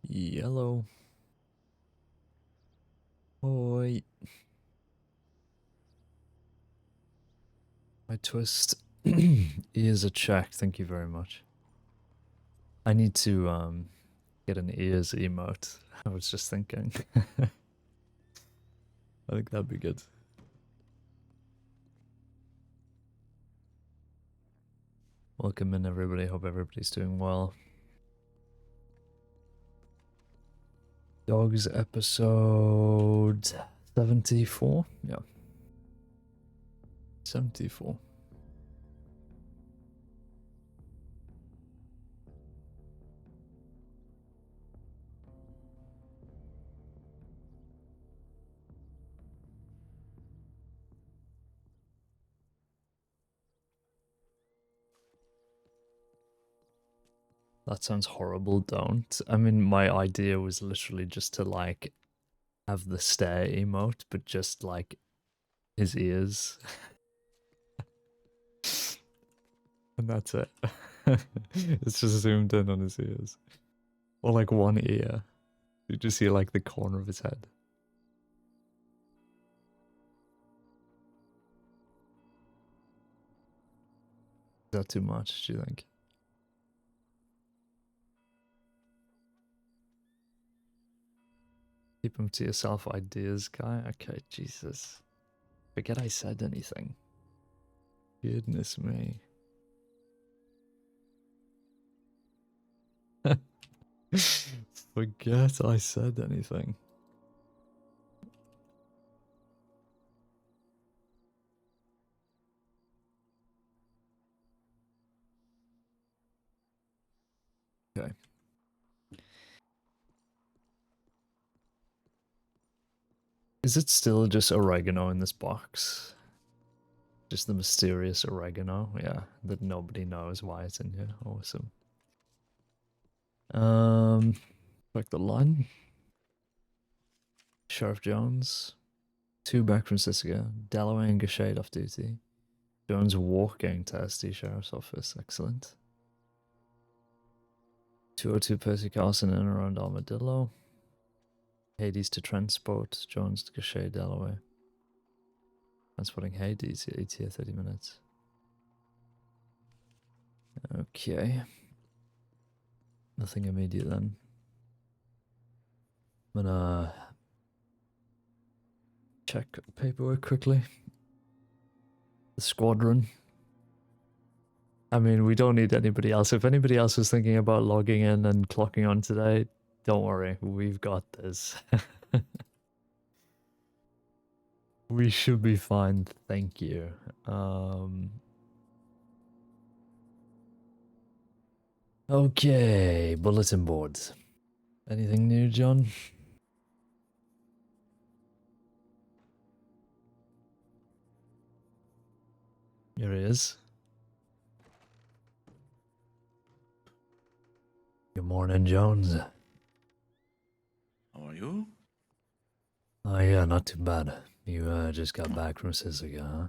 Yellow. Oi. My twist ears a check. Thank you very much. I need to get an ears emote. I was just thinking. I think that'd be good. Welcome in, everybody. Hope everybody's doing well. Dogs episode 74? Yeah. 74. That sounds horrible, don't. I mean, my idea was literally just to, like, have the stare emote, but just, like, his ears. And that's it. It's just zoomed in on his ears. Or, like, one ear. You just see, like, the corner of his head. Is that too much, do you think? Keep them to yourself, ideas, guy. Okay, Jesus. Forget I said anything. Goodness me. Forget I said anything. Okay. Is it still just oregano in this box? Just the mysterious oregano? Yeah, that nobody knows why it's in here. Awesome. Like the line. Sheriff Jones. 2 back from Sissiga. Dalloway and Gashade off duty. Jones walking to SD Sheriff's office. Excellent. 202 Percy Carlson in and around Armadillo. Hades to transport. Jones to Gashade, Dalloway. Transporting Hades. ETA 30 minutes. Okay. Nothing immediate then. I'm gonna check paperwork quickly. The squadron. I mean, we don't need anybody else. If anybody else was thinking about logging in and clocking on today, don't worry. We've got this. We should be fine. Thank you. Okay, bulletin boards. Anything new, John? Here he is. Good morning, Jones. How are you? Oh yeah, not too bad. You just got back from Sissiga, huh?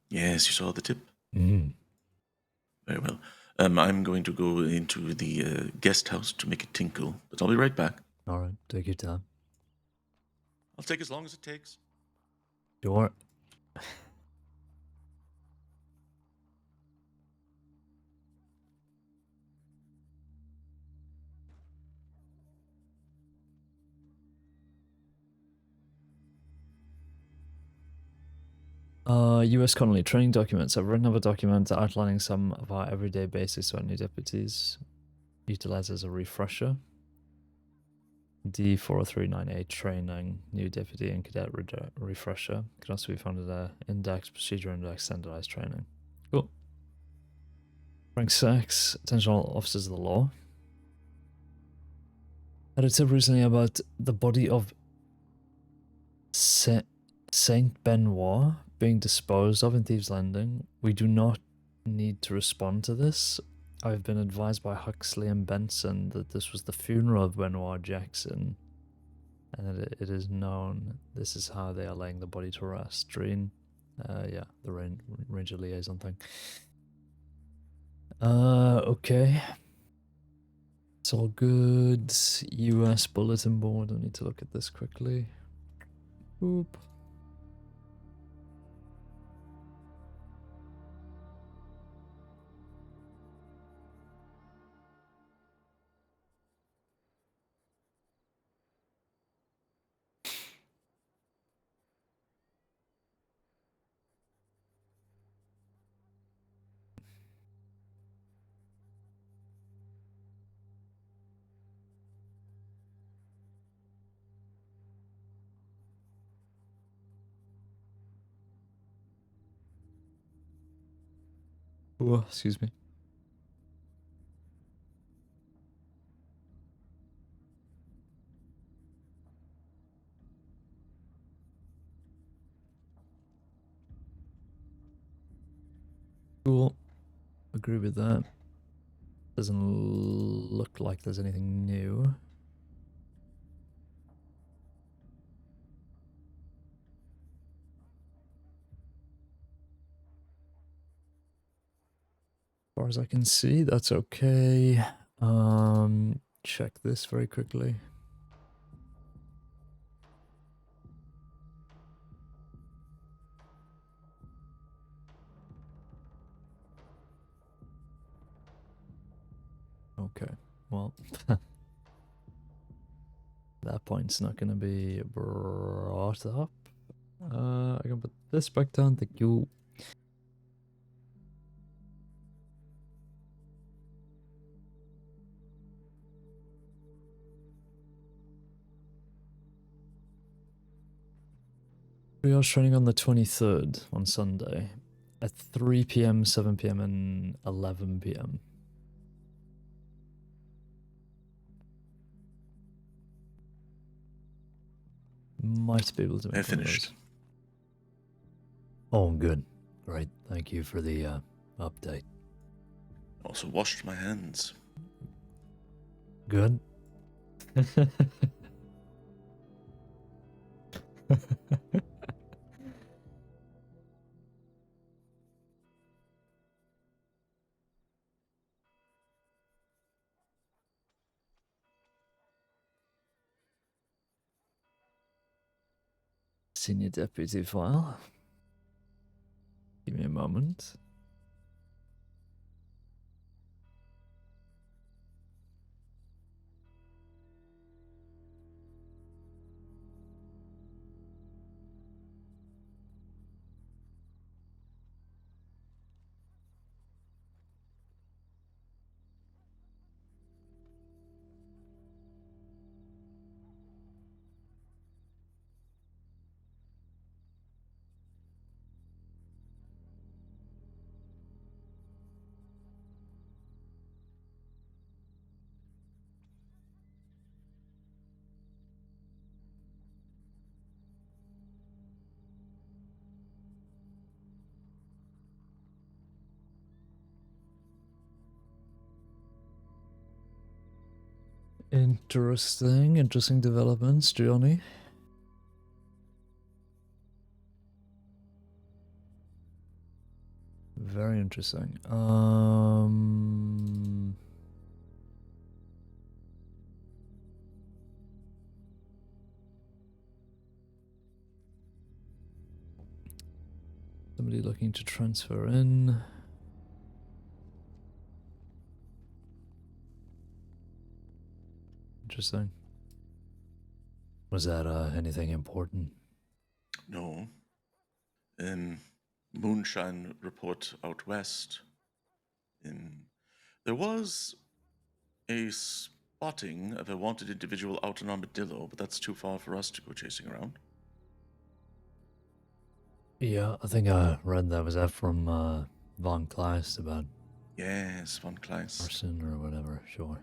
Yes, you saw the tip. Mm. Very well. I'm going to go into the guest house to make it tinkle, but I'll be right back. All right, take your time. I'll take as long as it takes. Sure. US Connolly training documents. I've written up a document outlining some of our everyday basics about new deputies. Utilize as a refresher. D40398 training, new deputy and cadet refresher. Can also be found at the index, procedure index, standardized training. Cool. Rank 6, attention all officers of the law. I had a tip recently about the body of Saint Benoit being disposed of in Thieves Landing. We do not need to respond to this. I've been advised by Huxley and Benson that this was the funeral of Benoit Jackson, and that it is known this is how they are laying the body to rest. Dreen, yeah, the Ranger liaison thing. Okay. It's all good. US bulletin board. I need to look at this quickly. Oop. Oh, excuse me. Cool. Agree with that. Doesn't look like there's anything new. As far as I can see, that's okay. Check this very quickly. Okay, well, that point's not going to be brought up. I can put this back down. Thank you. We are training on the 23rd on Sunday at 3 p.m., 7 p.m., and 11 p.m. Might be able to make I finished. Oh, good. Great. Thank you for the update. Also washed my hands. Good. Senior deputy file. Give me a moment. Interesting developments, Johnny. Very interesting. Somebody looking to transfer in. Interesting. Was that anything important? No. Moonshine report out west. There was a spotting of a wanted individual out in Armadillo, but that's too far for us to go chasing around. Yeah, I think I read that. Was that from Von Kleist about Yes, Von Kleist. arson or whatever? Sure.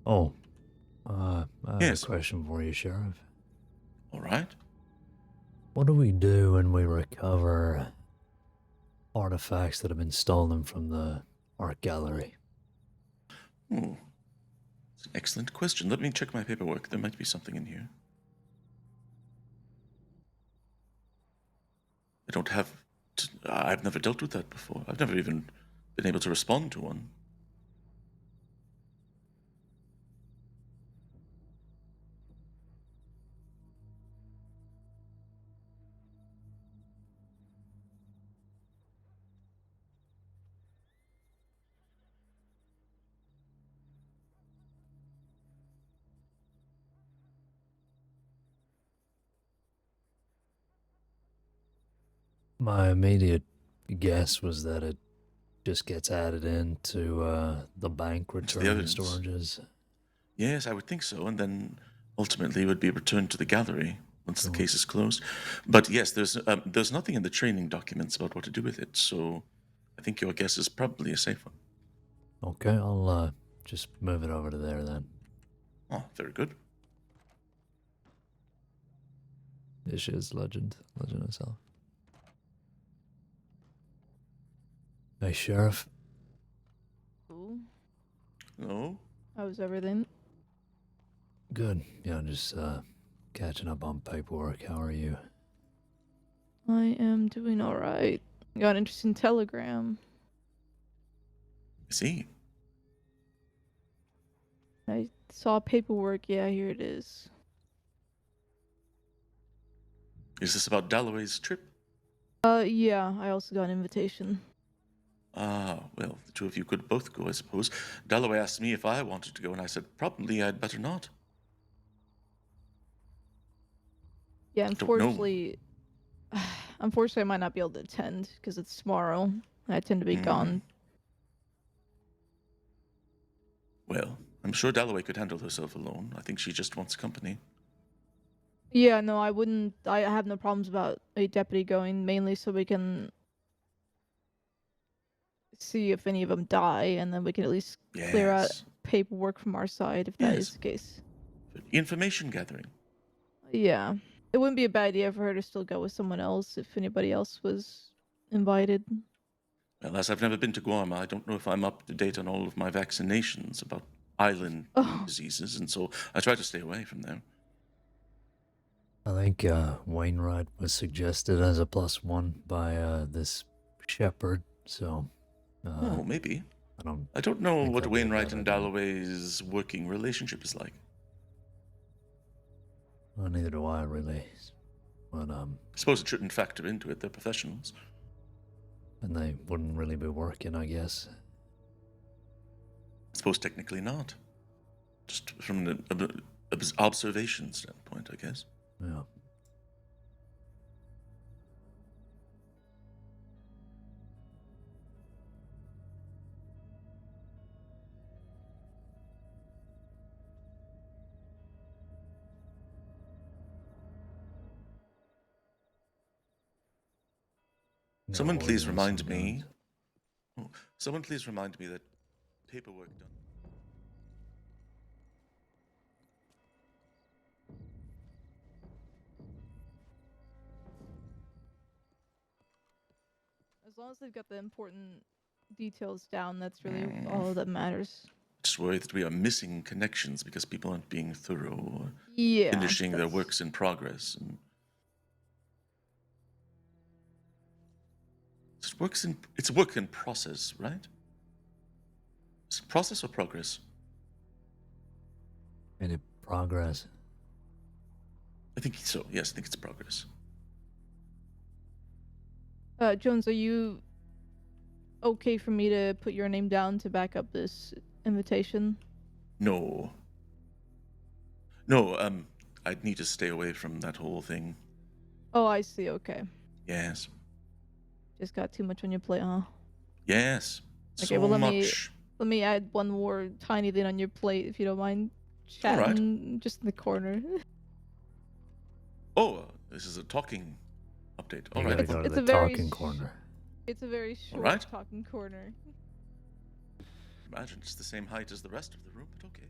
Oh, I have Yes. a question for you, Sheriff. All right. What do we do when we recover artifacts that have been stolen from the art gallery. Hmm. It's an excellent question. Let me check my paperwork. There might be something in here. I don't have. I've never dealt with that before. I've never even been able to respond to one. My immediate guess was that it just gets added into the bank Into the return evidence. storages. Yes, I would think so, and then ultimately it would be returned to the gallery once the case is closed. But yes, there's nothing in the training documents about what to do with it, so I think your guess is probably a safe one. Okay, I'll just move it over to there then. Oh, very good. This is legend itself. Hey, Sheriff. Ooh, No, how's everything? Good. Yeah, just catching up on paperwork. How are you? I am doing alright. Got an interesting telegram. I see. I saw paperwork. Yeah, here it is. Is this about Dalloway's trip? Yeah, I also got an invitation. Ah, well, the two of you could both go, I suppose. Dalloway asked me if I wanted to go, and I said probably I'd better not. Yeah, Don't know. unfortunately, I might not be able to attend because it's tomorrow. I tend to be gone. Well, I'm sure Dalloway could handle herself alone. I think she just wants company. Yeah, no, I wouldn't. I have no problems about a deputy going, mainly so we can see if any of them die, and then we can at least clear out Yes. paperwork from our side if that is Yes. the case. Information gathering. Yeah. It wouldn't be a bad idea for her to still go with someone else if anybody else was invited. Well, as I've never been to Guam, I don't know if I'm up to date on all of my vaccinations about island Oh, diseases, and so I try to stay away from them. I think Wainwright was suggested as a +1 by this Shepherd, so Oh, maybe. I don't I don't know think what that'd be a Wainwright bad and idea. Dalloway's working relationship is like. Well, neither do I really. But I suppose it shouldn't factor into it. They're professionals. and they wouldn't really be working, I guess. I suppose technically not. Just from an observation standpoint, I guess. Yeah. Got Someone please hoarding of some remind me. guns. Oh, someone please remind me that paperwork done. as long as they've got the important details down, that's really all that matters. Just worry that we are missing connections because people aren't being thorough or Yeah. finishing their works in progress. And it's work in process, right? Is it process or progress? Any progress? I think so. Yes, I think it's progress. Jones, are you okay for me to put your name down to back up this invitation? No. No, I'd need to stay away from that whole thing. Oh, I see. Okay. Yes. Just got too much on your plate, huh? Yes. Okay, So well, much. let me add one more tiny thing on your plate if you don't mind All right. chatting just in the corner. Oh, this is a talking update. All You right. gotta Well, go to It's the a very talking corner. It's a very All short right. talking corner. Imagine it's the same height as the rest of the room, but okay.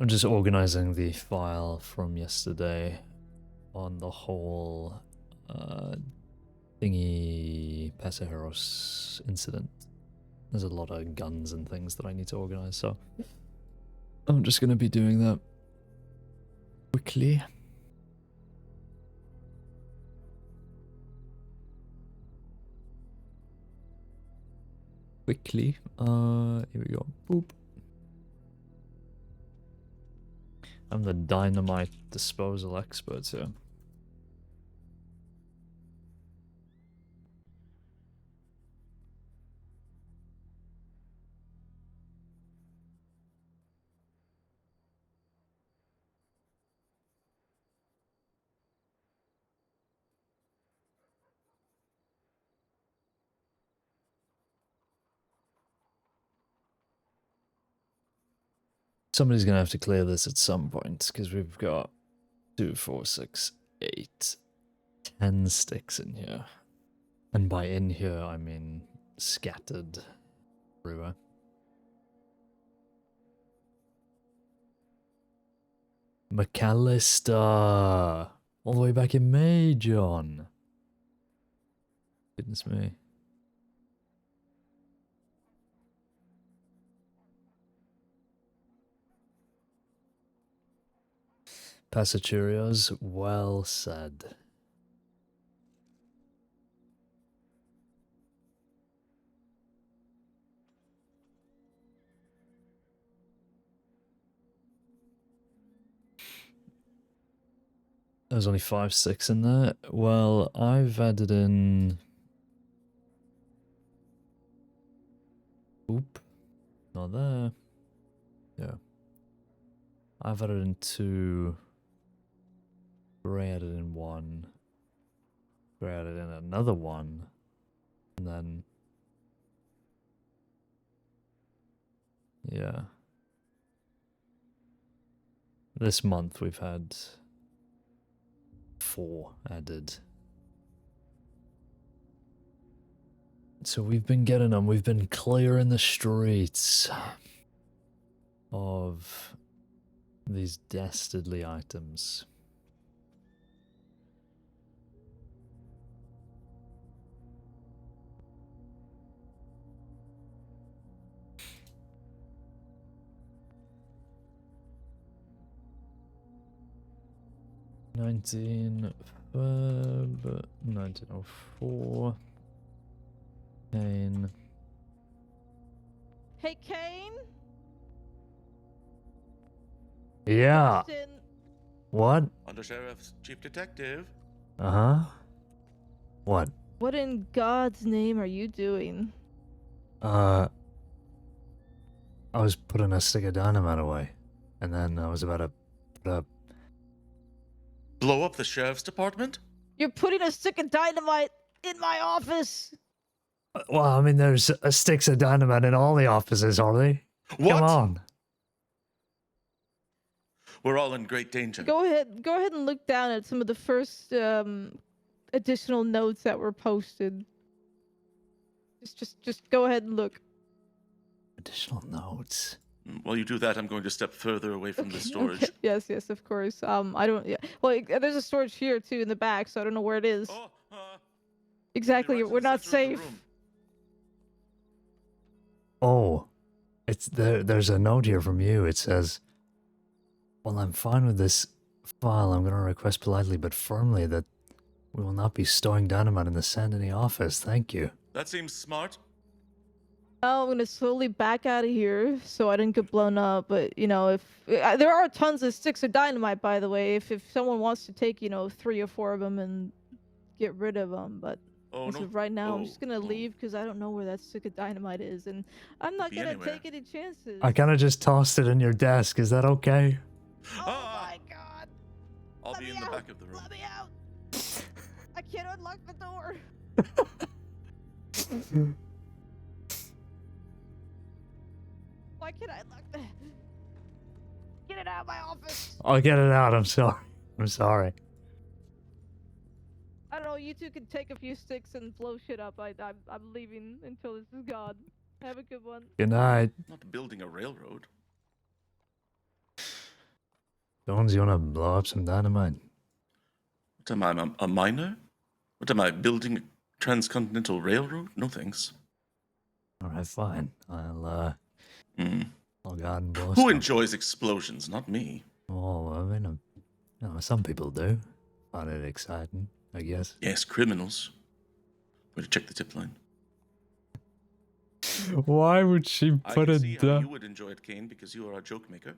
I'm just organizing the file from yesterday on the whole thingy Pasajeros incident. There's a lot of guns and things that I need to organize, so I'm just gonna be doing that quickly. Here we go. Boop. I'm the dynamite disposal expert here. Somebody's gonna have to clear this at some point because we've got 2, 4, 6, 8, 10 sticks in here. And by in here, I mean scattered everywhere. McAllister! All the way back in May, John. Goodness me. Passachurios, well said. There's only 5 sticks in there. Well, I've added in... Oop. Not there. Yeah. I've added in 2. Gray added in 1. Gray added in another 1. And then... Yeah. This month we've had 4 added. So we've been getting them. We've been clearing the streets of these dastardly items. Feb 1904. Caine. Hey, Caine? Yeah. Question. What? Undersheriff's Chief Detective. Uh-huh. What? What in God's name are you doing? I was putting a stick of dynamite away. And then I was about to put up... Blow up the sheriff's department? You're putting a stick of dynamite in my office! Well, I mean, there's sticks of dynamite in all the offices, are they? What? Come on. We're all in great danger. Go ahead and look down at some of the first additional notes that were posted. Just go ahead and look. Additional notes. While you do that, I'm going to step further away from the storage. Okay. Yes, of course. I don't. Yeah. Well, there's a storage here too in the back, so I don't know where it is. Oh, Exactly. right to We're the not center of the safe. room. Oh, it's there. There's a note here from you. It says, "Well, I'm fine with this file. I'm going to request politely but firmly that we will not be stowing dynamite in the Saint Denis office. Thank you." That seems smart. Now I'm gonna slowly back out of here so I didn't get blown up. But you know, if there are tons of sticks of dynamite, by the way, if someone wants to take 3 or 4 of them and get rid of them, but Oh, as no. of right now, I'm Oh, just gonna oh. leave because I don't know where that stick of dynamite is, and I'm not Be gonna anywhere. take any chances. I kind of just tossed it in your desk. Is that okay? Oh Ah! my God! I'll Let be me in the out. back of the room. Let me out! I can't unlock the door. Why can't I unlock the? Get it out of my office! I'll get it out. I'm sorry. I'm sorry. I don't know. You two can take a few sticks and blow shit up. I'm leaving until this is gone. Have a good one. Good night. Not building a railroad. Jones, you want to blow up some dynamite? What am I, a miner? What am I, building a transcontinental railroad? No thanks. All right, fine. I'll go out and blow Who some. enjoys explosions? Not me. Oh, I mean, some people do. Find it exciting, I guess. Yes, criminals. Going to check the tip line. Why would she I put can it see how down? you would enjoy it, Caine, because you are a joke maker.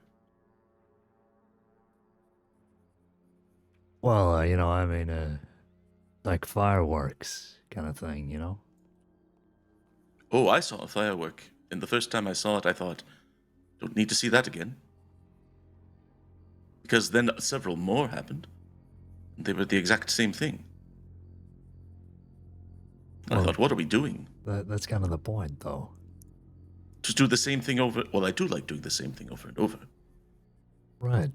Well, I mean, like fireworks kind of thing, you know? Oh, I saw a firework, and the first time I saw it, I thought, don't need to see that again. Because then several more happened. They were the exact same thing. And I Well, thought, what are we doing? that's kind of the point, though. Just do the same thing over. Well, I do like doing the same thing over and over. Right.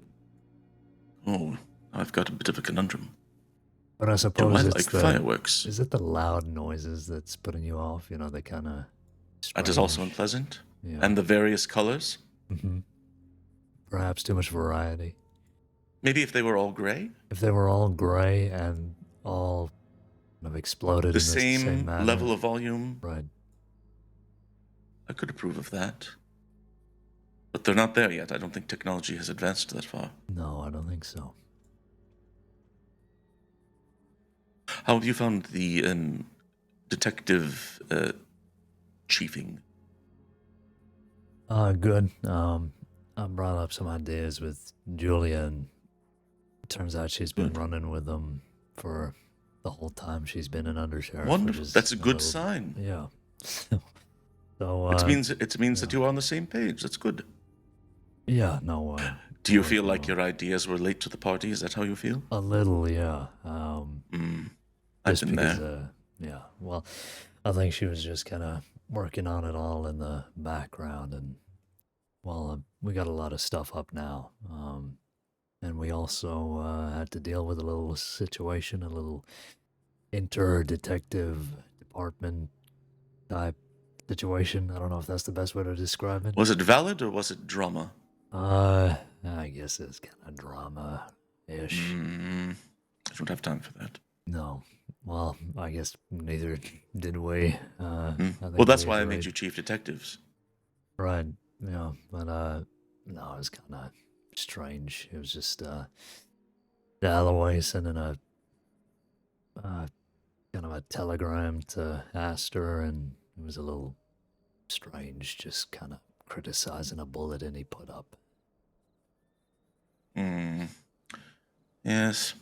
Oh, I've got a bit of a conundrum. But I Do suppose I it's like the fireworks? is it the loud noises that's putting you off? You know, the kind of That is also unpleasant. Yeah. And the various colors. Perhaps too much variety. Maybe if they were all gray? If they were all gray and all kind of exploded The in the same manner. level of volume? Right. I could approve of that. But they're not there yet. I don't think technology has advanced that far. No, I don't think so. How have you found the detective chiefing? Good. I brought up some ideas with Julia, and it turns out she's been Good. running with them for the whole time she's been an undersheriff. Wonderful. which is That's a good little- sign. Yeah. So It means that you are on the same page. That's good. yeah, no. Do you feel like your ideas were late to the party? Is that how you feel? A little, yeah. I've Just been because, there. yeah. Well, I think she was just kind of working on it all in the background, and we got a lot of stuff up now. And we also had to deal with a little situation, a little inter-detective department type situation. I don't know if that's the best way to describe it. Was it valid or was it drama? I guess it's kind of drama-ish. I don't have time for that. No. Well, I guess neither did we. I think Well, that's we why I made agreed. you chief detectives. Right. Yeah. But no, it was kind of strange. It was just Dalloway sending a kind of a telegram to Astor, and it was a little strange, just kind of criticizing a bulletin he put up. Yes,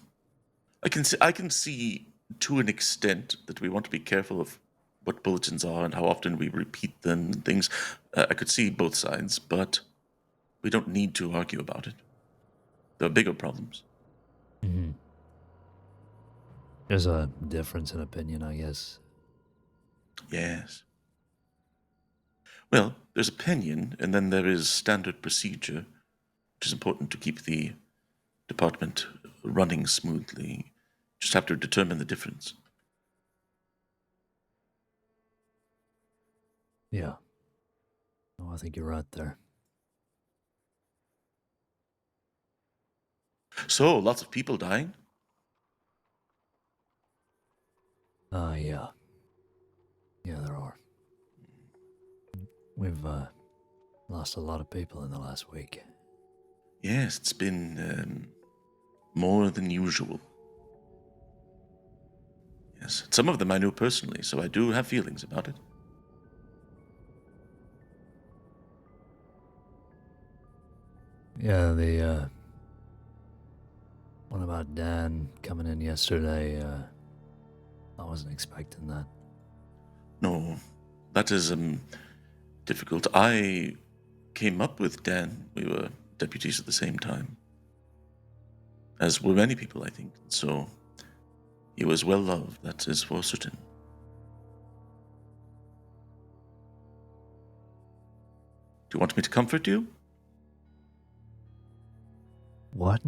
I can see to an extent that we want to be careful of what bulletins are and how often we repeat them and things. I could see both sides, but we don't need to argue about it. There are bigger problems. There's a difference in opinion, I guess. Yes. Well, there's opinion, and then there is standard procedure, which is important to keep the department running smoothly. Just have to determine the difference. Yeah. Oh, I think you're right there. So, lots of people dying? Yeah. Yeah, there are. We've lost a lot of people in the last week. Yes, it's been more than usual. Yes, some of them I knew personally, so I do have feelings about it. Yeah, the one about Dan coming in yesterday, I wasn't expecting that. No, that is difficult. I came up with Dan. We were deputies at the same time, as were many people, I think. So he was well loved, that is for certain. Do you want me to comfort you? What?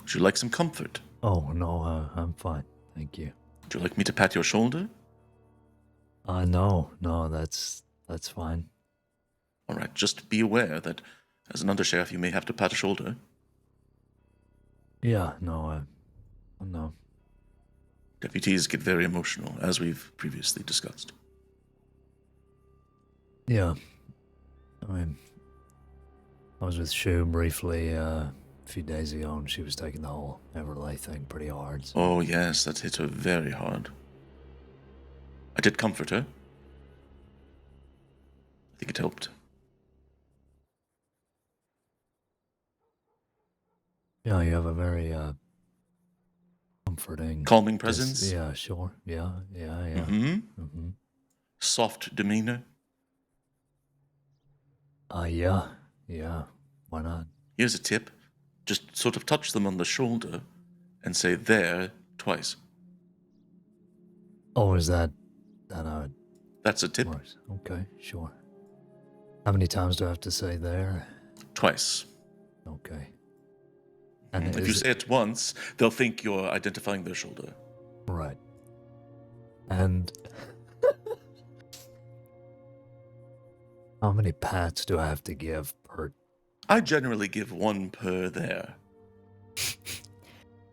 Would you like some comfort? Oh, no, I'm fine. Thank you. Would you like me to pat your shoulder? No, that's fine. All right, just be aware that as an undersheriff, you may have to pat a shoulder. Yeah, no, no. Deputies get very emotional, as we've previously discussed. Yeah. I mean, I was with Shu briefly a few days ago, and she was taking the whole Everlay thing pretty hard. So. Oh, yes, that hit her very hard. I did comfort her. I think it helped. Yeah, you have a very comforting, Calming presence. Yeah, sure. Yeah. Mm-hmm. Soft demeanor. Yeah. Why not? Here's a tip. Just sort of touch them on the shoulder and say there twice. Oh, is that how it That's a tip. works? Okay, sure. How many times do I have to say there? Twice. Okay. And if you say it once, they'll think you're identifying their shoulder. Right. And how many pats do I have to give per? I generally give one per there.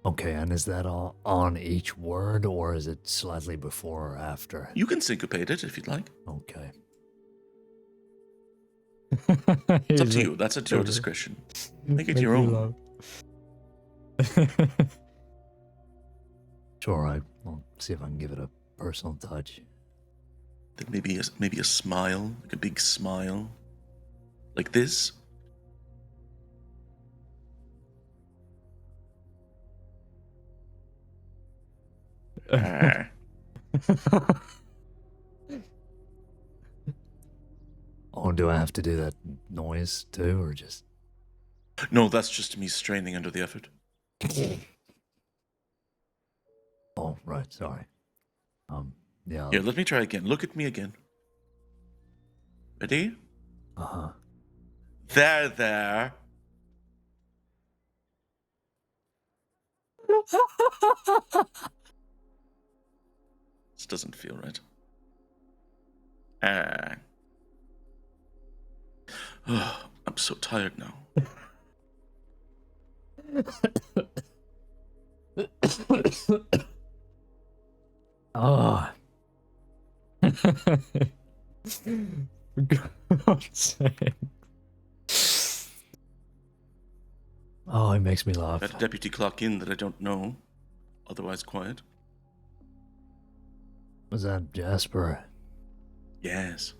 Okay, and is that all on each word, or is it slightly before or after? You can syncopate it if you'd like. Okay. It's up to you. That's at your discretion. Make it your own. Sure, I'll see if I can give it a personal touch. Then maybe a smile, like a big smile, like this. Oh, do I have to do that noise too, or just? No, that's just me straining under the effort. Oh, right. Sorry. Yeah. Here, let me try again. Look at me again. Ready? Uh-huh. There. This doesn't feel right. Oh, I'm so tired now. Oh. For God's sake. Oh, it makes me laugh. Got a deputy clock in that I don't know. Otherwise quiet. Was that Jasper? Yes.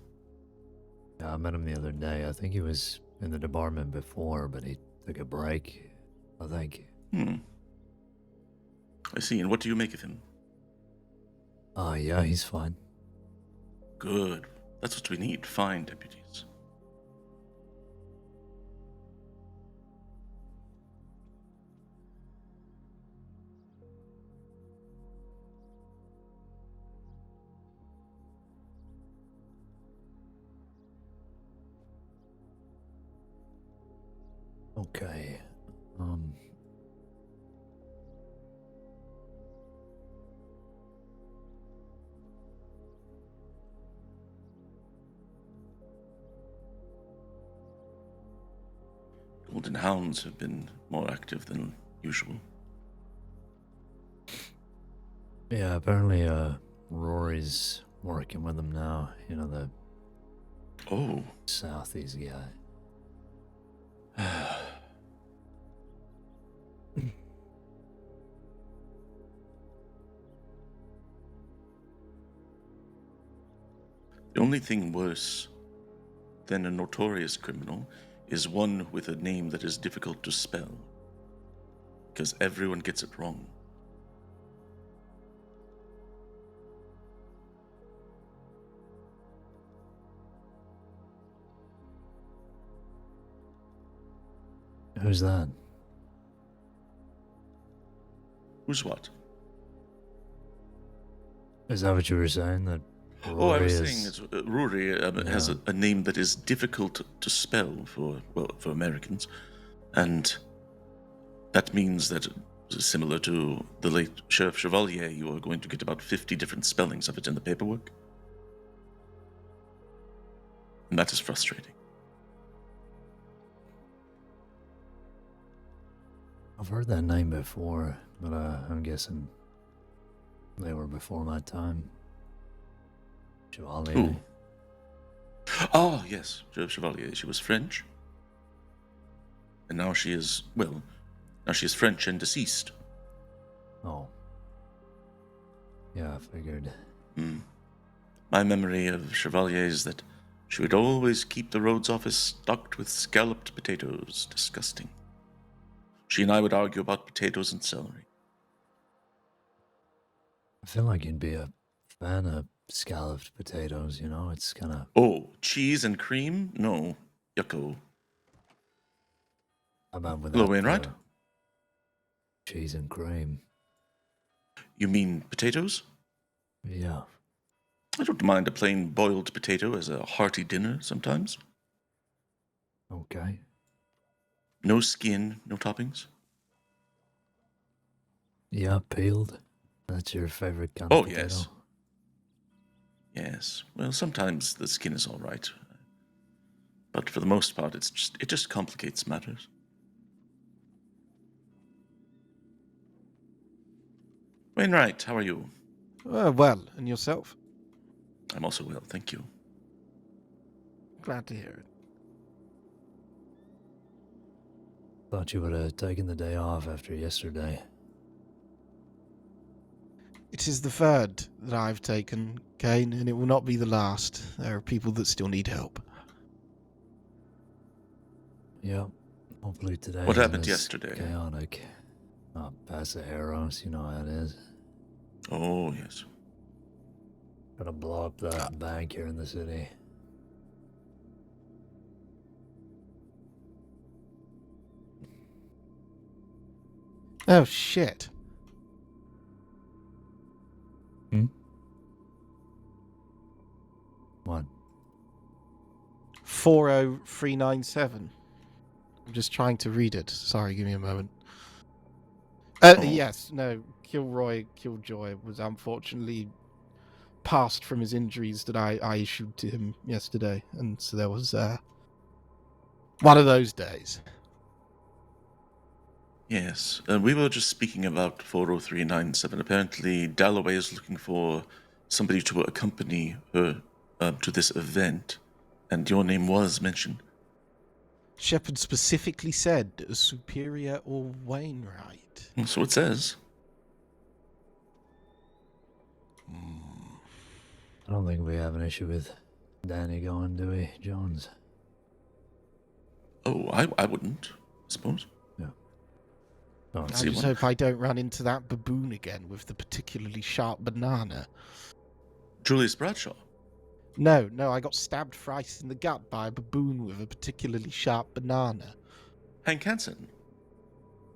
Yeah, I met him the other day. I think he was in the department before, but he took a break, I think. I see. And what do you make of him? Yeah, he's fine. Good. That's what we need. Fine deputies. Okay. Golden Hounds have been more active than usual. Yeah, apparently, Rory's working with him now. You know, the Southeast guy. The only thing worse than a notorious criminal is one with a name that is difficult to spell. Because everyone gets it wrong. Who's that? Who's what? Is that what you were saying? That Rory I was is... saying that Rory has a name that is difficult to spell for Americans, and that means that, similar to the late Sheriff Chevalier, you are going to get about 50 different spellings of it in the paperwork. And that is frustrating. I've heard that name before, but I'm guessing they were before my time. Chevalier. Who? Oh, yes, Chevalier. She was French. And now she is, well, now she is French and deceased. Oh. Yeah, I figured. My memory of Chevalier is that she would always keep the Rhodes office stocked with scalloped potatoes. Disgusting. She and I would argue about potatoes and celery. I feel like you'd be a fan of scalloped potatoes, you know? It's kind of... Oh, cheese and cream? No. Yucko. How about Hello, without Wainwright? the cheese and cream? You mean potatoes? Yeah. I don't mind a plain boiled potato as a hearty dinner sometimes. Okay. No skin, no toppings. Yeah, peeled. That's your favorite kind Oh, of potato? yes. Yes. Well, sometimes the skin is all right. But for the most part, it just complicates matters. Wainwright, how are you? Well, and yourself? I'm also well, thank you. Glad to hear it. Thought you would have taken the day off after yesterday. It is the third that I've taken, Caine, and it will not be the last. There are people that still need help. Yeah. Hopefully today What isn't happened as yesterday? chaotic. Oh, Pasajeros, you know how it is. Oh, yes. Gotta blow up that bank here in the city. Oh, shit. What? 40397. I'm just trying to read it. Sorry, give me a moment. Oh. Yes, no. Killjoy was unfortunately passed from his injuries that I issued to him yesterday. And so there was one of those days. Yes. We were just speaking about 40397. Apparently, Dalloway is looking for somebody to accompany her to this event, and your name was mentioned. Shepard specifically said a Superior or Wainwright. So it says. I don't think we have an issue with Danny going, do we, Jones? Oh, I wouldn't, I suppose. Yeah. Oh, I see just one. hope I don't run into that baboon again with the particularly sharp banana. Julius Bradshaw. No, I got stabbed thrice in the gut by a baboon with a particularly sharp banana. Hank Hansen.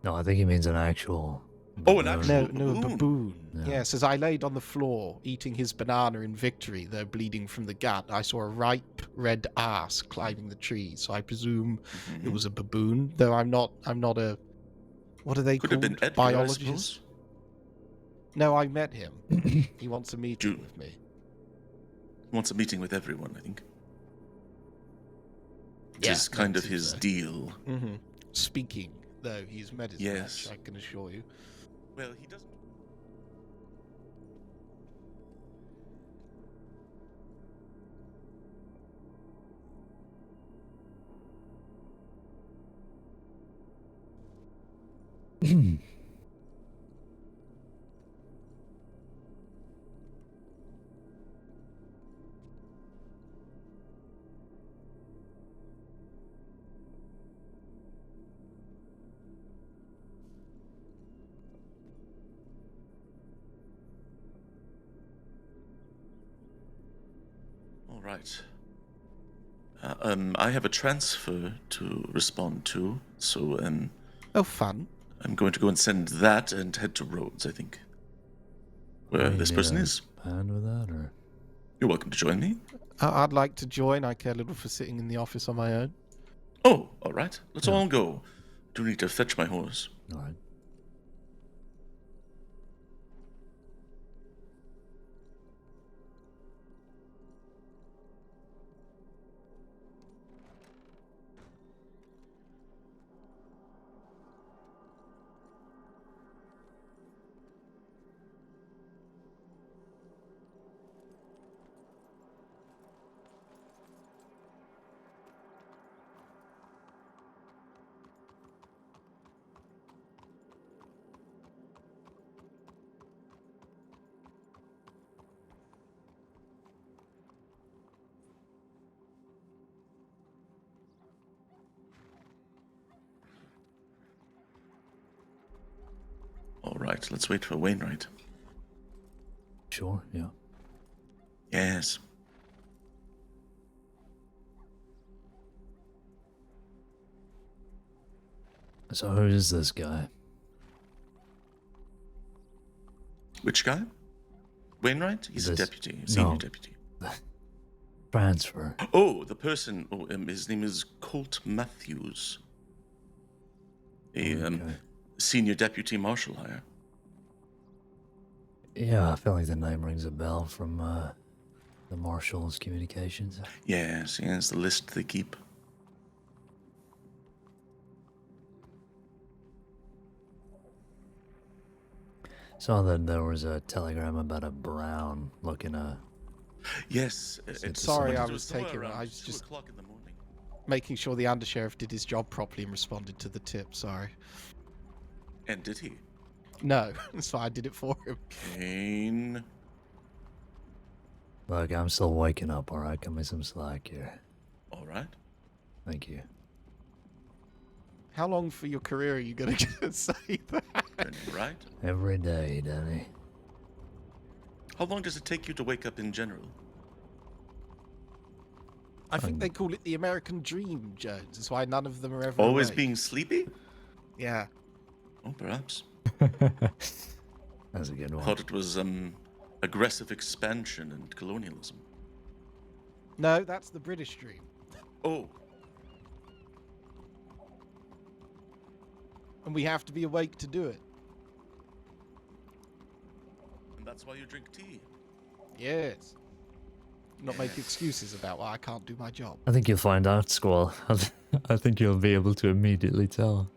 no, I think he means an actual... Oh, an baboon. actual- No, a baboon. Yeah. Yes, as I laid on the floor, eating his banana in victory, though bleeding from the gut, I saw a ripe red ass climbing the tree, so I presume it was a baboon, though I'm not a... What are they Could called? have been Edgar, Biologists? I suppose. No, I met him. He wants a meeting with me. He wants a meeting with everyone, I think. Which Yeah, is kind of that's his deal. Mm-hmm. Speaking, though, he's met his Yes. match, I can assure you. Well, he doesn't. All right. I have a transfer to respond to, so Oh, fun. I'm going to go and send that and head to Rhodes, I think. Where You this need person a is. hand with that, or... You're welcome to join me. I'd like to join. I care little for sitting in the office on my own. Oh, all right. Let's Yeah. all go. Do need to fetch my horse. All right. right, let's wait for Wainwright. Sure, yeah. Yes. So who is this guy? Which guy? Wainwright? He's a This- deputy, senior no. deputy. Transfer. Oh, the person. Oh, his name is Colt Matthews. A Okay. senior deputy marshal hire. Yeah, I feel like the name rings a bell from the Marshal's communications. Yes, yes, the list they keep. Saw that there was a telegram about a Brown looking Yes. Sorry, I it was somewhere taking. around I was 2 just o'clock in the morning. making sure the undersheriff did his job properly and responded to the tip. Sorry. And did he? No, so I did it for him. Caine. Look, I'm still waking up, alright? Cut me some slack here. All right. Thank you. How long for your career are you going to say that? Right. Every day, Danny. How long does it take you to wake up in general? I think they call it the American dream, Jones. That's why none of them are ever Always awake. being sleepy? Yeah. Oh, perhaps. That's a good I one. thought it was aggressive expansion and colonialism. No, that's the British dream. Oh, And we have to be awake to do it. and that's why you drink tea. Yes. Not make excuses about why I can't do my job. I think you'll find out, Squall. I think you'll be able to immediately tell.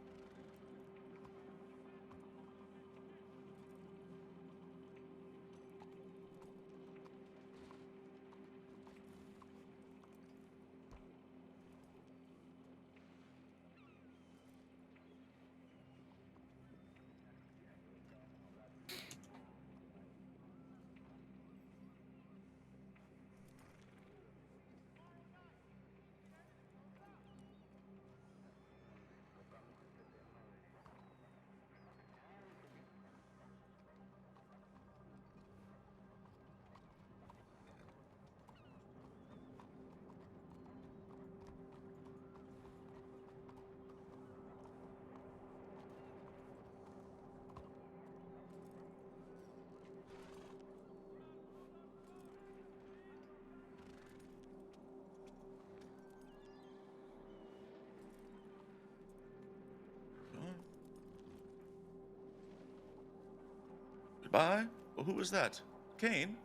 Goodbye. Well, who was that? Caine?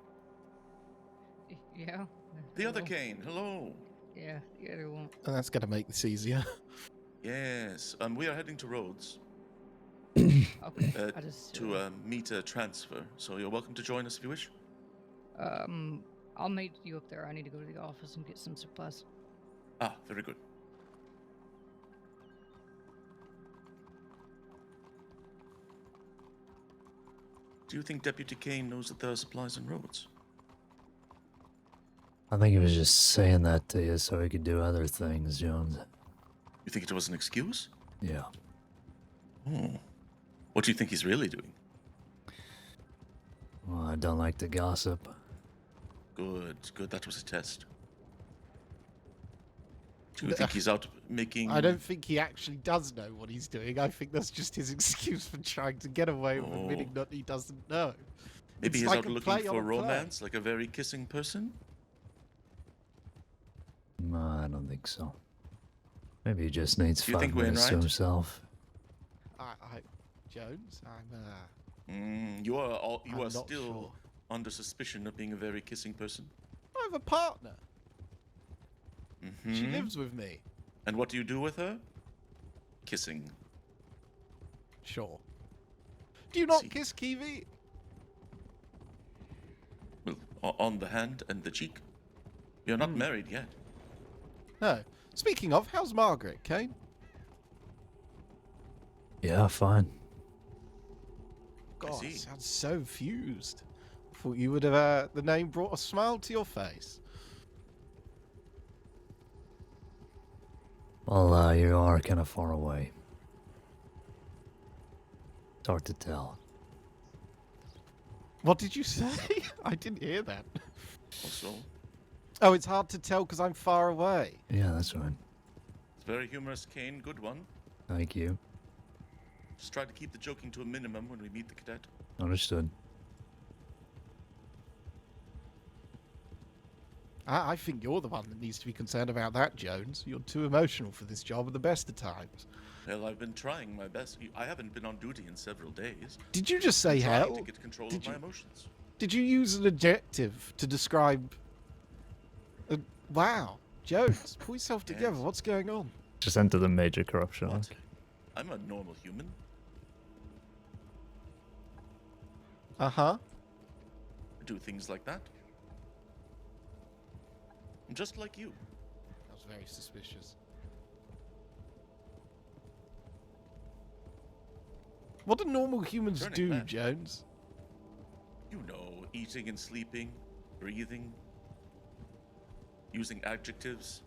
Yeah. The other hello. Caine. Hello. Yeah, the other one. And that's going to make this easier. Yes. We are heading to Rhodes Okay. I just to meet a transfer. So you're welcome to join us if you wish. I'll meet you up there. I need to go to the office and get some supplies. Ah, very good. Do you think Deputy Caine knows that there are supplies in Rhodes? I think he was just saying that to you so he could do other things, Jones. You think it was an excuse? Yeah. Oh. What do you think he's really doing? Well, I don't like to gossip. Good, good. That was a test. Do you think he's out making... I don't think he actually does know what he's doing. I think that's just his excuse for trying to get away with admitting that he doesn't know. Maybe It's he's like out a looking play on for a play. romance, like a very kissing person? No, I don't think so. Maybe he just needs Do you 5 think minutes to Wainwright? himself. Jones, You are I'm not still sure. under suspicion of being a very kissing person. I have a partner. She Mhm. lives with me. And what do you do with her? Kissing. Sure. Do you not See. kiss Kiwi? Well, on the hand and the cheek. You're not married yet. No. Speaking of, how's Margaret, Caine? Yeah, fine. God, see. sounds so fused. Thought you would have the name brought a smile to your face. Well, you are kind of far away. It's hard to tell. What did you say? I didn't hear that. Also, Oh, it's hard to tell because I'm far away. Yeah, that's right. it's very humorous, Caine. Good one. Thank you. Just try to keep the joking to a minimum when we meet the cadet. Understood. I think you're the one that needs to be concerned about that, Jones. You're too emotional for this job at the best of times. Well, I've been trying my best. I haven't been on duty in several days. Did you just say I'm trying hell? to get control Did of my you- emotions. Did you use an adjective to describe... Wow. Jones, pull yourself together. Yes. What's going on? Just enter the major corruption arc. What? I'm a normal human. Uh-huh. I do things like that. I'm just like you. That was very suspicious. What do normal humans Turning do, back. Jones? You know, eating and sleeping, breathing, using adjectives,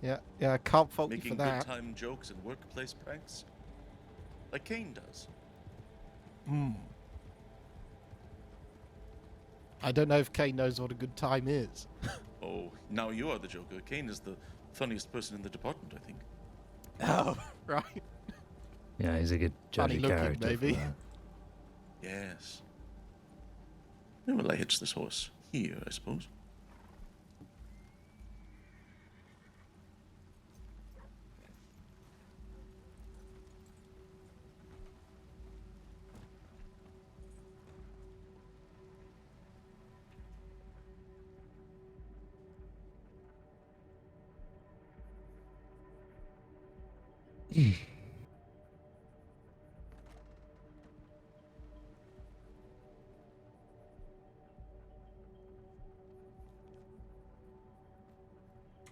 Yeah, I can't fault you making for good that. time jokes and workplace pranks. Like Caine does. Hmm. I don't know if Caine knows what a good time is. Oh, now you are the Joker. Caine is the funniest person in the department, I think. Oh, right. Yeah, he's a good Funny judgy looking, character. maybe. For that. Yes. Where will I hitch this horse? Here, I suppose.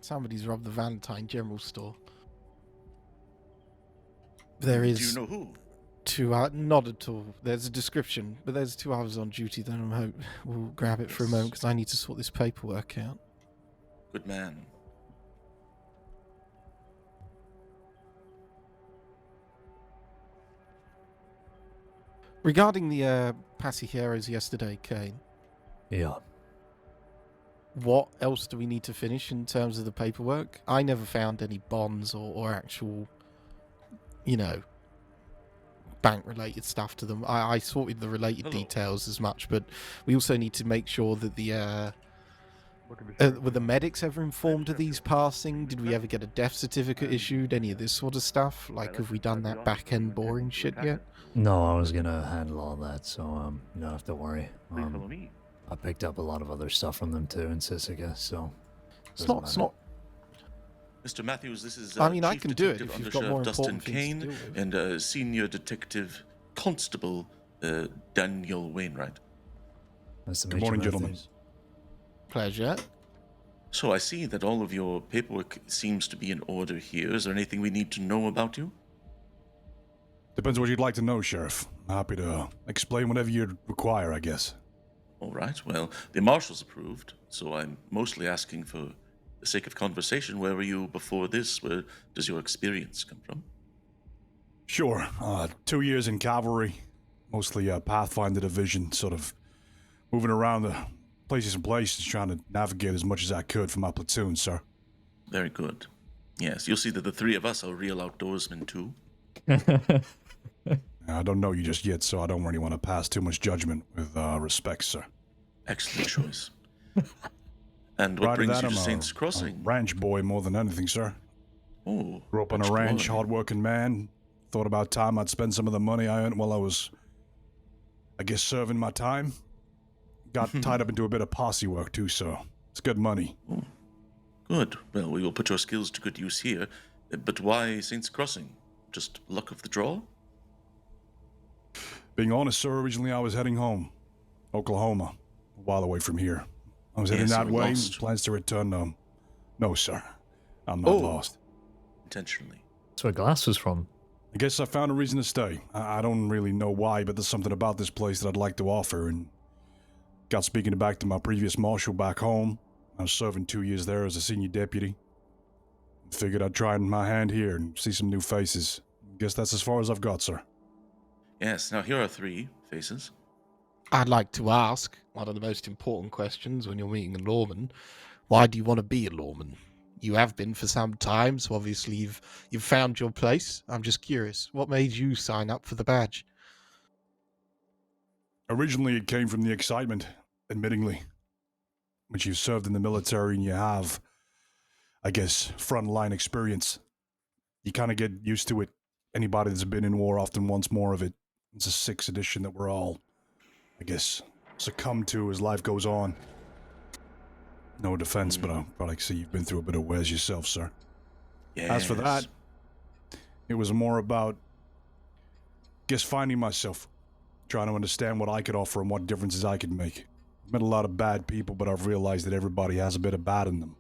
Somebody's robbed the Valentine General Store. There is Do you know who? two, not at all. There's a description, but there's 2 others on duty that I'm hope we'll grab it for a moment because I need to sort this paperwork out. Good man. Regarding the Pasajeros yesterday, Caine, Yeah. what else do we need to finish in terms of the paperwork? I never found any bonds or actual, you know, bank-related stuff to them. I sorted the related Hello. details as much, but we also need to make sure that the were the medics ever informed of these passing? Did we ever get a death certificate issued? Any of this sort of stuff? Like, have we done that back-end boring shit yet? No, I was gonna handle all that, so you don't have to worry. Please follow me. I picked up a lot of other stuff from them too in Sisica, so It's doesn't not. matter. Mr. Matthews, this is I mean, I Chief can do it Detective if you've got Under more Sheriff Dustin important things to Caine deal with. and Senior Detective Constable Daniel Wainwright. Nice to Good meet you, morning, gentlemen. Matthews. Pleasure. So I see that all of your paperwork seems to be in order here. Is there anything we need to know about you? Depends what you'd like to know, Sheriff. I'm happy to explain whatever you'd require, I guess. All right. Well, the marshal's approved, so I'm mostly asking for the sake of conversation. Where were you before this? Where does your experience come from? Sure. 2 years in cavalry, mostly Pathfinder division, sort of moving around the places and places, trying to navigate as much as I could for my platoon, sir. Very good. Yes, you'll see that the 3 of us are real outdoorsmen too. I don't know you just yet, so I don't really want to pass too much judgment with respect, sir. Excellent choice. And what Prior brings that, you to I'm Saints a Crossing? ranch boy more than anything, sir. Oh, Grew up on a ranch, hard-working man. Thought about time I'd spend some of the money I earned while I was, I guess, serving my time. Got tied up into a bit of posse work, too, so it's good money. Oh, good. Well, we will put your skills to good use here. But why Saints Crossing? Just luck of the draw? Being honest, sir, originally I was heading home. Oklahoma. A while away from here. I was heading Yes, that you were way. lost. Plans to return, no, sir. I'm not Oh. lost. Intentionally. That's where Glass was from. I guess I found a reason to stay. I don't really know why, but there's something about this place that I'd like to offer, and got speaking back to my previous marshal back home. I was serving 2 years there as a senior deputy. Figured I'd try my hand here and see some new faces. Guess that's as far as I've got, sir. Yes, now here are 3 faces. I'd like to ask, one of the most important questions when you're meeting a lawman, why do you want to be a lawman? You have been for some time, so obviously you've found your place. I'm just curious, what made you sign up for the badge? Originally, it came from the excitement, admittingly. When you've served in the military and you have, I guess, frontline experience, you kind of get used to it. Anybody that's been in war often wants more of it. It's a 6th edition that we're all, I guess, succumb to as life goes on. No defense, but I like to see you've been through a bit of wares yourself, sir. Yes. As for that, it was more about, guess, finding myself, trying to understand what I could offer and what differences I could make. I've met a lot of bad people, but I've realized that everybody has a bit of bad in them.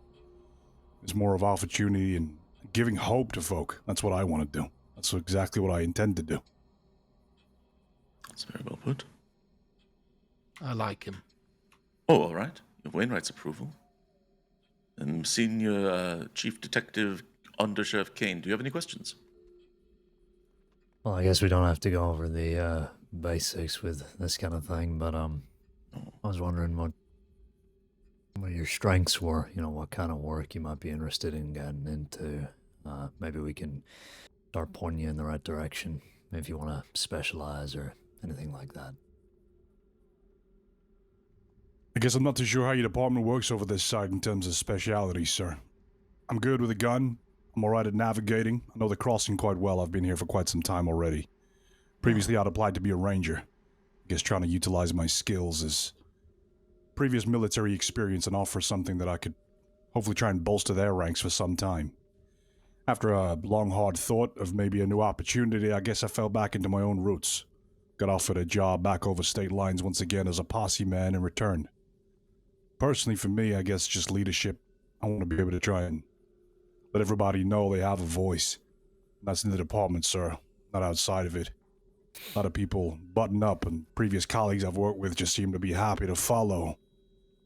It's more of opportunity and giving hope to folk. That's what I want to do. That's exactly what I intend to do. That's very well put. I like him. Oh, all right. You have Wainwright's approval. And Senior Chief Detective Under Sheriff Caine, do you have any questions? Well, I guess we don't have to go over the basics with this kind of thing, but I was wondering what your strengths were. You know, what kind of work you might be interested in getting into. Maybe we can start pointing you in the right direction if you want to specialize or anything like that. I guess I'm not too sure how your department works over this side in terms of specialities, sir. I'm good with a gun. I'm alright at navigating. I know the crossing quite well. I've been here for quite some time already. Previously, I'd applied to be a ranger. I guess trying to utilize my skills as previous military experience and offer something that I could hopefully try and bolster their ranks for some time. After a long, hard thought of maybe a new opportunity, I guess I fell back into my own roots. Got offered a job back over state lines once again as a posse man and returned. Personally, for me, I guess just leadership. I want to be able to try and let everybody know they have a voice. That's in the department, sir, not outside of it. A lot of people button up, and previous colleagues I've worked with just seem to be happy to follow.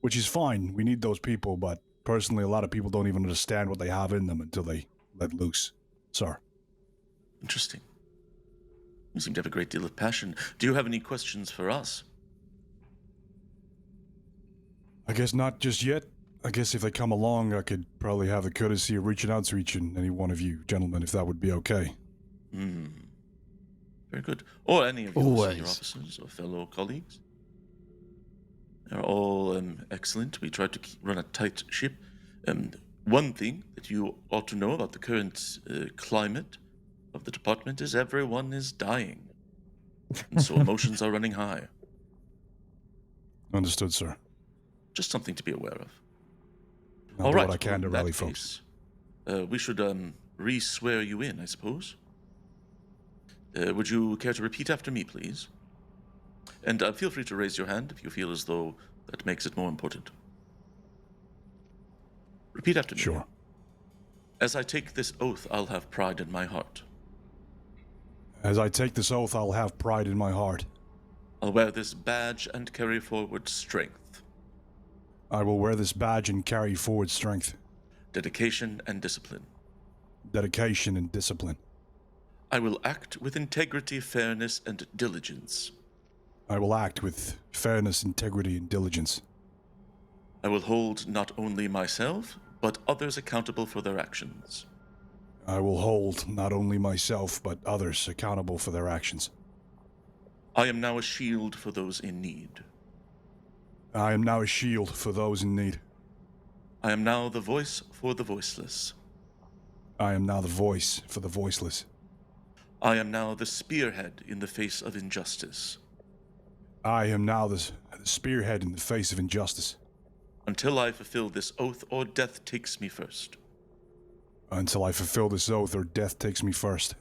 Which is fine, we need those people, but personally, a lot of people don't even understand what they have in them until they let loose. Sir. Interesting. You seem to have a great deal of passion. Do you have any questions for us? I guess not just yet. I guess if they come along, I could probably have the courtesy of reaching out to each and any one of you gentlemen, if that would be okay. Very good. Or any of your senior officers or fellow colleagues. They're all excellent. We try to run a tight ship. One thing that you ought to know about the current climate of the department is everyone is dying. And so emotions are running high. Understood, sir. Just something to be aware of. I'll All do right. what I can to in rally that folks. case, we should re-swear you in, I suppose. Would you care to repeat after me, please? And feel free to raise your hand if you feel as though that makes it more important. Repeat after me. Sure. As I take this oath, I'll have pride in my heart. As I take this oath, I'll have pride in my heart. I'll wear this badge and carry forward strength, I will wear this badge and carry forward strength, dedication, and discipline. dedication, and discipline. I will act with integrity, fairness, and diligence. I will act with fairness, integrity, and diligence. I will hold not only myself, but others accountable for their actions. I will hold not only myself, but others accountable for their actions. I am now a shield for those in need. I am now a shield for those in need. I am now the voice for the voiceless. I am now the voice for the voiceless. I am now the spearhead in the face of injustice. I am now the spearhead in the face of injustice. Until I fulfill this oath or death takes me first. Until I fulfill this oath or death takes me first.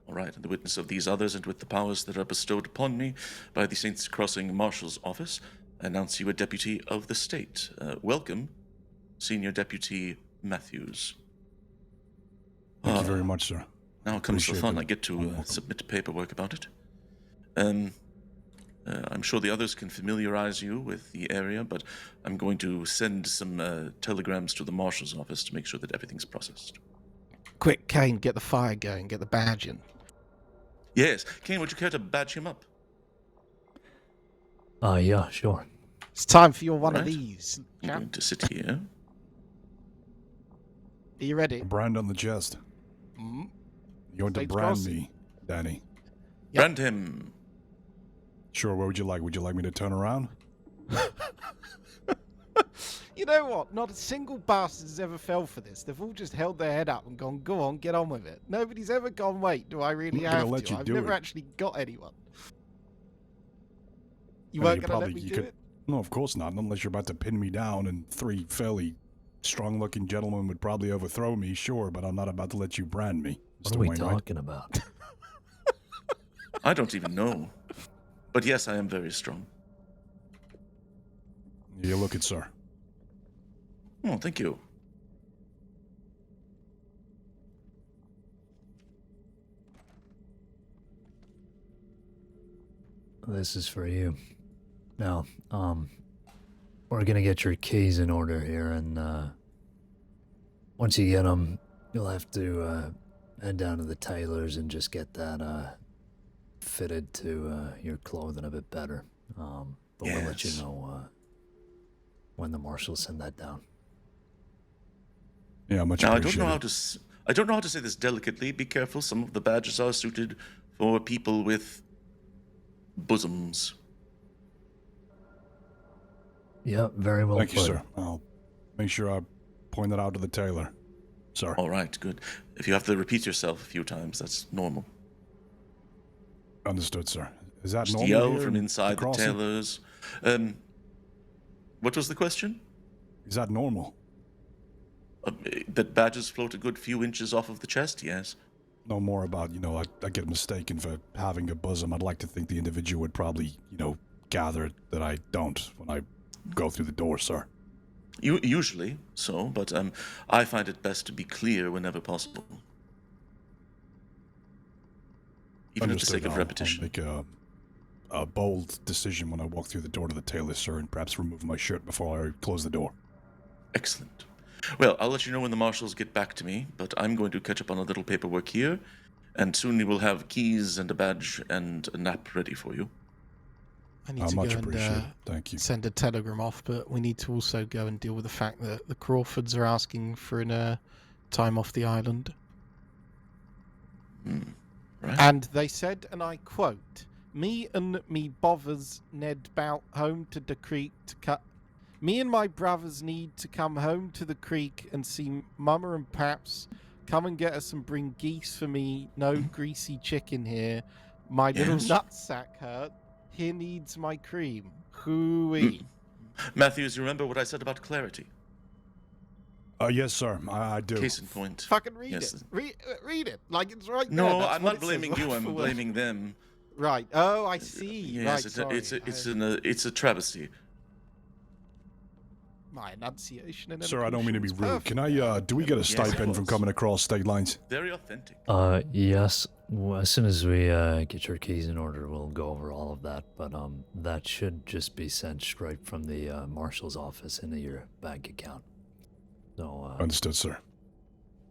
All right, in the witness of these others and with the powers that are bestowed upon me by the Saints Crossing Marshal's Office, I announce you a deputy of the state. Welcome, Senior Deputy Matthews. Thank you very much, sir. Now comes the Appreciate fun. it. I get to submit paperwork about it. I'm sure the others can familiarize you with the area, but I'm going to send some telegrams to the Marshal's Office to make sure that everything's processed. Quick, Caine, get the fire going, get the badge in. Yes. Caine, would you care to badge him up? Yeah, sure. It's time for your one of Right. these. I'm Chap. going to sit here. Are you ready? A brand on the chest. Mm. You going to Blades brand crossed. me, Danny? Yep. Brand him. Sure, what would you like? Would you like me to turn around? You know what? Not a single bastard has ever fell for this. They've all just held their head up and gone, go on, get on with it. Nobody's ever gone, wait, do I really I'm not gonna have let to? you I've do never it. actually got anyone. You No, weren't you going to let probably- me you do could- it? No, of course not. Unless you're about to pin me down and 3 fairly strong-looking gentlemen would probably overthrow me, sure, but I'm not about to let you brand me, What Mr. are we Wainwright. talking about? I don't even know. But yes, I am very strong. You look it, sir. Oh, thank you. This is for you. Now, we're gonna get your keys in order here, and once you get them, you'll have to head down to the tailor's and just get that fitted to your clothing a bit better. But we'll let you Yes. know when the marshals send that down. Yeah, much Now, appreciated. I don't know how to say this delicately. Be careful. Some of the badges are suited for people with bosoms. Yeah, very well Thank you, put. sir. I'll make sure I point that out to the tailor. Sir. All right, good. If you have to repeat yourself a few times, that's normal. Understood, sir. Is that Just normal yell here from in inside the crossing? tailors. What was the question? Is that normal? That badges float a good few inches off of the chest? Yes. No more about, I get mistaken for having a bosom. I'd like to think the individual would probably, gather that I don't when I go through the door, sir. Usually so, but I find it best to be clear whenever possible. Even at the sake of I'll repetition. make a bold decision when I walk through the door to the tailor, sir, and perhaps remove my shirt before I close the door. Excellent. Well, I'll let you know when the marshals get back to me, but I'm going to catch up on a little paperwork here, and soon you will have keys and a badge and a nap ready for you. I need to Much go appreciated. and Thank you. send a telegram off, but we need to also go and deal with the fact that the Crawfords are asking for an time off the island. Right? And they said, and I quote, "Me and me bothers Ned bout home to the creek to cut. Me and my brothers need to come home to the creek and see Mama and Paps. Come and get us and bring geese for me. No greasy chicken here. My little Yes. nutsack hurt. Here needs my cream. Hooey." Matthews, you remember what I said about clarity? Yes, sir. I do. Case in point. Fucking read Yes. it. Read it. Like it's right there. No, That's I'm what not it says, blaming word you. I'm for word. blaming them. Right. Oh, I see. Yes, right. it's a travesty. My enunciation and Sir, I don't mean to be elocution was rude. Can I, do we get a Yes, stipend of from course. coming across state lines? Very authentic. Yes. Well, as soon as we get your keys in order, we'll go over all of that. But that should just be sent straight from the marshal's office into your bank account. So Understood, sir.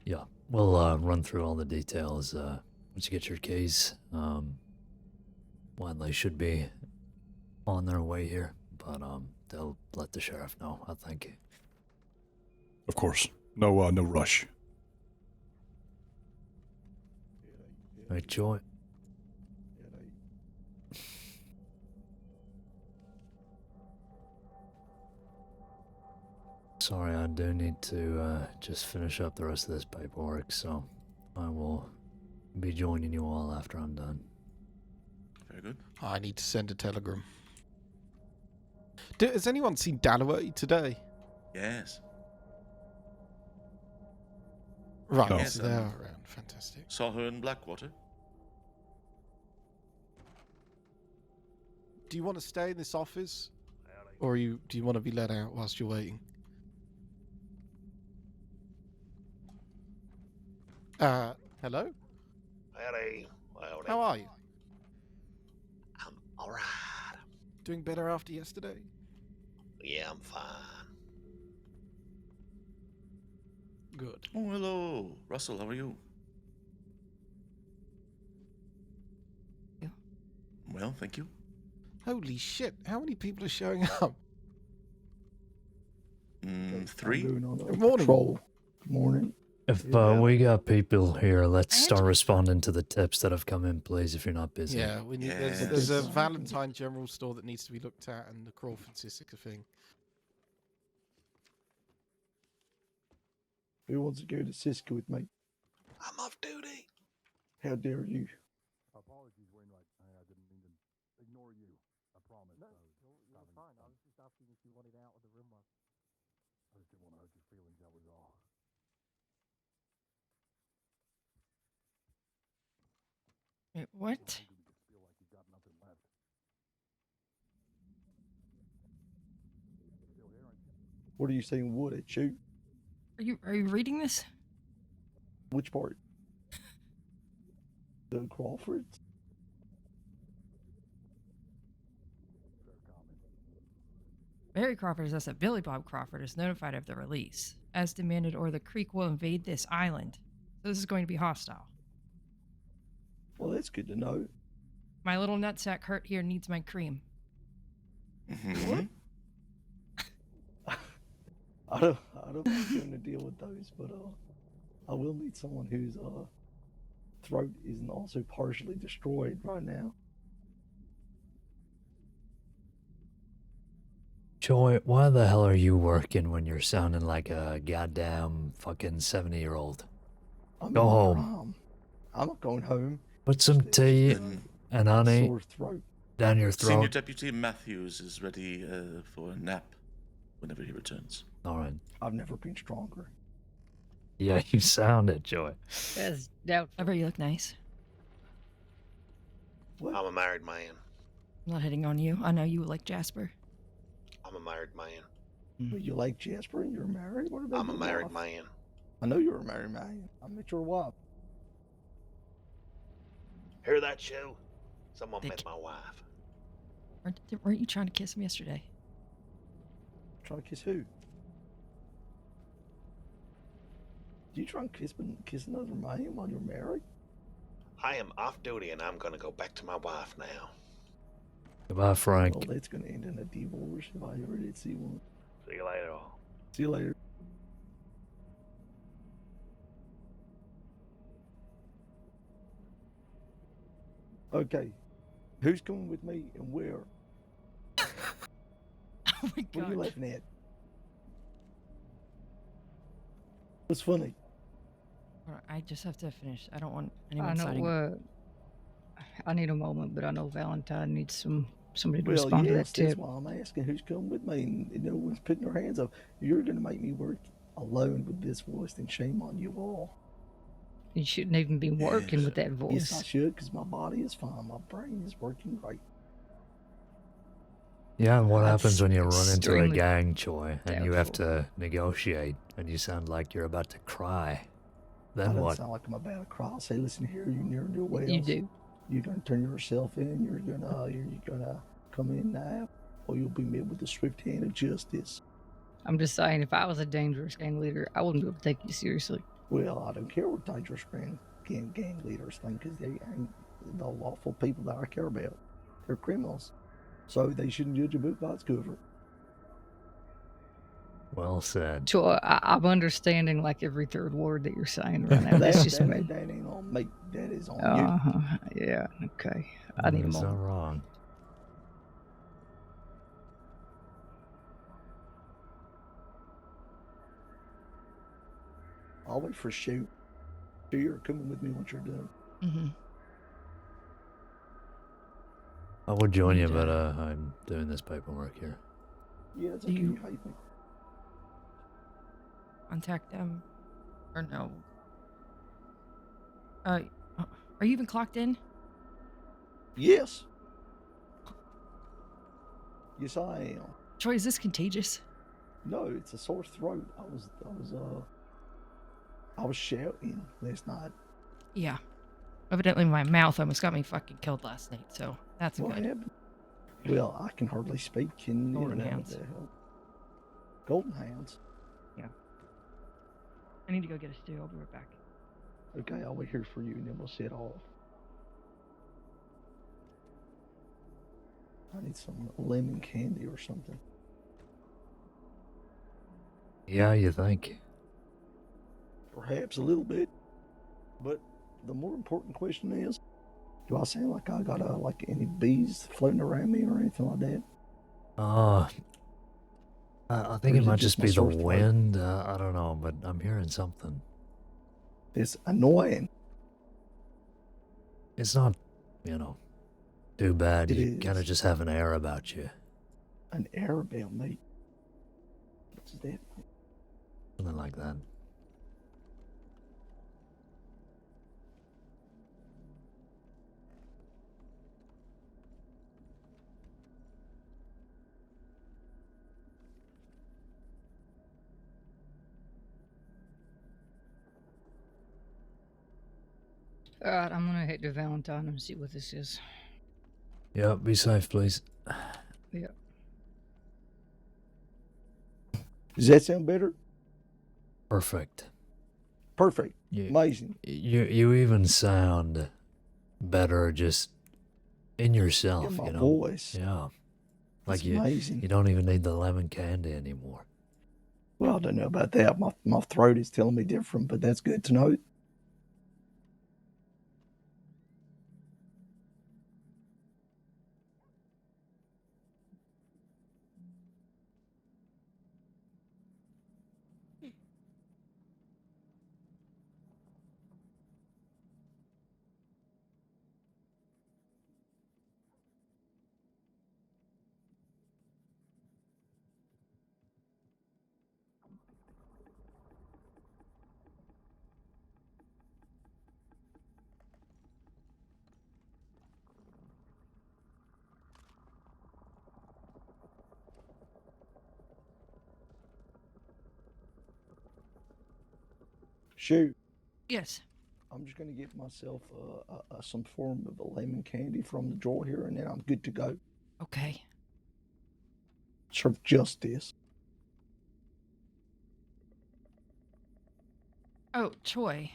yeah, we'll run through all the details once you get your keys. Well, they should be on their way here, but they'll let the sheriff know. I think. Of course. No, no rush. Right, Joy. Sorry, I do need to just finish up the rest of this paperwork, so I will be joining you all after I'm done. Very good. I need to send a telegram. Has anyone seen Dalloway today? Yes. Right, No. yes, they're around. Fantastic. Saw her in Blackwater. Do you want to stay in this office? Or do you want to be let out whilst you're waiting? Hello? Howdy. Howdy. How are you? I'm alright. Doing better after yesterday? Yeah, I'm fine. Good. Oh, hello. Russell, how are you? Yeah. Well, thank you. Holy shit! How many people are showing up? 3. I'm going on a Good morning. patrol. Good morning. If Yeah. we got people here, let's I start actually- responding to the tips that have come in, please, if you're not busy. Yeah, we need. There's Yes. a Valentine general store that needs to be looked at, and the Crawford sister thing. Who wants to go to Cisco with me? I'm off duty. How dare you? Apologies, Wainwright. I didn't mean to ignore you. I promise. No, you're fine. I was just asking if you wanted out of the room. I just didn't want to hurt your feelings, that was all. Wait, what? You feel like you got nothing left. Still here, aren't you? What are you saying? Wood at you? Are you reading this? Which part? The Crawfords? Fair comment. Barry Crawford says that Billy Bob Crawford is notified of the release, as demanded, or the Creek will invade this island. So this is going to be hostile. Well, that's good to know. My little nutsack hurt here needs my cream. Mhm. I don't mind going to deal with those, but I will need someone whose throat isn't also partially destroyed right now. Joy, why the hell are you working when you're sounding like a goddamn fucking 70-year-old? I'm Go in my home. prime. I'm not going home. Put some tea Then and honey Sore throat. down your Senior throat. Deputy Matthews is ready for a nap whenever he returns. All right. I've never been stronger. Yeah, you sound it, Joy. That's doubtful. I bet you look nice. What? I'm a married man. I'm not hitting on you. I know you like Jasper. I'm a married man. Well, you like Jasper and you're married? What about I'm a your married wife? man. I know you're a married man. I met your wife. Hear that, Shoe? Someone Dick. met my wife. Weren't you trying to kiss him yesterday? Trying to kiss who? Do you try and kiss another man while you're married? I am off duty and I'm gonna go back to my wife now. Goodbye, Frank. Well, that's going to end in a divorce if I ever did see one. See you later. All. See you later. Okay. Who's coming with me and where? Oh my What are you god. laughing at? What's funny? I just have to finish. I don't want I anyone signing. know. I need a moment, but I know Valentine needs somebody to Well, respond yes, to that that's tip. why I'm asking who's coming with me, and no one's putting their hands up. If you're going to make me work alone with this voice, then shame on you all. You shouldn't even be working Yes. with that Yes, I voice. should, because my body is fine. My brain is working great. Yeah, and what That's happens when you run into a extremely gang, Joy, and you have doubtful. to negotiate, and you sound like you're about to cry? I Then don't what? sound like I'm about to cry. Say, listen here, you never do well. You do. You're gonna turn yourself in. You're gonna come in now, or you'll be met with the swift hand of justice. I'm just saying, if I was a dangerous gang leader, I wouldn't be able to take you seriously. Well, I don't care what dangerous gang leaders think, because they ain't the lawful people that I care about. They're criminals, so they shouldn't judge a book by its cover. Well said. So I'm understanding like every third word that you're saying right now. That's just me. That ain't on me. That is on Uh-huh. Yeah, okay. I need a It's not moment. wrong. you. I'll wait for shoot. So you're coming with me once you're done. Mm-hmm. I would join you, And, but I'm doing this paperwork here. Yeah, it's Do okay. you- You hate me. Contact them, or no? Are you even clocked in? Yes. Yes, I am. Troy, is this contagious? No, it's a sore throat. I was shouting last night. Yeah. Evidently, my mouth almost got me fucking killed last night, so that's What good. happened? Well, I can hardly speak. Can Golden you know Hounds. what the hell? Golden Hounds. I need to go get a stew. I'll be right back. Okay, I'll wait here for you, and then we'll set off. I need some lemon candy or something. Yeah, you think? Perhaps a little bit. But the more important question is, do I sound like I got like any bees floating around me or anything like that? I think Or it is it might just just my be the sore throat? wind. I don't know, but I'm hearing something. It's annoying. It's not, you know, too bad. It You kind of is just have an air about you. an air about me. What's that? Something like that. Alright, I'm gonna head to Valentine and see what this is. Yeah, be safe, please. Yeah. Does that sound better? Perfect. Perfect. You, Amazing. you even sound better just in yourself, Yeah, my you know? voice. Yeah. That's Like you amazing. don't even need the lemon candy anymore. Well, I don't know about that. My throat is telling me different, but that's good to know. Shoot. Yes. I'm just going to get myself some form of a lemon candy from the drawer here, and then I'm good to go. Okay. Serve justice. Oh, Choi.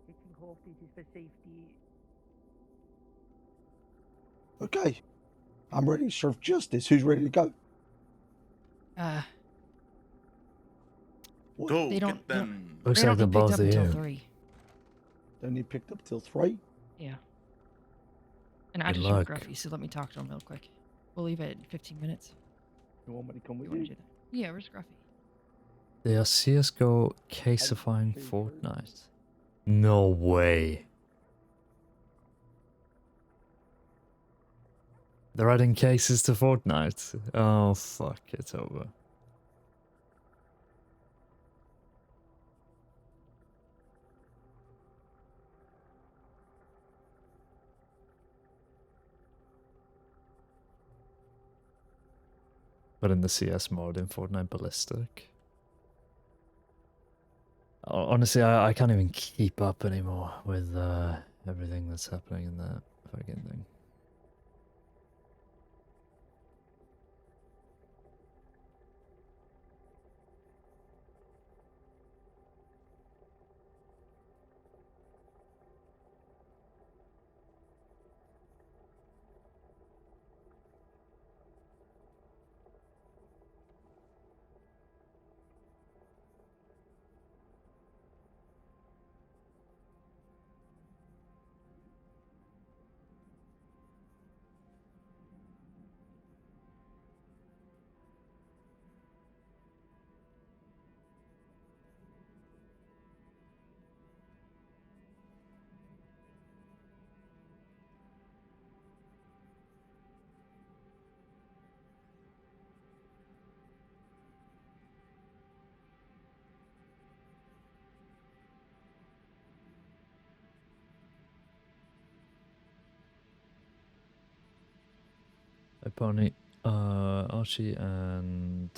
Taking hostages for safety. Okay. I'm ready to serve justice. Who's ready to go? Go, They don't. get them. Looks They like don't they're get picked both up of until you. 3. Don't need picked up till 3. Yeah. And I Good just heard luck. Gruffy, so let me talk to him real quick. We'll leave it 15 minutes. You want me to come You with want you? to do that? Yeah, where's Gruffy? They are CSGO casifying Fortnite. No way. They're adding cases to Fortnite. Oh, fuck, it's over. But in the CS mode in Fortnite Ballistic. Honestly, I can't even keep up anymore with everything that's happening in that fucking thing. Hi, Pony. Archie and...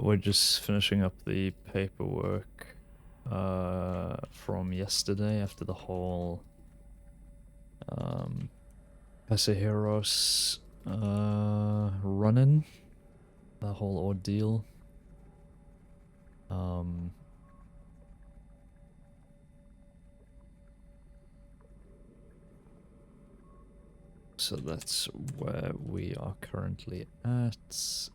We're just finishing up the paperwork from yesterday after the whole Pasajeros run-in, the whole ordeal. So that's where we are currently at.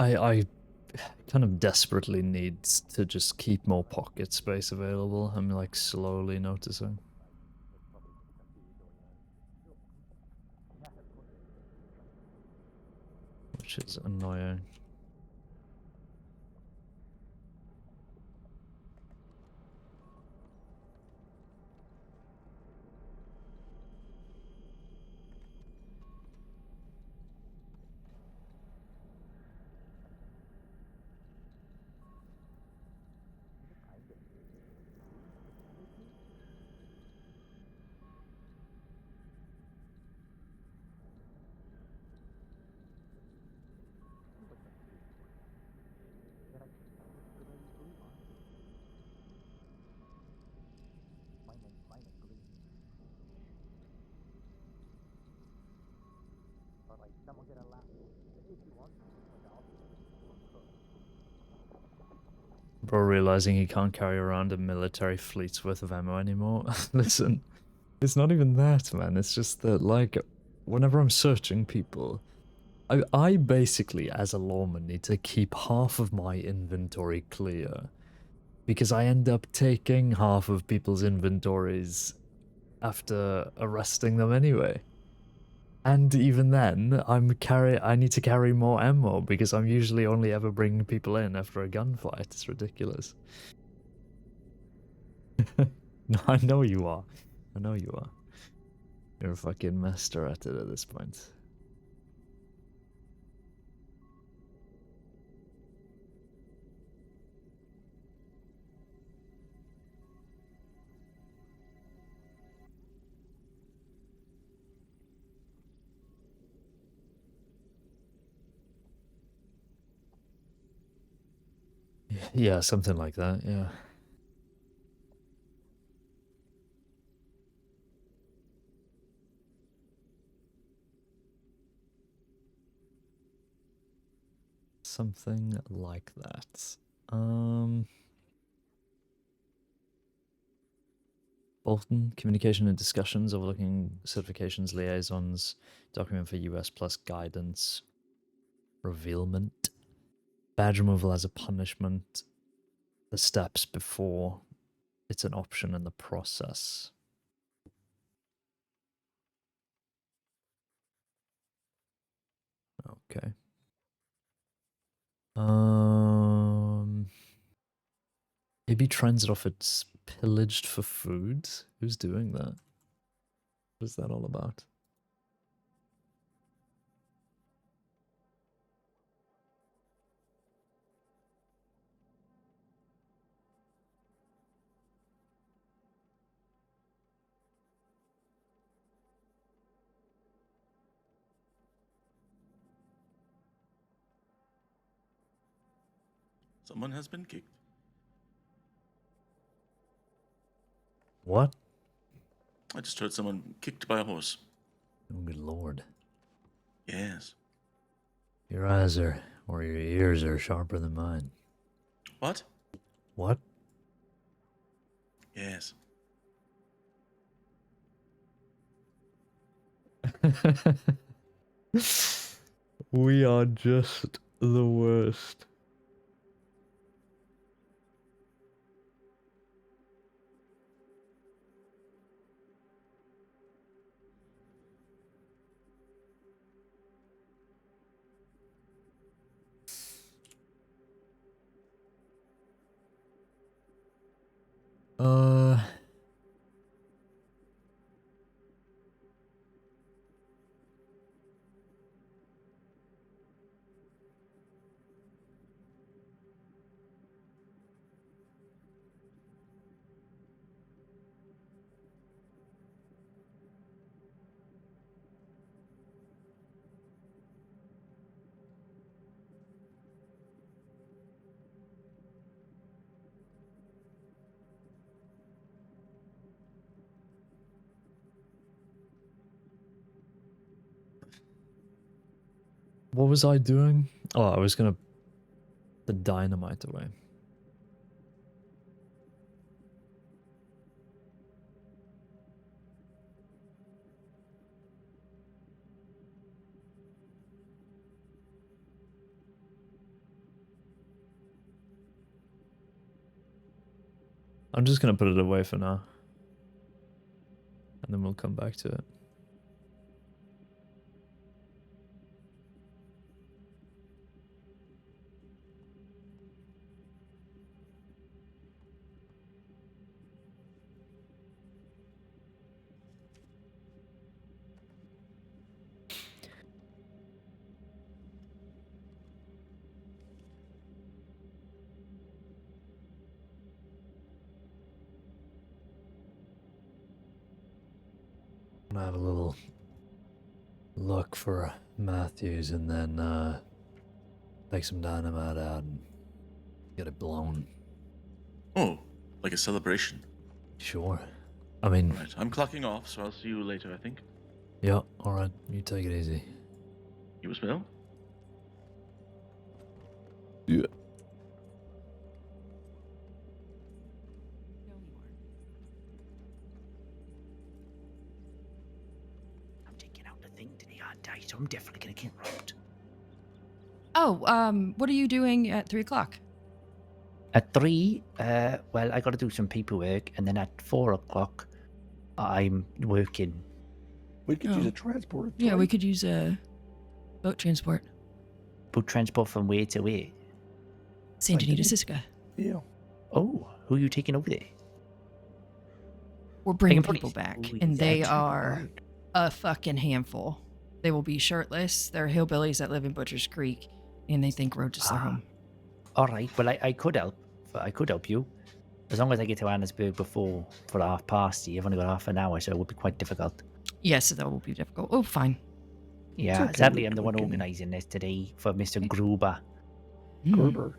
I kind of desperately need to just keep more pocket space available. I'm like slowly noticing. Which is annoying. Bro realizing he can't carry around a military fleet's worth of ammo anymore. Listen, it's not even that, man. It's just that, like, whenever I'm searching people, I basically, as a lawman, need to keep half of my inventory clear. Because I end up taking half of people's inventories after arresting them anyway. And even then, I need to carry more ammo because I'm usually only ever bringing people in after a gunfight. It's ridiculous. No, I know you are. I know you are. You're a fucking master at it at this point. Yeah, something like that, yeah. Something like that. Bolton, communication and discussions, overlooking certifications, liaisons, document for US plus guidance, revealment, badge removal as a punishment, the steps before it's an option in the process. Okay. Maybe transit off it's pillaged for food. Who's doing that? What is that all about? Someone has been kicked. What? I just heard someone kicked by a horse. Oh, good lord. Yes. Your eyes are, or your ears are sharper than mine. What? What? Yes. We are just the worst. Uh... What was I doing? Oh, I was gonna... the dynamite away. I'm just gonna put it away for now. And then we'll come back to it. I'm gonna have a little look for Matthews and then take some dynamite out and get it blown. Oh, like a celebration. Sure. I mean... Right, I'm clocking off, so I'll see you later, I think. Yeah, alright. You take it easy. You as well? Yeah. I'm taking out the thing today, aren't I? So I'm definitely gonna get robbed. Oh, what are you doing at 3 o'clock? At 3, well, I got to do some paperwork, and then at 4 o'clock, I'm working. We could use Oh. a transport. Yeah, we could use a boat transport. Boat transport from where to where? Santa Anita, Siska. Yeah. Oh, who are you taking over there? We're bringing put people it- back, oh, and they that's are right. a fucking handful. They will be shirtless. They're hillbillies that live in Butcher's Creek, and they think Roach is their home. All right, well, I could help. I could help you. As long as I get to Annesburg before for 1:30. You've only got half an hour, so it would be quite difficult. Yes, that will be difficult. Oh, fine. Yeah, okay, sadly, we I'm the can- one we can- organising this today for Mr. Gruber. Mm. Gerber.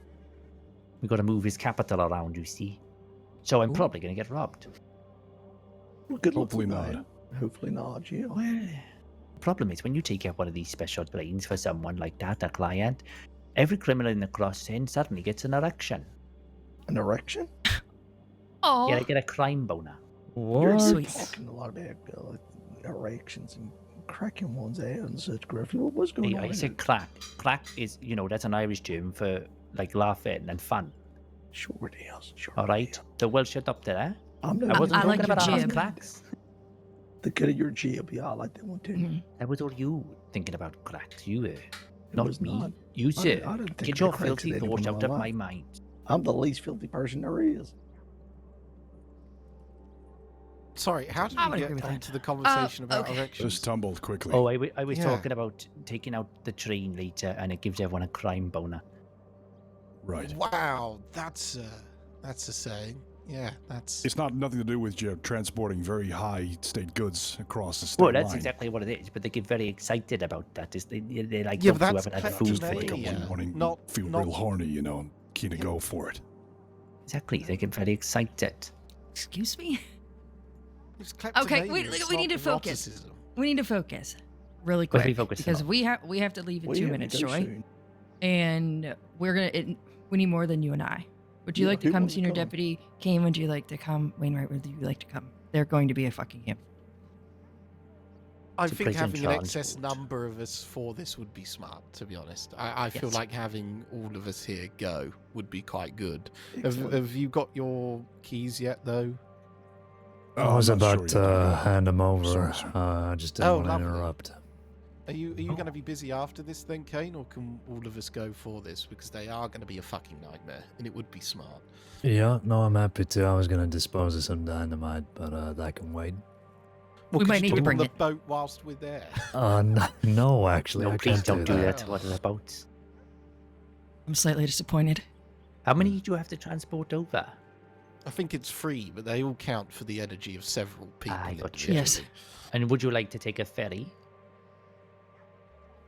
We got to move his capital around, you see. So I'm Ooh. probably going to get robbed. Well, good luck Hopefully with not. that. Hopefully not, yeah. Well, the problem is when you take out one of these special trains for someone like that, a client, every criminal in the crossing suddenly gets an erection. An erection? Oh, Yeah, they get a crime boner. You're What? Sweet. talking a lot about erections and cracking ones out and such, Griffy. What's going Hey, on I here? said crack. Crack is, that's an Irish term for like laughing and fun. Sure it is. Sure All it right? is. So well shut up there. I'm no I wasn't I like talking your about ass jib. cracks. The cut of your jib. Yeah, I like that one too. Mhm. That was all you thinking about cracks. You were. It Not was me. not. You, I sir. didn't think Get about your cracks filthy at any thoughts point out in of my my life. mind. I'm the least filthy person there is. Sorry, how did I we would agree get with that. onto the conversation about okay. erections? Just tumbled quickly. Oh, I was Yeah. talking about taking out the train later, and it gives everyone a crime boner. Right. Wow, that's a saying. Yeah, that's. It's not nothing to do with you transporting very high state goods across the state Well, that's line. exactly what it is. But they get very excited about that. They like Yeah, folks but who that's haven't had Not food just for wake up days. one morning, Not- feel not- real horny, keen to go for it. Exactly, they get very excited. Excuse me? It's Okay, we kleptomania, it's we not need to focus. eroticism. We need to focus really What are we quick focusing because on? we have to leave in We 2 have to minutes, go Joy, soon. and we need more than you and I. Would you Yeah, like to who come, wants to Senior come? Deputy Caine? Would you like to come, Wainwright? Would you like to come? They're going to be a fucking him. I It's a think prison having an excess transport. number of us for this would be smart, to be honest. I feel Yes. like having all of us here go would be quite good. Excellent. Have you got your keys yet, though? I was I'm not about sure to yet. hand him over. Sorry, sir. I just didn't Oh, want to lovely. interrupt. Are you going to be busy after this then, Caine, or can all of us go for this? Because they are going to be a fucking nightmare, and it would be smart. Yeah, no, I'm happy to. I was going to dispose of some dynamite, but that can wait. Well, We could might you need put to it bring on it. the boat whilst we're there. No, actually, No, I please can't don't do that. that. What is about? I'm slightly disappointed. How many do you have to transport over? I think it's free, but they all count for the energy of several people. I got you. Yes. individually. And would you like to take a ferry?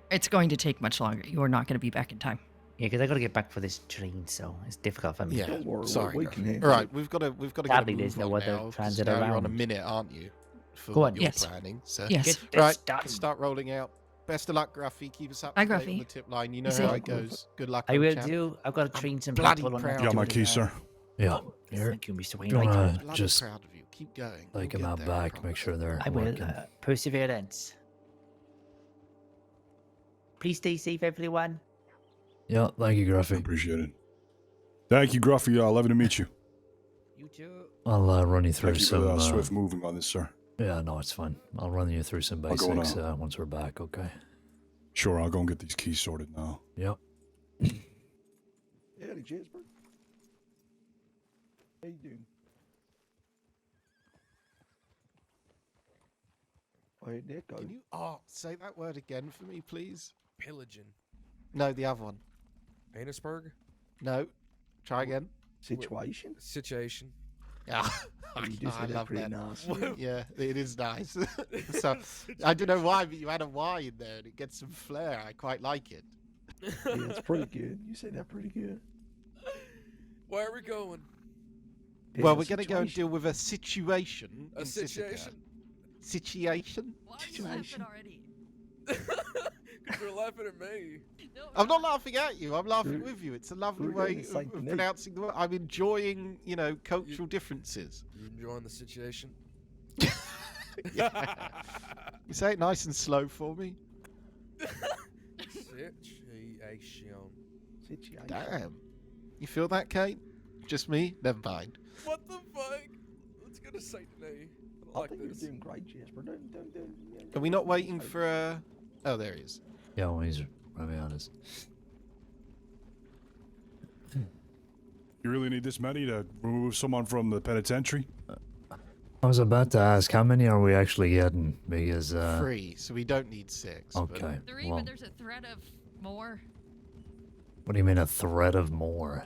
It's going to take much longer. You are not going to be back in time. Yeah, because I got to get back for this train, so it's difficult for me. Yeah, Don't worry, sorry. we can handle All right, it. we've got to get a Sadly, there's move no on other now, 'cause transit now you're on a around. minute, aren't you? For Go what on. you're Yes. planning. So Yes. Get this right, done. start rolling out. Best of luck, Gruffy. Keep us up Bye, to date on Gruffy. the tip line. You Be know safe. how it goes. Good luck. I old will chap. do. I've got to train some bloody people on proud how You got to my do keys, it. sir? Yeah, Oh, here. thank you, Mr. You Wainwright. wanna Bloody just proud of you. Keep going. take We'll him get out there, I back, make promise. sure they're I will. working. Perseverance. Please stay safe, everyone. Yeah, thank you, I Gruffy. appreciate it. Thank you, Gruffy. Lovely to meet you. You too. I'll run you through Thank you for some. the swift moving on this, sir. Yeah, no, it's fine. I'll run you through some I'll go basics now. once we're back. Okay. Sure, I'll go and get these keys sorted now. Yep. Howdy, Jasper. How you doing? Where'd that go? Can you say that word again for me, please? Pillaging. No, the other one. Annisburg? No. Try again. Situation? Situation. Yeah, You just I said that love pretty that. nice. Yeah, it is nice. So I don't know why, but you add a Y in there and it gets some flair. I quite like it. Yeah, it's pretty good. You said that pretty good. Where are we going? Yeah, Well, we're going to go and situation. deal with a situation. A in Sisika. situation? Situation? Why are you laughing already? Because you're laughing at me. I'm not laughing at you. I'm laughing We're- with you. It's a lovely we're going way to of Saint Denis. pronouncing the word. I'm enjoying, cultural differences. You enjoying the situation? Yeah. You say it nice and slow for me. Situation. Situation. Damn. You feel that, Kate? Just me? Never mind. What the fuck? Let's go to Saint Denis. I I like think this. you're doing great, Jasper. Don't. Are we not waiting for Oh, there he is. Yeah, well, he's probably honest. You really need this many to remove someone from the penitentiary? I was about to ask, how many are we actually getting? Because, 3, so we don't need 6. but- okay. Three, Well, but there's a threat of more. what do you mean a threat of more?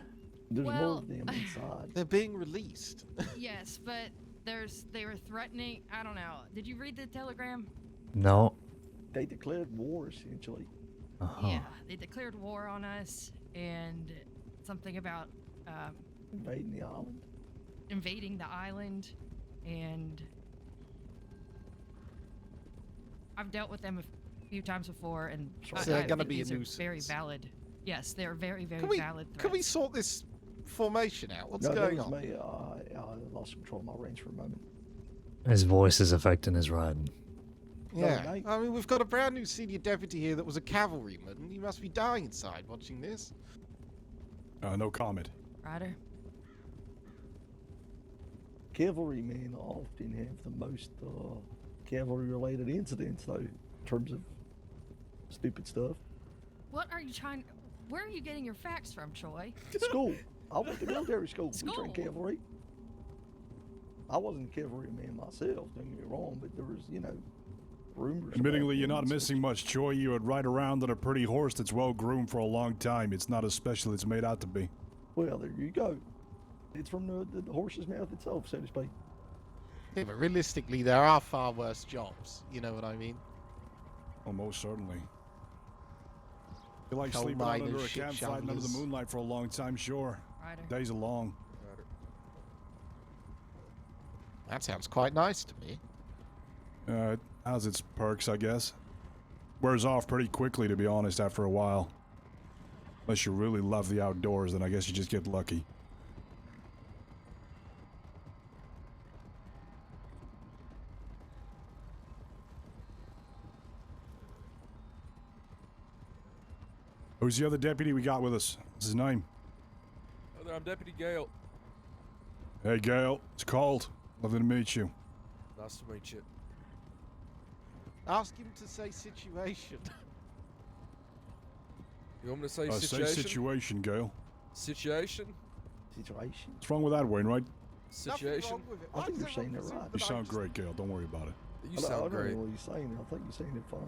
There's more Well, of them inside. They're being released. Yes, but they were threatening. I don't know. Did you read the telegram? No. They declared war, essentially. Uh-huh. Yeah, they declared war on us and something about Invading the island. invading the island, and I've dealt with them a few times before, and So they're I gonna think be a these are nuisance. very valid. Yes, they're very, very Can we valid threats. can we sort this formation out? What's No, going that was on? me. I lost control of my reins for a moment. His voice is affecting his riding. Yeah, mate. I mean, we've got a brand new senior deputy here that was a cavalryman. You must be dying inside watching this. No comment. Ryder? Cavalrymen often have the most cavalry-related incidents, though, in terms of stupid stuff. What are you trying... Where are you getting your facts from, Troy? School. I went to military school. We School? trained cavalry. I wasn't a cavalryman myself, don't get me wrong, but there was, rumors. Admittingly, about you're not things. missing much, Choi. You would ride around on a pretty horse that's well groomed for a long time. It's not as special as it's made out to be. Well, there you go. It's from the horse's mouth itself, so to speak. Yeah, but realistically, there are far worse jobs. You know what I mean? Oh, most certainly. You like Coal sleeping out miners, under a ship campfire under the shovelers. moonlight for a long time, sure. Ryder? Days are long. That sounds quite nice to me. It has its perks, I guess. Wears off pretty quickly, to be honest, after a while. Unless you really love the outdoors, then I guess you just get lucky. Who's the other deputy we got with us? What's his name? Oh, there, I'm Deputy Gale. Hey, Gail. It's cold. Lovely to meet you. Nice to meet you. Ask him to say situation. You want me to say Say situation? situation, Gail. Situation? Situation. What's wrong with that, Wainwright? Situation? Nothing wrong with it. I Why think is you're saying everyone it right. presume You that sound I'm great, Gail. Don't worry about it. You I sound don't know great. what you're saying. I think you're saying it fine.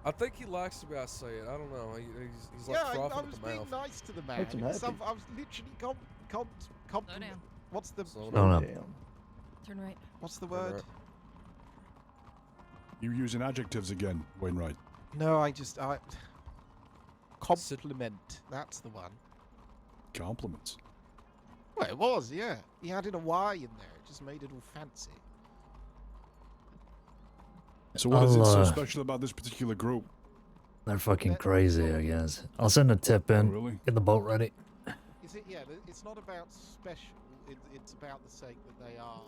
I think he likes the way I say it. I don't know. He's like Yeah, I frothing was at the being mouth. nice to the man. Makes him It was happy. I was literally complimenting. down. What's the Slow No, no. Damn. Turn right. what's the Turn word? right. You using adjectives again, Wainwright. No, I compliment. That's the one. Compliments. Well, it was, yeah. He added a Y in there. It just made it all fancy. So what is it so I'll, special about this particular group? They're fucking crazy, I guess. I'll send a tip in. Really? Get the boat ready. Is it? Yeah, it's not about special. It's about the sake that they are.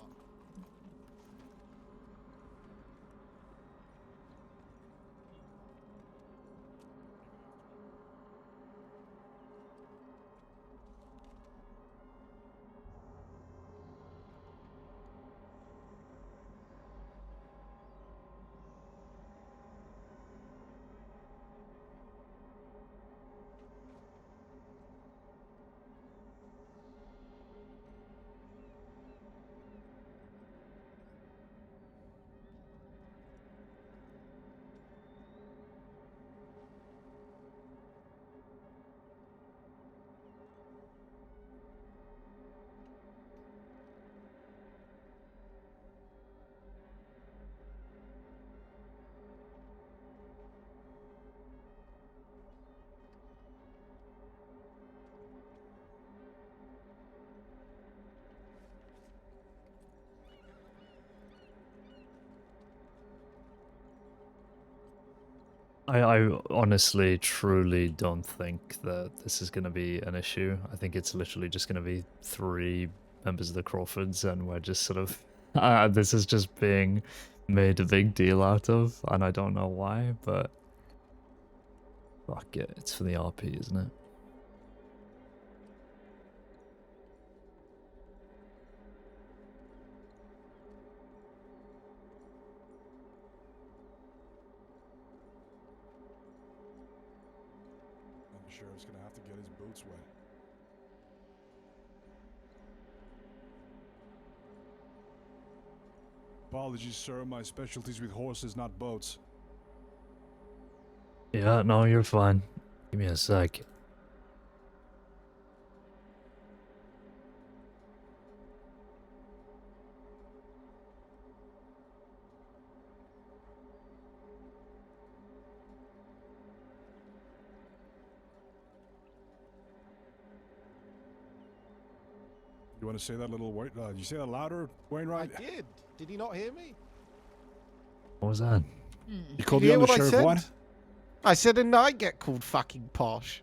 I honestly, truly don't think that this is going to be an issue. I think it's literally just going to be 3 members of the Crawfords, and we're just sort of... this is just being made a big deal out of, and I don't know why, but... Fuck it, it's for the RP, isn't it? And the sheriff's gonna have to get his boots wet. Apologies, sir. My specialty's with horses, not boats. Yeah, no, you're fine. Give me a sec. You want to say that a little? Did you say that louder, Wainwright? I did. Did he not hear me? What was that? You called Did the you hear what I undersheriff said? what? I said, didn't I get called fucking posh?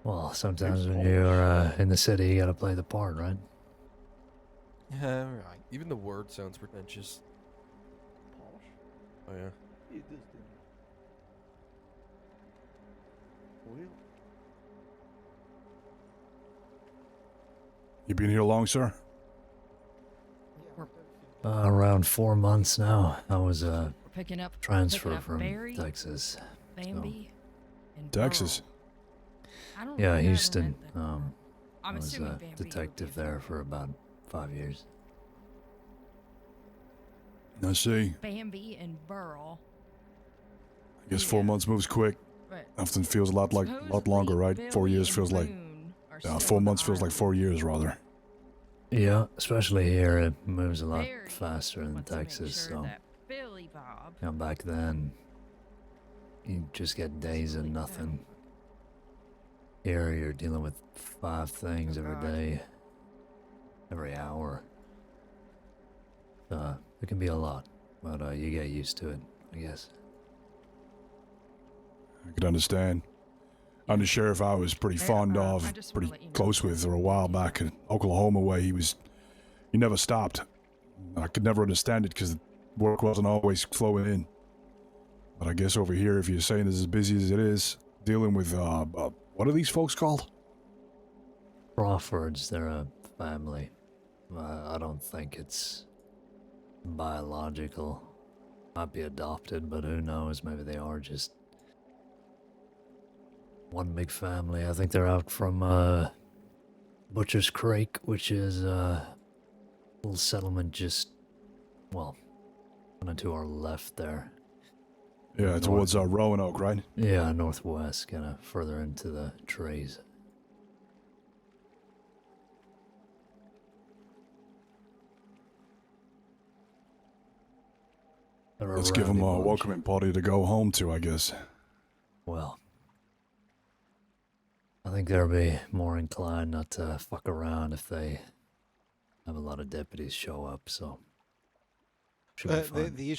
Well, sometimes when you're in the city, you gotta play the part, right? Yeah, right. Even the word sounds pretentious. Posh. Oh yeah. It does, didn't it? Well, You been here long, sir? Around 4 months now. I was We're picking up transferred from Barry, Texas. Bambi, and Texas. Burl. I don't Yeah, think I ever Houston. met them. I I'm was assuming a Bambi would be detective there for about 5 years. I see. Bambi and Burl. I guess 4 months moves quick. But Often feels a lot longer, right? 4 years feels like. 4 months feels like 4 years, rather. Yeah, especially here, it moves a lot Barry faster than wants to make Texas. sure So, that Billy Bob. you know, back then, you just get days of nothing. Here, you're dealing with 5 things every day, every hour. It can be a lot, but you get used to it, I guess. I could understand. I'm the sheriff I was pretty fond of, pretty close with for a while back in Oklahoma way. He never stopped. I could never understand it because the work wasn't always flowing in. But I guess over here, if you're saying it's as busy as it is, dealing with, what are these folks called? Crawfords, they're a family. I don't think it's biological. Might be adopted, but who knows? Maybe they are just one big family. I think they're out from Butcher's Creek, which is a little settlement just, well, kind of to our left there. Yeah, towards Roanoke, right? Yeah, northwest, kind of further into the trees. Let's give them a welcoming party to go home to, I guess. Well, I think they'll be more inclined not to fuck around if they have a lot of deputies show up, so should be fine. The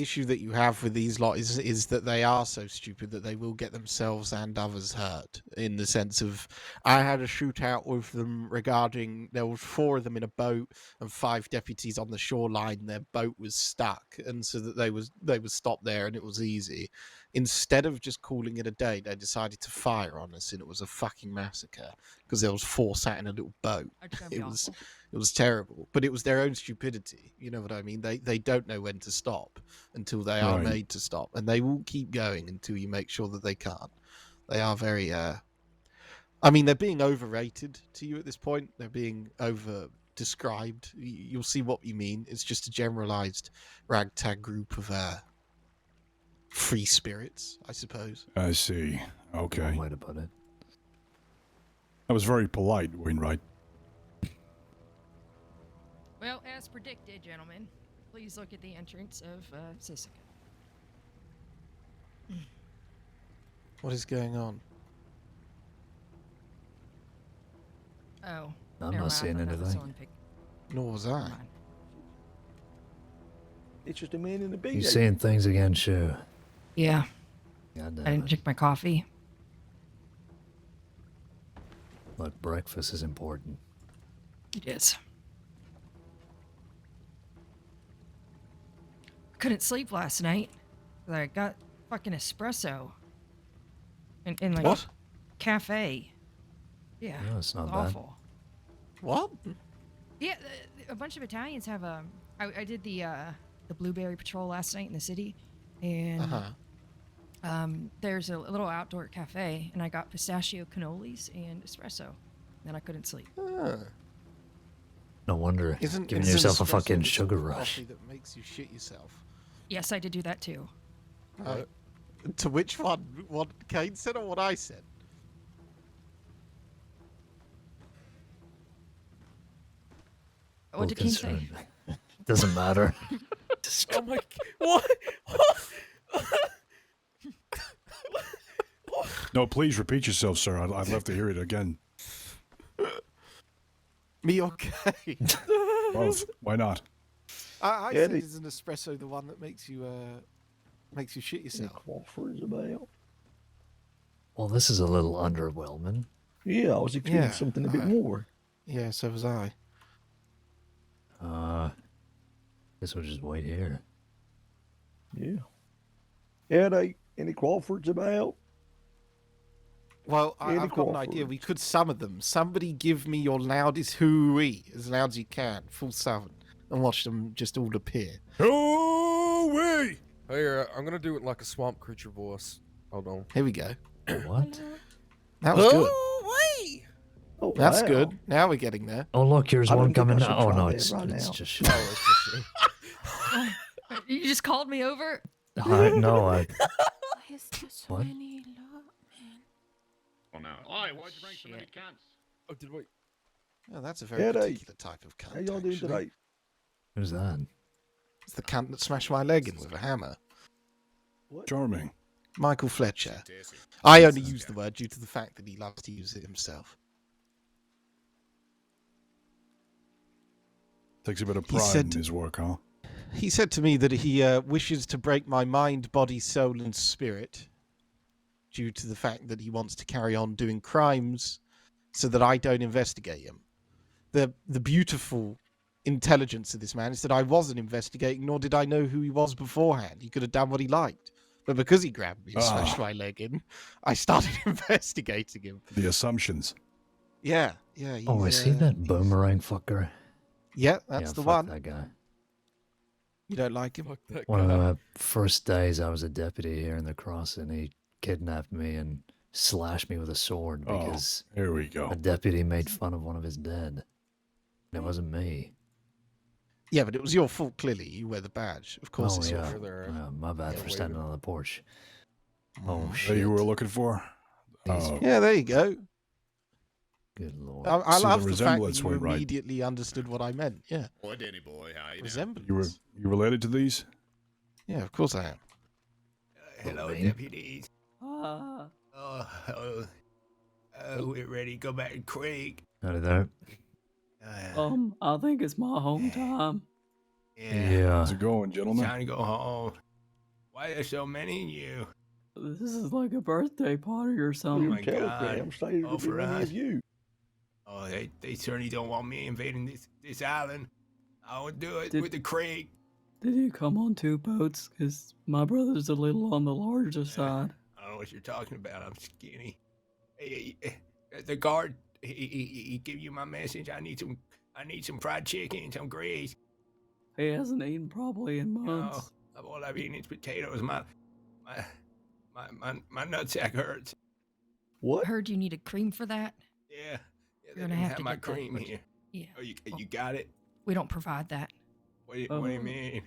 issue that you have with these lot is that they are so stupid that they will get themselves and others hurt. In the sense of, I had a shootout with them regarding there was 4 of them in a boat and 5 deputies on the shoreline. Their boat was stuck, and so that they were stopped there, and it was easy. Instead of just calling it a day, they decided to fire on us, and it was a fucking massacre because there was 4 sat in a little boat. It was terrible, but it was their own stupidity. You know what I mean? They don't know when to stop until they are made to stop, and they will keep going until you make sure that they can't. They are very I mean, they're being overrated to you at this point. They're being over described. You'll see what you mean. It's just a generalized ragtag group of free spirits, I suppose. I see. Okay. One way to put it. That was very polite, Wainwright. Well, as predicted, gentlemen, please look at the entrance of Sisika. What is going on? Oh. I'm not seeing anything. Nor was I. it's just a man in a big. You seeing things again, Shu? Yeah. God I damn didn't it. drink my coffee. Look, breakfast is important. It is. Couldn't sleep last night. I got fucking espresso. In like What? a cafe. Yeah. No, it's not it's bad. awful. What? Yeah, a bunch of Italians have I did the blueberry patrol last night in the city, and there's a little outdoor cafe, and I got pistachio cannolis and espresso. Then I couldn't sleep. No wonder. Isn't Giving yourself a espresso fucking the sugar sort of rush. coffee that makes you shit yourself? Yes, I did do that too. Right. To which one? What Caine said or what I said? What did Caine say? Doesn't matter. Oh my! What? No, please repeat yourself, sir. I'd love to hear it again. Me or Caine? Both. Why not? I Yeah, said, they- is an espresso the one that makes you shit Any yourself? Crawfords about? Well, this is a little underwhelming. Yeah, I was expecting Yeah, something a bit more. Yeah, so was I. Guess we'll just wait here. Yeah. Yeah, they any Crawfords about? Well, Any I've got an idea. Crawfords? We could summon them. Somebody give me your loudest hooey as loud as you can, full summon, and watch them just all appear. Hooey! Hey, I'm gonna do it like a swamp creature voice. Hold on. Here we go. What? That was good. Hooey! Oh, That's wow. good. Now we're getting there. Oh, look, here's I one don't think I coming should now. Oh, try no, that it's right it's now. just. Oh, it's just, You just called me over. No, I. Why is there so What? many lot, man? Oh no. Oi, why'd you bring so many cans? Oh, did we? oh, that's a very Yeah, they- particular type of cunt. How y'all doing actually. today? Who's that? It's the cunt that smashed my leg in with a hammer. Charming. Michael Fletcher. I only use the word due to the fact that he loves to use it himself. Takes a bit of He pride said- in his work, huh? He said to me that he wishes to break my mind, body, soul, and spirit due to the fact that he wants to carry on doing crimes so that I don't investigate him. The beautiful intelligence of this man is that I wasn't investigating, nor did I know who he was beforehand. He could have done what he liked. But because he grabbed me and smashed my leg in, I started investigating him. The assumptions. Yeah. Oh, is he that boomerang fucker? Yeah, that's Yeah, the fuck one. that guy. You don't like him? Fuck that One of guy. the first days I was a deputy here in the crossing, he kidnapped me and slashed me with a sword Oh, because here we go. a deputy made fun of one of his dead. And it wasn't me. Yeah, but it was your fault, clearly. You wear the badge. Of course Oh, it's your yeah. fault. My bad Yeah, for wait standing a- on the porch. Oh, That shit. you were looking for? Oh, Yeah, there you go. Good lord. I See, the love the fact that resemblance you went right. immediately understood what I meant. Yeah. Boy, Danny boy, how you doing? Resemblance. you related to these? Yeah, of course I am. Hello, Lane? deputies. We're ready to go back to Craig. Howdy there. I think it's my home time. Yeah. How's it going, gentlemen? Time to go home. Why are there so many of you? This is like a birthday party or Oh something. my Telegram God. stated Oh, to be for many us. of you. Oh, they certainly don't want me invading this island. I would do it Did- with the Craig. Did you come on two boats? Because my brother's a little on the larger side. I don't know what you're talking about. I'm skinny. Hey, the guard, he give you my message. I need some fried chicken and some grease. He hasn't eaten probably in months. Oh, all I've eaten is potatoes. My nutsack hurts. What? I heard you needed cream for that. Yeah, You're they gonna didn't have to my get that, cream but- here. Yeah. Oh, you Well, got it? we don't provide that. What do you Oh. mean?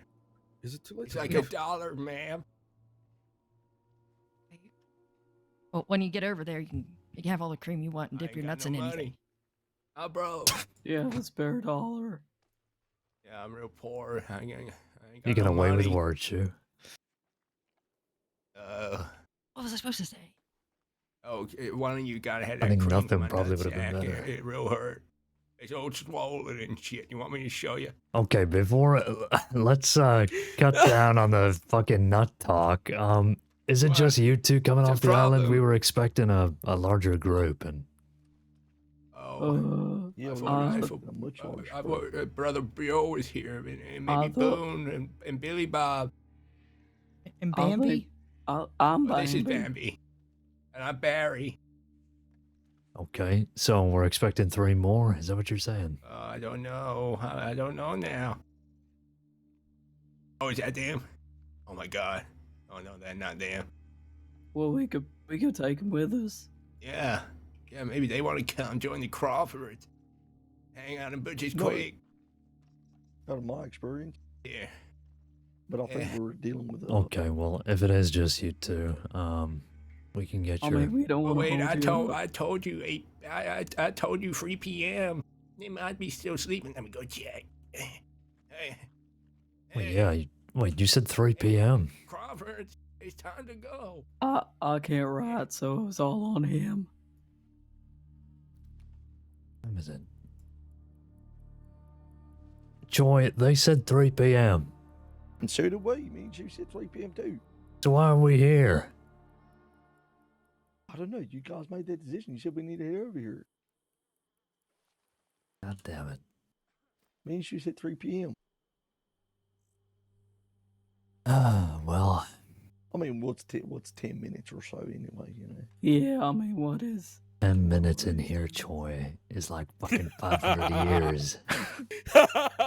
Is it too late? It's to like leave? $1, ma'am. Well, when you get over there, you can have all the cream you want and I dip ain't your got nuts no in money. anything. Oh, bro. Yeah, the spare dollar. Yeah, I'm real poor. I ain't got You get no away with money. words, Shu. What was I supposed to say? Why don't you gotta have I that think cream in nothing my probably would have been nutsack. better. It real hurt. It's all swollen and shit. You want me to show you? Okay, before let's cut down on the fucking nut talk. Is it just you two coming What's off the the island? We problem? were expecting a larger group, and Yeah, I well, thought- it's I not a much larger I group. thought Brother Bill was here, and I maybe thought- Boone and Billy Bob. And I Bambi? think I'm Oh, this is Bambi. Bambi. And I'm Barry. okay, so we're expecting 3 more. Is that what you're saying? I don't know. I don't know now. Oh, is that them? Oh my God. Oh no, that's not them. Well, we could take him with us. Yeah. Yeah, maybe they want to come join the Crawfords. Hang out in Butch's No. Creek. Out of my experience. Yeah. But I think we're dealing with Okay, well, if it is just you two, we can get I your. mean, we don't Well, want to wait, hold you up. I told you 8. I told you 3 p.m. They might be still sleeping. Let me go check. Hey, Wait, yeah, wait, you said 3 p.m. Crawfords, it's time to go. I can't write, so it was all on him. What is it? Joy, they said 3 p.m. And so did we. Me and you said 3 p.m. too. So why are we here? I don't know. You guys made that decision. You said we need to head over here. God damn it. Me and you said 3 p.m. Well. I mean, what's 10 minutes or so anyway, you know? Yeah, I mean, what is? 10 minutes in here, Choi, is like fucking 500 years.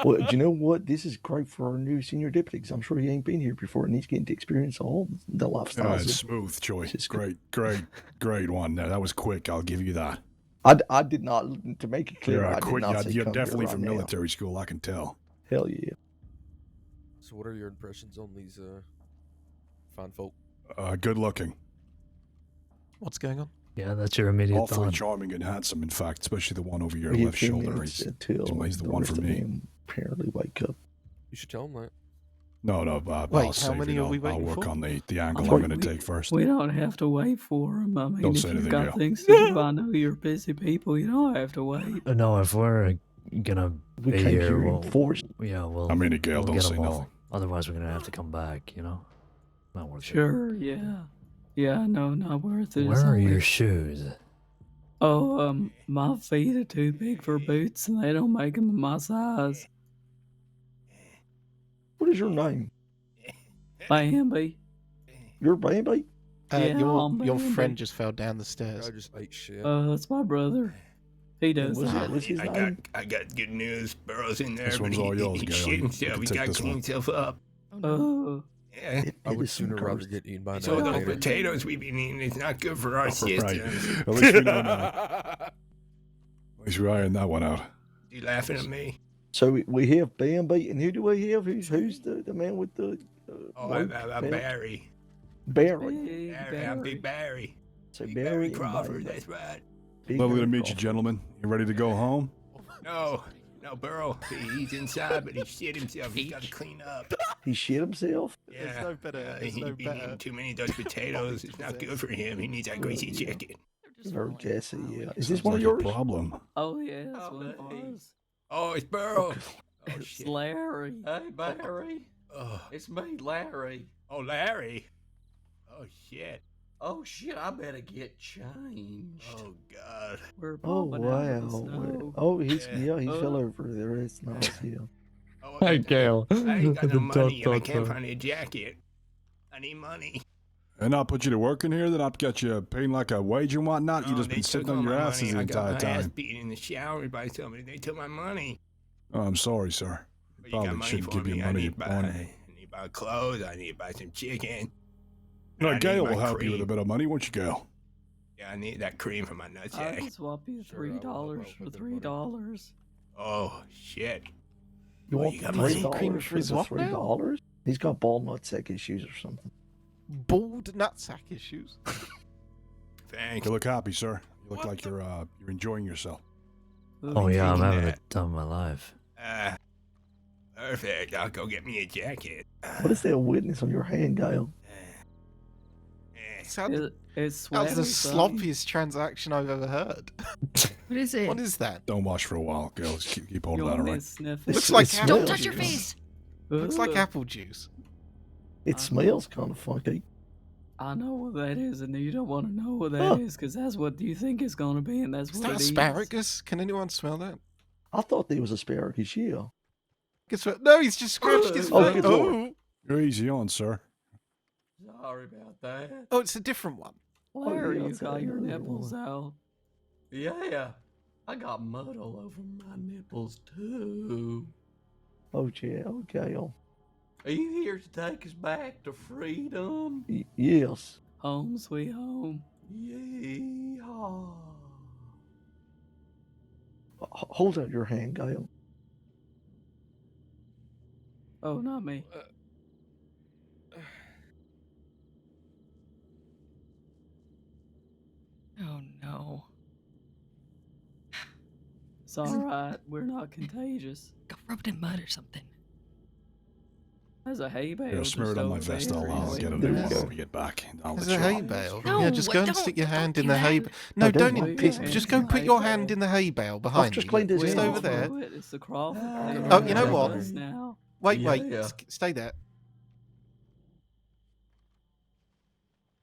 Well, do you know what? This is great for our new senior deputy, because I'm sure he ain't been here before and he's getting to experience all the lifestyles. It's smooth, Choi. Great one. That was quick. I'll give you that. I did not, to make it clear, I did not say You're come here definitely right from now. military school, I can tell. Hell yeah. So what are your impressions on these fine folk? Good looking. What's going on? Yeah, that's your immediate Awfully thought. charming and handsome, in fact, especially the one over your We have left 10 shoulder. minutes He's until the one for rest of me. them apparently wake up. You should tell them that. No, Wait, I'll save how many it. are we I'll waiting work for? on the angle I'm going to take first. We don't have to wait for him. I mean, Don't if say you've anything, got Gail. things to do, I know you're busy people. You don't have to wait. No, if we're gonna We be came here, here we'll, enforced. yeah, we'll, I mean it, Gail, we'll don't get say them all. nothing. Otherwise, we're gonna have to come back, you know? Not worth Sure, yeah. Yeah, no, not worth it. it. Where are your shoes? Oh, my feet are too big for boots, and they don't make them my size. What is your name? Bambi. You're Bambi? Yeah, your I'm your Bambi. friend just fell down the stairs. I just ate shit. That's my brother. He does that. What's his I name? got good news. Burrow's in there, This but one's he, all yours, he Gail. shit You himself. can He take got this cleaned one. himself up. Oh. Yeah. I would is sooner some rather cursed. get eaten by an It's all those alligator. potatoes we've been eating. It's not good for our Right. systems. At least we know now. At least we ironed that one out. You laughing at me? So we have Bambi, and who do we have? Who's the man with the Oh, rope I'm belt? Barry. Barry. Barry. I'm Big Barry. So Big Barry Barry and Crawford. Bambi. That's right. Big Lovely to Barry meet you, Crawford. gentlemen. You ready to go home? No, Burrow. He's inside, but he shit himself. He's got to clean up. He shit himself? Yeah. There's no better. There's He's no been better. eating too many of those potatoes. It's not good for him. He needs that greasy chicken. Very gassy, yeah. Is Sounds this one like of yours? a problem. Oh, yeah, that's one of ours. Oh, it's Burrow. Oh, It's shit. Larry. Hey, Barry. Oh, It's me, Larry. Larry. Oh, shit. Oh, shit, I better get changed. Oh, God. We're Oh bumping out of the wow! snow. Oh, he Yeah. fell over there. It's nice, yeah. Oh, Hey, Gail. I ain't got no The money and I dot, can't dot, find a jacket. I need money. And I'll put you to work in here, then I'll get you paid like a wage and whatnot. You Oh, just they been took sitting all on your my asses money. the I got entire my ass time. beaten in the shower by somebody. They took my money. Oh, I'm sorry, sir. But you got Probably money shouldn't for give you me. I money need to on buy, me. I need to buy clothes. I need to buy some chicken. No, I need Gail my will help you with a cream. bit of money, won't you, Gail? Yeah, I need that cream for my I nutsack. can swap you $3 for $3. Oh, shit. You Oh, want you got $3 money? Cream for his what now? $3? He's got ball nutsack issues or something. Bald nutsack issues. Thanks. You look happy, sir. You look like you're enjoying yourself. Oh, yeah, I'm having the that. time of my life. Perfect. I'll go get me a jacket. What is that witness on your hand, Gail? It's That's the sweaty, sloppiest transaction I've ever heard. What is it? What is that? Don't wash for a while, Gail. Just keep holding You that, want all me to right? sniff it? Looks like It apple Don't touch your juice. face. Looks like Ugh. apple juice. It smells kind of funky. I know what that is, and you don't want to know what that is, because that's what you think it's going to be, and that's Is what that it is. asparagus? Can anyone smell that? I thought there was asparagus, yeah. Guess what? No, he's just scratched his Oh, face. good Oh. lord. You're easy on, sir. Sorry about that. Oh, it's a different one. Larry, yeah, you that's got your another nipples one. out. Yeah, I got mud all over my nipples too. Oh, yeah, oh, Gail. Are you here to take us back to freedom? Yes. Home, sweet home. Yeehaw. Hold out your hand, Gail. Oh, not me. Oh no. It's alright, we're not contagious. Go rubbed in mud or something. There's a hay bale. Here, smear it on my vest. I'll get a There new you one go. when we get back. I'll There's let a you hay off. bale. No, Yeah, just go and don't- stick your don't hand do in the hay. that. No, No, don't. don't Just, piss. just go put your hand in the hay bale behind just you. cleaned his Just hand. over there. It's the Crawford thing. Oh, you know We're what? doing this now. Wait, Yeah. stay there.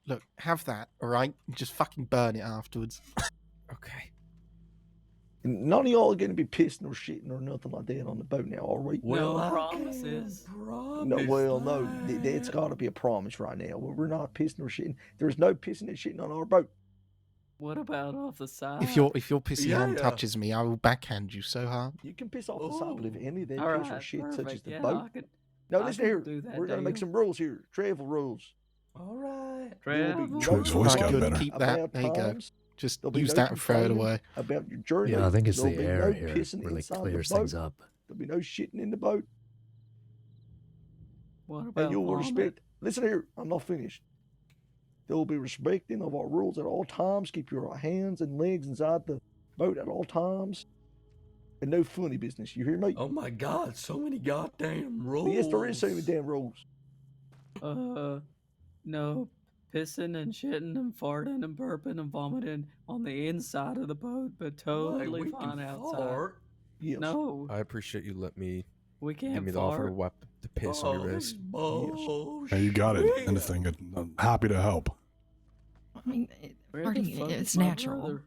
Look, have that, all right? Just fucking burn it afterwards. Okay. None of y'all are going to be pissing or shitting or nothing like that on the boat now, are we? Well, No I promises. can't promise No, well, no, that. that's got to be a promise right now. We're not pissing or shitting. There's no pissing and shitting on our boat. What about off the side? If your pissy hand Yeah. touches me, I will backhand you so hard. You can piss off the side, but if any of that All piss or right, shit touches perfect. the Yeah, boat. I could. No, I listen can here. do that We're going to make deal. some rules here. Travel rules. All right. There will be Travel. no His voice got complaining better. Keep that. about There you go. times. Just There'll be use no that and throw it complaining away. about your journey. Yeah, I think it's There'll the be air no here pissing really inside clears the boat. things up. There'll be no shitting in the boat. What about And you will vomit? respect. Listen here, I'm not finished. There will be respecting of our rules at all times. Keep your hands and legs inside the boat at all times. And no funny business. You hear me? Oh my God, so many goddamn rules. Yes, there is so many damn rules. No pissing and shitting and farting and burping and vomiting on the inside of the boat, but Wait, totally we fine can outside. fart? Yes. No, I appreciate you let me we give can't me the offer to fart. wipe the piss on your wrist. Hey, you got it. Anything. I'm happy to help. I mean, Where the farting, fuck it's is my natural. brother?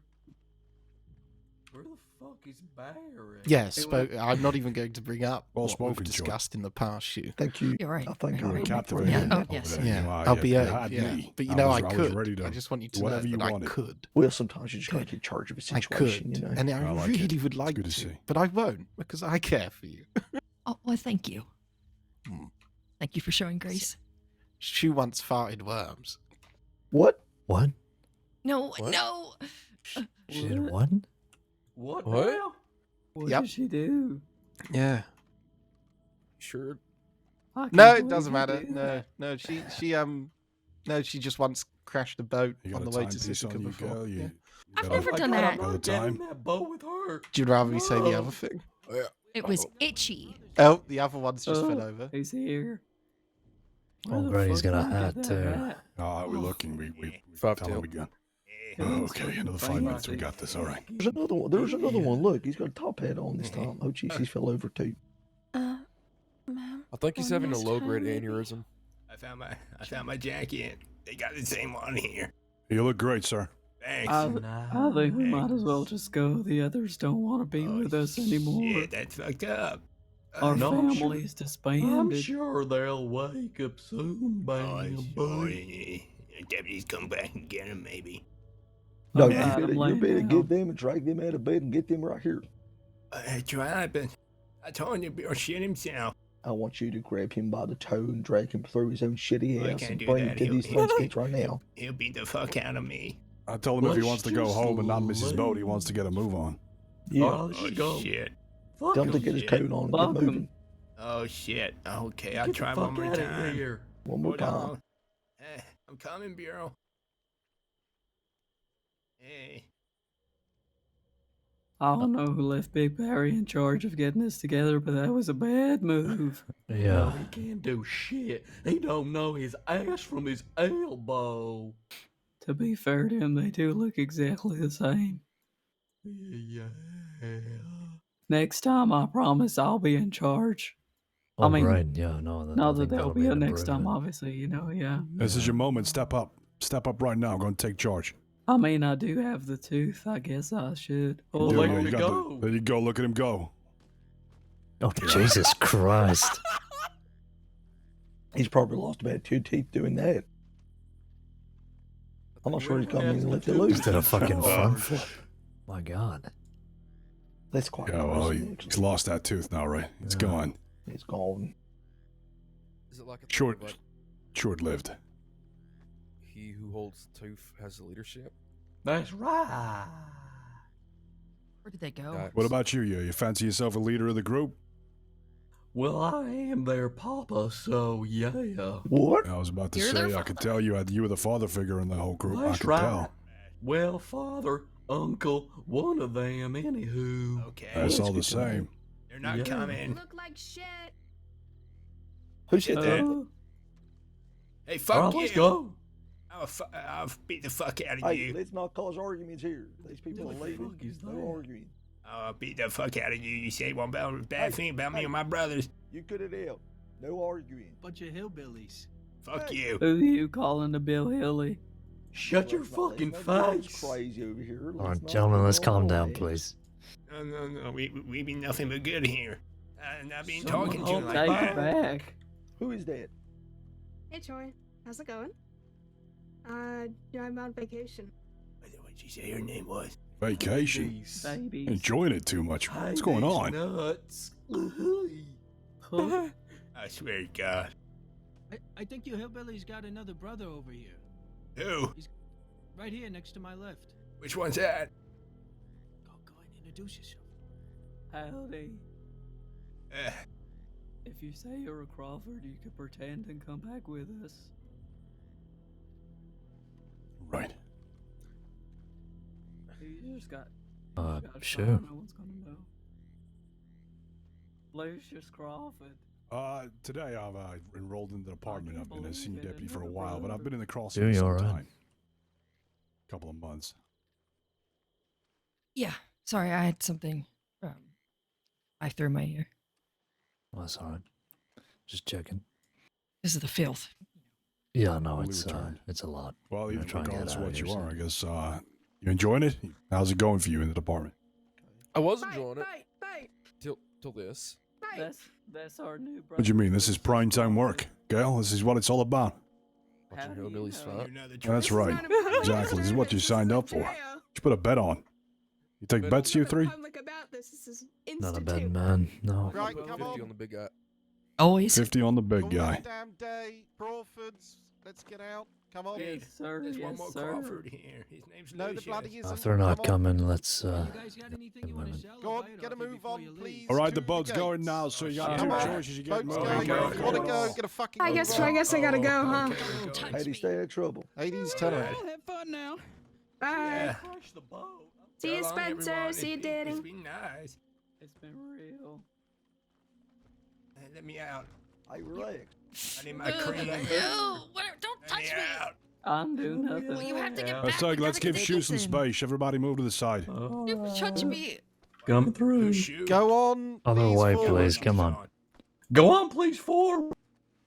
Where the fuck is Barry? Yes, but I'm not even going to bring up Well what we've spoken, George. discussed in the past, you. Thank you. You're right. I think You're I right. am Captivated. Yeah, oh, over yes. there. Yeah, You I'll be you out. had Yeah, me. but you I know was, I was could. ready to I just want you do to know whatever you that I wanted. could. Well, sometimes you just got to take charge of a I situation, could, you know. and I I like really it. would like good to, to see. but I won't because I care for you. Oh, well, thank you. Hmm. Thank you for showing grace. She once farted worms. What? What? No, What? no. She did what? What? What? now? What Yep. did she do? Yeah. Sure. I can't No, it believe doesn't you matter. do No, that. no, she just once crashed a boat You on got the a way to timepiece Sisika on you, before. girl? Yeah. I've got never a- done God, that. I'm Another not getting time? in that boat with her. Do you rather me say the No. other thing? It was itchy. Oh, the other one's just fell Oh, over. He's here. Oh, Where the great, he's fuck got a did you hat, get too. that hat? Oh, we're looking. We Five tell him tail. we got. It was Okay, fucking another 5 minutes. We fancy. got this. All right. There's another one. There's another one. Look, he's got a top hat on this time. Oh, jeez, he fell over too. Ma'am. I think he's One having a last low time, grade maybe? aneurysm. I found my jacket. They got the same one here. You look great, sir. Thanks. I think we might as well just go. The others don't want to be with us anymore. Yeah, that's fucked up. Our No, I'm sure- family's I'm disbanded. sure they'll wake up soon, Sure. Deputies come back and get him, maybe. No, All you right, better, I'm you laying better down. get them and drag them out of bed and get them right here. I tried, but I told you Bill shit himself. I want you to grab him by the toe and drag him through his own shitty Oh, I ass can't and do bring him that. to He'll- these French right now. He'll beat the fuck out of me. I told him if he Let's wants to go just home and not miss his boat, he leave. wants to get a move on. Yeah. Oh, let's go. Shit. Fuck Tell him to him. get his shit. coat on and Fuck get 'em. moving. Oh shit. Okay, I'll Get try the one fuck more outta time. here. One more Hold time. on. I'm coming, Bureau. Hey. I don't know who left Big Barry in charge of getting this together, but that was a bad move. No, Yeah. he can't do shit. He don't know his ass from his elbow. To be fair to him, they do look exactly the same. Yeah. Next time, I promise I'll be in charge. Oh, I mean, right. Yeah, no. I not that think there'll that'll be a an next time, improvement. obviously, yeah. This is your moment. Step up. Step up right now. I'm going to take charge. I mean, I do have the tooth. I guess I should. Well, Do let you? him You got go. There you go. Look at him go. Oh, Jesus Christ. He's probably lost about 2 teeth doing that. I'm not sure he's got any left to lose. Just did a fucking front Charge. flip. My God. That's quite Yeah, well, impressive, he's actually. lost that tooth now, right? It's Yeah. gone. It's gone. Is it like a thing Short, like short-lived. he who holds the tooth has the leadership? That's right. Where did they go? Got- What about you? You fancy yourself a leader of the group? Well, I am their papa, so yeah. What? I was about to You're their say, I could tell you were the father figure in the whole group. I That's could right. tell. Well, father, uncle, one of them, anywho. Okay. That's all good the to know. same. They're not Yeah. coming. Look like shit. Who said that? Hey, fuck Alright, you. let's go. I'll beat the fuck out of Hey, you. let's not cause arguments here. These people are What the leaving. fuck is No that? arguing. I'll beat the fuck out of you. You say one bad Hey, thing about me hey. and my brothers. You cut it out. No arguing. Bunch of hillbillies. Fuck Hey. you. Who you calling a Bill Hilly? Shut your Let's not- fucking let's not get face. crazy over here. All right, not gentlemen, get let's on calm our down, ass. please. No. We be nothing but good here. Not being Someone talking to you hold like that Take that. it back. Who is that? Hey, Troy. How's it going? Yeah, I'm on vacation. What'd you say her name was? Vacation. Babies. Enjoying it too much. What's going on? Nuts. I swear to God. I think you hillbillies got another brother over here. Who? He's right here next to my left. Which one's that? Go ahead and introduce yourself. Howdy. Uh, If you say you're a Crawford, you could pretend and come back with us. Right. You just got. Sure. No one's gonna know. Lucius Crawford. Today I've enrolled in the department. I've been a senior believe it, deputy for a another while, but I've brother. been in the crossing Doing for some alright. time. Couple of months. Yeah. Sorry, I had something. I threw my ear. Oh, that's all right. Just checking. This is the filth. Yeah, no, Fully it's returned. a lot. Well, I'm gonna even try and get regardless of out what here you are, soon. I guess you enjoying it? How's it going for you in the department? I was enjoying it Bye. till this. That's our new brother. What do you mean? This is prime time work, Gail. This is what it's all about. Watching How do you hillbillies know? fight. That's right. Exactly. This is what you signed up for. You put a bet on. You take bets, you three? About this. This is Not a bad man. No. Right, Put come 50 on. on the big guy. Always. 50 on the big guy. Damn day, Crawfords. Let's get out. Come on. Yes, sir. There's one Yes, more sir. Crawford here. His name's No, the Lucius. bloody isn't. If they're not Come on. coming, let's You guys got anything you want to sell? Go I'll on, buy it get a off you move before on, you leave. please. All right, to the boat's gates. going now, so you got Come two on. choices. You get Boat's moving. going. go, You want to go. go? Get a fucking I move guess on. I gotta go, huh? Okay. Hades, stay out of trouble. Hades, turn around. Have fun now. Bye. Yeah. Crush the boat. See you, So long, Spencer. everyone. See you, It's Danny. been nice. It's been real. Let me out. Hey, relax. I need my cream. Ew, whatever, don't Let me touch me. out. I'm doing nothing. Well, you have to get Let's back. We let's gotta give get Shoe some Nicholson. space. Everybody move to the side. You touch me. Come through. Who's shoe? Go on. Other please, way, forward. please. Come on. Go on, please, forward.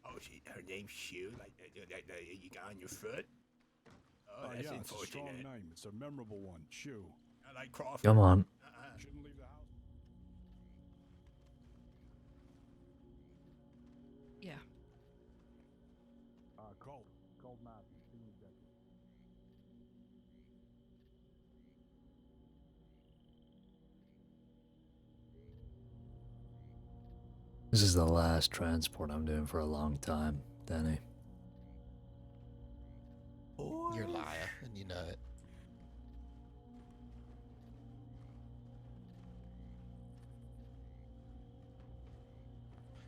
Oh, her name's Shoe. Like you got on your foot. Oh, that's Yeah, it's a strong unfortunate. name. It's a memorable one. Shoe. I like Crawford. Come on. Shouldn't leave the house. Yeah. Cold Matthews. senior deputy. This is the last transport I'm doing for a long time, Danny. You're a liar, and you know it.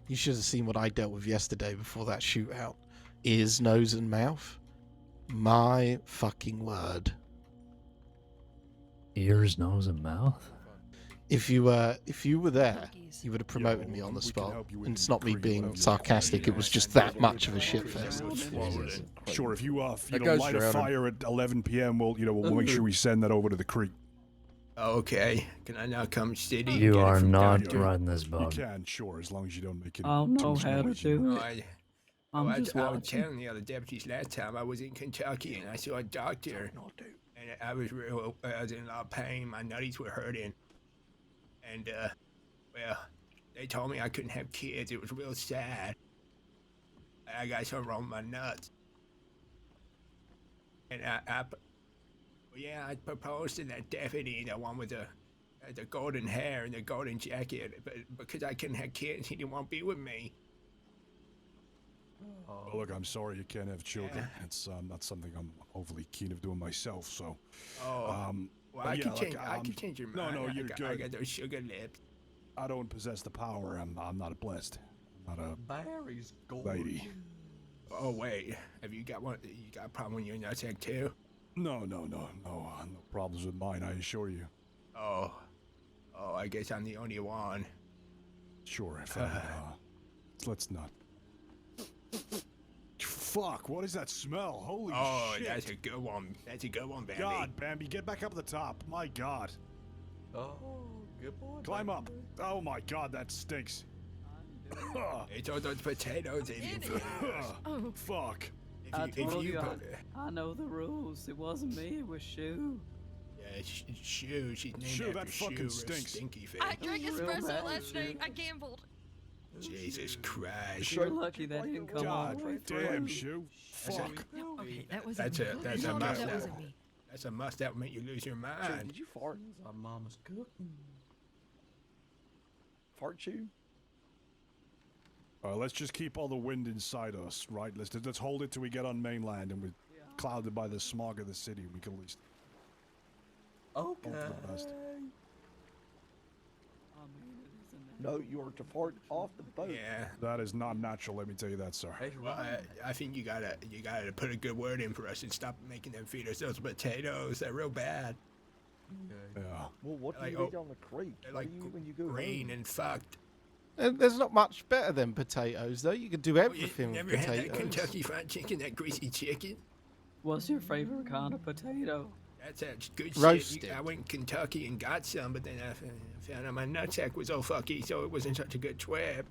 You should have seen what I dealt with yesterday before that shootout. Ears, nose, and mouth. My fucking word. Ears, nose, and mouth? If you were there, Cookies. you would have promoted me on the we can spot. help you with And it's the not me decree, being whatever you sarcastic, it was just that much of a shit fest. Jesus. Sure, if you That guy's light a drowning. fire at 11 p.m., we'll make sure we send that over to the creek. Okay. Can I now come steady? and You get it are from not down here? riding this You boat. can, sure, as long as you don't make it. I'll too know much how to noise, you know. do Oh, it. I'm I just was watching. telling the other deputies last time I was in Kentucky and I saw a doctor. And I was in a lot of pain. My nutties were hurting. And, well, they told me I couldn't have kids. It was real sad. I got something wrong with my nuts. And I proposed to that deputy, the one with the golden hair and the golden jacket. But because I couldn't have kids, he didn't want to be with me. Well, look, I'm sorry you can't have children. It's not something I'm overly keen of doing myself. So, Oh. Well, but I yeah, can look, change. I can change your mind. No, you're I good. got those sugar lips. I don't possess the power. I'm not blessed. I'm not a Barry's gorgeous. lady. Oh wait, have you got one? You got a problem with your nutsack too? No problems with mine. I assure you. Oh, I guess I'm the only one. Sure. If let's not. fuck, what is that smell? Holy shit. That's a good one. That's a good one, Bambi. God, Bambi, get back up at the top. My God. Oh, good boy. Climb up. Oh my God, that stinks. It's all those potatoes in it. Oh. Fuck. I told you, I know the rules. It wasn't me, it was Shu. Yeah, Shu. She's named Shoo, after that fucking Shu, stinks. Stinky face. I drank Real espresso bad last shit. night. I gambled. Jesus Christ. You're lucky that didn't come all God the way damn, through. Shu. Fuck. Okay, that was That's me. that's You a know must. that wasn't me. That's a must that will make you lose your Shu, mind. did you fart? Our mama's cooking. Fart Shu? Let's just keep all the wind inside us, right? Let's hold it till we get on mainland and we're clouded by the smog of the city. We can at least hope for the best. No, you are to fart off the boat. Yeah. That is not natural, let me tell you that, sir. Well, I think you gotta put a good word in for us and stop making them feed us those potatoes. They're real bad. Yeah. Well, what do Like, you eat on the creek? They're What like do you eat when you go green home? and fucked. And there's not much better than potatoes, though. You could do everything with Never had that potatoes. Kentucky Fried Chicken, that greasy chicken? What's your favorite kind of potato? That's good Roasted. shit. I went to Kentucky and got some, but then I found out my nutsack was all fucky, so it wasn't such a good twab.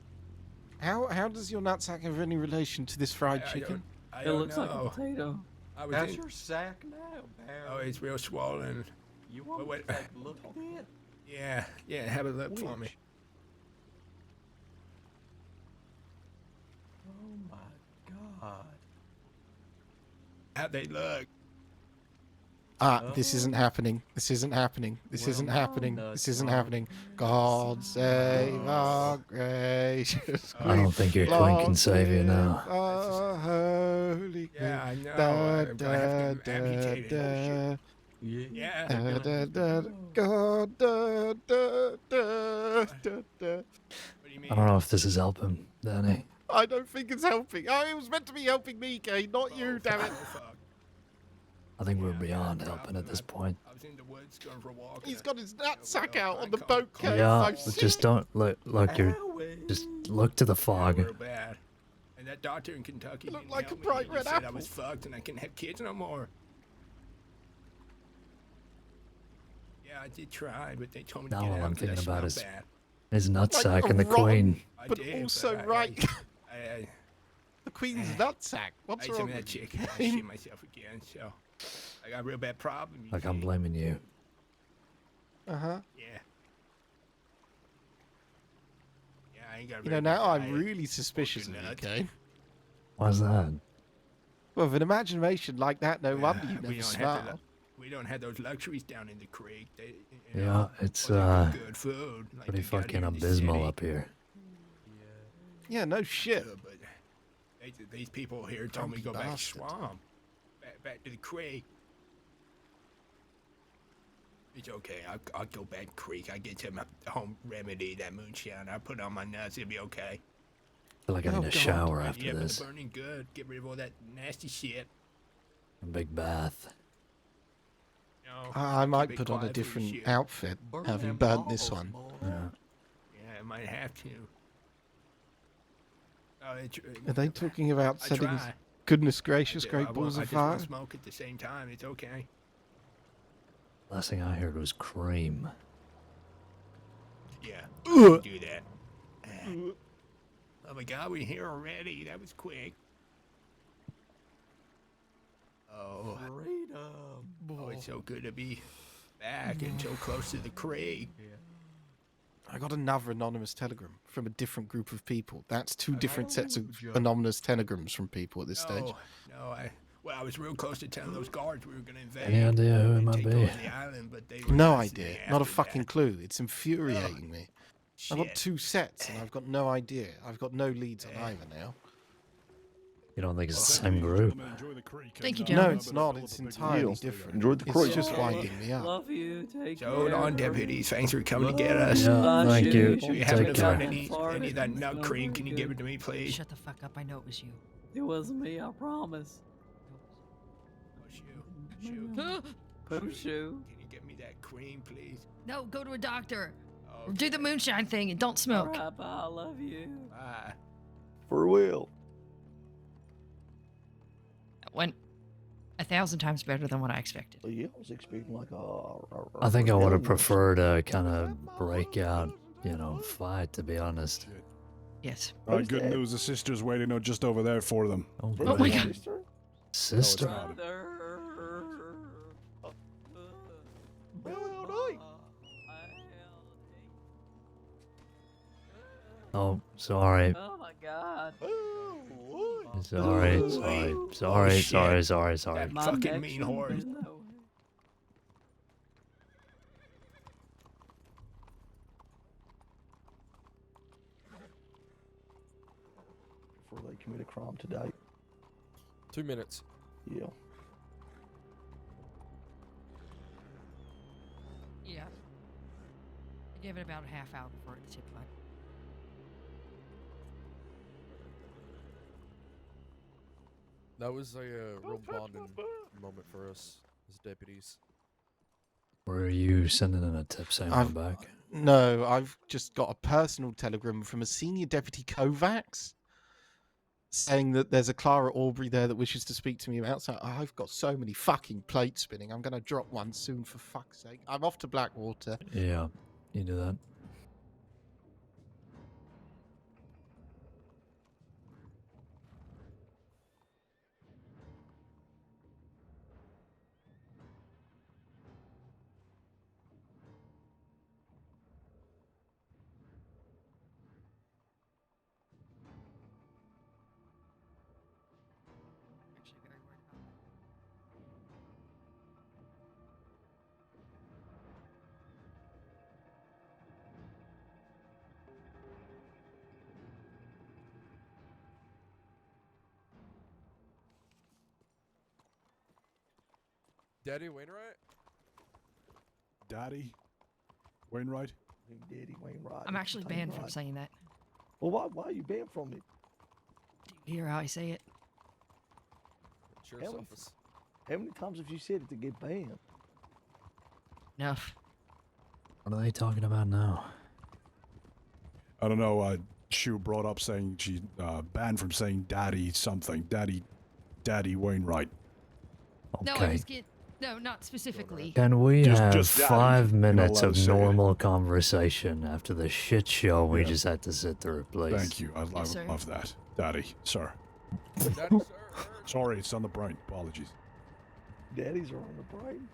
How does your nutsack have any relation to this fried chicken? I It don't looks like a know. potato. I was How's in- your sack now, Barry? Oh, it's real swollen. You want Wait, to take a look at it? Yeah, have a look for me. Oh my God. How'd they look? This isn't happening. This isn't happening. This isn't happening. This isn't happening. God save our gracious I don't think your queen can save you now. Holy Yeah, I know. Da, I have da, to amputate da, it. Yeah. da, da, da, God, da, da, da, da, da. What do you mean? I don't know if this is helping, Danny. I don't think it's helping. Oh, it was meant to be helping me, Caine, not you, damn it. I think we're beyond helping at this point. I was in the woods going for a walk. He's got his nutsack out on the boat, Caine. Yeah, I've but seen just it. don't look. You're just look to the fog. Real bad. And that doctor in Kentucky Looked didn't like help a me. bright He red said I apple. was fucked and I couldn't have kids no more. Yeah, I did try, but they told me to Now get all out I'm 'cause I thinking about smell is bad. his nutsack Like and the a rotten- queen. I But did, also but right. I The queen's nutsack. What's ate some wrong of that with you? chicken. I shit myself again, so I got a real bad problem. You Like I'm see. blaming you. Uh-huh. Yeah. Yeah, I ain't got a You know, very now good I'm diet. really suspicious of you, nut. Caine. Why's that? Well, with an imagination like that, no wonder you We never don't smile. have we don't have those luxuries down in the creek. They, Yeah, it's or they do good food. Like pretty they got fucking here in the abysmal city. up here. Yeah, no shit. But these people here told me to go back to Bastard. swamp, back to the creek. It's okay. I'll go back creek. I get some home remedy, that moonshine. I put it on my nuts. It'll be okay. I feel like I need a God. shower after Yeah, but this. the burning good. Get rid of all that nasty shit. A big bath. No, I might keep it put on a quiet for the different shit. outfit, Burn having them burnt this balls, one. boy. Yeah. Yeah, I might have to. Oh, Are they talking about I setting try. goodness gracious I great won't- balls I of just won't fire? smoke at the same time. It's okay. Last thing I heard was cream. Yeah, Ugh. do that. Oh my God, we're here already. That was quick. Oh, Freedom. oh, it's so good to be back and so close to the creek. I got another anonymous telegram from a different group of people. That's two different sets of Joe. anonymous telegrams from people at this stage. No, I was real close to telling those guards we were gonna invade. Any idea who it and might take be? over the island, but they were No listening idea. after Not a that. fucking clue. It's infuriating me. I've got Shit. 2 sets and I've got no idea. I've got no leads on either now. You don't think it's the same group? Thank you, No, gentlemen. it's not. It's entirely different. Enjoy the It's creek. just winding me up. Love you. Take So hold care. on, deputies. Thanks for coming to get us. Yeah, Bye, thank Shu. you. Do you Take happen to care. find any of that nut cream? Can you give it to me, please? Shut the fuck up. I know it was you. It wasn't me, I promise. Oh, shoot. Pooh-shoo. Can you get me that cream, please? No, go to a doctor. Or Okay. do the moonshine thing and don't smoke. Alright, bye. I love you. Bye. For real. went 1,000 times better than what I expected. Well, yeah, I was expecting like a I think I would have rebellion or preferred a kind of breakout, fight, to be honest. Yes. All right, good news. The sister's waiting just over there for them. Oh, something. my Is that God. sister? Sister? No, it's not. Oh, sorry. Oh my god. Sorry. That fucking mean whore. Before they commit a crime today. 2 minutes. Yeah. Yeah. I gave it about a half hour before it tipped back. That was a real bonding moment for us as deputies. Were you sending in a tip saying we're back? No, I've just got a personal telegram from a senior deputy Kovacs saying that there's a Clara Aubrey there that wishes to speak to me about. So I've got so many fucking plates spinning. I'm going to drop one soon, for fuck's sake. I'm off to Blackwater. Yeah, you do that. Actually, very worried about it. Daddy Wainwright? Daddy? Wainwright? Daddy Wainwright. I'm actually banned from saying that. Well, why are you banned from it? Do you hear how I say it? Sheriff's office. How many times have you said it to get banned? Enough. What are they talking about now? I don't know. Shu brought up saying she banned from saying daddy something. Daddy Wainwright. No, I was getting... No, not specifically. Can we have just daddy. 5 You're not minutes allowed of to say it. normal conversation after the shit show we Yeah. just had to sit through, please? Thank you. I would sir. love that. Daddy, sir. Daddy, sir. Sorry, it's on the brain. Apologies. Daddies are on the brain.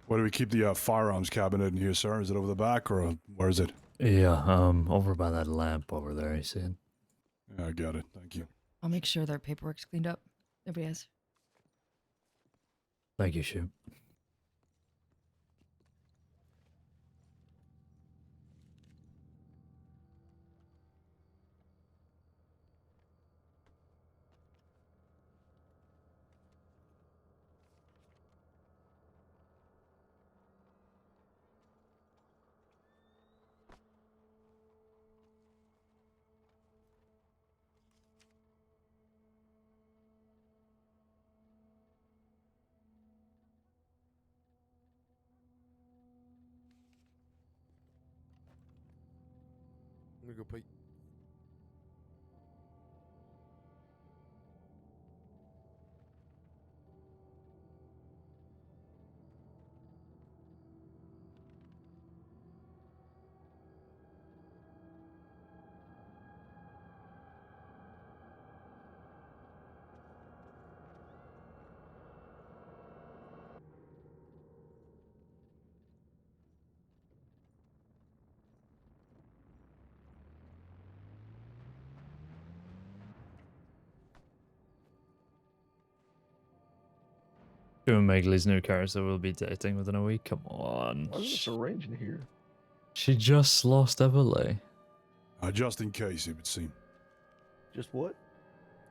Where do we keep the firearms cabinet in here, sir? Is it over the back or where is it? Yeah, over by that lamp over there, you see it? Yeah, I got it. Thank you. I'll make sure their paperwork's cleaned up. Nobody has. Thank you, Shu. I'm gonna go pee. Shu and Megley's new character will be dating within a week. Come on. Why is this arranged in here? She just lost Everly. Just in case, it would seem. Just what?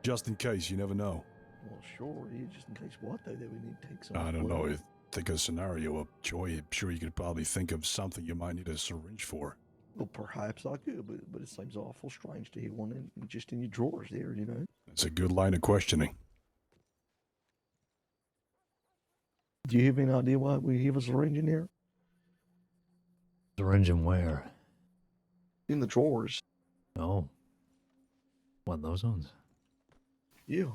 Just in case, you never know. Well, sure. Yeah, just in case what, though, that we need to take some. I don't know. think of a scenario up, Joy. I'm sure you could probably think of something you might need a syringe for. Well, perhaps I could, but it seems awful strange to have one just in your drawers there, you know. That's a good line of questioning. Do you have any idea why we have a syringe in there? Syringe and where? In the drawers. Oh. What, those ones? Yeah.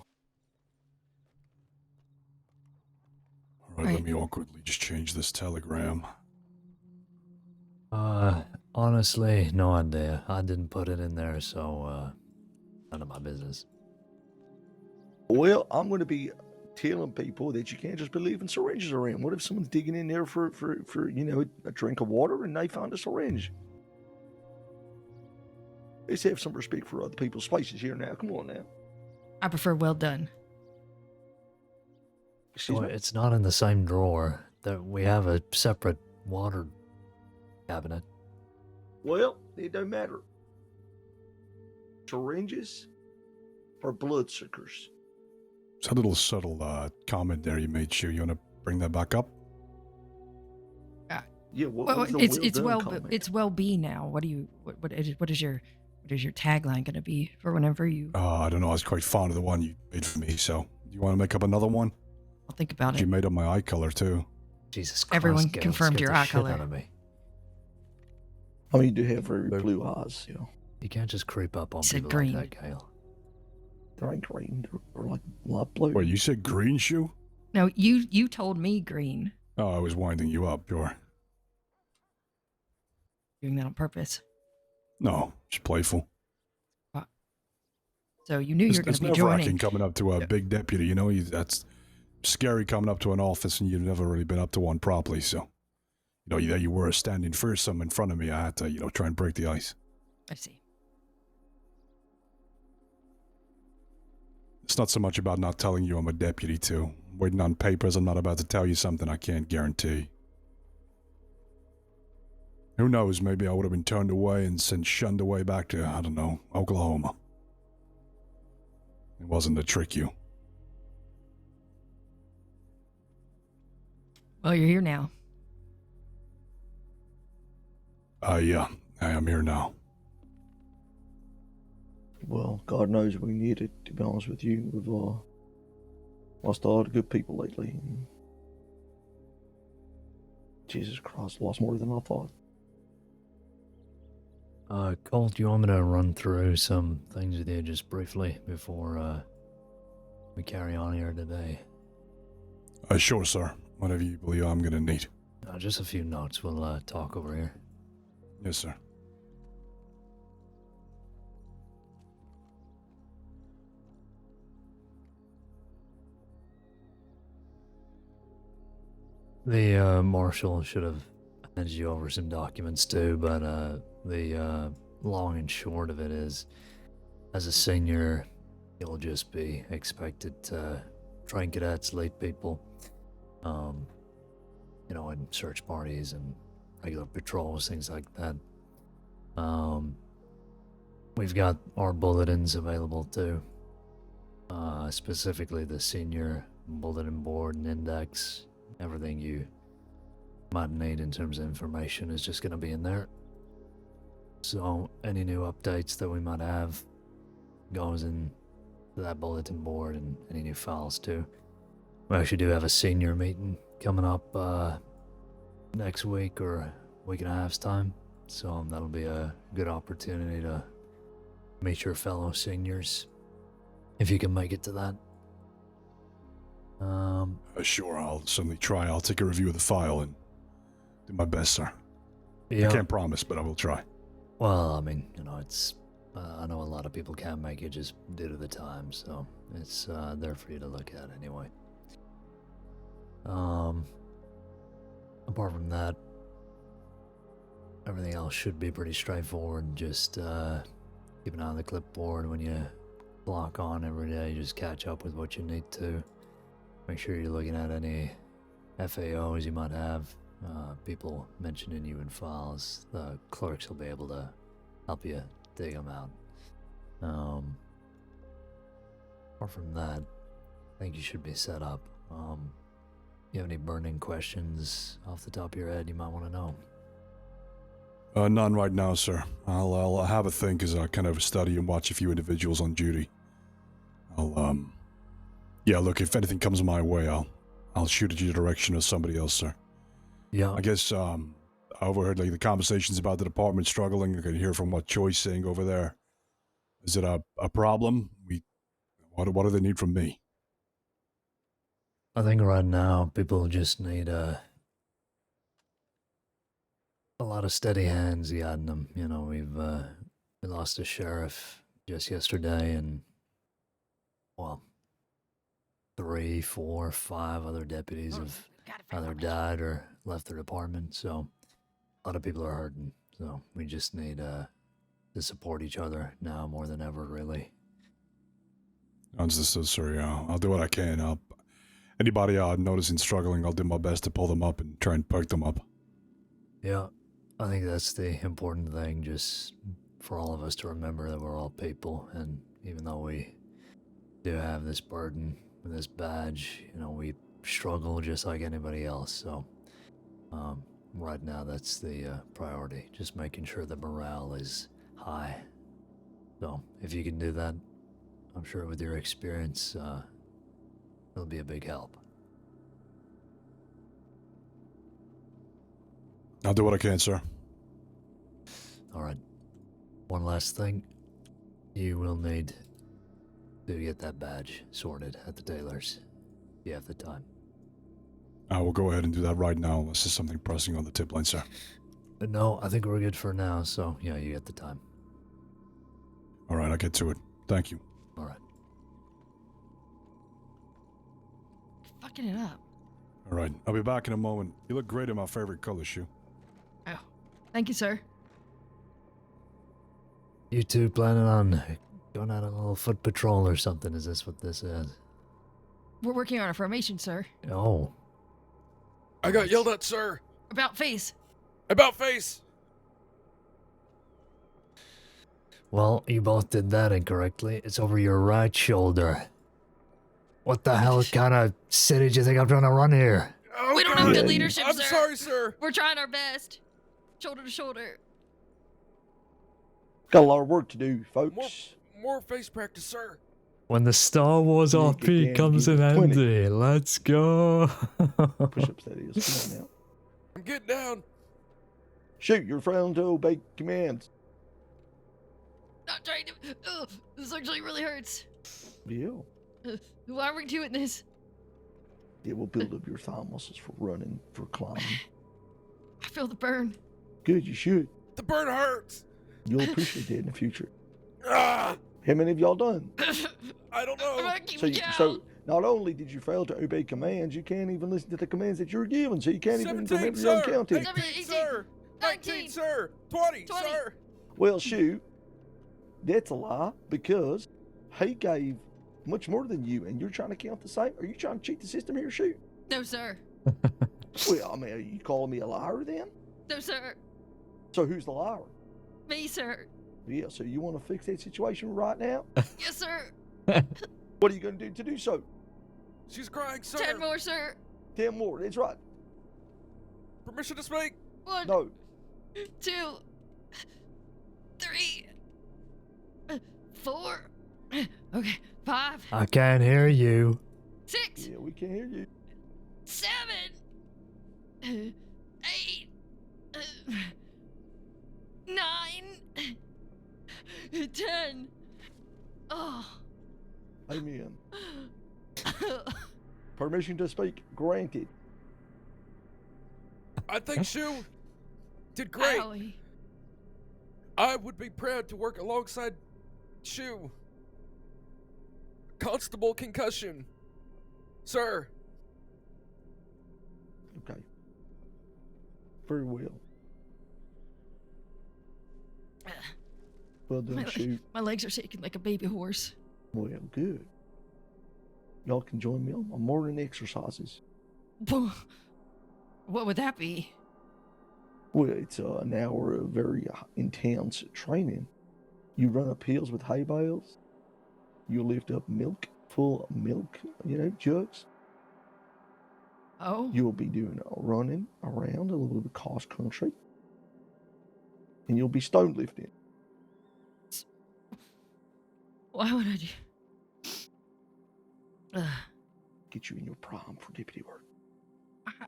All right, let me awkwardly just change this telegram. Honestly, no idea. I didn't put it in there, so, none of my business. Well, I'm going to be telling people that you can't just be leaving syringes around. What if someone's digging in there for you know, a drink of water and they find a syringe? Let's have some respect for other people's spaces here now. Come on now. I prefer well done. So it's not in the same drawer. We have a separate water cabinet. Well, it don't matter. Syringes or bloodsuckers? It's a little subtle comment there you made, Shu. You want to bring that back up? Yeah, Well, it's well be now. What is your tagline gonna be for whenever you? I don't know. I was quite fond of the one you made for me. So, do you want to make up another one? I'll think about it. You made up my eye color too. Jesus Christ! Everyone Gale, confirmed scared your the eye shit color. out of me. I mean, you do have very blue eyes, you know. You can't just creep up on He said people green. like that, Kale. They're like green. They're like light blue. Wait, you said green, Shu? No, you told me green. Oh, I was winding you up, sure. Doing that on purpose. No, just playful. So you knew you were going It's to be nerve-wracking joining. coming up to a big deputy, you know. That's scary coming up to an office and you've never really been up to one properly. So, you know, there you were standing fearsome in front of me. I had to, try and break the ice. I see. It's not so much about not telling you I'm a deputy, too. Waiting on papers, I'm not about to tell you something I can't guarantee. Who knows, maybe I would have been turned away and shunned away back to, I don't know, Oklahoma. It wasn't to trick you. Well, you're here now. Yeah, I am here now. Well, God knows we need it, to be honest with you. We've lost a lot of good people lately. Jesus Christ, lost more than I thought. Colt, do you want me to run through some things with you just briefly before we carry on here today? Sure, sir. Whatever you believe I'm gonna need. Just a few notes. We'll talk over here. Yes, sir. The marshal should have handed you over some documents too, but the long and short of it is, as a senior, you'll just be expected to train cadets, lead people, in search parties and regular patrols, things like that. We've got our bulletins available too, specifically the senior bulletin board and index. Everything you might need in terms of information is just going to be in there. So any new updates that we might have goes in that bulletin board, and any new files too. We actually do have a senior meeting coming up next week or a week and a half's time, so that'll be a good opportunity to meet your fellow seniors if you can make it to that. Sure, I'll certainly try. I'll take a review of the file and do my best, sir. Yeah. I can't promise, but I will try. Well, I mean, it's... I know a lot of people can't make it just due to the time, so it's there for you to look at anyway. Apart from that, everything else should be pretty straightforward. Just keep an eye on the clipboard when you log on every day. Just catch up with what you need to. Make sure you're looking at any FAOs you might have, people mentioning you in files. The clerks will be able to help you dig them out. Apart from that, I think you should be set up. you have any burning questions off the top of your head you might want to know? None right now, sir. I'll have a think as I kind of study and watch a few individuals on duty. Yeah, look, if anything comes my way, I'll shoot at your direction or somebody else, sir. Yeah. I guess, I overheard, like, the conversations about the department struggling. I could hear from what Choi's saying over there. Is it a problem? What do they need from me? I think right now people just need a lot of steady hands guiding them. You know, we lost a sheriff just yesterday, and well, 3, 4, 5 other deputies have either died or left the department. So a lot of people are hurting. So we just need to support each other now more than ever, really. Understood, sir. Yeah, I'll do what I can. Anybody noticing struggling, I'll do my best to pull them up and try and perk them up. Yeah, I think that's the important thing, just for all of us to remember that we're all people, and even though we do have this burden with this badge, you know, we struggle just like anybody else. So right now that's the priority, just making sure the morale is high. So if you can do that, I'm sure with your experience, it'll be a big help. I'll do what I can, sir. All right. One last thing. You will need to get that badge sorted at the tailor's. You have the time. I will go ahead and do that right now unless there's something pressing on the tip line, sir. No, I think we're good for now, so yeah, you get the time. All right, I'll get to it. Thank you. All right. Fucking it up. All right, I'll be back in a moment. You look great in my favorite color, Shoe. Oh, thank you, sir. You two planning on going on a little foot patrol or something? Is this what this is? We're working on a formation, sir. Oh. I got yelled at, sir. About face. About face. Well, you both did that incorrectly. It's over your right shoulder. What the hell kind of city do you think I'm trying to run here? Oh, we don't have good leadership, I'm sir. sorry, sir. We're trying our best. Shoulder to shoulder. Got a lot of work to do, folks. More face practice, sir. When the Star Wars RP comes in handy, let's go. Push-ups, that is. Come on now. I'm getting down. Shoot, you're failing to obey commands. Not trying to. Ugh, this actually really hurts. Yeah. Why are we doing this? It will build up your thigh muscles for running, for climbing. I feel the burn. Good, you should. The burn hurts. You'll appreciate that in the future. Ah, How many of y'all done? I don't know. So not only did you fail to obey commands, you can't even listen to the commands that you're given, so you can't even 17, remember your own sir. counting. 18, sir. 19, sir. 20, sir. Well, shoot, that's a lie, because he gave much more than you, and you're trying to count the same? Are you trying to cheat the system here, shoot? No, sir. Well, I mean, are you calling me a liar then? No, sir. So who's the liar? Me, sir. Yeah, so you want to fix that situation right now? Yes, sir. What are you going to do so? She's crying, sir. 10 more, sir. 10 more, that's right. Permission to speak? 1, No. 2, 3, 4. Okay, 5. I can't hear you. 6. Yeah, we can't hear you. 7. 8. 9. 10. Oh. Amen. Permission to speak granted. I think Shu did great. Owie. I would be proud to work alongside Shu. Constable concussion. Sir. Okay. Very well. Well done, shoot. My legs are shaking like a baby horse. Well, good. Y'all can join me on my morning exercises. What would that be? Well, it's an hour of very intense training. You run up hills with hay bales. You lift up milk, full milk, jugs. Oh. You'll be doing a running around a little bit of cross country. And you'll be stone lifting. Why would I do? Get you in your prime for deputy work.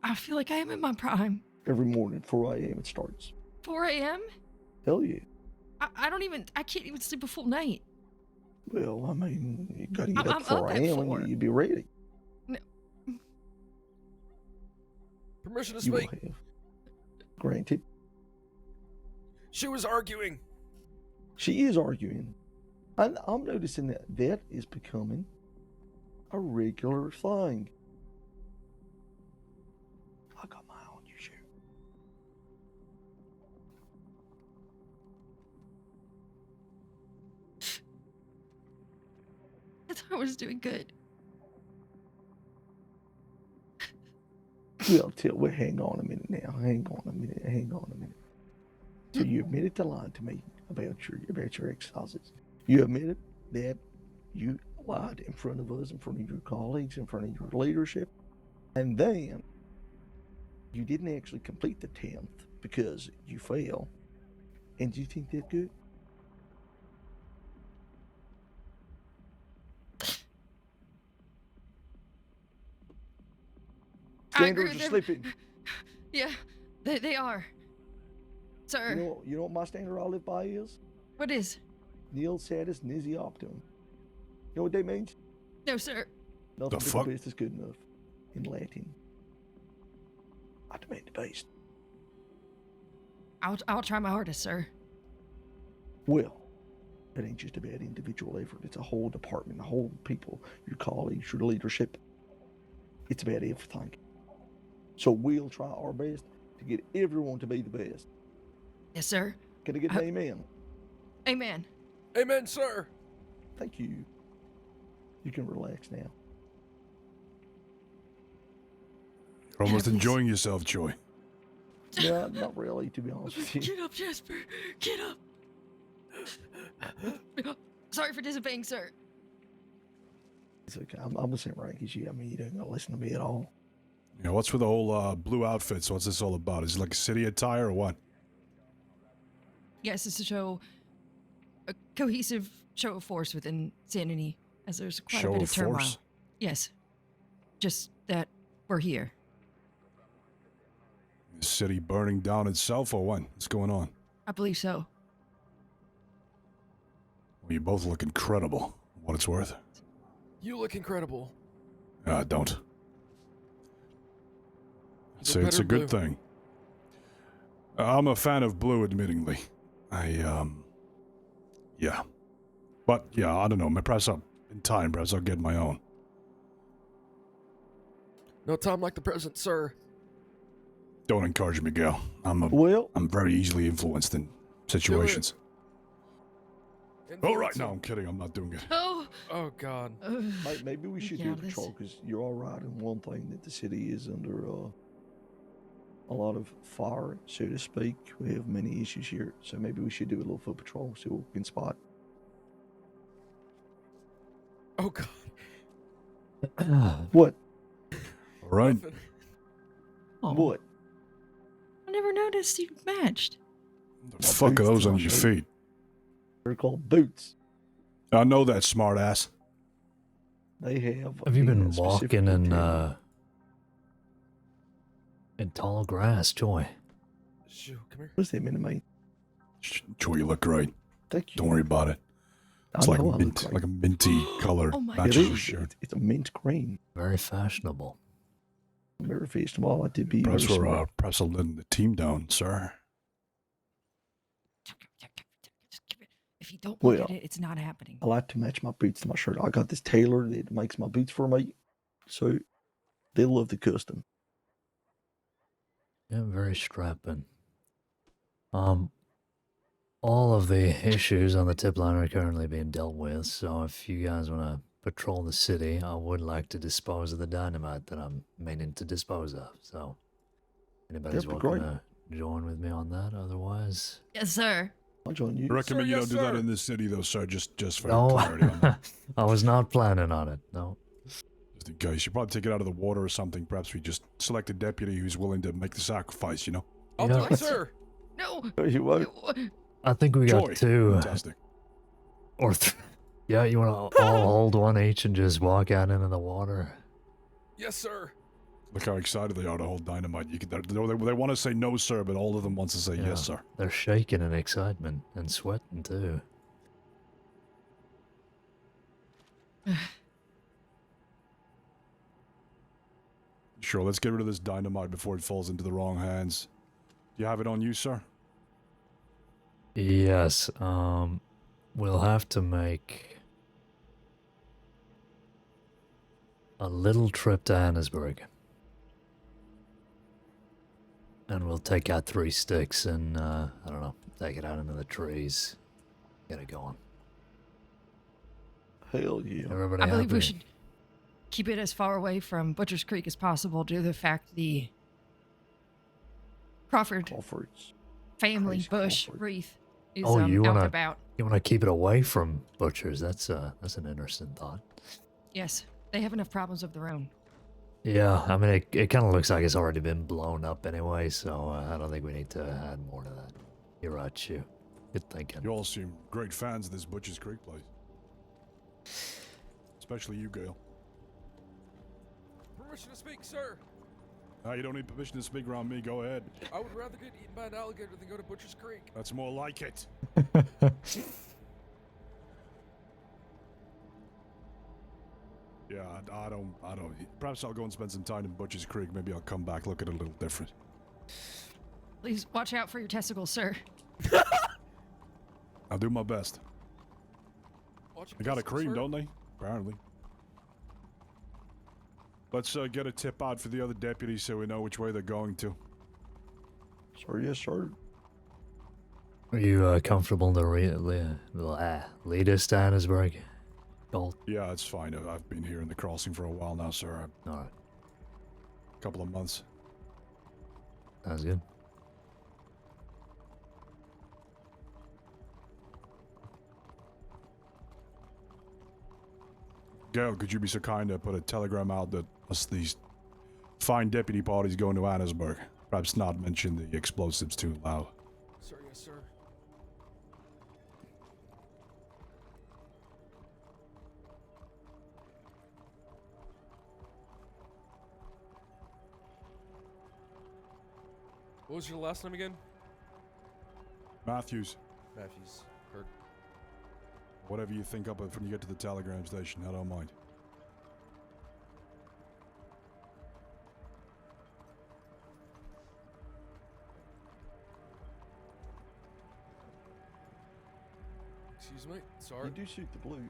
I feel like I am in my prime. Every morning, 4 a.m. it starts. 4 a.m. Hell yeah. I can't even sleep a full night. Well, I mean, you gotta get I'm up 4 up at a.m. 4. and you'd be ready. No. Permission to You will speak. have. Granted. She was arguing. She is arguing. And I'm noticing that is becoming a regular thing. I got my own, you shoot. I thought I was doing good. Well, hang on a minute now. Hang on a minute. So you admitted to lying to me about your exercises. You admitted that you lied in front of us, in front of your colleagues, in front of your leadership. And then you didn't actually complete the 10th because you failed. And do you think that's good? Standards are slipping. Yeah, they are. Sir. You know what my standard I live by is? What is? Nil satis nisi optimum. You know what that means? No, sir. Nothing but the best is good enough. In Latin. I demand the best. I'll try my hardest, sir. Well, it ain't just about individual effort. It's a whole department, the whole people, your colleagues, your leadership. It's about everything. So we'll try our best to get everyone to be the best. Yes, sir. Can I get an amen? Amen. Amen, sir. Thank you. You can relax now. You're almost enjoying yourself, Joy. Yeah, not really, to be honest with you. Get up, Jasper. Get up. Sorry for disobeying, sir. It's okay. I'm the same rank as you. I mean, you don't gotta listen to me at all. Yeah, what's with the whole blue outfits? What's this all about? Is it like a city attire or what? Yes, it's to show a cohesive show of force within Sanity, as there's quite a bit of turmoil. Force? Yes. Just that we're here. The city burning down itself or what? What's going on? I believe so. Well, you both look incredible, what it's worth. You look incredible. Don't. You Say look it's a better good blue. thing. I'm a fan of blue, admittingly. Yeah. But, yeah, I don't know. Perhaps in time, perhaps I'll get my own. No time like the present, sir. Don't encourage me, Miguel. I'm very easily influenced in situations. All right, no, I'm kidding. I'm not doing it. Oh, God. Maybe we should do a patrol, because you're all right in one thing, that the city is under a lot of fire, so to speak. We have many issues here, so maybe we should do a little foot patrol, see what we can spot. Oh, God. What? All right. What? I never noticed you matched. The fuck are those on your feet? They're called boots. I know that, smart ass. They have. Have you been specifically walking tailored. in tall grass, Joy? Shoo, come here. What's that mean to me? Joy, you look great. Thank you. Don't worry about it. It's I like know I look mint, great. like a minty color Oh my It matches is. your shirt. It's a mint green. Very fashionable. Very fashionable. I did be Perhaps very we're smart. perhaps I'm letting the team down, sir. If you don't look Well, at it, it's not happening. I like to match my boots to my shirt. I got this tailor that makes my boots for me, so they love the custom. Yeah, very strapping. All of the issues on the tip line are currently being dealt with, so if you guys want to patrol the city, I would like to dispose of the dynamite that I'm meaning to dispose of, so anybody's That'd be welcome great. to join with me on that, otherwise... Yes, sir. I'll join you. I recommend Sir, you yes, don't do that sir. in this city, though, sir. Just for No, clarity on that. I was not planning on it, no. Just just in case. You probably take it out of the water or something. Perhaps we just select a deputy who's willing to make the sacrifice, you know? I'll do it, sir. No. You won't. I think we got Joy. two. Fantastic. Or yeah, you want to all hold one each and just walk out into the water? Yes, sir. Look how excited they are to hold dynamite. They want to say no, sir, but all of them wants to say yes, sir. They're shaking in excitement and sweating too. Sure, let's get rid of this dynamite before it falls into the wrong hands. Do you have it on you, sir? Yes, we'll have to make a little trip to Annesburg. And we'll take out 3 sticks and, I don't know, take it out into the trees. Get it going. Hell yeah. Everybody I believe we happy? should keep it as far away from Butcher's Creek as possible due to the fact the Crawford's family, Crazy Bush, Crawford. Reith, is Oh, you out and wanna about. keep it away from butchers? That's an interesting thought. Yes, they have enough problems of their own. Yeah, I mean, it kind of looks like it's already been blown up anyway, so I don't think we need to add more to that. You're right, Shu. Good thinking. You all seem great fans of this Butcher's Creek place. Especially you, Gale. Permission to speak, sir. You don't need permission to speak around me. Go ahead. I would rather get eaten by an alligator than go to Butcher's Creek. That's more like it. Yeah, I don't. Perhaps I'll go and spend some time in Butcher's Creek. Maybe I'll come back, look at it a little different. Please watch out for your testicles, sir. I'll do my best. They got a cream, don't they? Apparently. Let's get a tip out for the other deputies so we know which way they're going to. Sir, yes, sir. Are you comfortable to lead us to Annesburg? Gold? Yeah, it's fine. I've been here in the crossing for a while now, sir. Alright. A couple of months. Sounds good. Gail, could you be so kind to put a telegram out that these fine deputy parties going to Annesburg? Perhaps not mention the explosives too loud. Sir, yes, sir. What was your last name again? Matthews, Matthews. Heard. whatever you think up of when you get to the telegram station, I don't mind. Excuse me. Sorry. You do shoot the blue.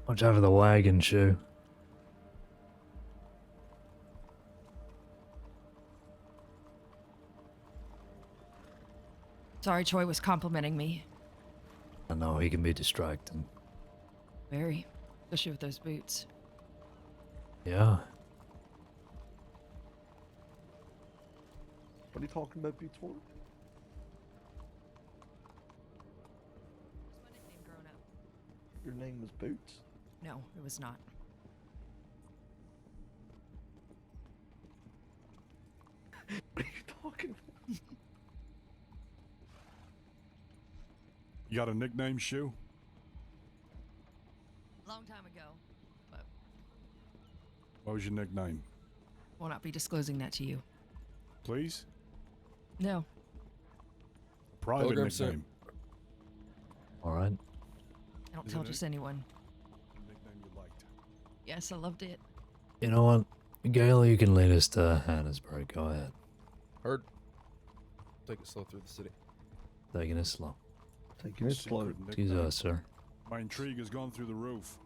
Watch out for the wagon, Shu. Sorry, Troy was complimenting me. I know he can be distracting. Very. Especially with those boots. Yeah. What are you talking about, boots for? Your name was Boots? No, it was not. What are you talking about? You got a nickname, Shu? Long time ago, but What was your nickname? will not be disclosing that to you. Please? No. Private Telegram sent. nickname. Alright. I don't Is tell it just anyone. Nickname you liked. Yes, I loved it. You know what? Gail, you can lead us to Annesburg. Go ahead. Heard. Take it slow through the city. Taking it slow. Taking it slow. Secret Excuse nickname. us, sir. My intrigue has gone through the roof.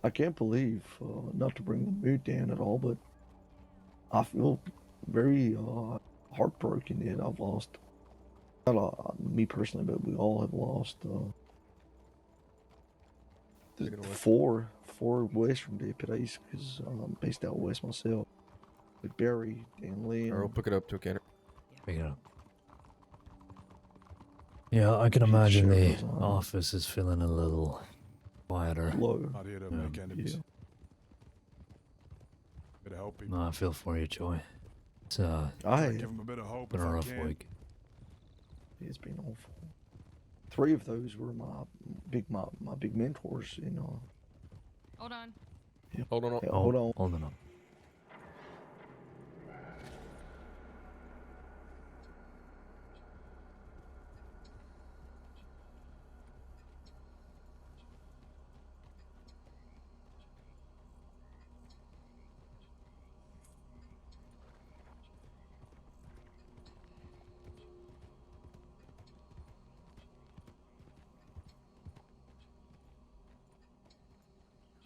I can't believe, not to bring the mood down at all, but I feel very heartbroken that I've lost. Not me personally, but we all have lost four Western deputies because I'm based out west myself. With Barry, Dan Lee, Alright, we'll pick it up to a cannon. Pick it up. Yeah, I can imagine the office is feeling a little quieter. Low. Not here to make enemies. Bit of help people. No, I feel for you, Joy. It's Give them a bit of hope been if a I rough can. week. It's been awful. 3 of those were my big mentors, you know. Hold on. Yeah. Hold on. Yeah, hold on. Hold on.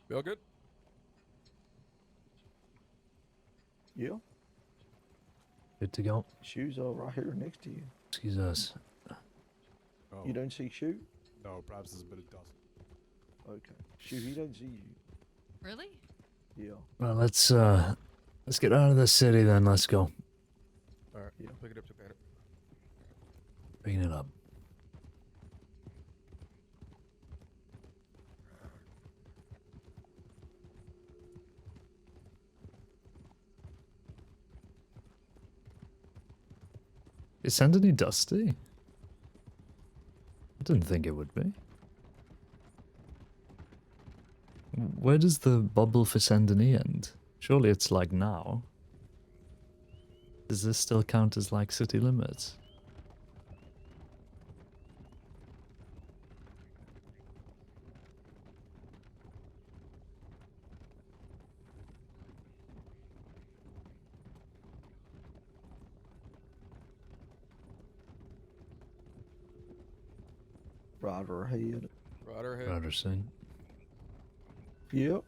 We all good? Yeah. Good to go. Shoes are right here next to you. Excuse us. Oh. You don't see Shoe? No, perhaps there's a bit of dust. Okay. Shoe, he don't see you. Really? Yeah. Well, let's get out of the city then. Let's go. Alright, pick it up to a cannon. Picking it up. Is Sandony dusty? I didn't think it would be. Where does the bubble for Sandony end? Surely it's like now. Does this still count as like city limits? Rider ahead. Rider ahead. Rider sing. Yep.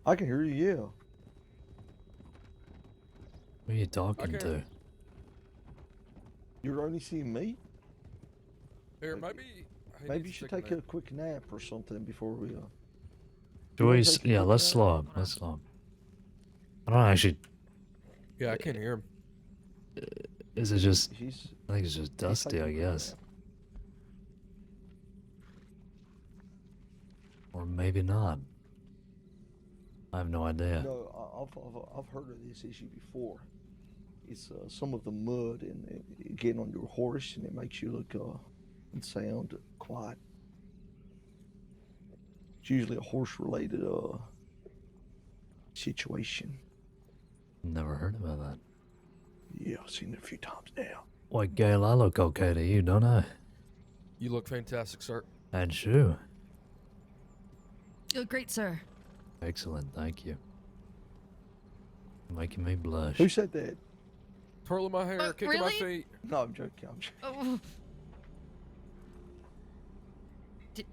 I can hear you, yeah. What are you talking Okay. to? You're only seeing me? Here, maybe. I Maybe need you to should take take a quick nap or something before we Joyce, take a yeah, quick let's nap? slow up. Let's slow up. I don't actually. Yeah, I can't hear him. Is it just? He's. I think it's just dusty, I guess. Or maybe not. I have no idea. No, I've heard of this issue before. It's some of the mud and getting on your horse, and it makes you look and sound quiet. It's usually a horse-related situation. Never heard about that. Yeah, I've seen it a few times now. Why, Gail, I look okay to you, don't I? You look fantastic, sir. And shoe. You look great, sir. Excellent, thank you. Making me blush. Who said that? Twirling my hair, kicking my really? feet. No, I'm joking. Oh. Did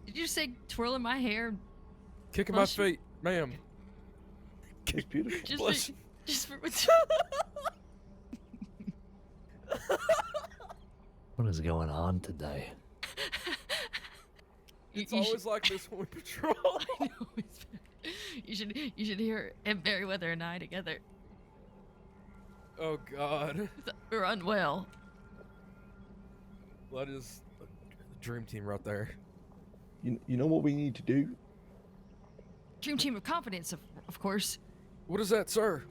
you say twirling my hair? Kicking Blush? my feet, ma'am. It's beautiful. Just for What is going on today? It's always like this when we patrol. I know. You should hear Merriweather and I together. Oh God. We're unwell. That is the dream team right there. You know what we need to do? Dream team of confidence, of course. What is that, sir?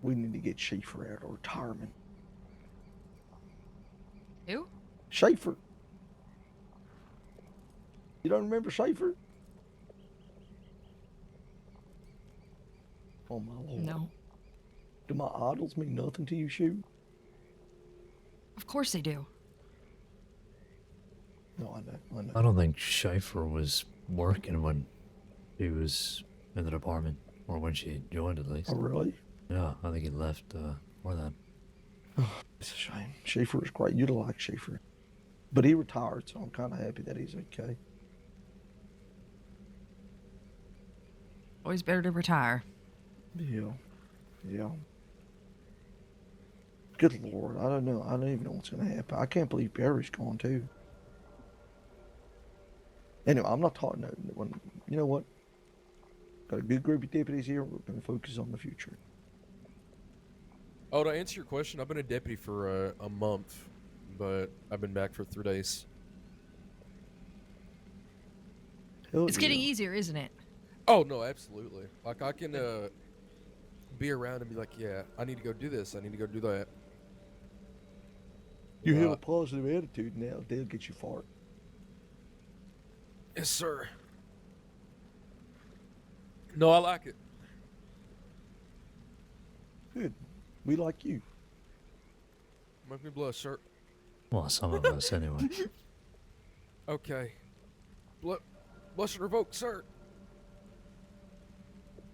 We need to get Schaefer out of retirement. Who? Schaefer. You don't remember Schaefer? Oh my lord. No. Do my idols mean nothing to you, Shoe? Of course they do. No, I know. I don't think Schaefer was working when he was in the department, or when she joined at least. Oh, really? Yeah, I think he left before that. It's a shame. Schaefer is great. You'd like Schaefer. But he retired, so I'm kind of happy that he's okay. Always better to retire. Yeah. Yeah. Good Lord, I don't know. I don't even know what's gonna happen. I can't believe Barry's gone too. Anyway, I'm not talking. You know what? Got a good group of deputies here. We're gonna focus on the future. Oh, to answer your question, I've been a deputy for a month, but I've been back for 3 days. It's getting easier, isn't it? Oh no, absolutely. Like I can be around and be like, yeah, I need to go do this. I need to go do that. You have a positive attitude now. They'll get you far. Yes, sir. No, I like it. Good. We like you. Make me blush, sir. Well, some of us anyway. Okay. Blush revoked, sir.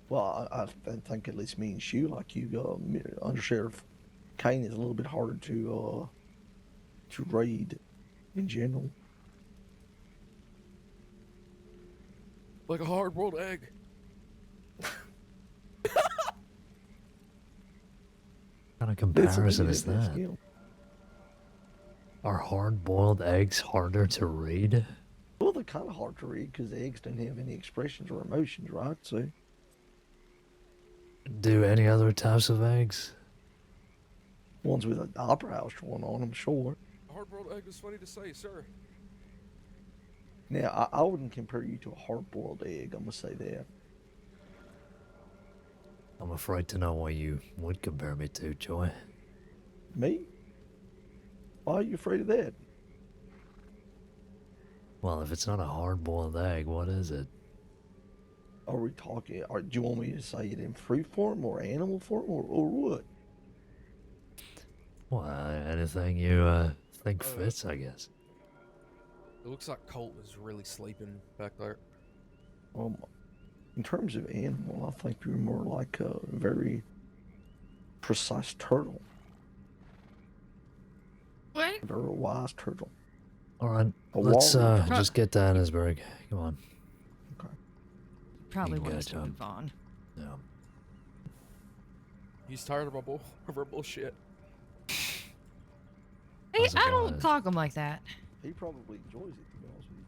Well, I think at least me and Shu like you. Under Sheriff Caine is a little bit harder to raid in general. Like a hard-boiled egg. What kind of comparison is that? Are hard-boiled eggs harder to read? Well, they're kind of hard to read because the eggs don't have any expressions or emotions, right? So, Do any other types of eggs? ones with an eyebrows drawn on them, sure. A hard-boiled egg is funny to say, sir. Now, I wouldn't compare you to a hard-boiled egg. I'm gonna say that. I'm afraid to know what you would compare me to, Joy. Me? Why are you afraid of that? Well, if it's not a hard-boiled egg, what is it? Are we talking? Do you want me to say it in fruit form or animal form or what? Well, anything you think fits, I guess. It looks like Colt is really sleeping back there. In terms of animal, I think you're more like a very precise turtle. What? A very wise turtle. All right, A let's walrus. just get to Annesburg. Come on. Probably You want can us to go, move on. Yeah. He's tired of our bullshit. Hey, I don't clock him like that. He probably enjoys it, to be honest with you.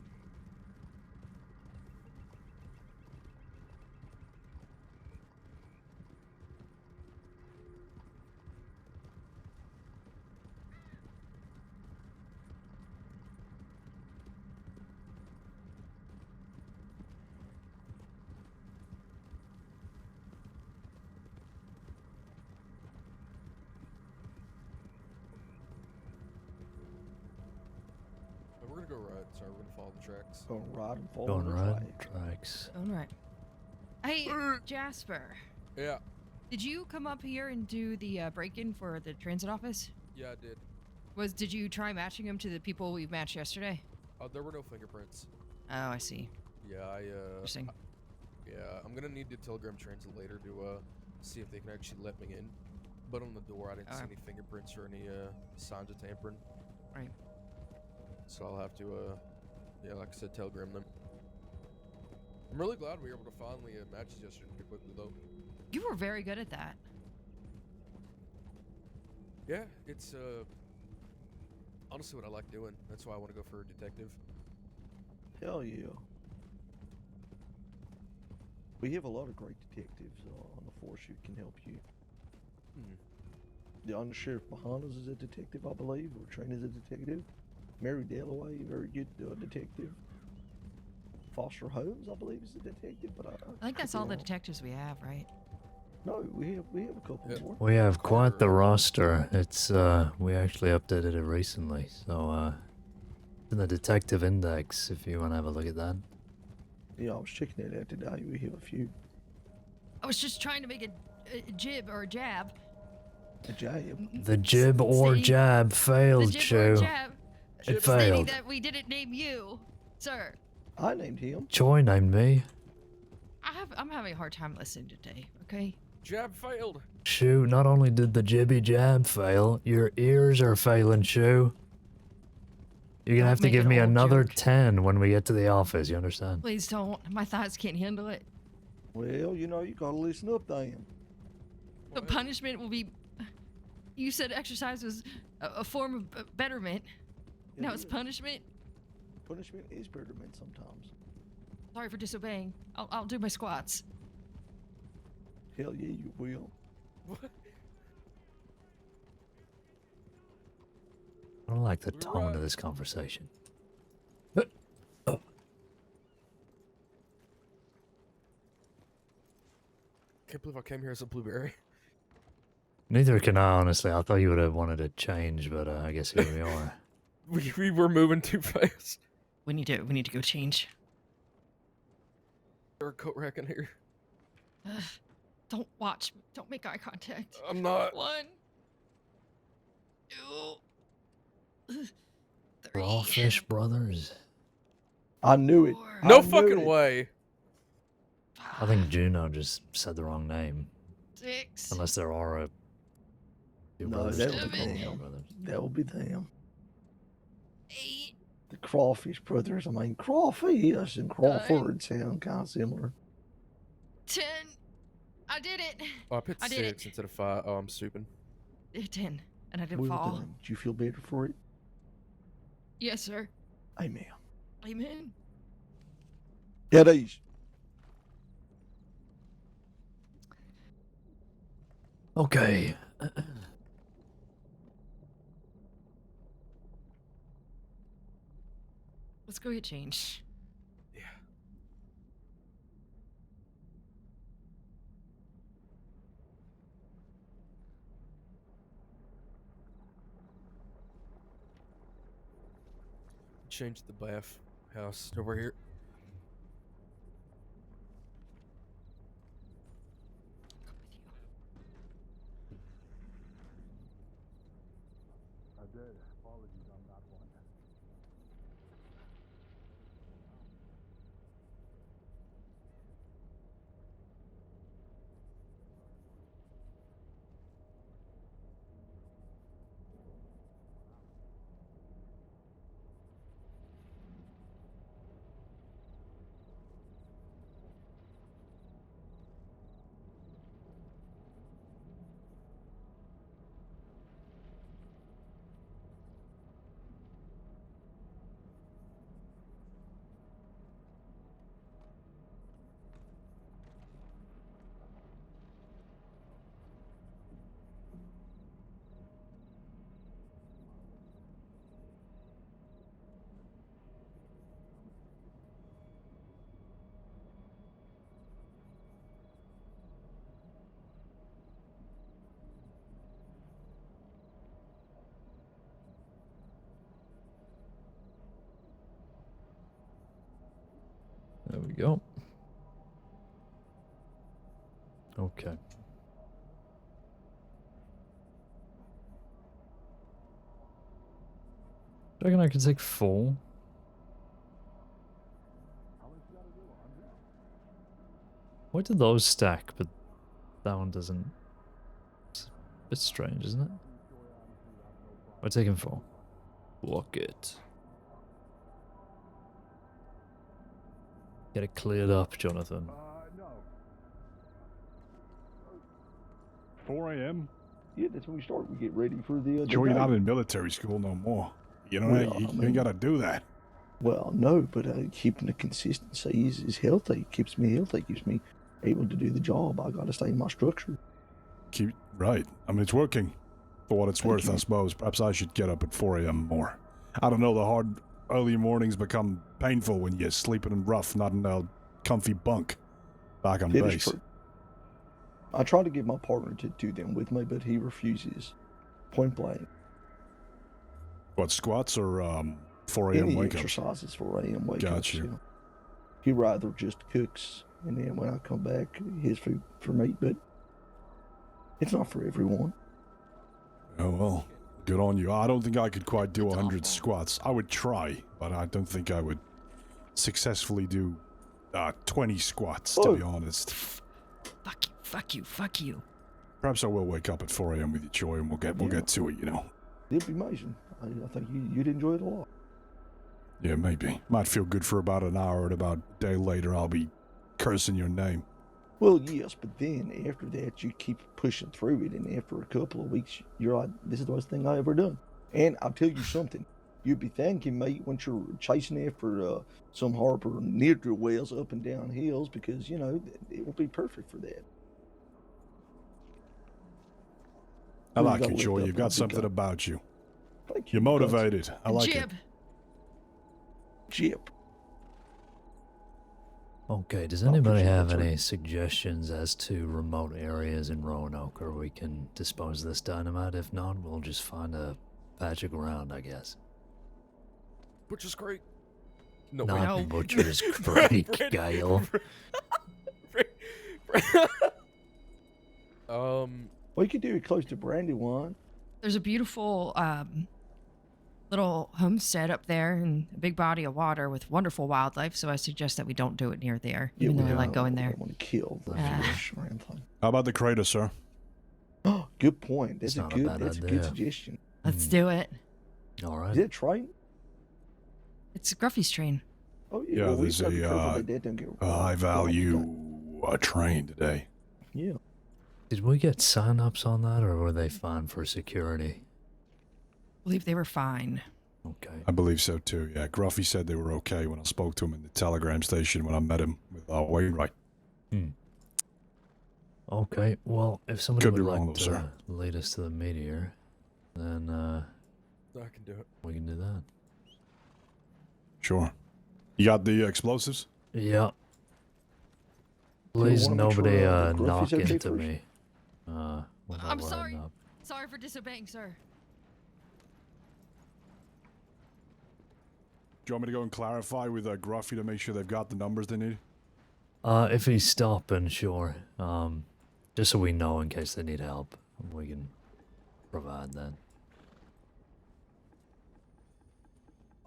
We're gonna go right. Sorry, we're gonna follow the tracks. Going right and follow Going the right track. tracks. All right. Hey, Jasper. Yeah. Did you come up here and do the break-in for the transit office? Yeah, I did. Did you try matching them to the people we matched yesterday? There were no fingerprints. Oh, I see. Yeah, Interesting. Yeah, I'm gonna need to telegram transit later to see if they can actually let me in. But on the door, I didn't see any fingerprints or any signs of tampering. Right. So I'll have to, yeah, like I said, telegram them. I'm really glad we were able to finally match this yesterday pretty quickly, though. You were very good at that. Yeah, it's honestly what I like doing. That's why I want to go for a detective. Hell yeah. We have a lot of great detectives on the force who can help you. The Undersheriff behind us is a detective, I believe, or trained as a detective. Mary Dalloway, very good detective. Foster Holmes, I believe, is a detective, but I think that's all the detectives we have, right? No, we have a couple more. We have quite the roster. It's we actually updated it recently, so it's in the detective index if you want to have a look at that. Yeah, I was checking it out today. We have a few. I was just trying to make a jib or a jab. A jab. The jib or jab failed, The jib or Chew. jab. It Stating failed. that we didn't name you, sir. I named him. Joy named me. I'm having a hard time listening today. Okay. Jab failed. Chew, not only did the jibby jab fail, your ears are failing, Chew. You're gonna have to make give an me old another joke. 10 when we get to the office, you understand? Please don't. My thighs can't handle it. Well, you know, you gotta listen up, then. The punishment will be. You said exercise was a form of betterment. It Now it's is. punishment. Punishment is betterment sometimes. Sorry for disobeying. I'll do my squats. Hell yeah, you will. I don't like the tone of this conversation. Can't believe I came here as a blueberry. Neither can I, honestly. I thought you would have wanted to change, but I guess here we are. We were moving too fast. We need to go change. There a coat rack in here? Don't watch me. Don't make eye contact. I'm not. 1, 2, 3. Crawfish Brothers. I knew it. No fucking way. I think Juno just said the wrong name. 6. Unless there are a... No, that would be them. That would be them. 8. The Crawfish Brothers. I mean, Crawfish and Crawford sound kind of similar. 10. I did it. Oh, I picked I did 6 instead of 5. Oh, I'm stupid. 10. And I didn't Well fall. done. Did you feel better for it? Yes, sir. Amen. Amen. It is. Okay. Let's go get changed. Change the bath house over here. I did. Apologies on that one. There we go. Okay. I reckon I can take 4. Why did those stack, but that one doesn't? It's a bit strange, isn't it? We're taking 4. Lock it. Get it cleared up, Jonathan. No. 4 a.m.? Yeah, that's when we start. We get ready for the Joe, you're day. not in military school no more. You know, Well, you I ain't mean- gotta do that. Well, no, but keeping the consistency is healthy. It keeps me healthy. It keeps me able to do the job. I got to stay in my structure. Right. I mean, it's working. For what it's worth, I suppose. Perhaps I should get up at 4 a.m. more. I don't know, the hard early mornings become painful when you're sleeping in rough, not in a comfy bunk back on It is base. true. I try to get my partner to do them with me, but he refuses. Point blank. What, squats or 4 a.m. Any wake up? exercises for a.m. wake Got ups. you. You know. He rather just cooks, and then when I come back, his food for me. But it's not for everyone. Oh, well, good on you. I don't think I could quite do 100 squats. I would try, but I don't think I would successfully do 20 squats, to be honest. Fuck you. Perhaps I will wake up at 4 a.m. with you, Joy, and we'll get to it, you know. It'd be amazing. I think you'd enjoy it a lot. Yeah, maybe. Might feel good for about an hour, and about a day later I'll be cursing your name. Well, yes, but then after that, you keep pushing through it, and after a couple of weeks, you're like, "This is the worst thing I ever done." And I'll tell you something: you'll be thanking me once you're chasing after some harper near wells up and down hills, because it will be perfect for that. I Ooh, you like gotta you, lift Joy. up You've now, got big something guy. about you. Thank You're you. motivated. I like it. Jib. Jip. Okay, does I anybody appreciate have that, sir. any suggestions as to remote areas in Roanoke where we can dispose of this dynamite? If not, we'll just find a patch of ground, I guess. Butcher's Creek. No, Not wait. No. Butcher's Creek, Gale. Well, you could do it close to Brandywine. There's a beautiful little homestead up there and a big body of water with wonderful wildlife, so I suggest that we don't do it near there, even though I like going there. I want to kill the fish or anything. How about the crater, sir? Oh, good point. That's It's a not a good. bad That's a idea. good suggestion. Let's do it. All Is right. that train? It's Gruffy's train. Oh Yeah, well, there's we gotta be careful a that that don't get high value train today. Yeah. Did we get sign-ups on that, or were they fine for security? I believe they were fine. Okay. I believe so too. Yeah, Gruffy said they were okay when I spoke to him in the telegram station when I met him with Wainwright. Okay, well, if somebody Could would be like wrong, though, to sir. lead us to the meteor, then I can do it. we can do that. Sure. You got the explosives? Yeah. Please, why don't we nobody try, the Gruffy's knock okay into first? me. Without I'm loading sorry. up. Sorry for disobeying, sir. Do you want me to go and clarify with Gruffy to make sure they've got the numbers they need? If he's stopping, sure. Just so we know in case they need help, we can provide that.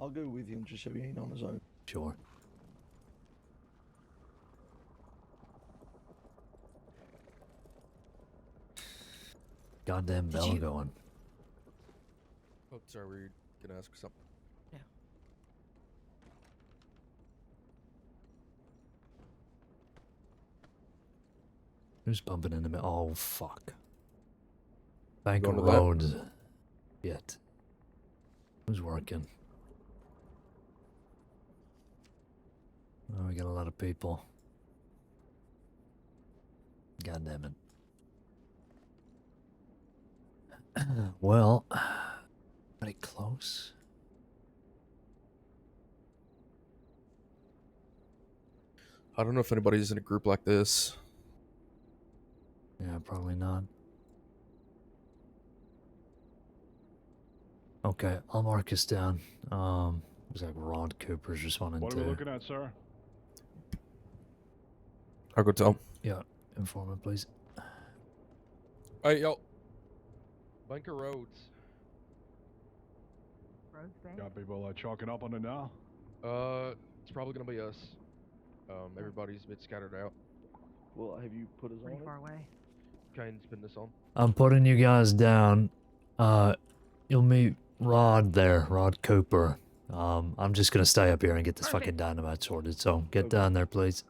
I'll go with him just so he ain't on his own. Sure. Goddamn bell you- going. Oh, sorry, were you gonna ask something? Yeah. Who's bumping into me? Oh, fuck. Bank Going of to that? Roads. Yet. Who's working? Oh, we got a lot of people. God damn it. Well, pretty close. I don't know if anybody's in a group like this. Yeah, probably not. Okay, I'll mark us down. Looks like Rod Cooper's just wanting What to... are we looking at, sir? I'll go tell 'em. Yeah, informant, please. Hey, yo. Bunker Roads. Got people chalking up on it now? It's probably gonna be us. Everybody's a bit scattered out. Well, have you put us Pretty on far it? away. Caine's putting this on. I'm putting you guys down. You'll meet Rod there, Rod Cooper. I'm just gonna stay up here and get this fucking dynamite sorted, so get down there, please.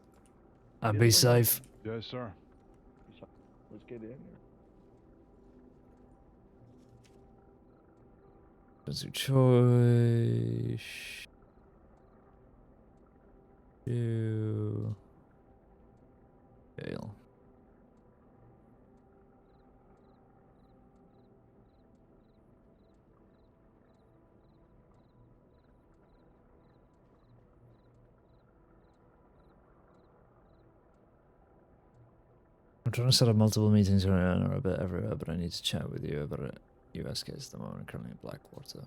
And be safe. Yes, sir. Let's get in there. There's a choice. Gale. I'm trying to set up multiple meetings around or a bit everywhere, but I need to chat with you about it. US case at the moment, currently in Blackwater.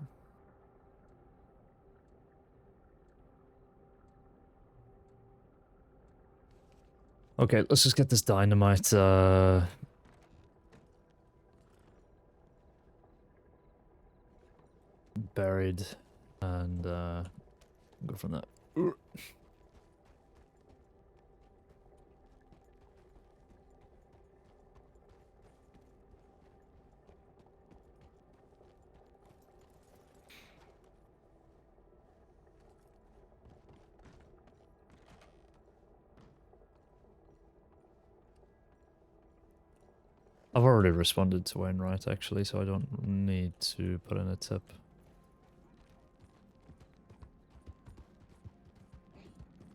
Okay, let's just get this dynamite, buried, and, go from there. I've already responded to Wainwright actually, so I don't need to put in a tip.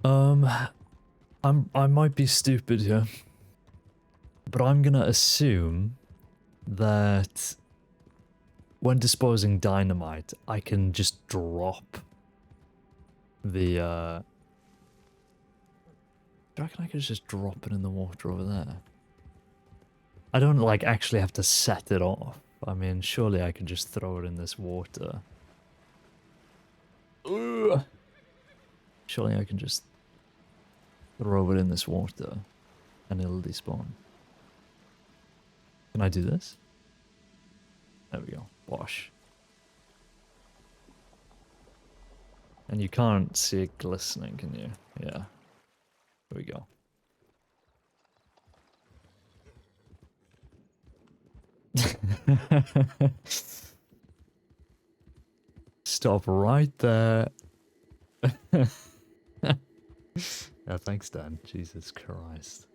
I might be stupid here, but I'm gonna assume that when disposing dynamite, I can just drop the, do you reckon I could just drop it in the water over there? I don't, like, actually have to set it off. I mean, surely I could just throw it in this water. Ugh. Surely I can just throw it in this water and it'll despawn. Can I do this? There we go. Wash. And you can't see it glistening, can you? Yeah. There we go. Stop right there. Yeah, thanks, Dan. Jesus Christ.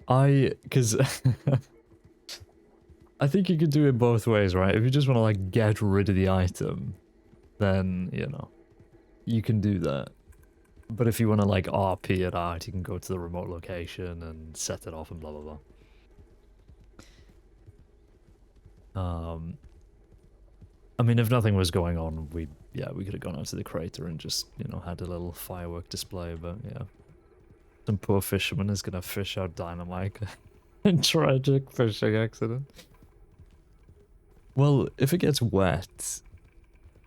Because I think you could do it both ways, right? If you just want to, like, get rid of the item, then, you know, you can do that. But if you want to, like, RP it out, you can go to the remote location and set it off and blah, blah, blah. I mean, if nothing was going on, we could have gone out to the crater and just, you know, had a little firework display, but yeah. Some poor fisherman is gonna fish out dynamite in tragic fishing accident. Well, if it gets wet,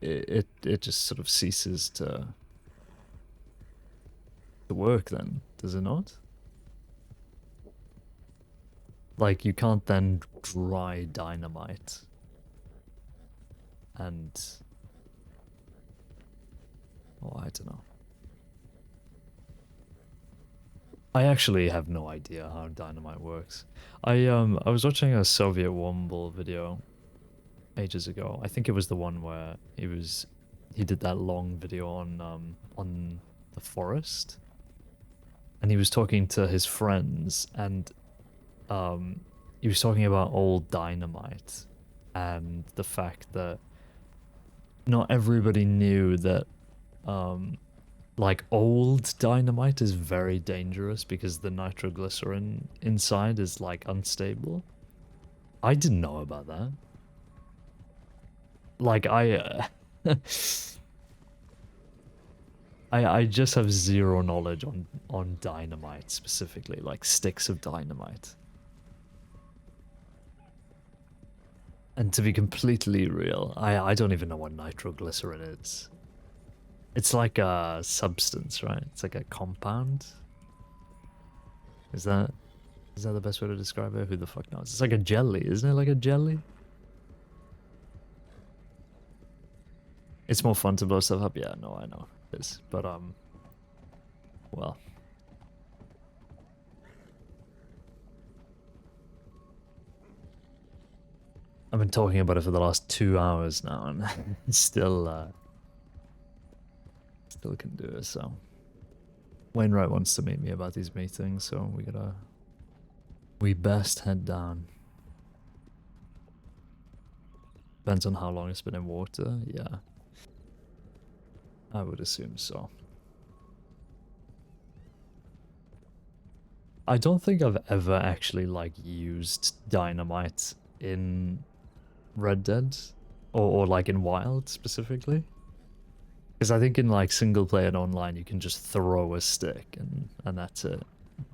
it just sort of ceases to work then, does it not? Like, you can't then dry dynamite. And... oh, I don't know. I actually have no idea how dynamite works. I was watching a Soviet Womble video ages ago. I think it was the one where he did that long video on the forest. And he was talking to his friends, and he was talking about old dynamite and the fact that not everybody knew that like, old dynamite is very dangerous because the nitroglycerin inside is, like, unstable. I didn't know about that. Like, I just have zero knowledge on dynamite specifically, like sticks of dynamite. And to be completely real, I don't even know what nitroglycerin is. It's like a substance, right? It's like a compound. Is that the best way to describe it? Who the fuck knows? It's like a jelly, isn't it? Like a jelly? It's more fun to blow stuff up. Yeah, no, I know it is, but well. I've been talking about it for the last 2 hours now, and still can do it, so. Wainwright wants to meet me about these meetings, so we best head down. Depends on how long it's been in water, yeah. I would assume so. I don't think I've ever actually, like, used dynamite in Red Dead, or like in Wild specifically. Because I think in, like, single player and online you can just throw a stick and that's it.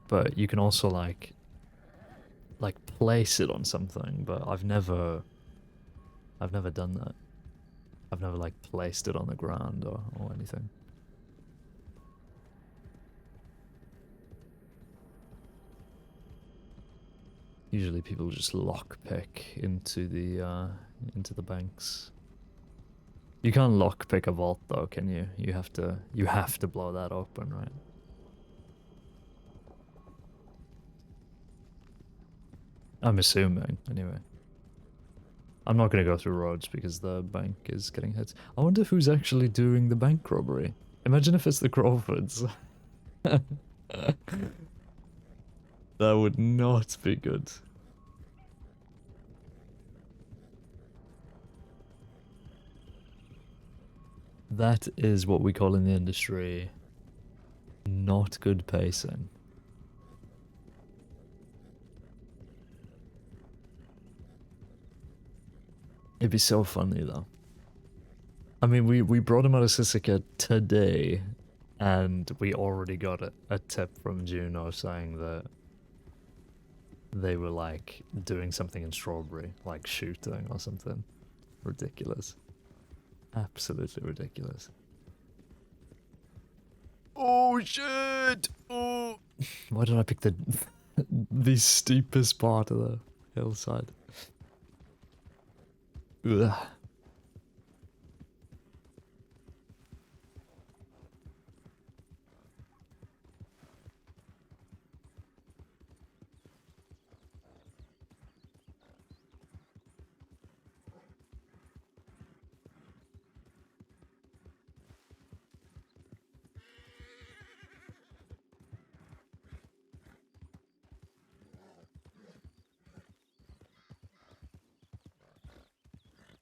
But you can also like place it on something, but I've never done that. I've never, like, placed it on the ground or anything. Usually people just lockpick into the banks. You can't lockpick a vault though, can you? You have to blow that open, right? I'm assuming, anyway. I'm not gonna go through roads because the bank is getting hit. I wonder who's actually doing the bank robbery. Imagine if it's the Crawfords. That would not be good. That is what we call in the industry not good pacing. It'd be so funny though. I mean, we brought him out of Sisika today, and we already got a tip from Juno saying that they were like doing something in Strawberry, like shooting or something. Ridiculous. Absolutely ridiculous. Oh shit! Oh. Why did I pick the steepest part of the hillside? Ugh.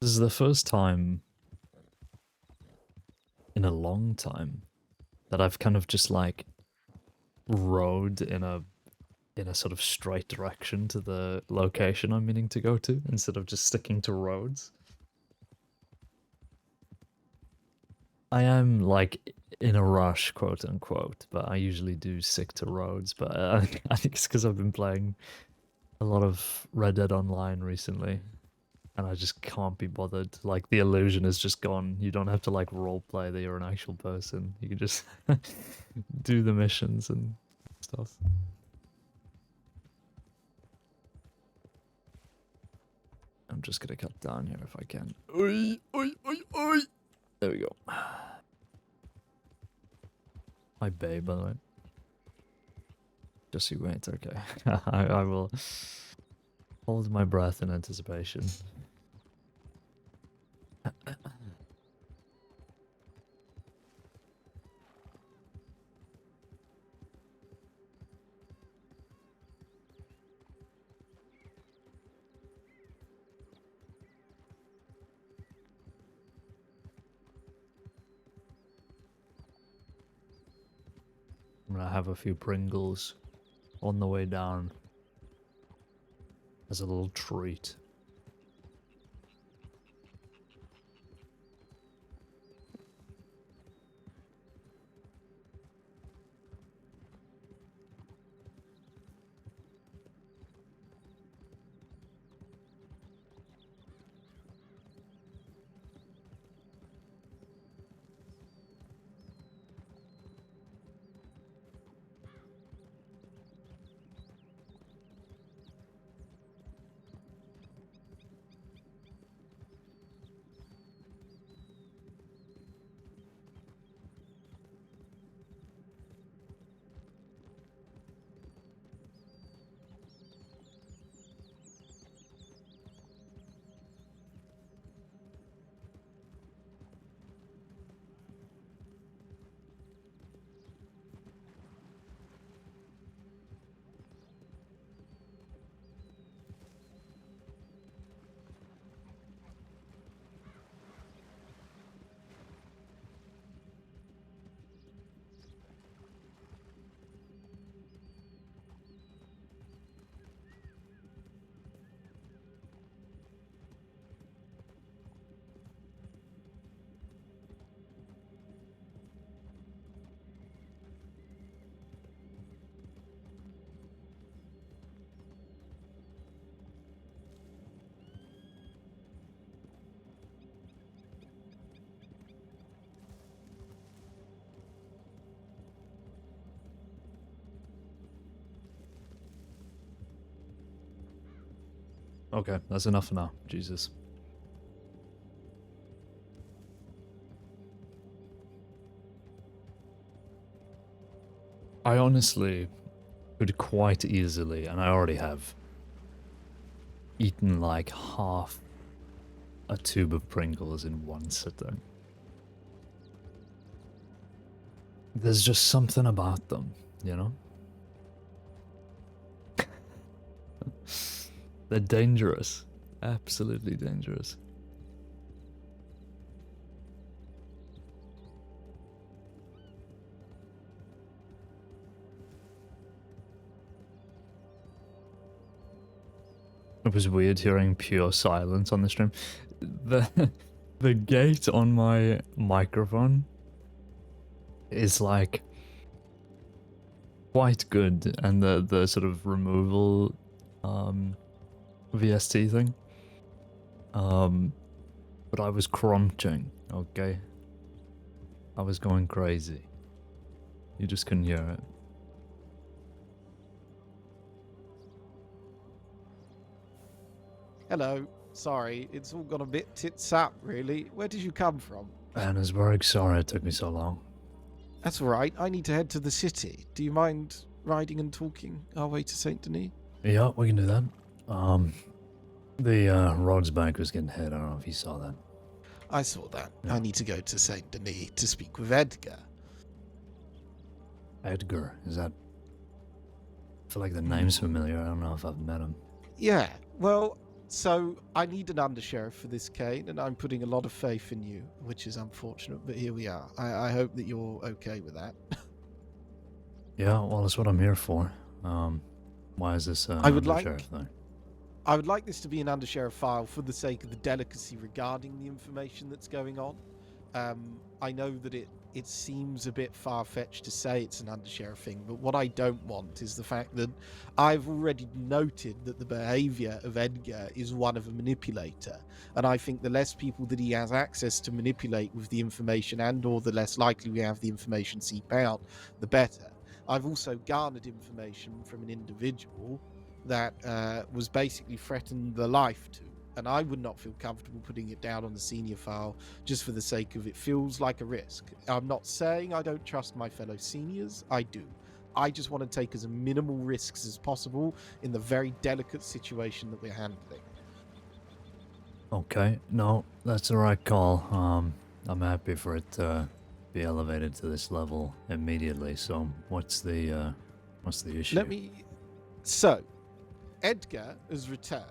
This is the first time in a long time that I've kind of just like rode in a sort of straight direction to the location I'm meaning to go to instead of just sticking to roads. I am like in a rush, quote unquote, but I usually do stick to roads. But I think it's because I've been playing a lot of Red Dead Online recently, and I just can't be bothered. Like the illusion is just gone. You don't have to like roleplay that you're an actual person. You can just do the missions and stuff. I'm just gonna cut down here if I can. Oi, oi, oi, oi. There we go. My babe, by the way. Just you wait, okay. I will hold my breath in anticipation. I'm gonna have a few Pringles on the way down as a little treat. Okay, that's enough for now. Jesus. I honestly could quite easily, and I already have, eaten like half a tube of Pringles in one sitting. There's just something about them, you know? They're dangerous. Absolutely dangerous. It was weird hearing pure silence on the stream. The gate on my microphone is like quite good, and the sort of removal VST thing. But I was crunching, okay? I was going crazy. You just couldn't hear it. Hello. Sorry, it's all gone a bit tits up, really. Where did you come from? Annesburg, sorry it took me so long. That's all right. I need to head to the city. Do you mind riding and talking our way to Saint Denis? Yeah, we can do that. The Rhodes Bank was getting hit. I don't know if you saw that. I saw that. Yeah. I need to go to Saint Denis to speak with Edgar. Edgar, is that... I feel like the name's familiar. I don't know if I've met him. Yeah, well, so I need an undersheriff for this, Caine, and I'm putting a lot of faith in you, which is unfortunate, but here we are. I hope that you're okay with that. Yeah, well, that's what I'm here for. Why is this I would undersheriff thing? I would like this to be an undersheriff file for the sake of the delicacy regarding the information that's going on. I know that it seems a bit far-fetched to say it's an undersheriff thing, but what I don't want is the fact that I've already noted that the behavior of Edgar is one of a manipulator, and I think the less people that he has access to manipulate with the information, and or the less likely we have the information seep out, the better. I've also garnered information from an individual that was basically threatened the life to, and I would not feel comfortable putting it down on the senior file just for the sake of it feels like a risk. I'm not saying I don't trust my fellow seniors, I do. I just want to take as minimal risks as possible in the very delicate situation that we're handling. Okay, no, that's the right call. I'm happy for it to be elevated to this level immediately. So, what's the issue? So, Edgar has returned.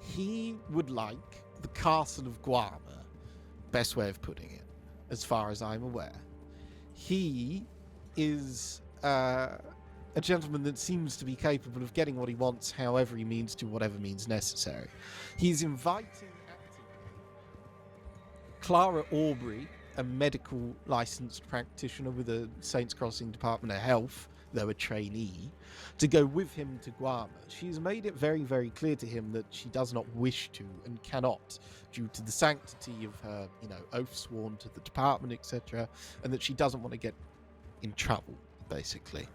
He would like the castle of Guarma, best way of putting it, as far as I'm aware. He is a gentleman that seems to be capable of getting what he wants, however he means to, whatever means necessary. He's inviting actively Clara Aubrey, a medical licensed practitioner with a Saints Crossing Department of Health, though a trainee, to go with him to Guarma. She's made it very, very clear to him that she does not wish to and cannot, due to the sanctity of her, oath sworn to the department, etc., and that she doesn't want to get in trouble, basically.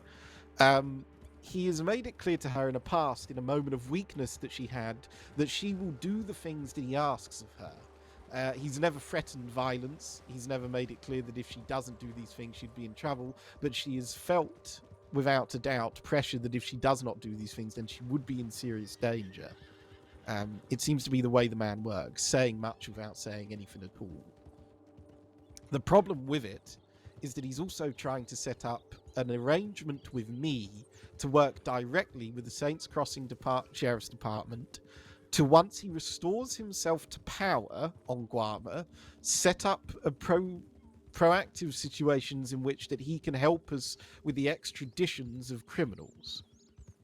He has made it clear to her in the past, in a moment of weakness that she had, that she will do the things that he asks of her. He's never threatened violence. He's never made it clear that if she doesn't do these things, she'd be in trouble. But she has felt, without a doubt, pressure that if she does not do these things, then she would be in serious danger. It seems to be the way the man works, saying much without saying anything at all. The problem with it is that he's also trying to set up an arrangement with me to work directly with the Saints Crossing Sheriff's Department to, once he restores himself to power on Guarma, set up a proactive situations in which that he can help us with the extraditions of criminals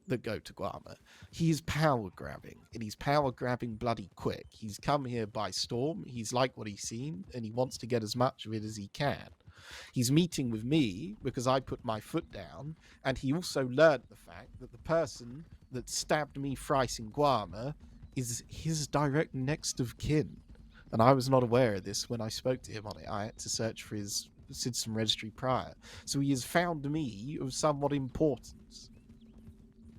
that go to Guarma. He is power grabbing, and he's power grabbing bloody quick. He's come here by storm. He's like what he's seen, and he wants to get as much of it as he can. He's meeting with me because I put my foot down, and he also learned the fact that the person that stabbed me thrice in Guarma is his direct next of kin. And I was not aware of this when I spoke to him on it. I had to search for his citizen registry prior. So he has found me of somewhat importance.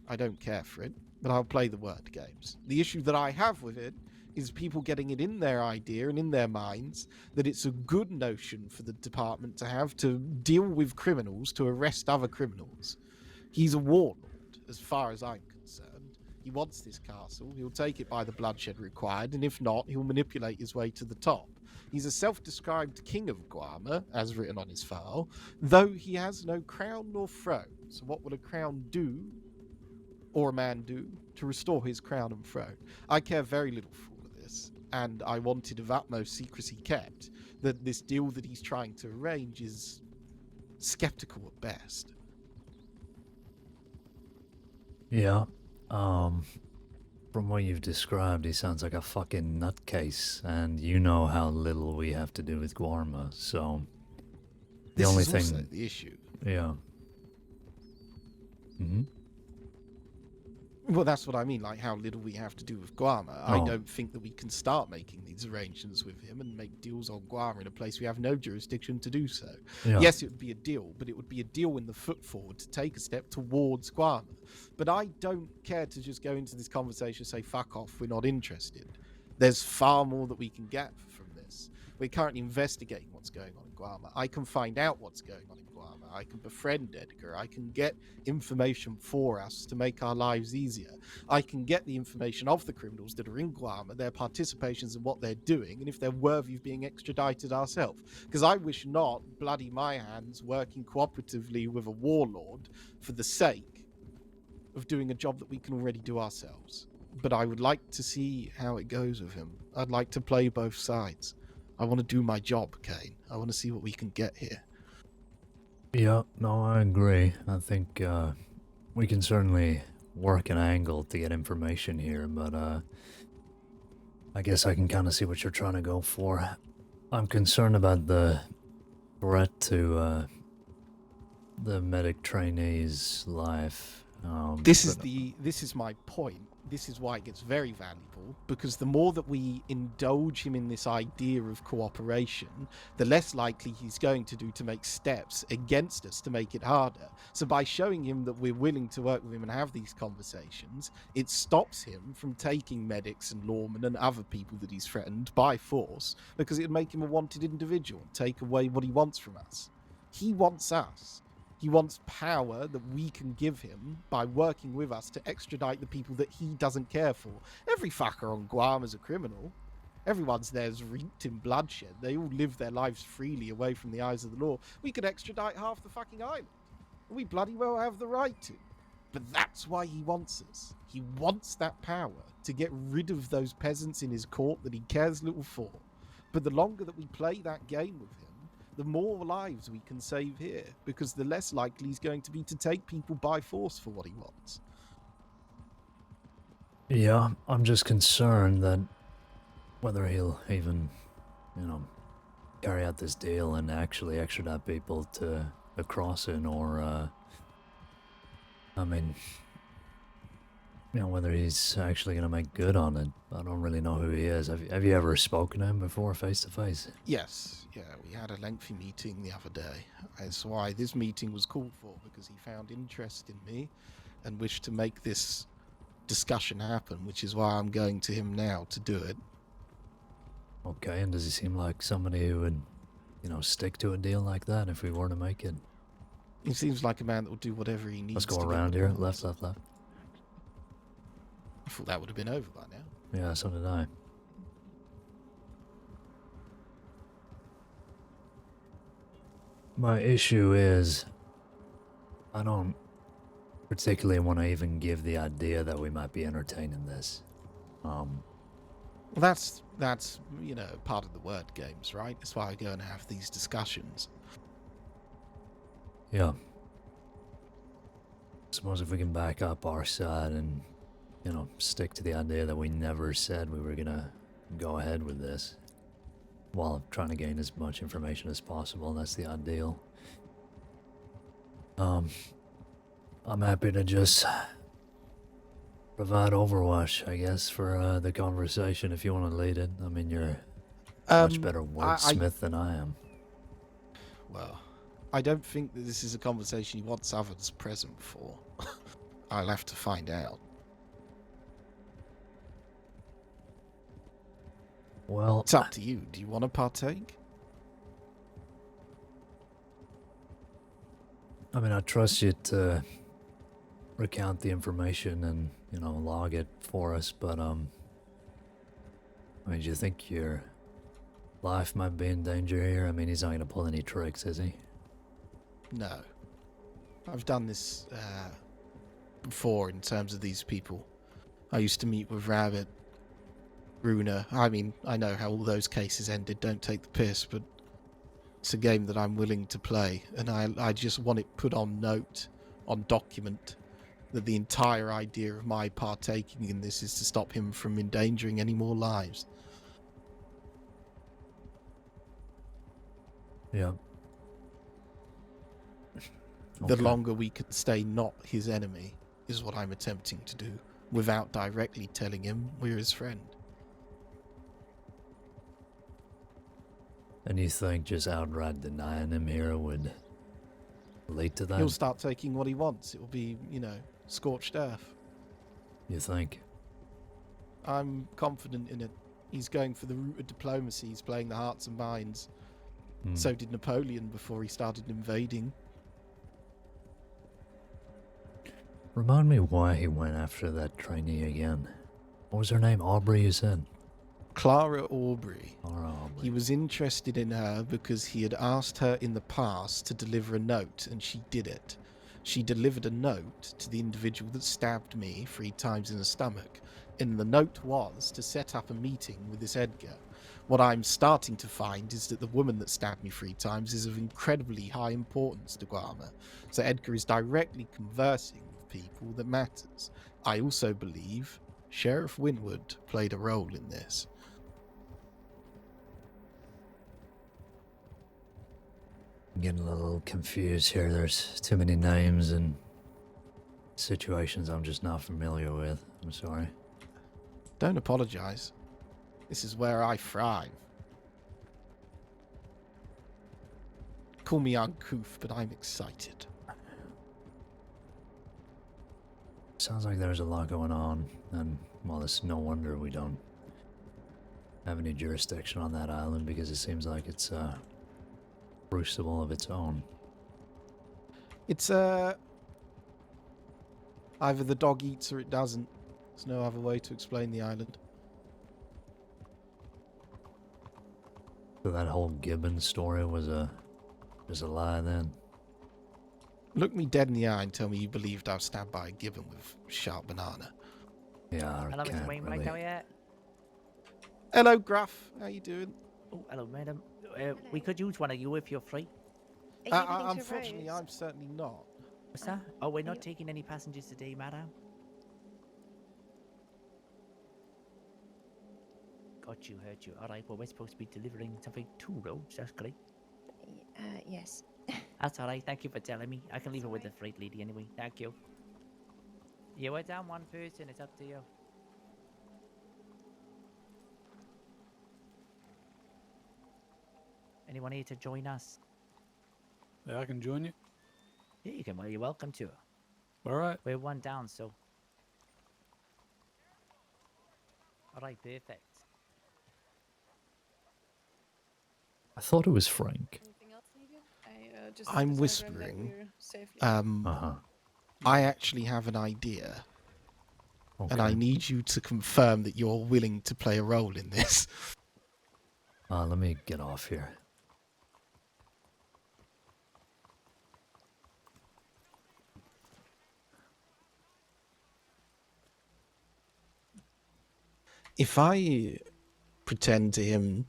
I don't care for it, but I'll play the word games. The issue that I have with it is people getting it in their idea and in their minds that it's a good notion for the department to have to deal with criminals, to arrest other criminals. He's a warlord, as far as I'm concerned. He wants this castle, he'll take it by the bloodshed required, and if not, he'll manipulate his way to the top. He's a self-described king of Guarma, as written on his file, though he has no crown nor throne. So what would a crown do, or a man do, to restore his crown and throne? I care very little for all of this, and I wanted of utmost secrecy kept, that this deal that he's trying to arrange is skeptical at best. Yeah. From what you've described, he sounds like a fucking nutcase, and you know how little we have to do with Guarma, so the This only is thing. also the issue. Yeah. Mm-hmm. Well, that's what I mean, like how little we have to do with Guarma. I Oh. don't think that we can start making these arrangements with him and make deals on Guarma in a place we have no jurisdiction to do so. Yeah. Yes, it would be a deal, but it would be a deal in the foot forward to take a step towards Guarma. But I don't care to just go into this conversation and say, fuck off, we're not interested. There's far more that we can get from this. We're currently investigating what's going on in Guarma. I can find out what's going on in Guarma. I can befriend Edgar. I can get information for us to make our lives easier. I can get the information of the criminals that are in Guarma, their participations in what they're doing, and if they're worthy of being extradited ourselves. Because I wish not bloody my hands working cooperatively with a warlord for the sake of doing a job that we can already do ourselves. But I would like to see how it goes with him. I'd like to play both sides. I want to do my job, Caine. I want to see what we can get here. Yeah, no, I agree. I think we can certainly work an angle to get information here, but I guess I can kind of see what you're trying to go for. I'm concerned about the threat to the medic trainee's life. This is my point. This is why it gets very valuable, because the more that we indulge him in this idea of cooperation, the less likely he's going to do to make steps against us to make it harder. So by showing him that we're willing to work with him and have these conversations, it stops him from taking medics and lawmen and other people that he's threatened by force, because it'd make him a wanted individual and take away what he wants from us. He wants us. He wants power that we can give him by working with us to extradite the people that he doesn't care for. Every fucker on Guam is a criminal. Everyone's there's reeked in bloodshed. They all live their lives freely away from the eyes of the law. We could extradite half the fucking island. We bloody well have the right to. But that's why he wants us. He wants that power to get rid of those peasants in his court that he cares little for. But the longer that we play that game with him, the more lives we can save here, because the less likely he's going to be to take people by force for what he wants. Yeah, I'm just concerned that whether he'll even, carry out this deal and actually extradite people to the crossing, or, whether he's actually going to make good on it. I don't really know who he is. Have you ever spoken to him before, face to face? Yes, yeah, we had a lengthy meeting the other day. That's why this meeting was called for, because he found interest in me and wished to make this discussion happen, which is why I'm going to him now to do it. Okay, and does he seem like somebody who would, stick to a deal like that if we were to make it? He seems like a man that will do whatever he needs Let's to go get around the here. ball. Left. I thought that would have been over by now. Yeah, so did I. My issue is, I don't particularly want to even give the idea that we might be entertaining this. Well, that's part of the word games, right? That's why I go and have these discussions. Yeah. Suppose if we can back up our side and, stick to the idea that we never said we were gonna go ahead with this, while trying to gain as much information as possible, that's the ideal. I'm happy to just provide Overwatch, I guess, for the conversation if you want to lead it. I mean, you're a much better wordsmith than I am. Well, I don't think that this is a conversation he wants others present for. I'll have to find out. Well, it's up to you. Do you want to partake? I mean, I trust you to recount the information and, log it for us, but, do you think you're life might be in danger here? I mean, he's not going to pull any tricks, is he? No. I've done this before in terms of these people. I used to meet with Rabbit, Runa. I mean, I know how all those cases ended, don't take the piss, but it's a game that I'm willing to play, and I just want it put on note, on document, that the entire idea of my partaking in this is to stop him from endangering any more lives. Yeah. The longer we can stay not his enemy is what I'm attempting to do, without directly telling him we're his friend. And you think just outright denying him here would lead to that? He'll start taking what he wants. It will be, scorched earth. You think? I'm confident in it. He's going for the route of diplomacy. He's playing the hearts and minds. So did Napoleon before he started invading. Remind me why he went after that trainee again. What was her name? Aubrey, you said? Clara Aubrey. Clara Aubrey. He was interested in her because he had asked her in the past to deliver a note, and she did it. She delivered a note to the individual that stabbed me 3 times in the stomach, and the note was to set up a meeting with this Edgar. What I'm starting to find is that the woman that stabbed me 3 times is of incredibly high importance to Guarma. So Edgar is directly conversing with people that matters. I also believe Sheriff Winwood played a role in this. I'm getting a little confused here. There's too many names and situations I'm just not familiar with. I'm sorry. Don't apologize. This is where I thrive. Call me uncouth, but I'm excited. Sounds like there's a lot going on, and well, it's no wonder we don't have any jurisdiction on that island, because it seems like it's a crucible of its own. It's either the dog eats or it doesn't. There's no other way to explain the island. So that whole Gibbon story was a lie then? Look me dead in the eye and tell me you believed I was stabbed by a gibbon with sharp banana. Yeah, I Hello, can't Mr. Wainwright, really. how are you? Hello, Gruff. How you doing? Oh, hello, madam. We could use one of you if you're free. Unfortunately, I'm certainly not. What's that? Oh, we're not taking any passengers today, madam. Got you, heard you. All right, well, we're supposed to be delivering something to Rhodes. That's great. Yes. That's all right. Thank you for telling me. I can leave it with the freight lady anyway. Thank you. Yeah, we're down one person. It's up to you. Anyone here to join us? Yeah, I can join you. Yeah, you can. Well, you're welcome to. All right. We're one down, so. All right, perfect. I thought it was Frank. I'm whispering. I actually have an idea. And I need you to confirm that you're willing to play a role in this. Let me get off here. If I pretend to him,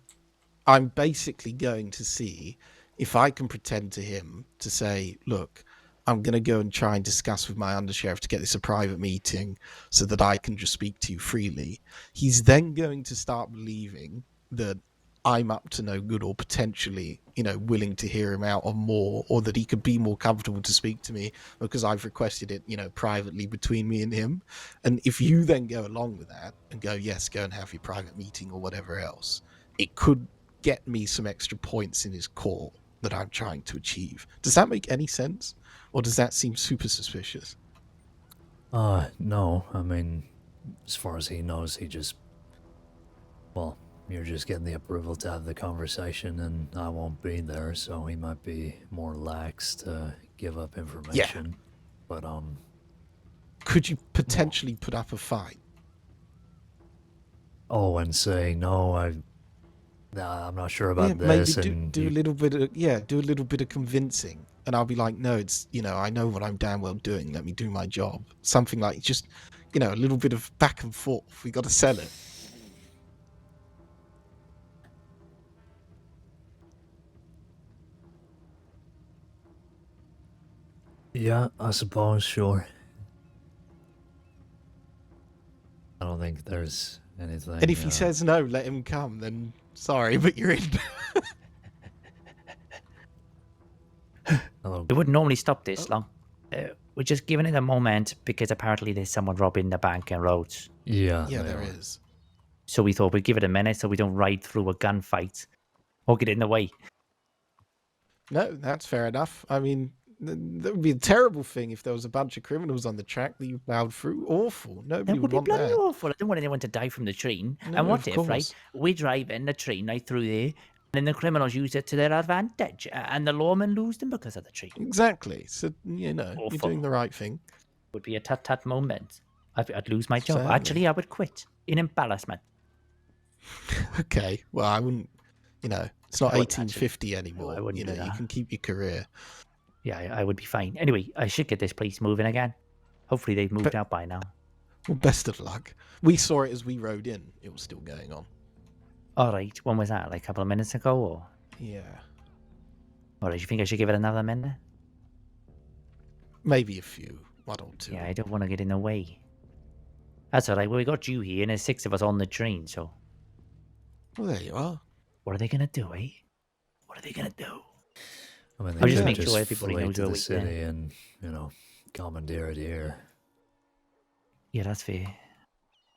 I'm basically going to see if I can pretend to him to say, look, I'm going to go and try and discuss with my undersheriff to get this a private meeting so that I can just speak to you freely. He's then going to start believing that I'm up to no good, or potentially, willing to hear him out on more, or that he could be more comfortable to speak to me because I've requested it, privately between me and him. And if you then go along with that and go, yes, go and have your private meeting or whatever else, it could get me some extra points in his court that I'm trying to achieve. Does that make any sense? Or does that seem super suspicious? No. I mean, as far as he knows, you're just getting the approval to have the conversation, and I won't be there, so he might be more lax to give up information. Yeah. But, could you potentially put up a fight? Oh, and say, no, Nah, I'm not sure Yeah, about maybe this. do And do a little bit of do a little bit of convincing, and I'll be like, no, it's I know what I'm damn well doing. Let me do my job. Something like just a little bit of back and forth. We got to sell it. yeah, I suppose, sure. I don't think there's anything. And if he says no, let him come. Then sorry, but you're in. We wouldn't normally stop this Oh. long. We're just giving it a moment because apparently there's someone robbing the bank and roads. Yeah, there is. So we thought we'd give it a minute so we don't ride through a gunfight or get in the way. No, that's fair enough. I mean, that would be a terrible thing if there was a bunch of criminals on the track that you plowed through. Awful. Nobody That would be want bloody that. awful. I don't want anyone to die from the train. No, and what of if, course. right, we drive in the train right through there, and then the criminals use it to their advantage, and the lawmen lose them because of the train? Exactly. So, you're Awful. doing the right thing. Would be a tut-tut moment. I'd lose my job. Certainly. Actually, I would quit in embarrassment. Okay. Well, I wouldn't, it's not I wouldn't 1850 anymore. I wouldn't do You that. can keep your career. Yeah, I would be fine. Anyway, I should get this place moving again. Hopefully they've moved out by now. Well, best of luck. We saw it as we rode in. It was still going on. All right, when was that? Like a couple of minutes ago, or? Yeah. All right, you think I should give it another minute? Maybe a few. 1 or 2. Yeah, I don't want to get in the way. That's all right. Well, we got you here, and there's 6 of us on the train, so... Well, there you are. What are they going to do, eh? What are they going to do? I mean, I'll they just could make sure everybody flee knows to where the we city and commandeer it here. Yeah, that's fair.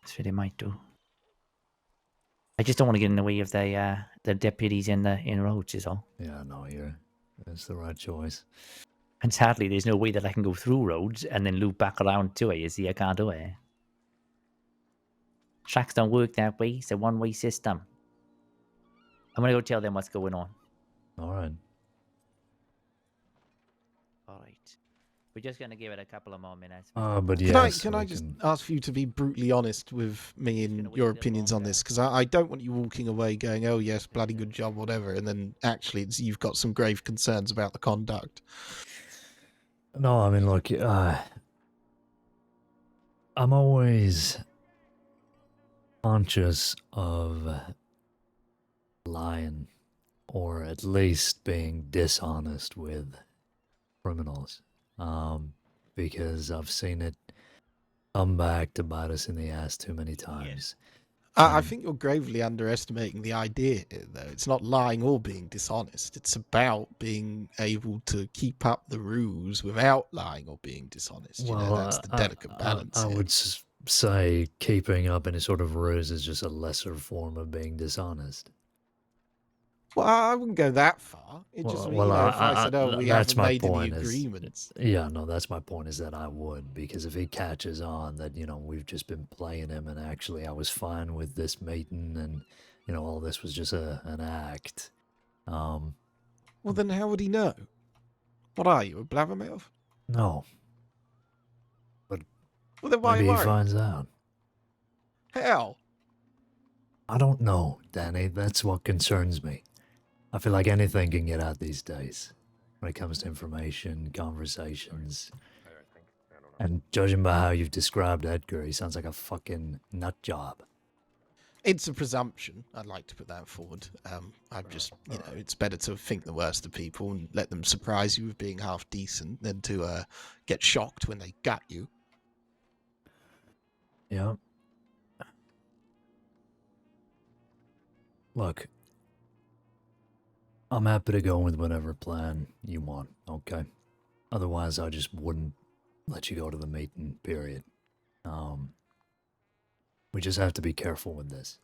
That's fair, they might do. I just don't want to get in the way of the deputies in roads, is all. Yeah, no, that's the right choice. And sadly, there's no way that I can go through roads and then loop back around to it. You see, I can't do it. Tracks don't work that way. It's a one-way system. I'm going to go tell them what's going on. All right. All right. We're just going to give it a couple of more minutes. But yes, Can I just ask for you to be brutally honest with me and your opinions on this? Because I don't want you walking away going, oh, yes, bloody good job, whatever. And then actually you've got some grave concerns about the conduct. No, I mean, look, I'm always conscious of lying, or at least being dishonest with criminals, because I've seen it come back to bite us in the ass too many times. I think you're gravely underestimating the idea here, though. It's not lying or being dishonest. It's about being able to keep up the rules without lying or being dishonest. Well, that's the delicate balance. I would say keeping up any sort of ruse is just a lesser form of being dishonest. Well, I wouldn't go that far. It just means, if I said, oh, we haven't made any agreements. Yeah, no, that's my point, is that I would, because if he catches on that, we've just been playing him and actually I was fine with this meeting and, all this was just an act. Well, then how would he know? What are you, a blabbermouth? No. But well, then why maybe he worry? finds out. How? I don't know, Danny. That's what concerns me. I feel like anything can get out these days when it comes to information, conversations. And judging by how you've described Edgar, he sounds like a fucking nut job. It's a presumption. I'd like to put that forward. I've just, it's better to think the worst of people and let them surprise you with being half decent than to get shocked when they gut you. Yeah. Look, I'm happy to go with whatever plan you want, okay? Otherwise, I just wouldn't let you go to the meeting, period. We just have to be careful with this,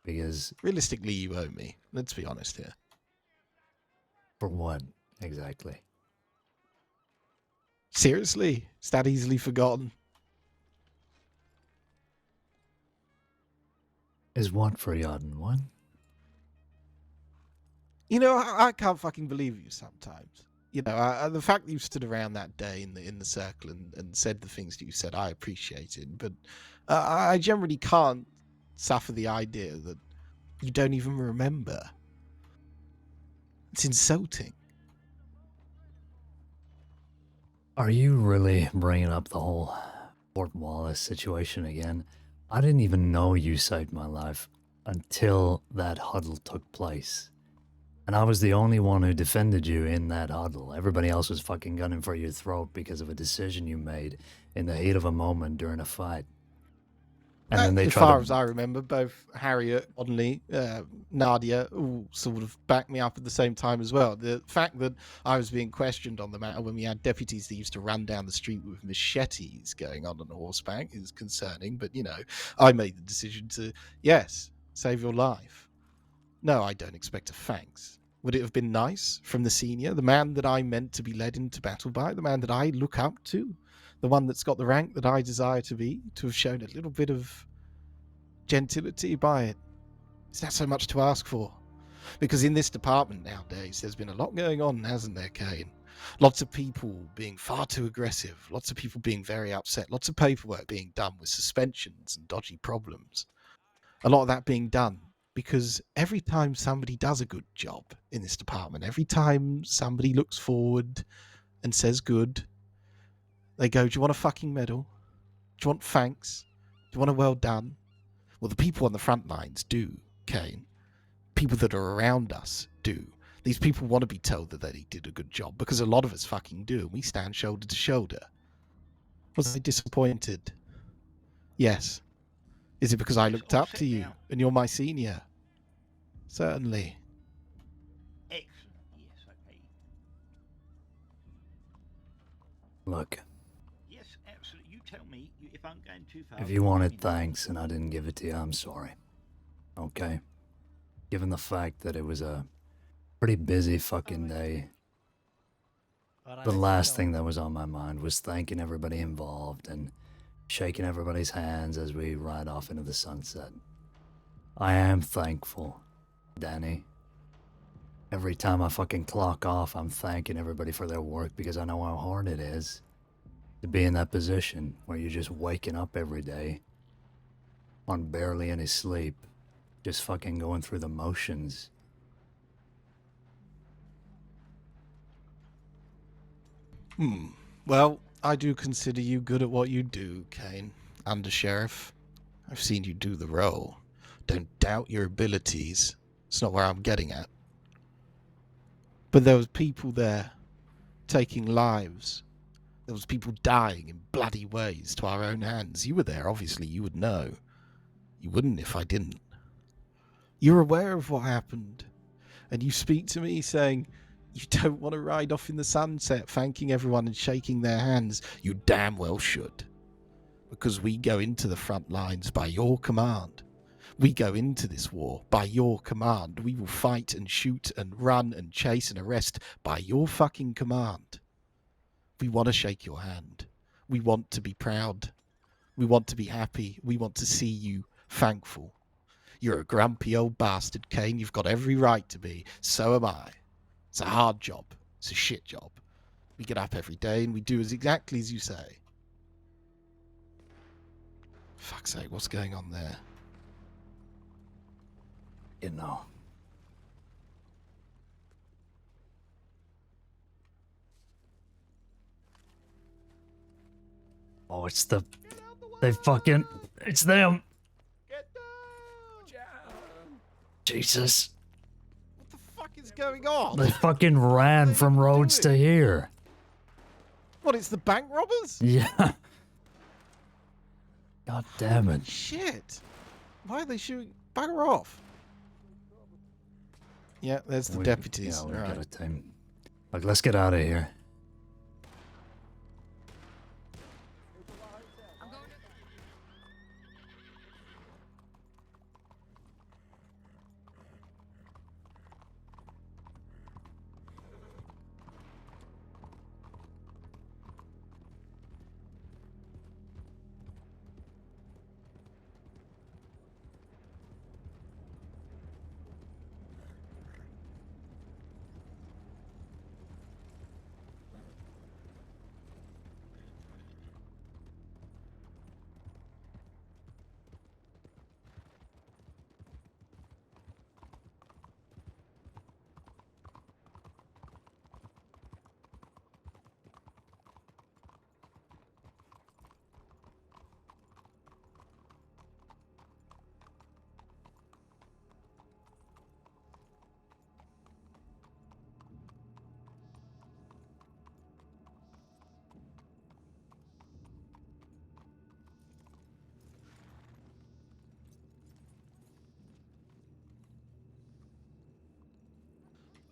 because... Realistically, you owe me. Let's be honest here. For what, exactly? Seriously? Is that easily forgotten? Is what forgotten? What? I can't fucking believe you sometimes. The fact that you stood around that day in the circle and said the things that you said, I appreciated. But I generally can't suffer the idea that you don't even remember It's insulting. Are you really bringing up the whole Fort Wallace situation again? I didn't even know you saved my life until that huddle took place. And I was the only one who defended you in that huddle. Everybody else was fucking gunning for your throat because of a decision you made in the heat of a moment during a fight. And then they as tried far to... as I remember, both Harriet, Bodley, Nadia all sort of backed me up at the same time as well. The fact that I was being questioned on the matter when we had deputies that used to run down the street with machetes going on horseback is concerning. But, you know, I made the decision to, yes, save your life. No, I don't expect a thanks. Would it have been nice from the senior, the man that I meant to be led into battle by, the man that I look up to, the one that's got the rank that I desire to be, to have shown a little bit of gentility by it? Is that so much to ask for? Because in this department nowadays, there's been a lot going on, hasn't there, Caine? Lots of people being far too aggressive, lots of people being very upset, lots of paperwork being done with suspensions and dodgy problems. A lot of that being done because every time somebody does a good job in this department, every time somebody looks forward and says good, they go, do you want a fucking medal? Do you want thanks? Do you want a well done? Well, the people on the front lines do, Caine. People that are around us do. These people want to be told that they did a good job because a lot of us fucking do, and we stand shoulder to shoulder. Was I disappointed? Yes. Is it because I looked up to you and you're my senior? Certainly. Excellent. Yes, okay. Look, Yes, absolutely. You tell me if I'm going too far. if you wanted thanks and I didn't give it to you, I'm sorry. Okay? Given the fact that it was a pretty busy fucking day, the last thing that was on my mind was thanking everybody involved and shaking everybody's hands as we ride off into the sunset. I am thankful, Danny. Every time I fucking clock off, I'm thanking everybody for their work because I know how hard it is to be in that position where you're just waking up every day on barely any sleep, just fucking going through the motions. Well, I do consider you good at what you do, Caine. Under-sheriff. I've seen you do the role. Don't doubt your abilities. It's not where I'm getting at. But there was people there taking lives. There was people dying in bloody ways to our own hands. You were there, obviously. You would know. You wouldn't if I didn't. You're aware of what happened. And you speak to me saying you don't want to ride off in the sunset, thanking everyone and shaking their hands. You damn well should. Because we go into the front lines by your command. We go into this war by your command. We will fight and shoot and run and chase and arrest by your fucking command. We want to shake your hand. We want to be proud. We want to be happy. We want to see you thankful. You're a grumpy old bastard, Caine. You've got every right to be. So am I. It's a hard job. It's a shit job. We get up every day and we do exactly as you say. Fuck's sake, what's going on there? You know. Oh, it's the... They fucking... It's them! Jesus. What the fuck is going on? They fucking ran from Rhodes to here. What, it's the bank robbers? Yeah. God damn it. Shit. Why are they shooting? Bugger off. Yeah, there's the deputies. Yeah, we've All got right. a time. Look, let's get out of here.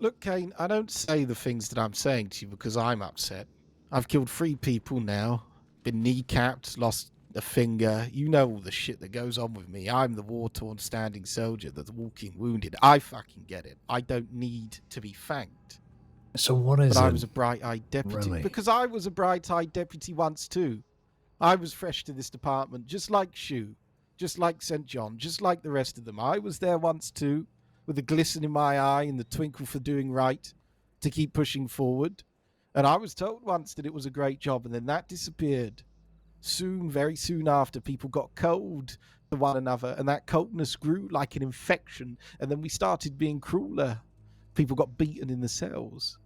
Look, Caine, I don't say the things that I'm saying to you because I'm upset. I've killed 3 people now, been kneecapped, lost a finger. You know all the shit that goes on with me. I'm the war-torn standing soldier that's walking wounded. I fucking get it. I don't need to be thanked. So what is But it? I was a bright-eyed deputy. Really? Because I was a bright-eyed deputy once too. I was fresh to this department, just like Shu, just like St. John, just like the rest of them. I was there once too, with a glisten in my eye and the twinkle for doing right, to keep pushing forward. And I was told once that it was a great job, and then that disappeared. Soon, very soon after, people got cold to one another, and that coldness grew like an infection, and then we started being crueler. People got beaten in the cells.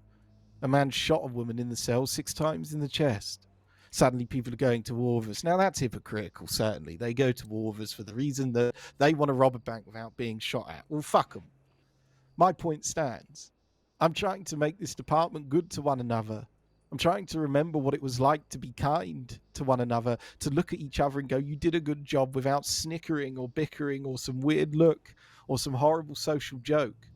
A man shot a woman in the cell 6 times in the chest. Suddenly people are going to war with us. Now that's hypocritical, certainly. They go to war with us for the reason that they want to rob a bank without being shot at. Well, fuck them. My point stands. I'm trying to make this department good to one another. I'm trying to remember what it was like to be kind to one another, to look at each other and go, you did a good job, without snickering or bickering or some weird look or some horrible social joke.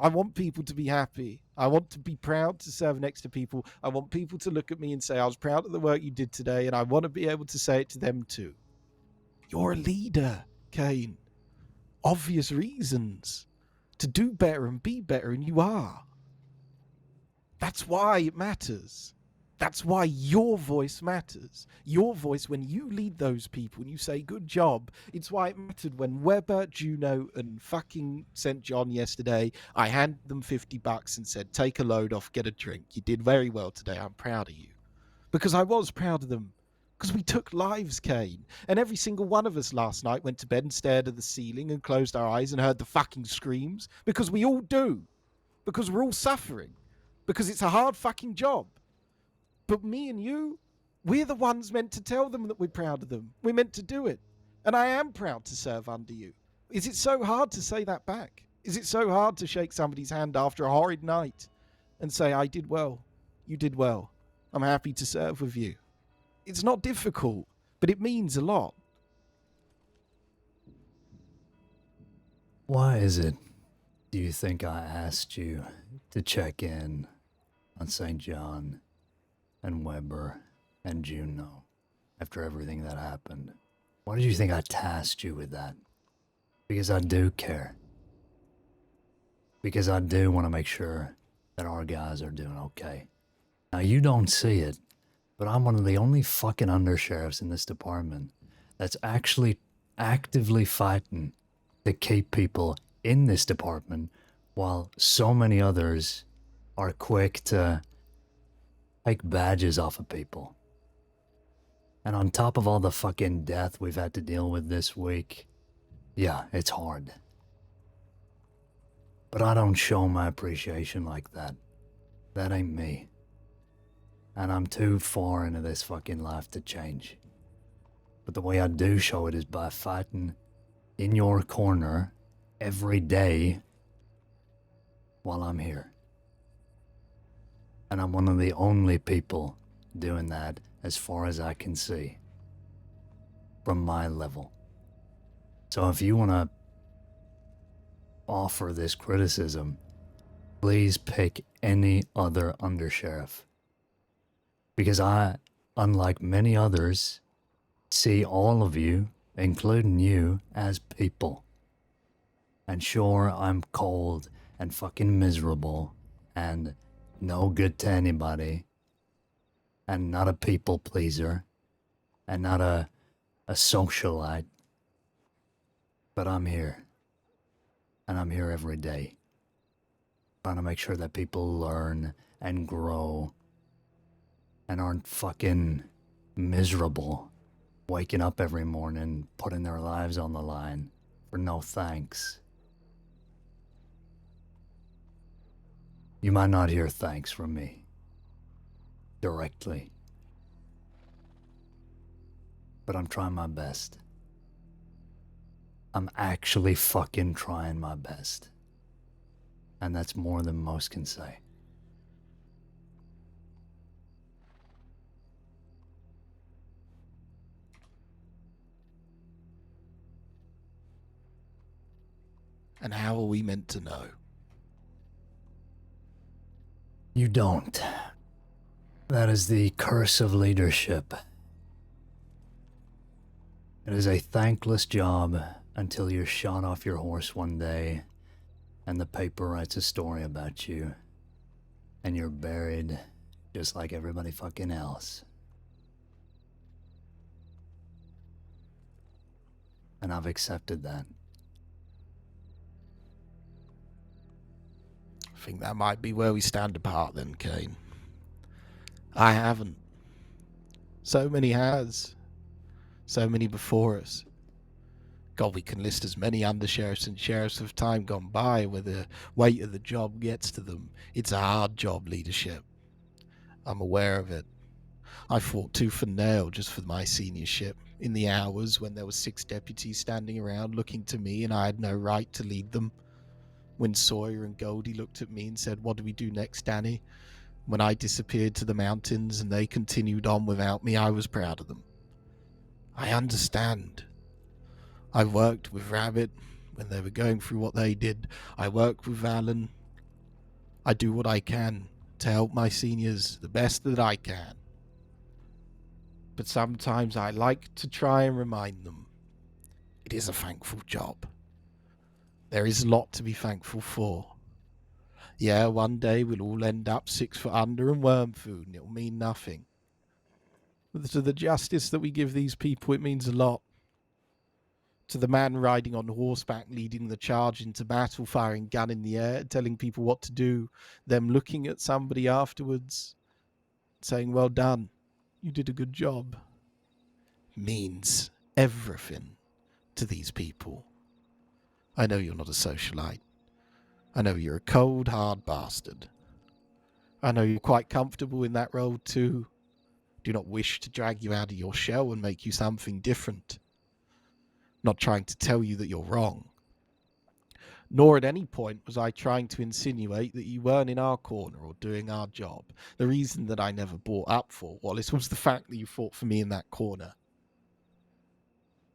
I want people to be happy. I want to be proud to serve next to people. I want people to look at me and say, I was proud of the work you did today, and I want to be able to say it to them too. You're a leader, Caine. Obvious reasons to do better and be better, and you are. That's why it matters. That's why your voice matters. Your voice, when you lead those people and you say, good job, it's why it mattered when Weber, Juno, and fucking St. John yesterday, I handed them $50 and said, take a load off, get a drink. You did very well today. I'm proud of you. Because I was proud of them. Because we took lives, Caine. And every single one of us last night went to bed and stared at the ceiling and closed our eyes and heard the fucking screams. Because we all do. Because we're all suffering. Because it's a hard fucking job. But me and you, we're the ones meant to tell them that we're proud of them. We're meant to do it. And I am proud to serve under you. Is it so hard to say that back? Is it so hard to shake somebody's hand after a horrid night and say, I did well, you did well, I'm happy to serve with you? It's not difficult, but it means a lot. Why is it, do you think I asked you to check in on St. John and Weber and Juno after everything that happened? Why did you think I tasked you with that? Because I do care. Because I do want to make sure that our guys are doing okay. Now, you don't see it, but I'm one of the only fucking undersheriffs in this department that's actually actively fighting to keep people in this department, while so many others are quick to take badges off of people. And on top of all the fucking death we've had to deal with this week, yeah, it's hard. But I don't show my appreciation like that. That ain't me. And I'm too far into this fucking life to change. But the way I do show it is by fighting in your corner every day while I'm here. And I'm one of the only people doing that as far as I can see from my level. So if you want to offer this criticism, please pick any other undersheriff. Because I, unlike many others, see all of you, including you, as people. And sure, I'm cold and fucking miserable and no good to anybody and not a people pleaser and not a socialite. But I'm here. And I'm here every day. Trying to make sure that people learn and grow and aren't fucking miserable, waking up every morning, putting their lives on the line for no thanks. You might not hear thanks from me directly, but I'm trying my best. I'm actually fucking trying my best. And that's more than most can say. And how are we meant to know? You don't. That is the curse of leadership. It is a thankless job until you're shot off your horse one day and the paper writes a story about you and you're buried just like everybody fucking else. And I've accepted that. I think that might be where we stand apart then, Caine. I haven't. So many has. So many before us. God, we can list as many undersheriffs and sheriffs of time gone by where the weight of the job gets to them. It's a hard job, leadership. I'm aware of it. I fought tooth and nail just for my seniorship in the hours when there were 6 deputies standing around looking to me and I had no right to lead them. When Sawyer and Goldie looked at me and said, "What do we do next, Danny?" When I disappeared to the mountains and they continued on without me, I was proud of them. I understand. I worked with Rabbit when they were going through what they did. I worked with Alan. I do what I can to help my seniors the best that I can. But sometimes I like to try and remind them it is a thankful job. There is a lot to be thankful for. Yeah, one day we'll all end up 6 foot under and worm food and it'll mean nothing. But to the justice that we give these people, it means a lot. To the man riding on horseback leading the charge into battle, firing gun in the air, telling people what to do, them looking at somebody afterwards, saying, "Well done, you did a good job," means everything to these people. I know you're not a socialite. I know you're a cold, hard bastard. I know you're quite comfortable in that role too. Do not wish to drag you out of your shell and make you something different. Not trying to tell you that you're wrong. Nor at any point was I trying to insinuate that you weren't in our corner or doing our job. The reason that I never bought up for Wallace was the fact that you fought for me in that corner.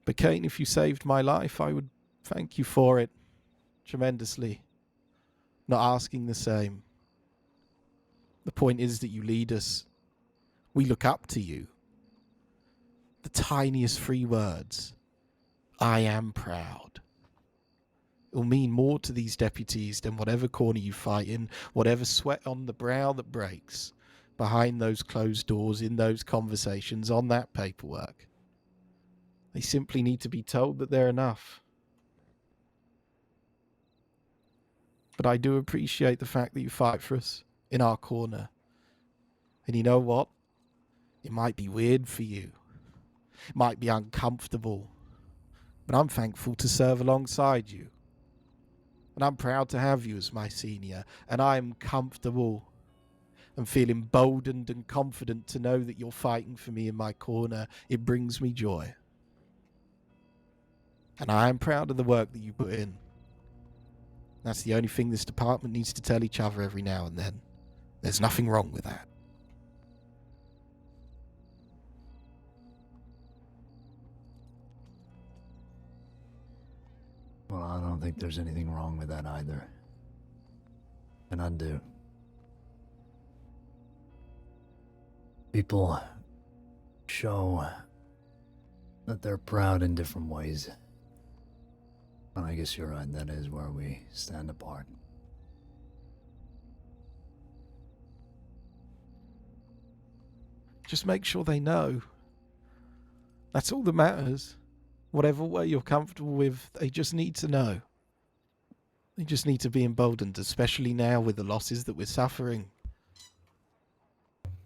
But Caine, if you saved my life, I would thank you for it tremendously. Not asking the same. The point is that you lead us. We look up to you. The tiniest 3 words. I am proud. It will mean more to these deputies than whatever corner you fight in, whatever sweat on the brow that breaks, behind those closed doors, in those conversations, on that paperwork. They simply need to be told that they're enough. But I do appreciate the fact that you fight for us in our corner. And you know what? It might be weird for you. It might be uncomfortable. But I'm thankful to serve alongside you. And I'm proud to have you as my senior. And I am comfortable and feel emboldened and confident to know that you're fighting for me in my corner. It brings me joy. And I am proud of the work that you put in. That's the only thing this department needs to tell each other every now and then. There's nothing wrong with that. Well, I don't think there's anything wrong with that either. And I do. People show that they're proud in different ways. And I guess you're right, that is where we stand apart. Just make sure they know. That's all that matters. Whatever way you're comfortable with, they just need to know. They just need to be emboldened, especially now with the losses that we're suffering.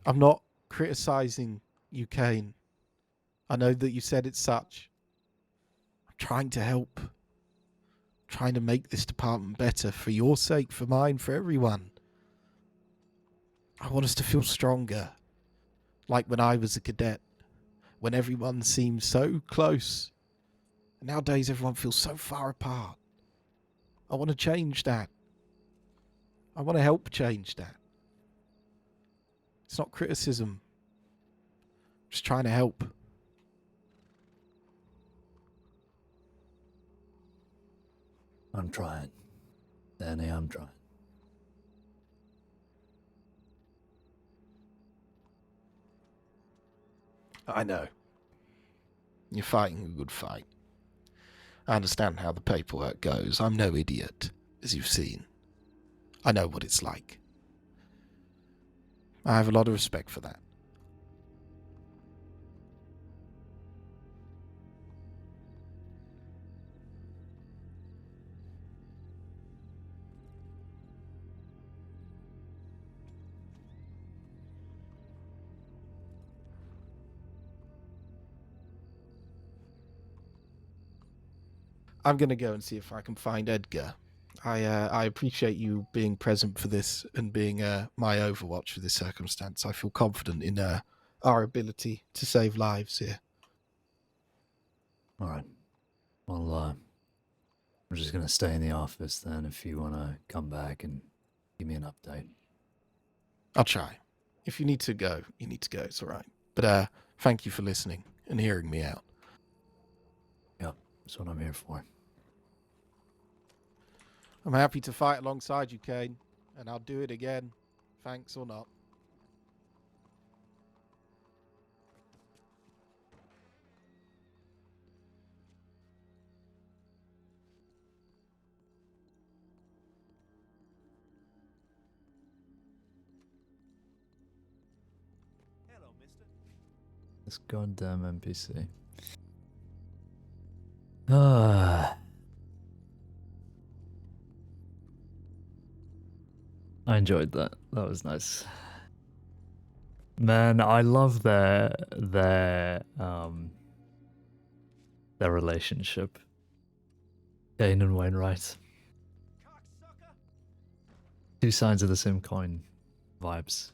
I'm not criticizing you, Caine. I know that you said it's such. I'm trying to help. I'm trying to make this department better for your sake, for mine, for everyone. I want us to feel stronger. Like when I was a cadet. When everyone seemed so close. And nowadays everyone feels so far apart. I want to change that. I want to help change that. It's not criticism. Just trying to help. I'm trying. Danny, I'm trying. I know. You're fighting a good fight. I understand how the paperwork goes. I'm no idiot, as you've seen. I know what it's like. I have a lot of respect for that. I'm going to go and see if I can find Edgar. I appreciate you being present for this and being my overwatch for this circumstance. I feel confident in our ability to save lives here. All right. Well, I'm just going to stay in the office then if you want to come back and give me an update. I'll try. If you need to go, you need to go. It's all right. But thank you for listening and hearing me out. Yep, that's what I'm here for. I'm happy to fight alongside you, Caine, and I'll do it again, thanks or not. This goddamn NPC. Ah. I enjoyed that. That was nice. Man, I love their relationship. Caine and Wainwright. Two sides of the same coin vibes.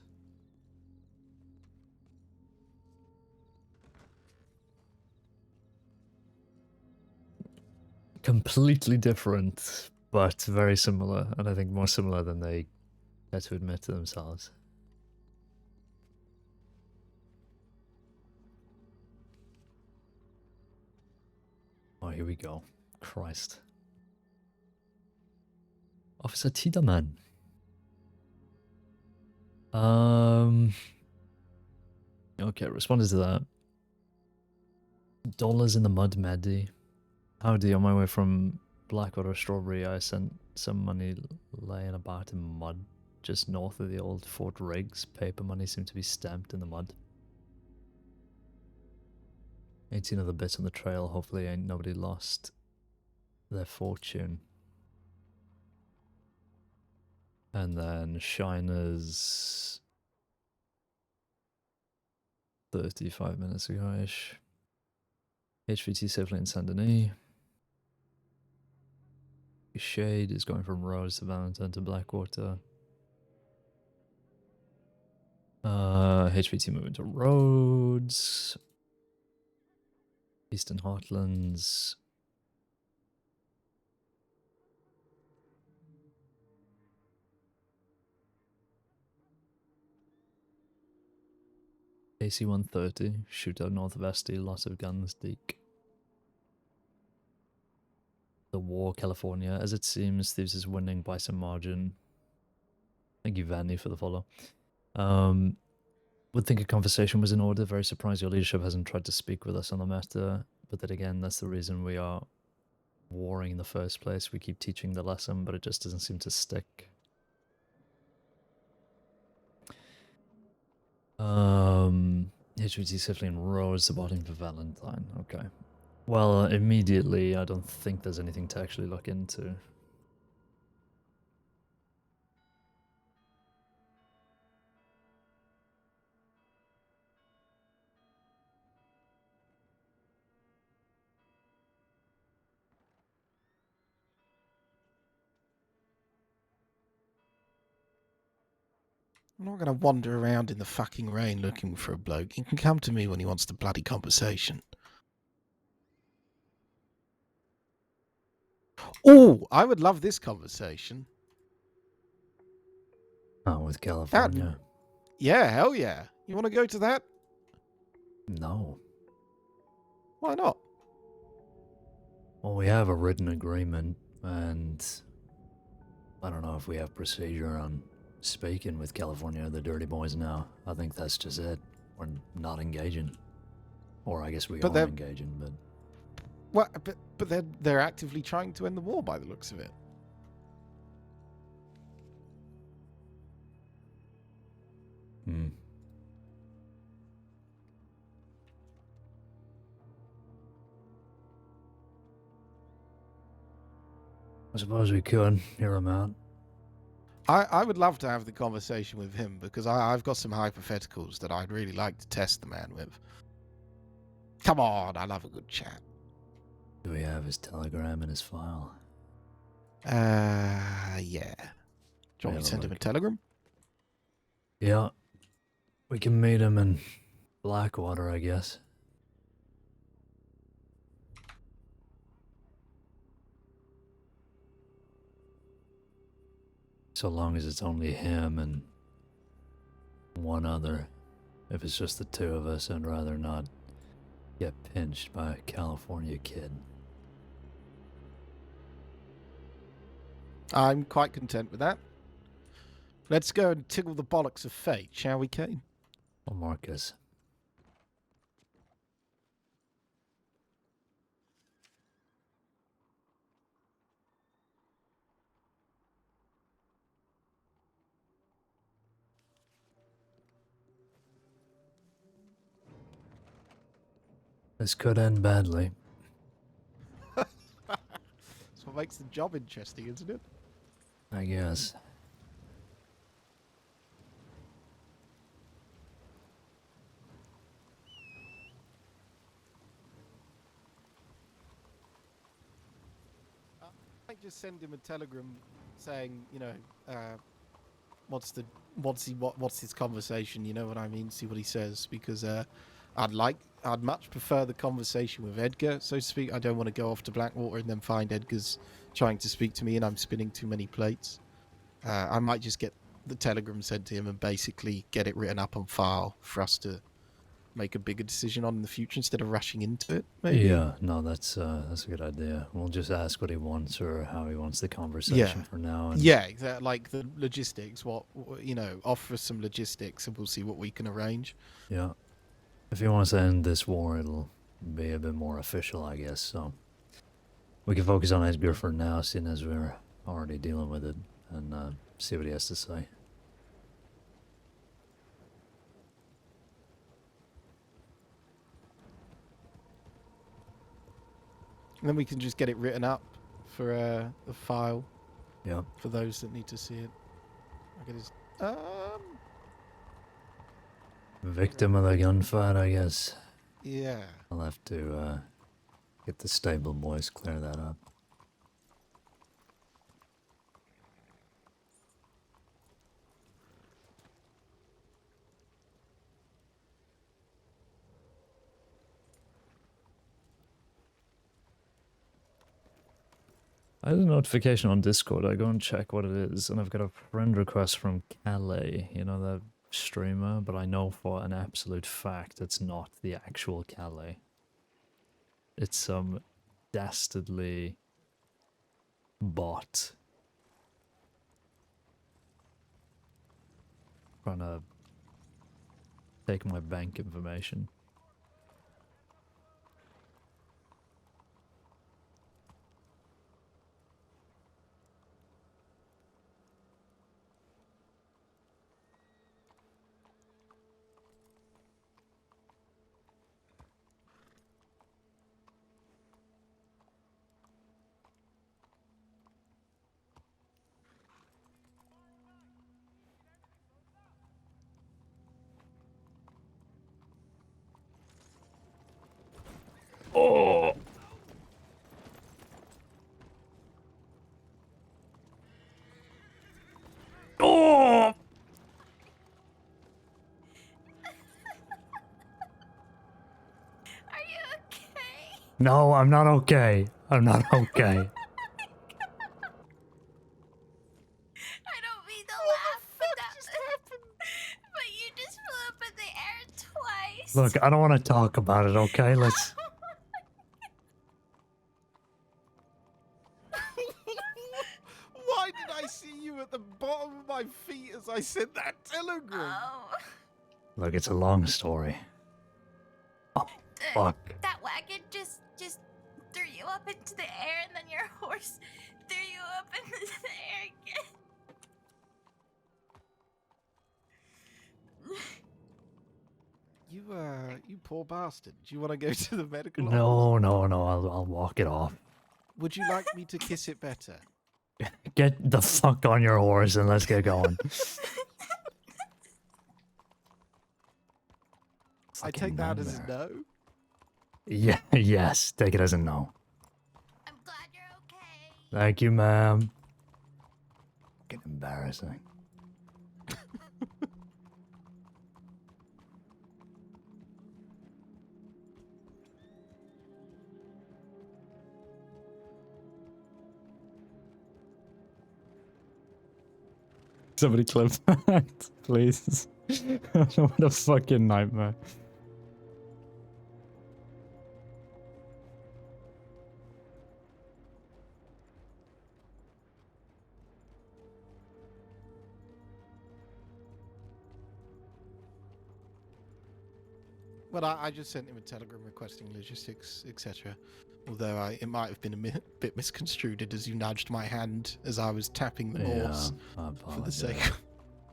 Completely different, but very similar, and I think more similar than they care to admit to themselves. Oh, here we go. Christ. Officer Tiedemann. Okay, responded to that. Dollars in the mud, Maddie. Howdy, on my way from Blackwater Strawberry, I sent some money laying about in mud just north of the old Fort Riggs. Paper money seemed to be stamped in the mud. 18 other bits on the trail. Hopefully ain't nobody lost their fortune. And then Shiner's 35 minutes ago-ish. HVT safely in Saint Denis. Shade is going from Rose to Valentine to Blackwater. HVT moving to Rhodes. Eastern Heartlands. AC-130, shootout north of Esti, lots of guns, Deke. The war, California. As it seems, Thieves is winning by some margin. Thank you, Vanny, for the follow. Would think a conversation was in order. Very surprised your leadership hasn't tried to speak with us on the matter. But then again, that's the reason we are warring in the first place. We keep teaching the lesson, but it just doesn't seem to stick. HVT safely in Rose, supporting for Valentine. Okay. Well, immediately, I don't think there's anything to actually look into. I'm not going to wander around in the fucking rain looking for a bloke. He can come to me when he wants the bloody conversation. Oh, I would love this conversation. Oh, with California? Yeah, hell yeah. You want to go to that? No. Why not? Well, we have a written agreement, and I don't know if we have procedure on speaking with California, the Dirty Boys now. I think that's just it. We're not engaging. Or I guess we But are they're- engaging, but... Well, but they're actively trying to end the war by the looks of it. Hmm. I suppose we could hear him out. I would love to have the conversation with him because I've got some hypotheticals that I'd really like to test the man with. Come on, I love a good chat. Do we have his telegram in his file? Yeah. Do you want me Have to a send him a look. telegram? Yeah. We can meet him in Blackwater, I guess. So long as it's only him and one other. If it's just the two of us, I'd rather not get pinched by a California kid. I'm quite content with that. Let's go and tickle the bollocks of fate, shall we, Caine? Well, Marcus. This could end badly. That's what makes the job interesting, isn't it? I guess. I might just send him a telegram saying, you know, what's his conversation? You know what I mean? See what he says, because I'd much prefer the conversation with Edgar, so to speak. I don't want to go off to Blackwater and then find Edgar's trying to speak to me and I'm spinning too many plates. I might just get the telegram sent to him and basically get it written up on file for us to make a bigger decision on in the future instead of rushing into it. Maybe. Yeah, no, that's a good idea. We'll just ask what he wants or how he wants the conversation for now. And Yeah, exactly. Like the logistics. Offer us some logistics, and we'll see what we can arrange. yeah. If he wants to end this war, it'll be a bit more official, I guess. So we can focus on Edgar for now, seeing as we're already dealing with it, and see what he has to say. And then we can just get it written up for a file. Yeah. For those that need to see it. I get his. Victim of the gunfight, I guess. Yeah. I'll have to get the stable boys clear that up. I had a notification on Discord. I go and check what it is, and I've got a friend request from Calais. You know, the streamer, but I know for an absolute fact it's not the actual Calais. It's some dastardly bot trying to take my bank information. Oh! Oh! Are you okay? No, I'm not okay. I'm not okay. I don't mean to laugh, but you just flew up in the air twice. Look, I don't want to talk about it, okay? Let's... Why did I see you at the bottom of my feet as I sent that telegram? Oh. Look, it's a long story. fuck? That wagon just threw you up into the air, and then your horse threw you up into the air again. You poor bastard. Do you want to go to the medical office? No. I'll walk it off. Would you like me to kiss it better? Get the fuck on your horse and let's get going. I take that as a no. Yeah, yes. Take it as a no. I'm glad you're okay. Thank you, ma'am. Fucking embarrassing. Somebody clip that, please. What a fucking nightmare. Well, I just sent him a telegram requesting logistics, etc. Although it might have been a bit misconstrued as you nudged my hand as I was tapping the horse for the sake of...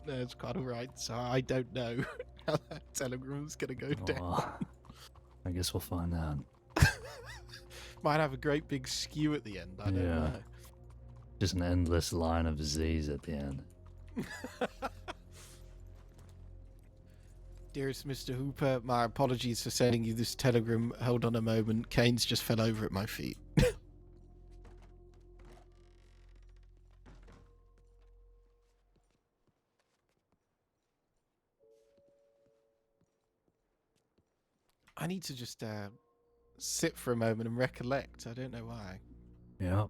No, it's quite alright. So I don't know how that telegram's going to go down. I guess we'll find out. Might have a great big skew at the end. I don't know. Just an endless line of Z's at the end. Dearest Mr. Hooper, my apologies for sending you this telegram. Hold on a moment. Caine's just fell over at my feet. I need to just sit for a moment and recollect. I don't know why. Yeah.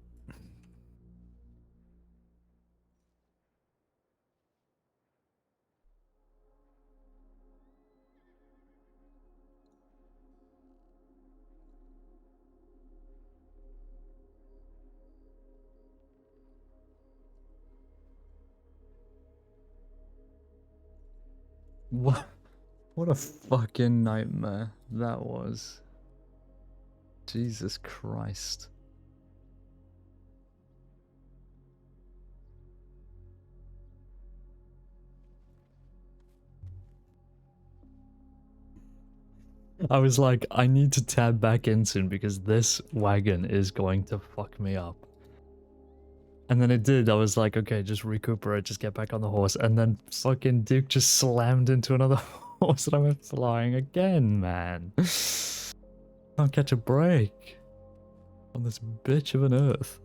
What a fucking nightmare that was. Jesus Christ. I was like, I need to tab back in soon because this wagon is going to fuck me up. And then it did. I was like, okay, just recuperate, just get back on the horse. And then fucking Duke just slammed into another horse and I went flying again, man. Can't catch a break on this bitch of an earth.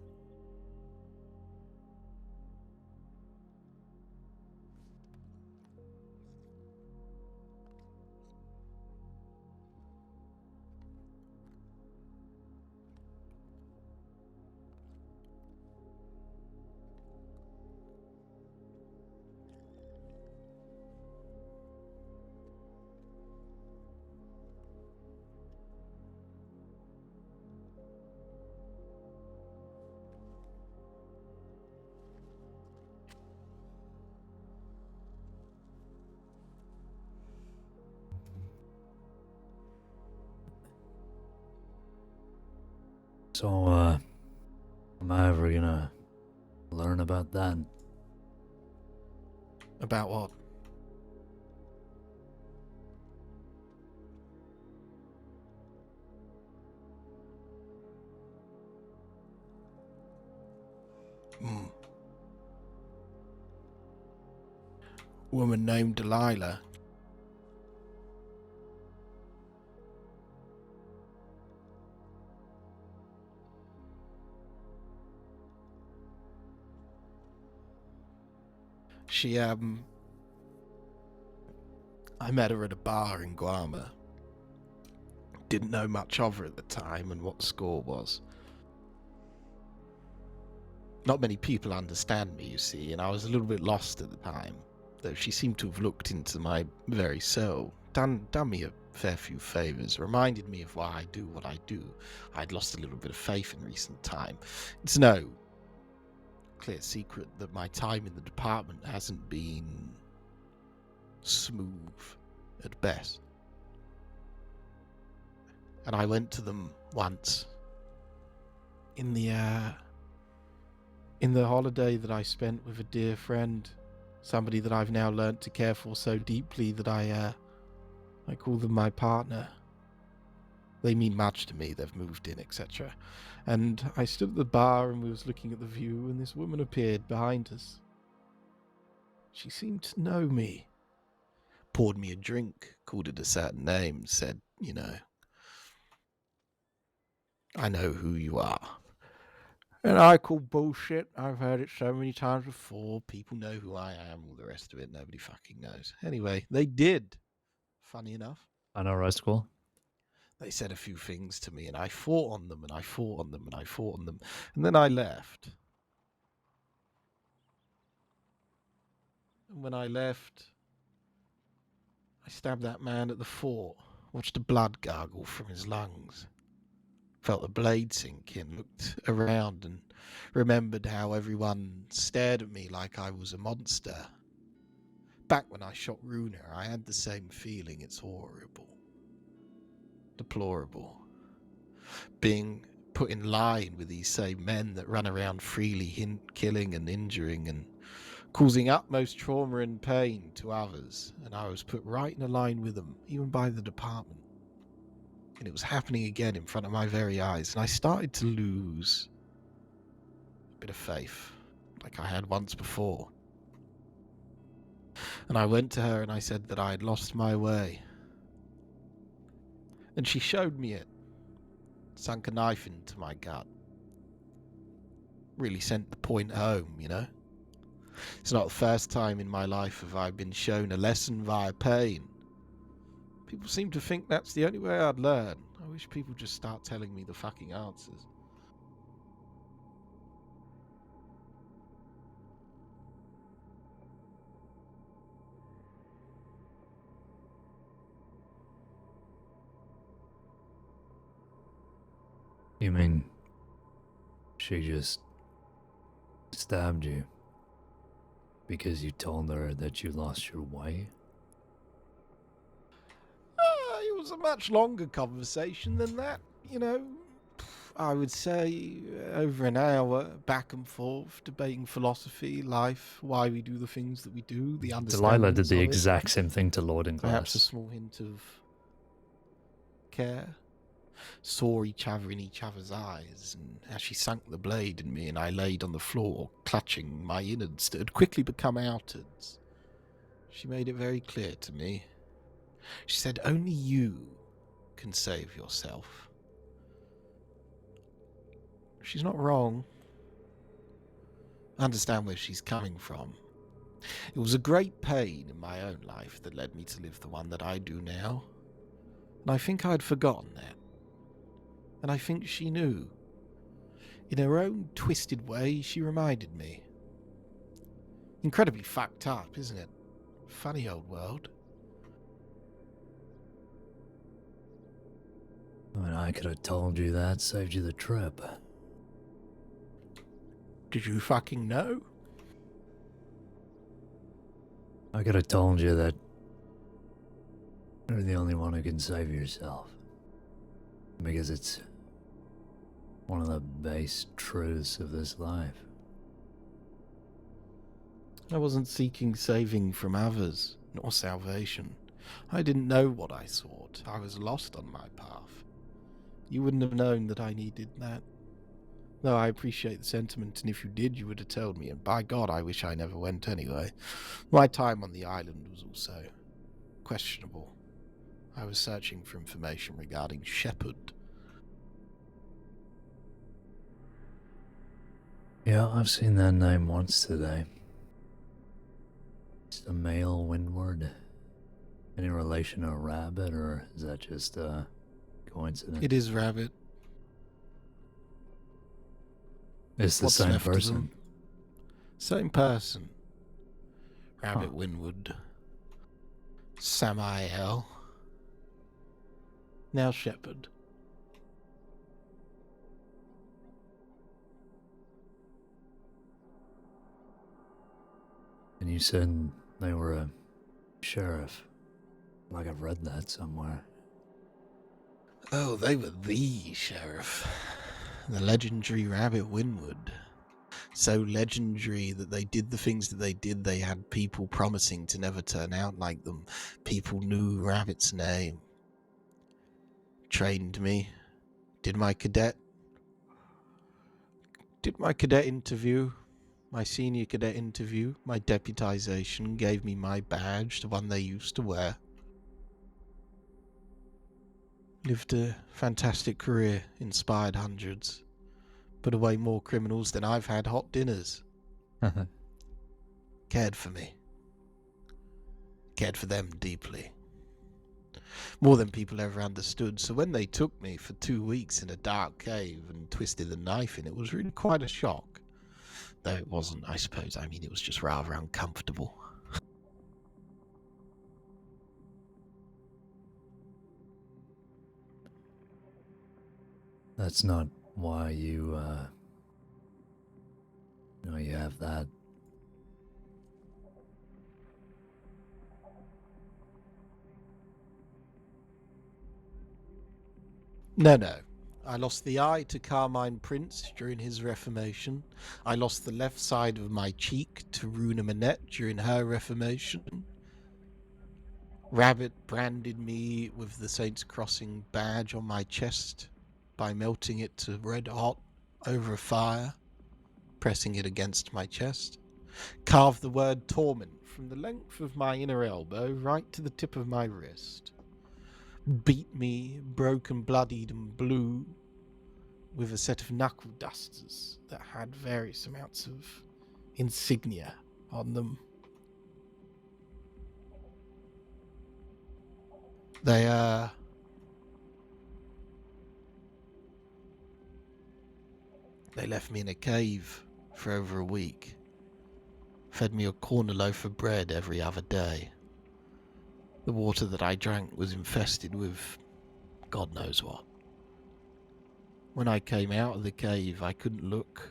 So, am I ever gonna learn about that? About what? Woman named Delilah. She, I met her at a bar in Guarma. Didn't know much of her at the time and what the score was. Not many people understand me, you see, and I was a little bit lost at the time, though she seemed to have looked into my very soul, done me a fair few favours, reminded me of why I do what I do. I'd lost a little bit of faith in recent time. It's no clear secret that my time in the department hasn't been smooth at best. And I went to them once in the holiday that I spent with a dear friend, somebody that I've now learnt to care for so deeply that I call them my partner. They mean much to me, they've moved in, etc. And I stood at the bar and we was looking at the view, and this woman appeared behind us. She seemed to know me. Poured me a drink, called it a certain name, said, you know, I know who you are. And I call bullshit. I've heard it so many times before. People know who I am, all the rest of it. Nobody fucking knows. Anyway, they did. Funny enough. I know, right, school. They said a few things to me, and I fought on them, and I fought on them, and I fought on them. And then I left. And when I left, I stabbed that man at the fort, watched the blood gargle from his lungs. Felt the blade sink in, looked around and remembered how everyone stared at me like I was a monster. Back when I shot Runa, I had the same feeling. It's horrible. Deplorable. Being put in line with these same men that run around freely killing and injuring and causing utmost trauma and pain to others. And I was put right in a line with them, even by the department. And it was happening again in front of my very eyes, and I started to lose a bit of faith, like I had once before. And I went to her and I said that I had lost my way. And she showed me it, sunk a knife into my gut. Really sent the point home, you know? It's not the first time in my life have I been shown a lesson via pain. People seem to think that's the only way I'd learn. I wish people just start telling me the fucking answers. You mean she just stabbed you because you told her that you lost your way? It was a much longer conversation than that, you know. I would say over an hour, back and forth, debating philosophy, life, why we do the things that we do, the understanding. Delilah did the exact same thing to Lord in Perhaps a class. small hint of care. Saw each other in each other's eyes, and as she sunk the blade in me and I laid on the floor, clutching my innards that had quickly become outards, she made it very clear to me. She said, only you can save yourself. She's not wrong. I understand where she's coming from. It was a great pain in my own life that led me to live the one that I do now. And I think I'd forgotten that. And I think she knew. In her own twisted way, she reminded me. Incredibly fucked up, isn't it? Funny old world. I mean, I could have told you that, saved you the trip. Did you fucking know? I could have told you that you're the only one who can save yourself. Because it's one of the base truths of this life. I wasn't seeking saving from others, nor salvation. I didn't know what I sought. I was lost on my path. You wouldn't have known that I needed that. Though I appreciate the sentiment, and if you did, you would have told me, and by God, I wish I never went anyway. My time on the island was also questionable. I was searching for information regarding Shepard. Yeah, I've seen that name once today. It's a male windward. Any relation to a rabbit, or is that just a coincidence? It is rabbit. It's the What's same left of person. them? Same person. Rabbit Winwood. Samael. Now Shepard. And you said they were a sheriff. Like I've read that somewhere. Oh, they were the sheriff. The legendary Rabbit Winwood. So legendary that they did the things that they did. They had people promising to never turn out like them. People knew Rabbit's name. Trained me. Did my cadet interview. My senior cadet interview. My deputization. Gave me my badge, the one they used to wear. Lived a fantastic career. Inspired hundreds. Put away more criminals than I've had hot dinners. Cared for me. Cared for them deeply. More than people ever understood. So when they took me for 2 weeks in a dark cave and twisted the knife in, it was really quite a shock. Though it wasn't, I suppose. I mean, it was just rather uncomfortable. That's not why you have that. No. I lost the eye to Carmine Prince during his reformation. I lost the left side of my cheek to Runa Manette during her reformation. Rabbit branded me with the Saints Crossing badge on my chest by melting it to red hot over a fire, pressing it against my chest. Carved the word torment from the length of my inner elbow right to the tip of my wrist. Beat me, broken, bloodied and blue, with a set of knuckle dusters that had various amounts of insignia on them. They left me in a cave for over a week. Fed me a corner loaf of bread every other day. The water that I drank was infested with God knows what. When I came out of the cave, I couldn't look.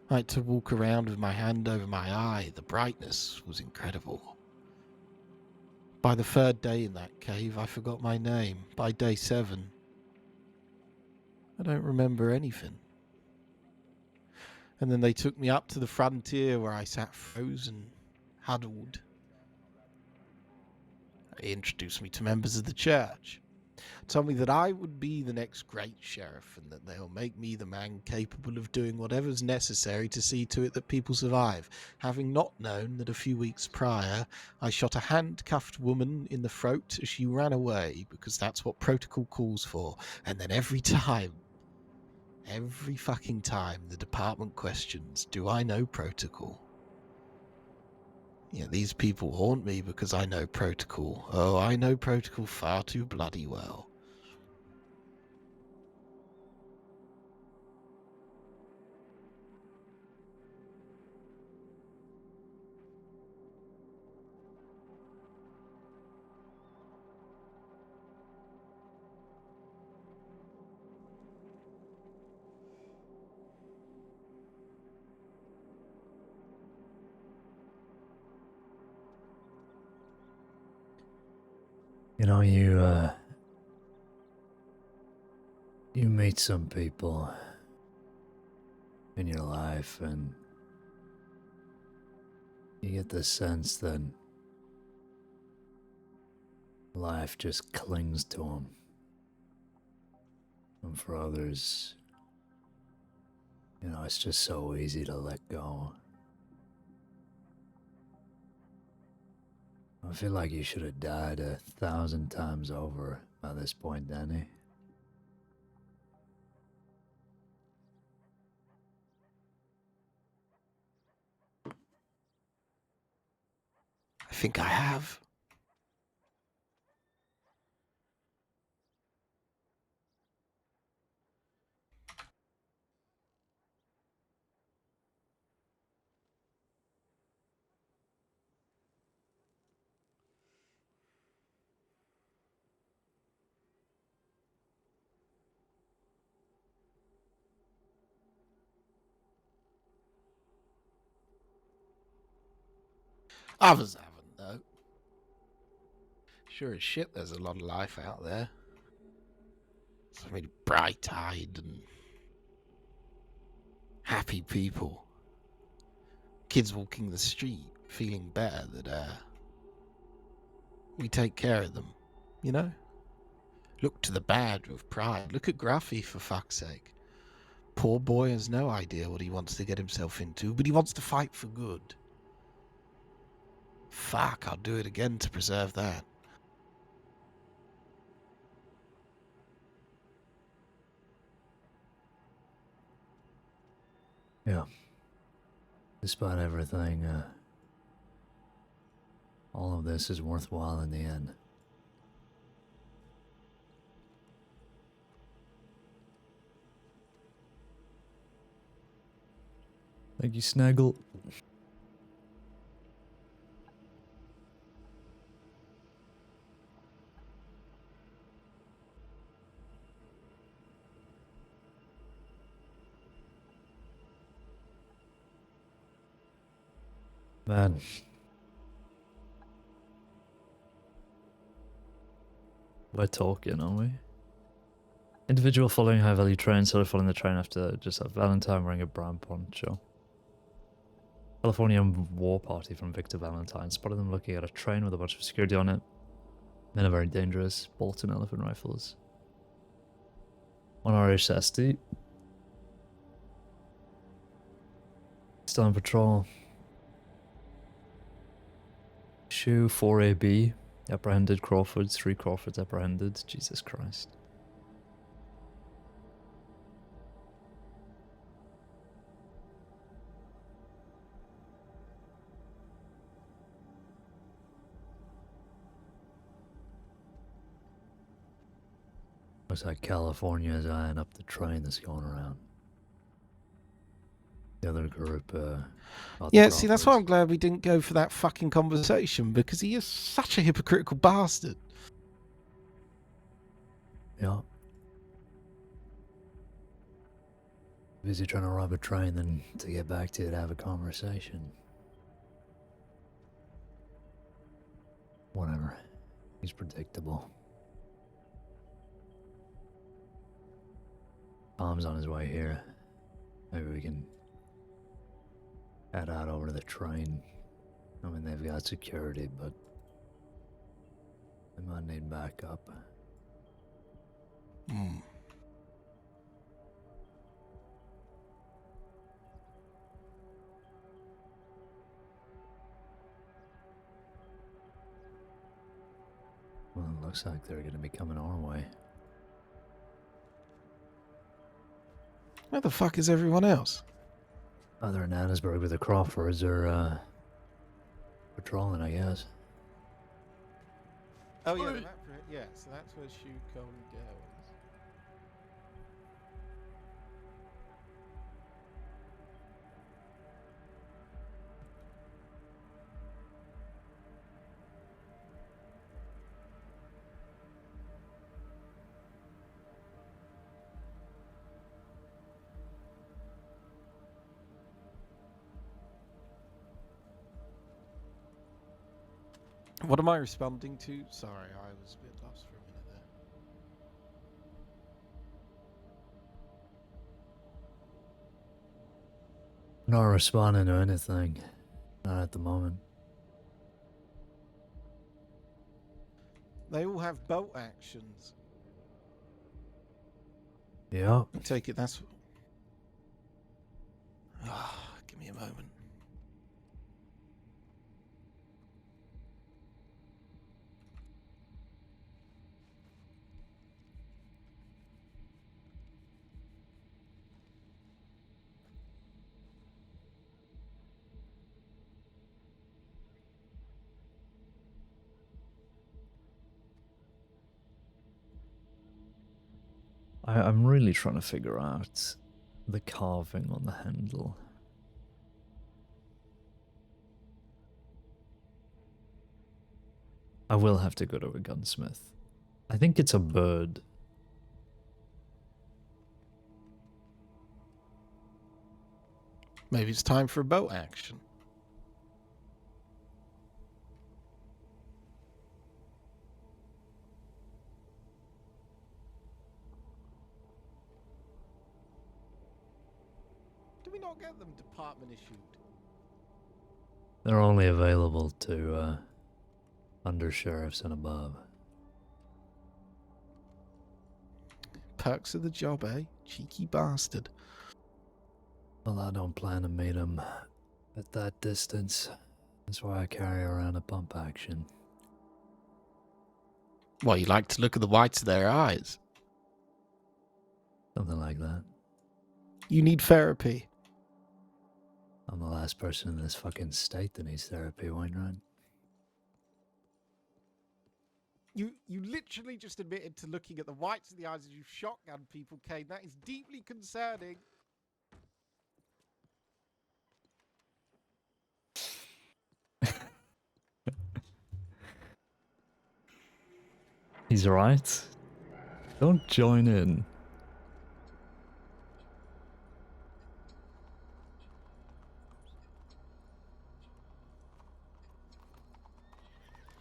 I had to walk around with my hand over my eye. The brightness was incredible. By the 3rd day in that cave, I forgot my name. By day 7, I don't remember anything. And then they took me up to the frontier where I sat frozen, huddled. They introduced me to members of the church. Told me that I would be the next great sheriff and that they'll make me the man capable of doing whatever's necessary to see to it that people survive, having not known that a few weeks prior I shot a handcuffed woman in the throat as she ran away, because that's what protocol calls for. And then every fucking time the department questions, do I know protocol? Yeah, these people haunt me because I know protocol. Oh, I know protocol far too bloody well. You know, you meet some people in your life and you get the sense that life just clings to them. And for others, it's just so easy to let go. I feel like you should have died 1,000 times over by this point, Danny. I think I have. Others haven't, though. Sure as shit there's a lot of life out there. really bright-eyed and happy people. Kids walking the street feeling better that we take care of them, you know? Look to the bad with pride. Look at Gruffy, for fuck's sake. Poor boy has no idea what he wants to get himself into, but he wants to fight for good. Fuck, I'll do it again to preserve that. Yeah. Despite everything, all of this is worthwhile in the end. Thank you, Snaggle. Man. We're talking, aren't we? Individual following high value train, started following the train after just a Valentine wearing a brown poncho. California war party from Victor Valentine spotted them looking at a train with a bunch of security on it. Men are very dangerous. Bolton elephant rifles. One RHSD. Still on patrol. Shoe 4AB. Apprehended Crawfords. 3 Crawfords apprehended. Jesus Christ. Looks like California is eyeing up the train that's going around. The other group, Yeah, see, that's why I'm glad we didn't go for that fucking conversation, because he is such a hypocritical bastard. Yeah. Busy trying to rob a train than to get back to it, have a conversation. Whatever. He's predictable. Tom's on his way here. Maybe we can head out over to the train. I mean, they've got security, but they might need backup. Well, it looks like they're going to be coming our way. Where the fuck is everyone else? Either in Annesburg with the Crawfords or, patrolling, I guess. Oh, yeah, yeah, so that's where Shoe Cone goes. What am I responding to? Sorry, I was a bit lost for a minute there. Not responding to anything. Not at the moment. They all have boat actions. Yeah. I take it that's... give me a moment. I'm really trying to figure out the carving on the handle. I will have to go to a gunsmith. I think it's a bird. Maybe it's time for a boat action. not get them department issued? They're only available to undersheriffs and above. Perks of the job, eh? Cheeky bastard. Well, I don't plan to meet them at that distance. That's why I carry around a pump action. Well, you like to look at the whites of their eyes. Something like that. You need therapy. I'm the last person in this fucking state that needs therapy, Wainwright. You literally just admitted to looking at the whites of the eyes as you shotgun people, Caine. That is deeply concerning. He's right. Don't join in.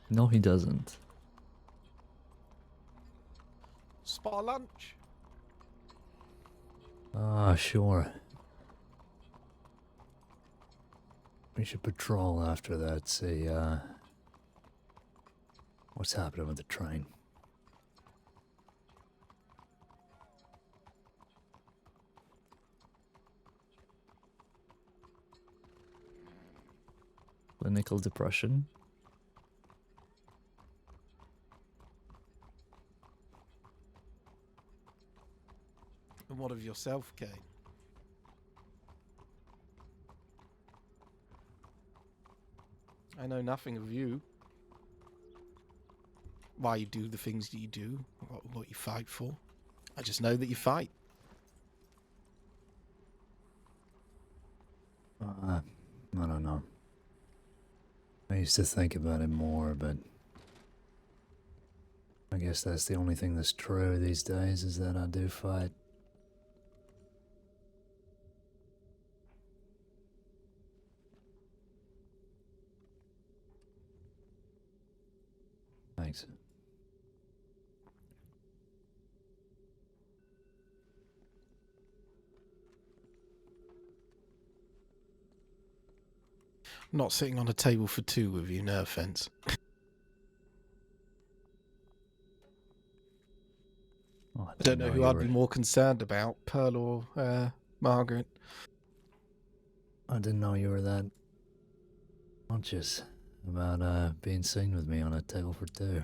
No, he doesn't. Spa lunch. Ah, sure. We should patrol after that, see, what's happening with the train. Clinical depression. And what of yourself, Caine? I know nothing of you. Why you do the things that you do, what you fight for. I just know that you fight. I don't know. I used to think about it more, but I guess that's the only thing that's true these days, is that I do fight. Thanks. I'm not sitting on a table for two with you, no offense. Oh, I don't know who I'd be more concerned about, Pearl or Margaret. I didn't know you were that conscious about being seen with me on a table for two.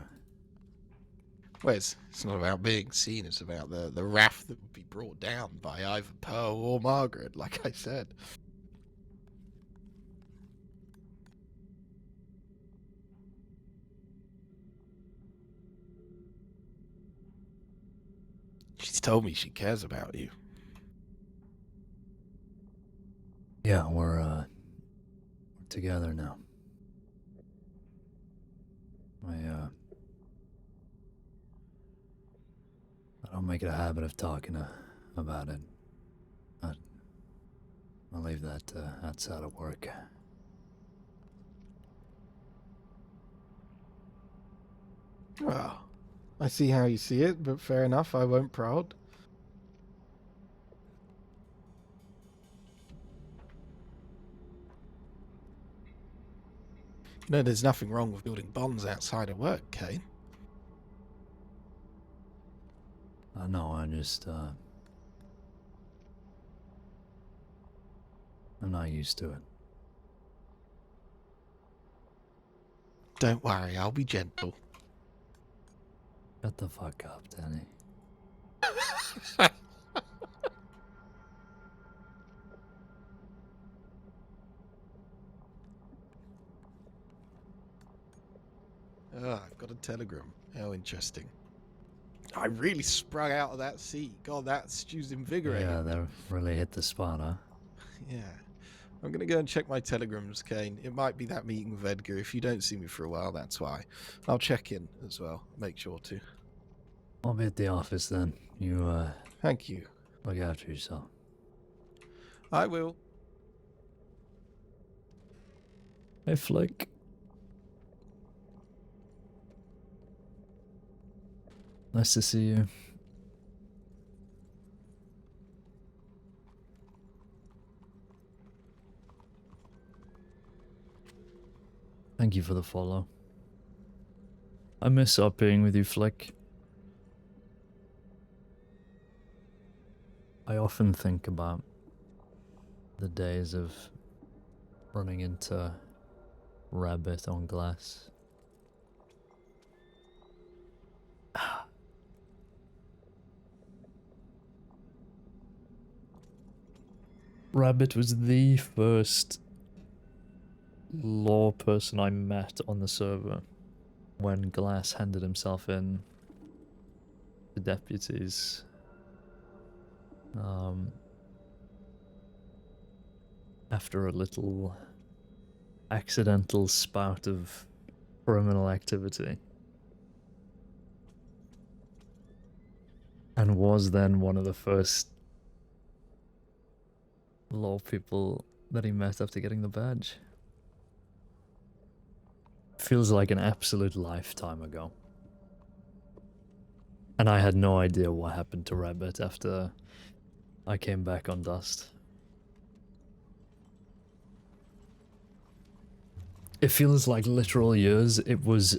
Well, it's not about being seen, it's about the wrath that would be brought down by either Pearl or Margaret, like I said. She's told me she cares about you. Yeah, we're together now. I don't make it a habit of talking about it. I'll leave that outside of work. Well, I see how you see it, but fair enough, I won't prod. You know, there's nothing wrong with building bonds outside of work, Caine. I know, I'm not used to it. Don't worry, I'll be gentle. Shut the fuck up, Danny. Ah, I've got a telegram. How interesting. I really sprung out of that seat. God, that stew's invigorating. Yeah, that really hit the spot, huh? Yeah. I'm going to go and check my telegrams, Caine. It might be that meeting with Edgar. If you don't see me for a while, that's why. I'll check in as well. Make sure to. I'll be at the office then. You, Thank you. look after yourself. I will. Hey, Flick. Nice to see you. thank you for the follow. I miss being with you, Flick. I often think about the days of running into Rabbit on glass. Rabbit was the first law person I met on the server when Glass handed himself in to deputies. After a little accidental spout of criminal activity. And was then one of the first law people that he met after getting the badge. Feels like an absolute lifetime ago. And I had no idea what happened to Rabbit after I came back on Dust. It feels like literal years. It was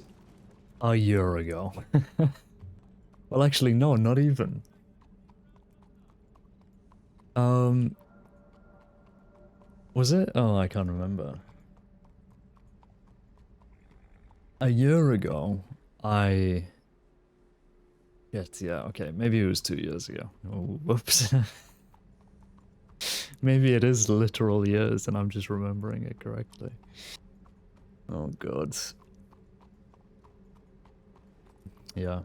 a year ago. Well, actually, no, not even. Was it? Oh, I can't remember. A year ago, yeah, okay, maybe it was 2 years ago. Oh, whoops. Maybe it is literal years and I'm just remembering it correctly. Oh god. Yeah.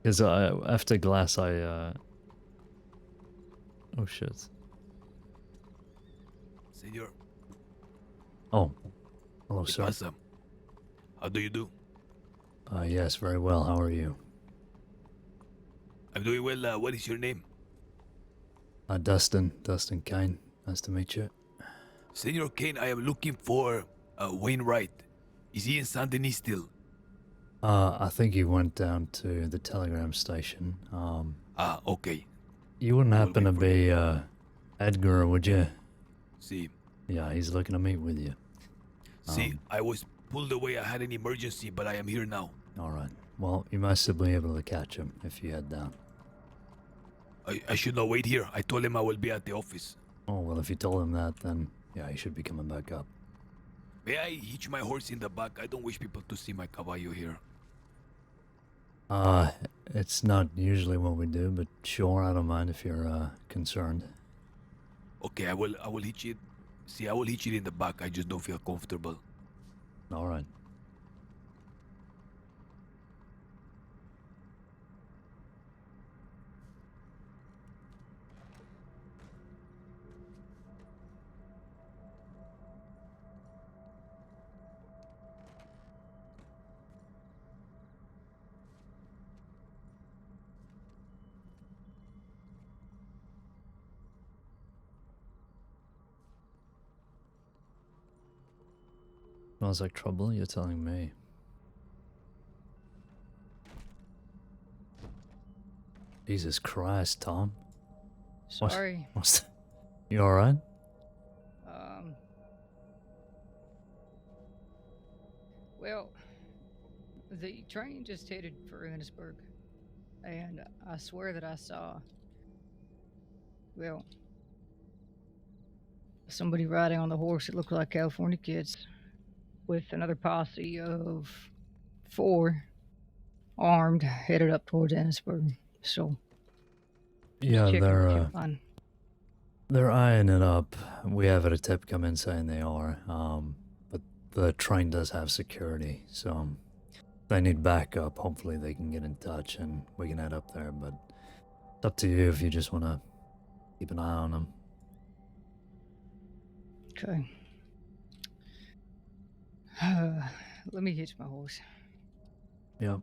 Because after Glass oh shit. Senor. Oh. Hello, sir. Awesome. How do you do? Yes, very well. How are you? I'm doing well. What is your name? Dustin Caine. Nice to meet you. Senor Caine, I am looking for Wainwright. Is he in Saint Denis still? I think he went down to the telegram station. Okay. You wouldn't happen to be Edgar, would you? See. Yeah, he's looking to meet with you. See, I was pulled away. I had an emergency, but I am here now. Alright. Well, you must have been able to catch him if you head down. I should not wait here. I told him I will be at the office. Oh, well, if you told him that, then yeah, he should be coming back up. May I hitch my horse in the back? I don't wish people to see my caballo here. It's not usually what we do, but sure, I don't mind if you're concerned. Okay, I will hitch it. See, I will hitch it in the back. I just don't feel comfortable. Alright. Smells like trouble, you're telling me. Jesus Christ, Tom. Sorry. You alright? Well, the train just headed for Ennisburg, and I swear that I saw, well, somebody riding on the horse that looked like California Kids with another posse of 4 armed headed up towards Ennisburg. So, Yeah, checking with you on. they're eyeing it up. We have had a tip come in saying they are, but the train does have security, so if they need backup. Hopefully they can get in touch and we can head up there, but it's up to you if you just want to keep an eye on them. Okay. Let me hitch my horse. Yep.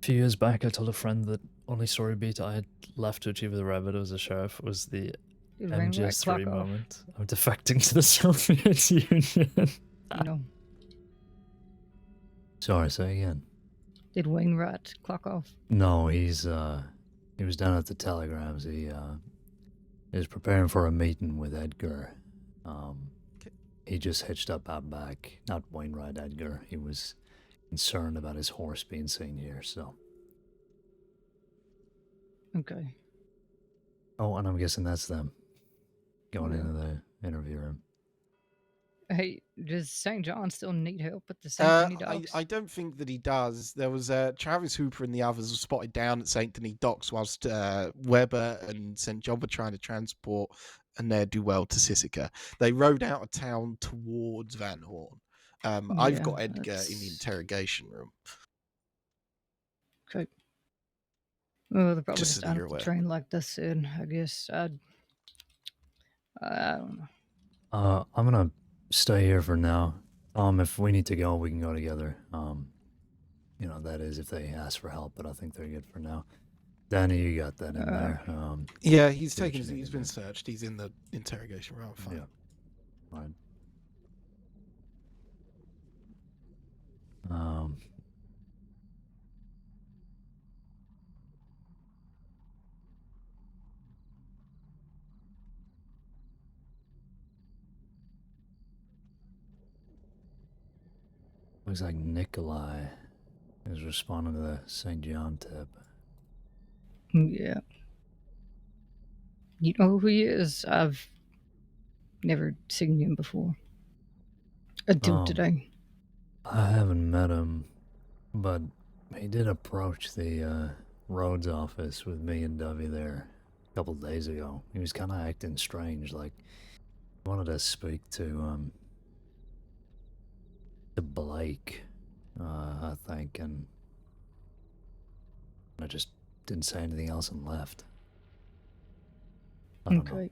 few years back, I told a friend that only story beat I had left to achieve with the rabbit as a sheriff was the Did Wainwright clock MGS3 off? moment. I'm defecting to the Soviet Union. No. Sorry, say again. Did Wainwright clock off? No, he was down at the Telegrams. He was preparing for a meeting with Edgar. He just hitched up out back. Not Wainwright, Edgar. He was concerned about his horse being seen here, so. Okay. Oh, and I'm guessing that's them going into the interview room. Hey, does St. John still need help with the St. Denis docks? I don't think that he does. There was Travis Hooper and the others were spotted down at St. Denis docks whilst Weber and St. John were trying to transport a ne'er-do-well to Sisika. They rode out of town towards Van Horn. I've got Edgar in the interrogation room. Okay. Well, they're probably Just just so that down you're at the aware. train like this said, I guess. I don't know. I'm gonna stay here for now. If we need to go, we can go together. That is if they ask for help, but I think they're good for now. Danny, you got that in there. Yeah, he's do what taken. you need He's to been do. searched. He's in the interrogation room. Fine. Yeah. Fine. Looks like Nikolai is responding to the St. John tip. Yeah. You know who he is? I've never seen him before. Until today. I haven't met him, but he did approach the Rhodes office with me and Dovey there a couple days ago. He was kind of acting strange, like he wanted to speak to Blake, I think, and I just didn't say anything else and left. I don't know. Okay.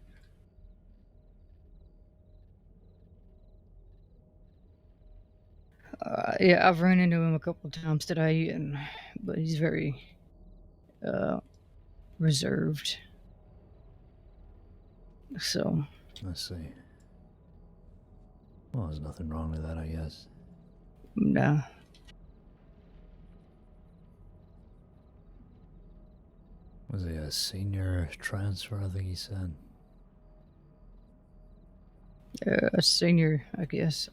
Yeah, I've run into him a couple of times today, but he's very reserved. So. Let's see. Well, there's nothing wrong with that, I guess. Nah. Was he a senior transfer, I think he said? A senior, I guess.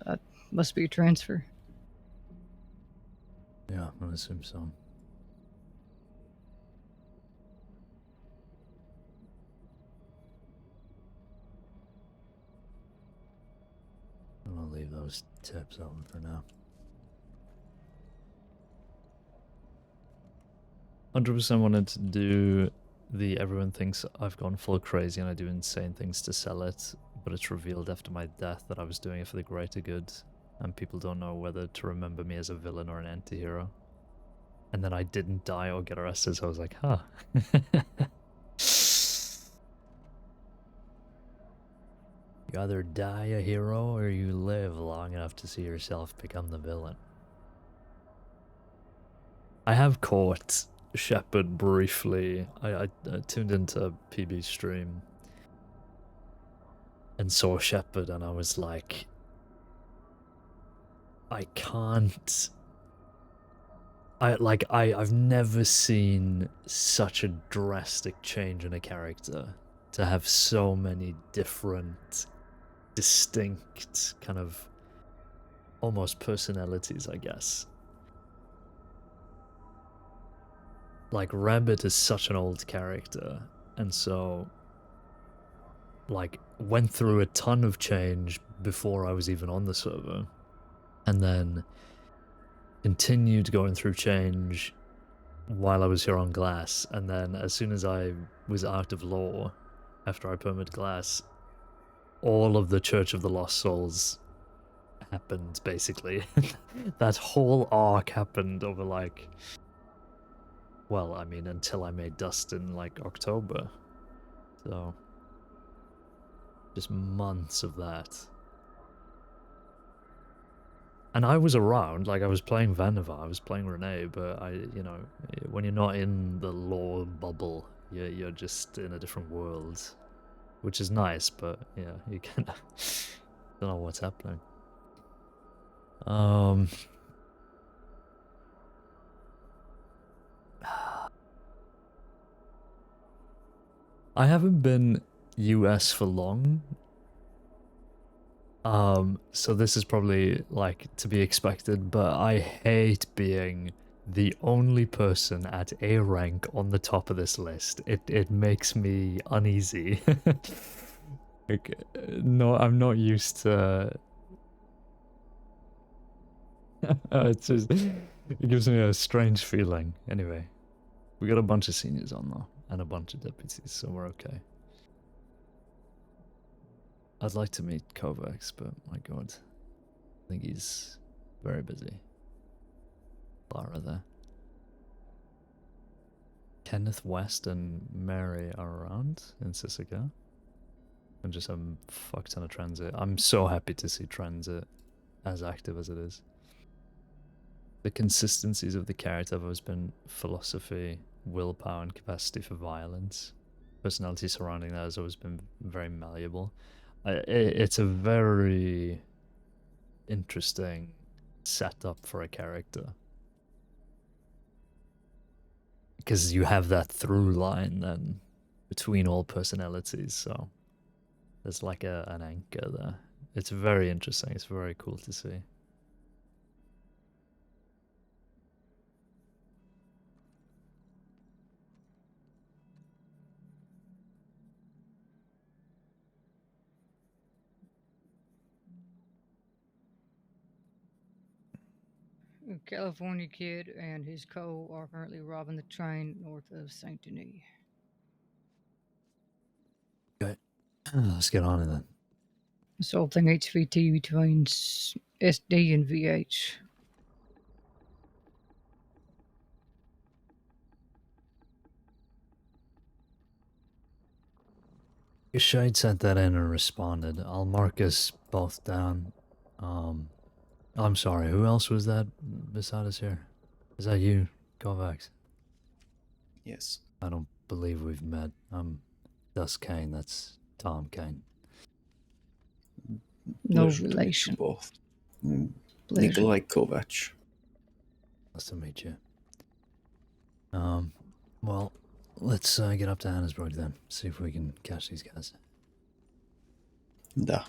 Must be a transfer. Yeah, I would assume so. I'm gonna leave those tips open for now. 100% wanted to do the everyone thinks I've gone full crazy and I do insane things to sell it, but it's revealed after my death that I was doing it for the greater good, and people don't know whether to remember me as a villain or an anti-hero. And then I didn't die or get arrested, so I was like, huh. You either die a hero or you live long enough to see yourself become the villain. I have caught Shepard briefly. I tuned into PB's stream and saw Shepard, and I was like, I can't. I've never seen such a drastic change in a character, to have so many different, distinct kind of almost personalities, I guess. Like, Rabbit is such an old character, and so, like, went through a ton of change before I was even on the server, and then continued going through change while I was here on Glass, and then as soon as I was out of law, after I permitted Glass, all of the Church of the Lost Souls happened, basically. That whole arc happened over, like, well, I mean, until I made Dust in, like, October. So, just months of that. And I was around, like I was playing Vannevar, I was playing Renee, but when you're not in the lore bubble, you're just in a different world, which is nice, but yeah, you kind of don't know what's happening. I haven't been US for long. So this is probably like to be expected, but I hate being the only person at A rank on the top of this list. It makes me uneasy. Like, no, I'm not used to. It's just, it gives me a strange feeling. Anyway, we got a bunch of seniors on though, and a bunch of deputies, so we're okay. I'd like to meet Kovacs, but my god, I think he's very busy. Lara there. Kenneth West and Mary are around in Sisika. And just a fuck ton of transit. I'm so happy to see transit as active as it is. The consistencies of the character have always been philosophy, willpower, and capacity for violence. Personality surrounding that has always been very malleable. It's a very interesting setup for a character. Because you have that through line then between all personalities, so there's like an anchor there. It's very interesting, it's very cool to see. A California kid and his co are currently robbing the train north of Saint Denis. Okay, let's get on it then. Assaulting HVT between SD and VH. Shade sent that in and responded. I'll mark us both down. I'm sorry, who else was that beside us here? Is that you, Kovacs? Yes. I don't believe we've met. That's Caine, that's Tom Caine. No Pleasure to meet you relation. both. Pleasure. Nikolai Kovac. Nice to meet you. Well, let's get up to Hannesburg then. See if we can catch these guys. Da.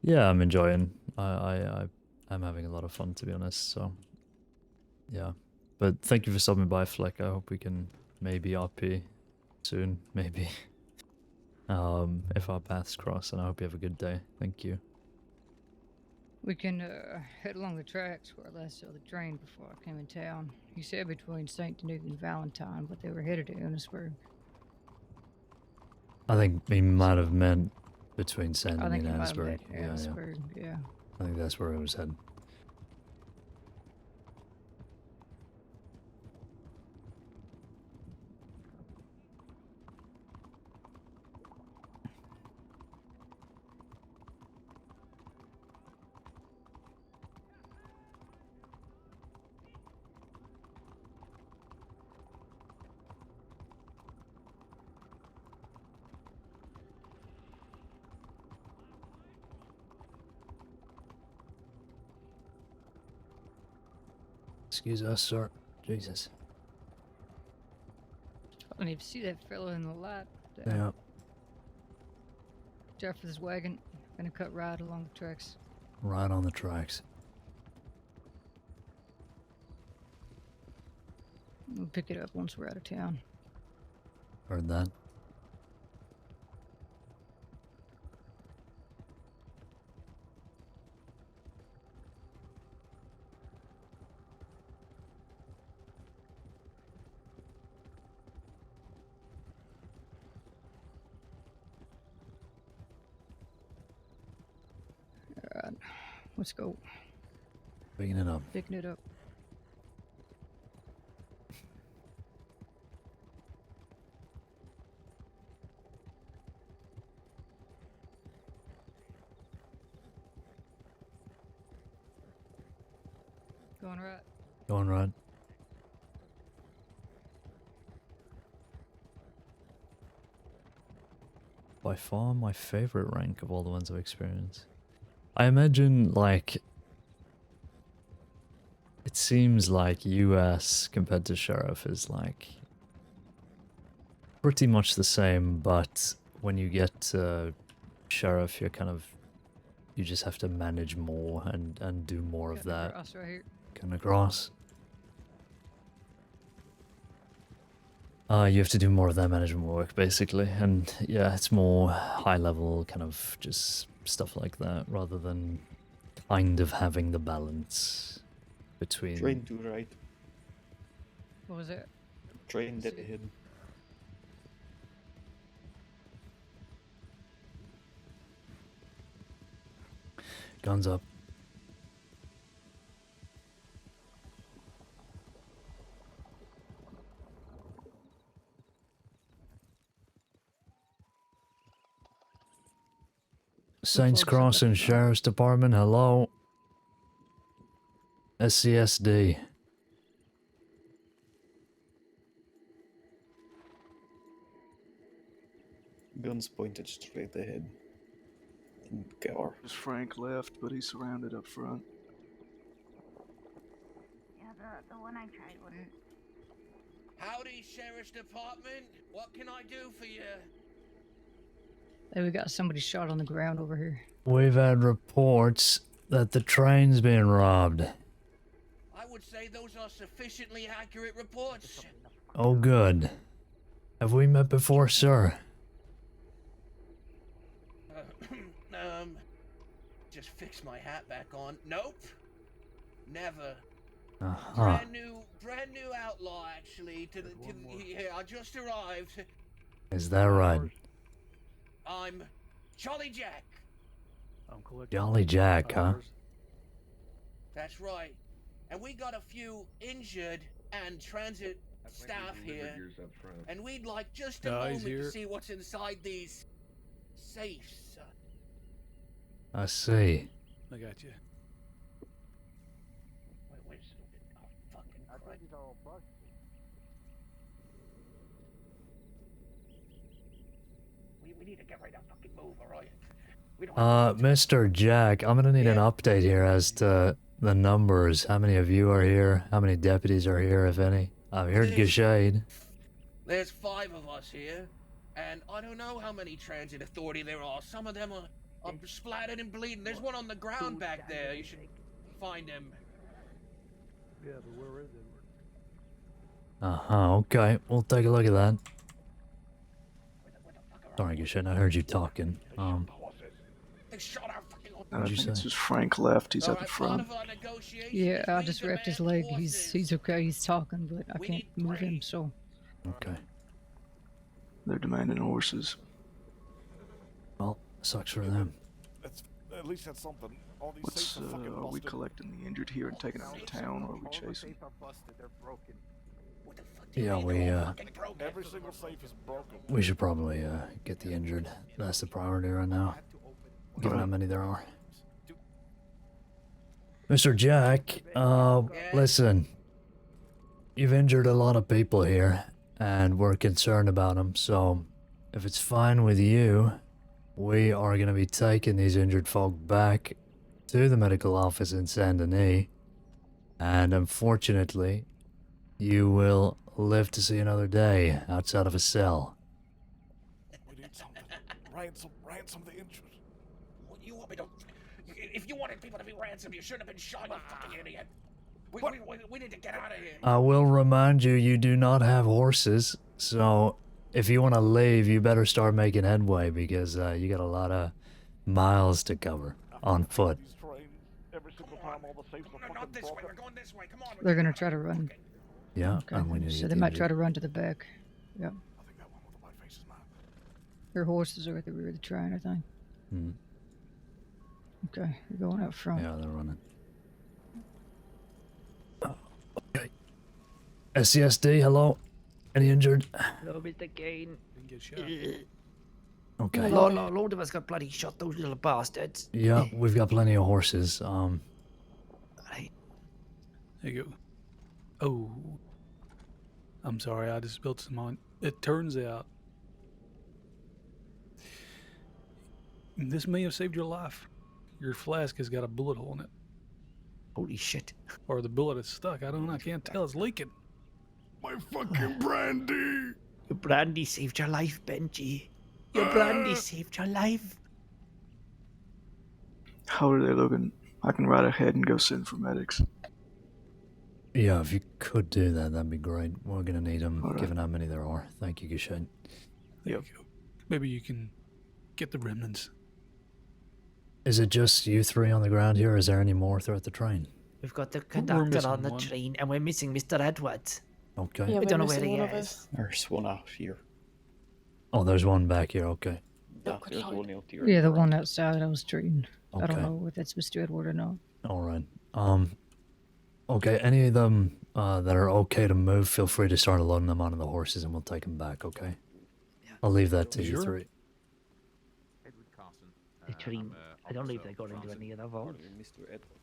Yeah, I'm enjoying. I'm having a lot of fun, to be honest. So, yeah. But thank you for stopping by, Fleck. I hope we can maybe RP soon, maybe. If our paths cross, and I hope you have a good day. Thank you. We can head along the tracks where I last saw the train before I came in town. He said between St. Denis and Valentine, but they were headed to Ennisburg. I think he might have meant between St. I Denis think and he might have Hannesburg. meant Ennisburg, yeah. I think that's where it was headed. Excuse us, sir. Jesus. I don't even see that fella in the light. Yeah. Jeff with his wagon. Gonna cut right along the tracks. Right on the tracks. We'll pick it up once we're out of town. Heard that. Alright, let's go. Picking it up. Picking it up. Going right. Going right. By far my favorite rank of all the ones I've experienced. I imagine, like, it seems like US compared to Sheriff is, like, pretty much the same, but when you get to Sheriff, you're kind of, you just have to manage more and do more of that. Cross right here. Kind of cross. You have to do more of that management work, basically, and yeah, it's more high level, kind of just stuff like that, rather than kind of having the balance between. Train to right. What was it? Train dead ahead. Guns up. Saints Crossing Sheriff's Department, hello. SCSD. Guns pointed straight ahead. In the car. There's Frank left, but he's surrounded up front. Yeah, the one I tried wouldn't. Howdy, Sheriff's Department. What can I do for you? Hey, we got somebody shot on the ground over here. We've had reports that the train's being robbed. I would say those are sufficiently accurate reports. Oh, good. Have we met before, sir? Just fix my hat back on. Nope. Never. Uh-huh. Brand new outlaw, actually. Here, I just arrived. Is that right? I'm Jolly Jack. Jolly Jack, huh? That's right. And we got a few injured and transit staff here. And we'd like just a moment to see what's inside these safes. I see. I got you. We need to get right up, fucking move, alright? Mr. Jack, I'm gonna need an update here as to the numbers. How many of you are here? How many deputies are here, if any? I've heard Gashade. There's 5 of us here, and I don't know how many transit authority there are. Some of them are splattered and bleeding. There's one on the ground back there. You should find him. Yeah, but where is it? Uh-huh, okay. We'll take a look at that. Sorry, Gashade, I heard you talking. I What'd you think it's say? just Frank left. He's at the front. Yeah, I just wrapped his leg. He's okay. He's talking, but I can't move him. So. Okay. They're demanding horses. Well, sucks for them. At least that's something. All these What's safes are fucking are we busted. collecting the injured here and taking them to town, or are we chasing? Yeah, Every single safe is broken. we should probably get the injured. That's the priority right now. Given how many there are. Mr. Jack, listen. You've injured a lot of people here, and we're concerned about them, so if it's fine with you, we are going to be taking these injured folk back to the medical office in Saint Denis, and unfortunately, you will live to see another day outside of a cell. We need something. Ransom the injured. What you want me to... If you wanted people to be ransomed, you shouldn't have been shot, you fucking idiot. We need to get out of here. I will remind you, you do not have horses, so if you want to leave, you better start making headway, because you got a lot of miles to cover on foot. Every single time all the safes are fucking Not this way, broken. we're going this way, come on. They're gonna try to run. Yeah, Okay. and we need to So get they the might injured. try to run to the back. Yep. Their horses are at the rear of the train, I think. Hmm. Okay, they're going out front. Yeah, they're running. Okay. SCSD, hello? Any injured? Hello, Mr. Caine. Didn't get shot. Okay. Lord of us got bloody shot, those little bastards. Yeah, we've got plenty of horses. There you go. Oh. I'm sorry, I just spilled some on. It turns out this may have saved your life. Your flask has got a bullet hole in it. Holy shit. Or the bullet is stuck. I don't know. I can't tell. It's leaking. My fucking brandy! Your brandy saved your life, Benji. Your brandy saved your life. How are they looking? I can ride ahead and go send for medics. Yeah, if you could do that, that'd be great. We're gonna need them, All right. given how many there are. Thank you, Gushain. There you go. Maybe you can get the remnants. Is it just you three on the ground here, or is there any more throughout the train? We've got the We're conductor missing on the one. train, and we're missing Mr. Edwards. Okay. Yeah, we we're don't know where missing he one of is. us. There's one out here. Oh, there's one back here. Okay. Yeah, there's one out here. Yeah, the one outside I was treating. I don't Okay. know if that's Mr. Edward or not. All right. Okay. Any of them that are okay to move, feel free to start loading them onto the horses, and we'll take them back. Okay. I'll leave that to you Sure. three. The train. I don't believe they got into any of the vaults. Mr. Edward.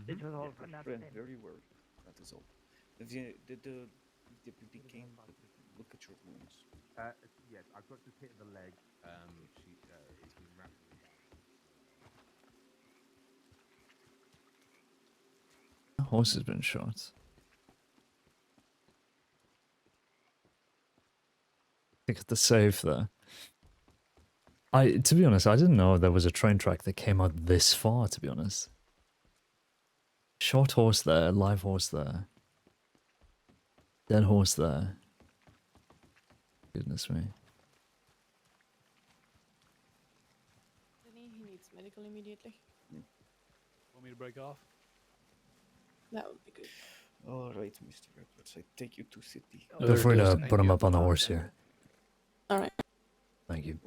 It was all Your for friend, nothing. very well. That is all. The deputy came. Look at your wounds. Yes, I've got this hit in the leg. It's been wrapped. The horse has been shot. I got the save there. To be honest, I didn't know there was a train track that came out this far, to be honest. Short horse there, live horse there. Dead horse there. Goodness me. He needs medical immediately. Want me to break off? That would be good. All right, Mr. Edwards. I take you to city. Feel free to put him up on the horse here. All right. Thank you.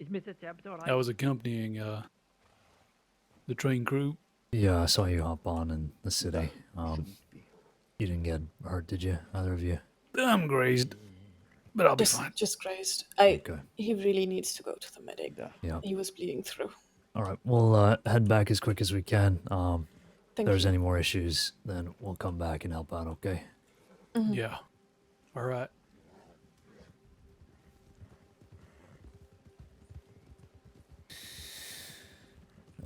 Is Mr. Tabbs alright? I was accompanying the train crew. Yeah, I saw you hop on in the city. You didn't get hurt, did you? Either of you? I'm grazed, but I'll be fine. Just grazed. Okay. He really needs to go to the medic. Yeah. He was bleeding through. All right, we'll head back as quick as we can. If Thank there's you. any more issues, then we'll come back and help out, okay? Mhm. Yeah. All right.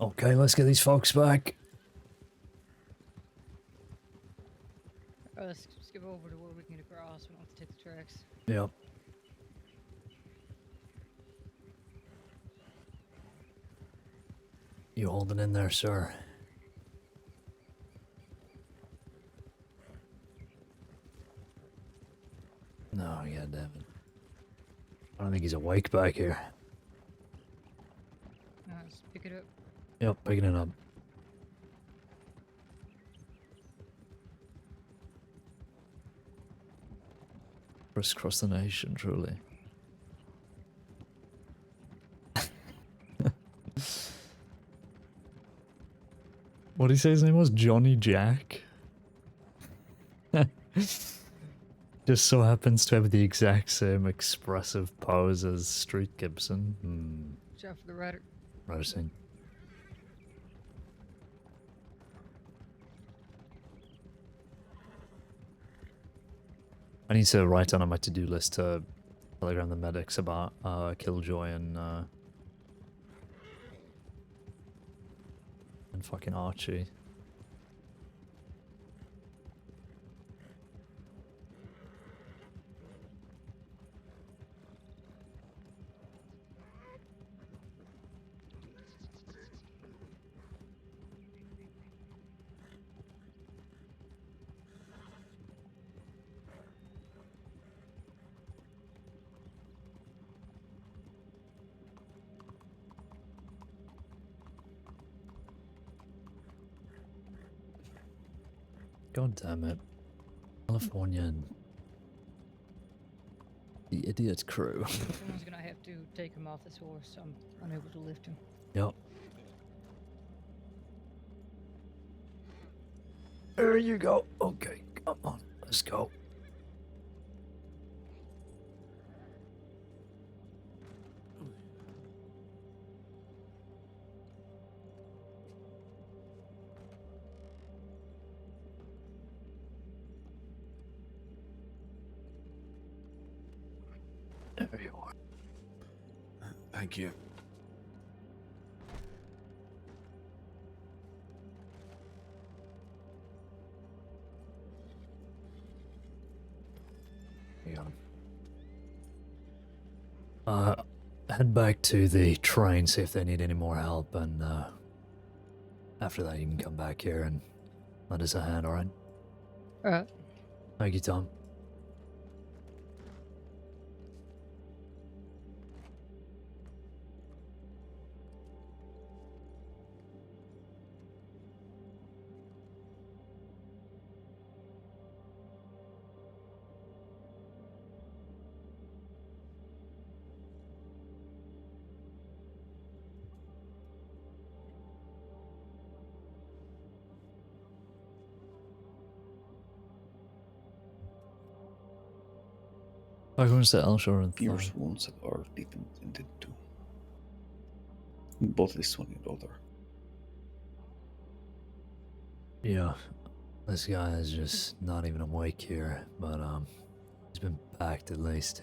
Okay, let's get these folks back. Let's skip over to where we can get across. We don't have to take the tracks. Yep. You holding in there, sir? No, yeah, Devin. I don't think he's awake back here. Let's pick it up. Yep, picking it up. Crisscross the nation, truly. What did he say his name was? Johnny Jack? Just so happens to have the exact same expressive pose as Street Gibson. Watch out for the rider. Interesting. I need to write down on my to-do list to telegram the medics about Killjoy and fucking Archie. God damn it. California and the idiot crew. Someone's gonna have to take him off this horse. I'm unable to lift him. Yep. There you go. Okay, come on. Let's go. There you are. Thank you. Hang on. Head back to the train, see if they need any more help, and after that you can come back here and lend us a hand, alright? Alright. Thank you, Tom. How comes the Elshore and Pierce wounds are deep intended to both this one and the other. Yeah, this guy is just not even awake here, but he's been packed at least.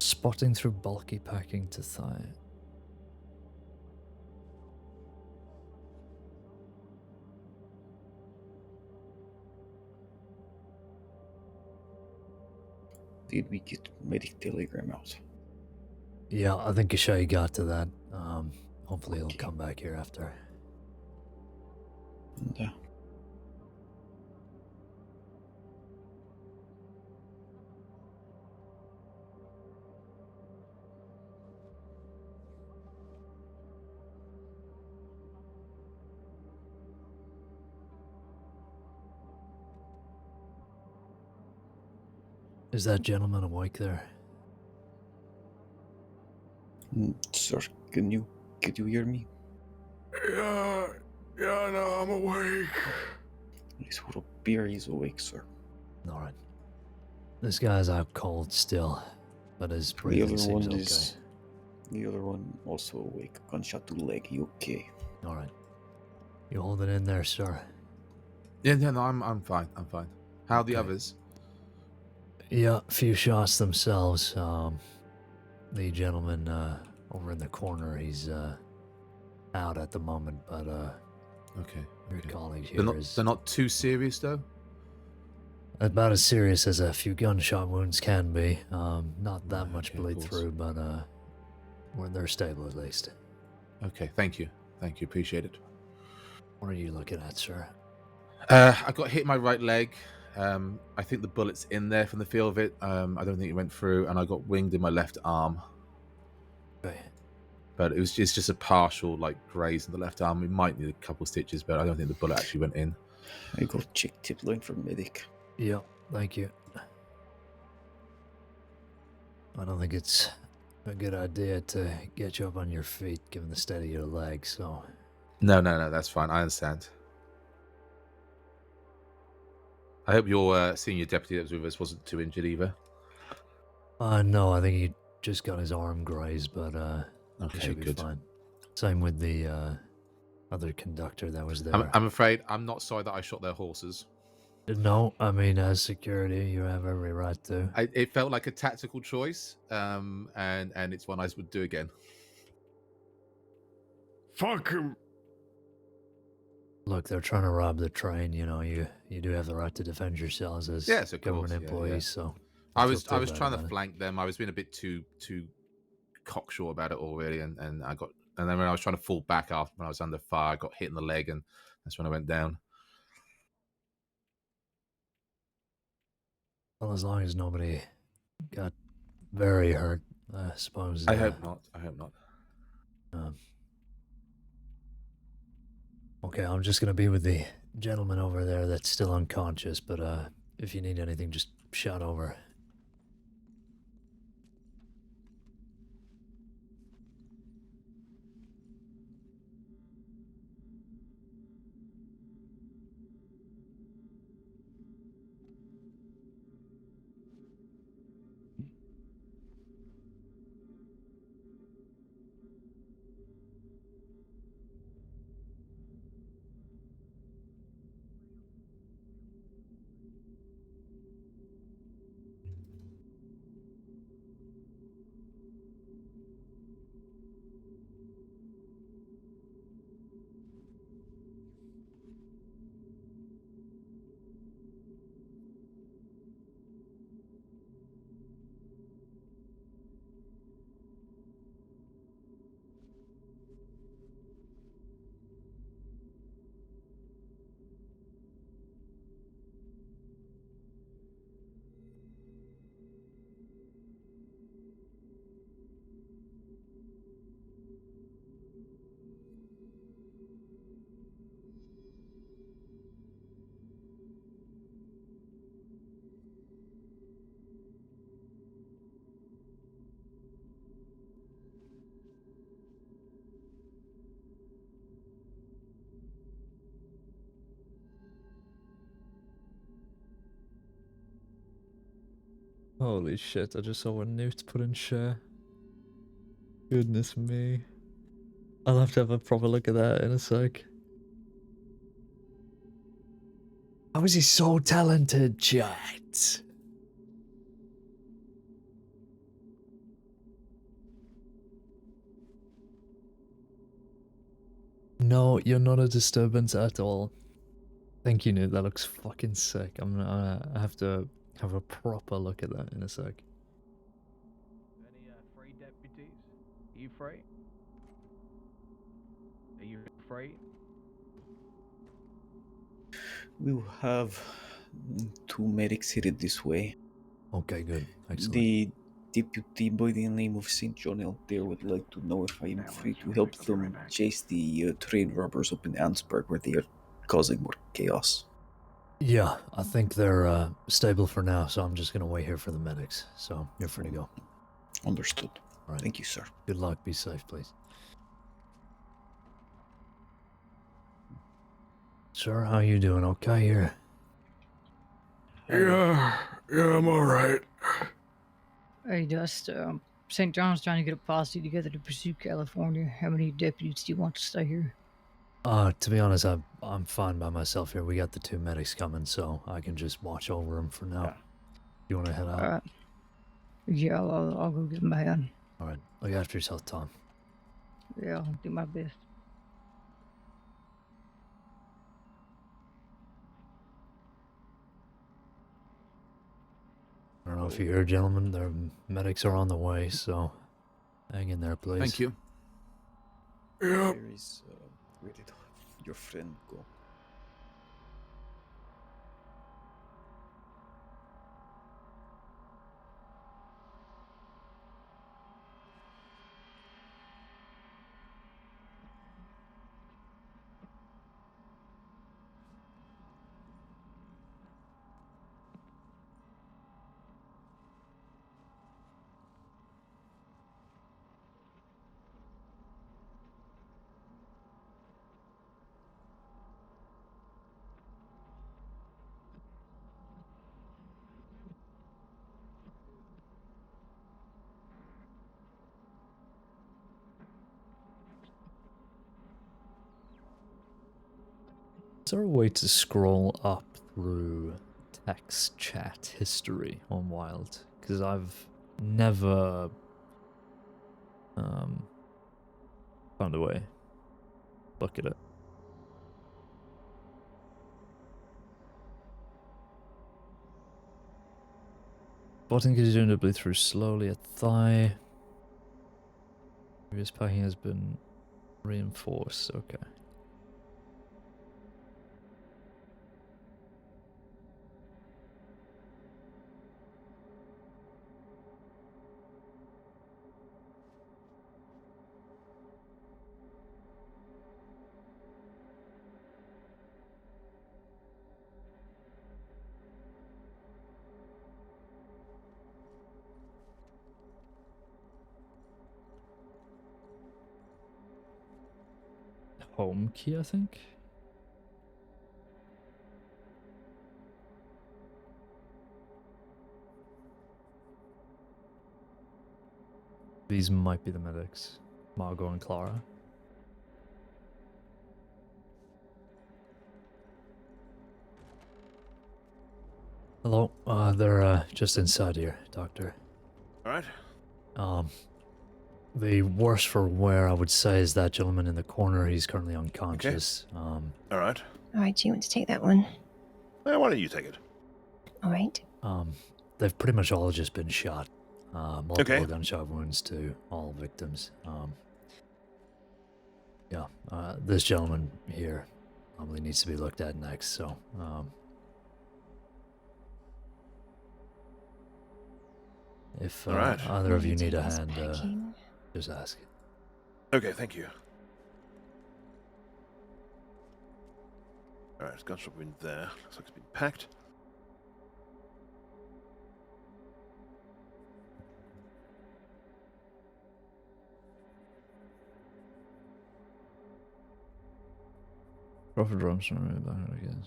Spotting through bulky packing to thigh. Did we get medic telegram out? Yeah, I think Kashay got to that. Hopefully he'll come back here after. Yeah. Is that gentleman awake there? Sir, can you hear me? Yeah, no, I'm awake. It would appear he's awake, sir. Alright. This guy's out cold still, but his breathing seems okay. The other one also awake. Gunshot to leg. You okay? Alright. You hold it in there, sir. Yeah, no, I'm fine. I'm fine. How are the others? Yeah, a few shots themselves. The gentleman over in the corner, he's out at the moment, but okay. Your colleague here they're not too serious though? About as serious as a few gunshot wounds can be. Not that much bleed through, but they're stable at least. Okay, thank you. Thank you, appreciate it. What are you looking at, sir? I got hit in my right leg. I think the bullet's in there from the feel of it. I don't think it went through, and I got winged in my left arm. Okay. But it's just a partial graze in the left arm. It might need a couple stitches, but I don't think the bullet actually went in. I go check tip line for medic. Yeah, thank you. I don't think it's a good idea to get you up on your feet given the state of your leg, so... No, that's fine. I understand. I hope your senior deputy that was with us wasn't too injured either. No, I think he just got his arm grazed, but he should be good. fine. Same with the other conductor that was there. I'm afraid I'm not sorry that I shot their horses. No, I mean, as security, you have every right to. It felt like a tactical choice, and it's one I would do again. Fuck him. Look, they're trying to rob the train. You know, you do have the right to defend yourselves as government employees. So I was trying to flank them. I was being a bit too cocksure about it already, and then when I was trying to fall back after when I was under fire, I got hit in the leg, and that's when I went down. Well, as long as nobody got very hurt, I suppose. I hope not. Okay, I'm just gonna be with the gentleman over there that's still unconscious, but if you need anything, just shout over. Holy shit, I just saw a Newt put in share. Goodness me. I'll have to have a proper look at that in a sec. How is he so talented, chat? No, you're not a disturbance at all. Thank you, Newt. That looks fucking sick. I have to have a proper look at that in a sec. Any free deputies? Are you free? Are you free? We will have 2 medics headed this way. Okay, good. Excellent. The deputy by the name of St. John out there would like to know if I am free to help them chase the train robbers up in Ansburg where they are causing more chaos. Yeah, I think they're stable for now, so I'm just gonna wait here for the medics. So you're free to go. Understood. All right. Thank you, sir. Good luck. Be safe, please. Sir, how you doing? Okay here? Yeah, I'm alright. Hey, Dust. St. John's trying to get a posse together to pursue California. How many deputies do you want to stay here? To be honest, I'm fine by myself here. We got the 2 medics coming, so I can just watch over them for now. You want to head out? Alright. Yeah, I'll go get my hand. Alright, look after yourself, Tom. Yeah, I'll do my best. I don't know if you heard, gentlemen, their medics are on the way, so hang in there, please. Thank you. Yep. Where did your friend go? Is there a way to scroll up through text chat history on Wild? Because I've never found a way. Look at it. Botting presumably through slowly at thigh. Previous packing has been reinforced. Okay. Home key, I think. These might be the medics, Margot and Clara. Hello, they're just inside here, Doctor. Alright. The worst for wear, I would say, is that gentleman in the corner. He's currently unconscious. Alright. Alright, do you want to take that one? Why don't you take it? Alright. They've pretty much all just been shot. Multiple gunshot wounds to all victims. Yeah, this gentleman here probably needs to be looked at next, so, if either of you need a hand, just ask. Okay, thank you. Alright, gunshot wound there. Looks like it's been packed. Crawford drums from back again.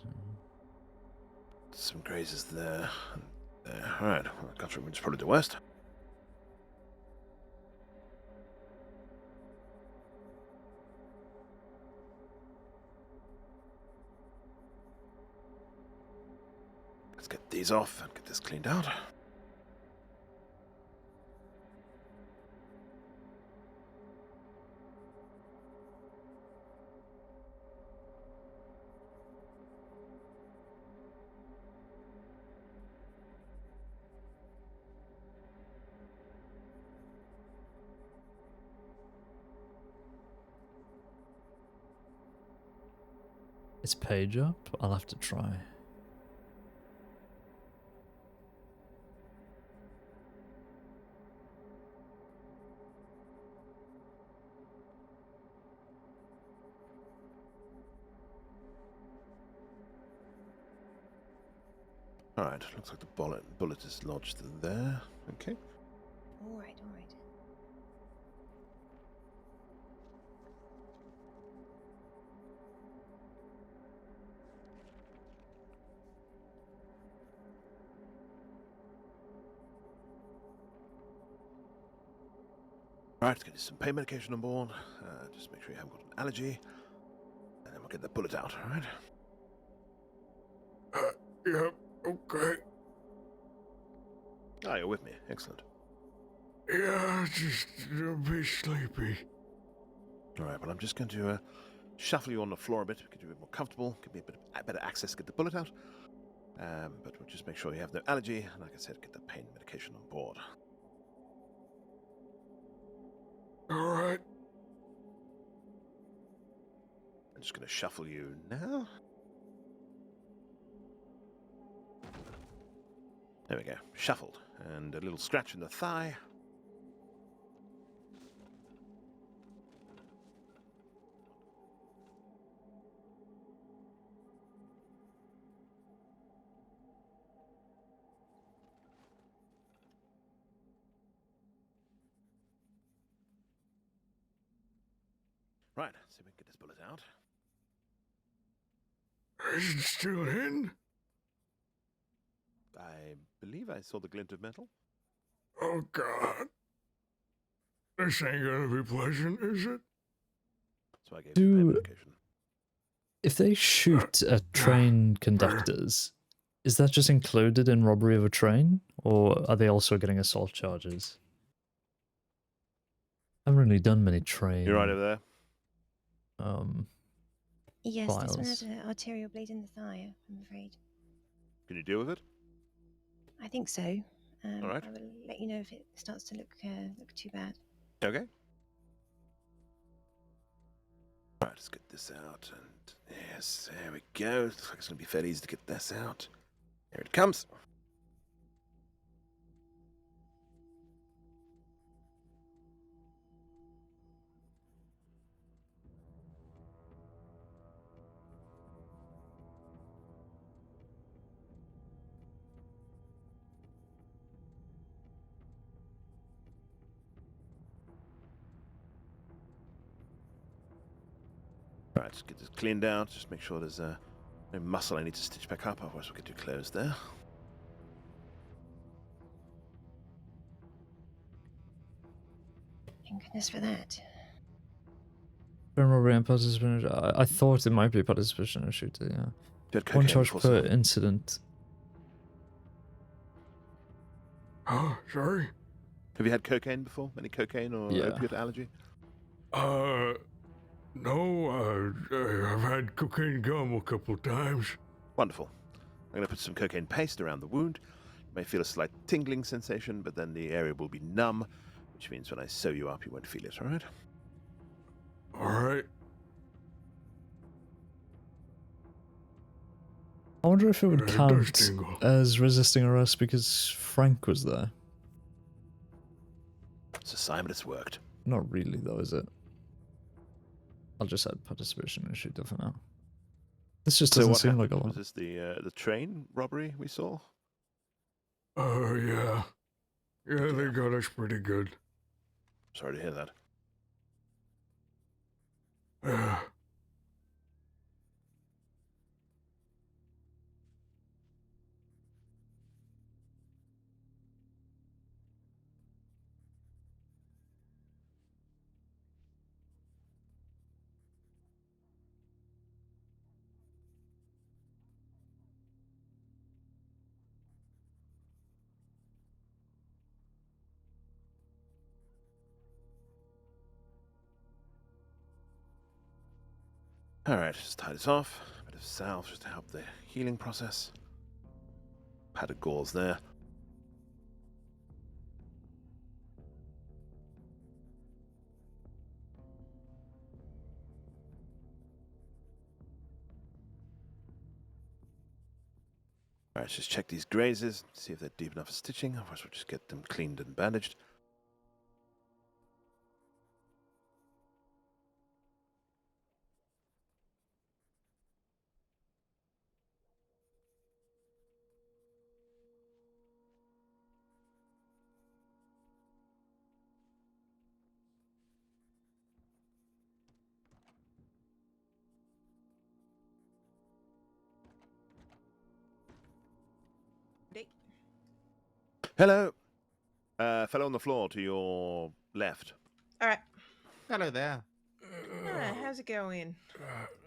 Some grazes there. there. Alright, well, country wind's probably the west. Let's get these off and get this cleaned out. Is page up? I'll have to try. Alright, looks like the bullet is lodged there. Okay. Alright, alright. Alright, let's get some pain medication on board. Just make sure you haven't got an allergy. And then we'll get the bullet out, alright? Yep, okay. Ah, you're with me. Excellent. Yeah, just a bit sleepy. Alright, well, I'm just going to shuffle you on the floor a bit, get you a bit more comfortable, give me a bit better access to get the bullet out. But we'll just make sure you have no allergy, and like I said, get the pain medication on board. Alright. I'm just going to shuffle you now. There we go, shuffled. And a little scratch in the thigh. Right, see if we can get this bullet out. Is it still in? I believe I saw the glint of metal. Oh, God. This ain't gonna be pleasant, is it? So I gave you the pain Do medication. if they shoot at train conductors, is that just included in robbery of a train, or are they also getting assault charges? I haven't really done many train. You're right over there. Yes, this one files. has an arterial bleed in the thigh, I'm afraid. Can you deal with it? I think so. All right. I will let you know if it starts to look too bad. Okay. Right, let's get this out. And yes, there we go. Looks like it's going to be fairly easy to get this out. Here it comes. Right, let's get this cleaned out. Just make sure there's no muscle I need to stitch back up, otherwise we'll get too close there. Thank goodness for that. Train robbery and participation. I thought it might be participation in a shooter, yeah. You had One cocaine charge before, per sir? incident. Oh, sorry? Have you had cocaine before? Any cocaine or Yeah. opiate allergy? No, I've had cocaine gum a couple times. Wonderful. I'm going to put some cocaine paste around the wound. You may feel a slight tingling sensation, but then the area will be numb, which means when I sew you up, you won't feel it, alright? Alright. I wonder if it would It does count tingle. as resisting arrest because Frank was there. It's a sign, but it's worked. Not really, though, is it? I'll just add participation in a shooter for now. This just So doesn't what seem happened? like a lot. Was this the train robbery we saw? Yeah. Yeah, they got us pretty good. Sorry to hear that. Yeah. Alright, just tie this off. A bit of salve just to help the healing process. Padded gauze there. Alright, just check these grazes, see if they're deep enough for stitching, otherwise we'll just get them cleaned and bandaged. Hello. Fellow on the floor to your left. All right. Hello there. How's it going?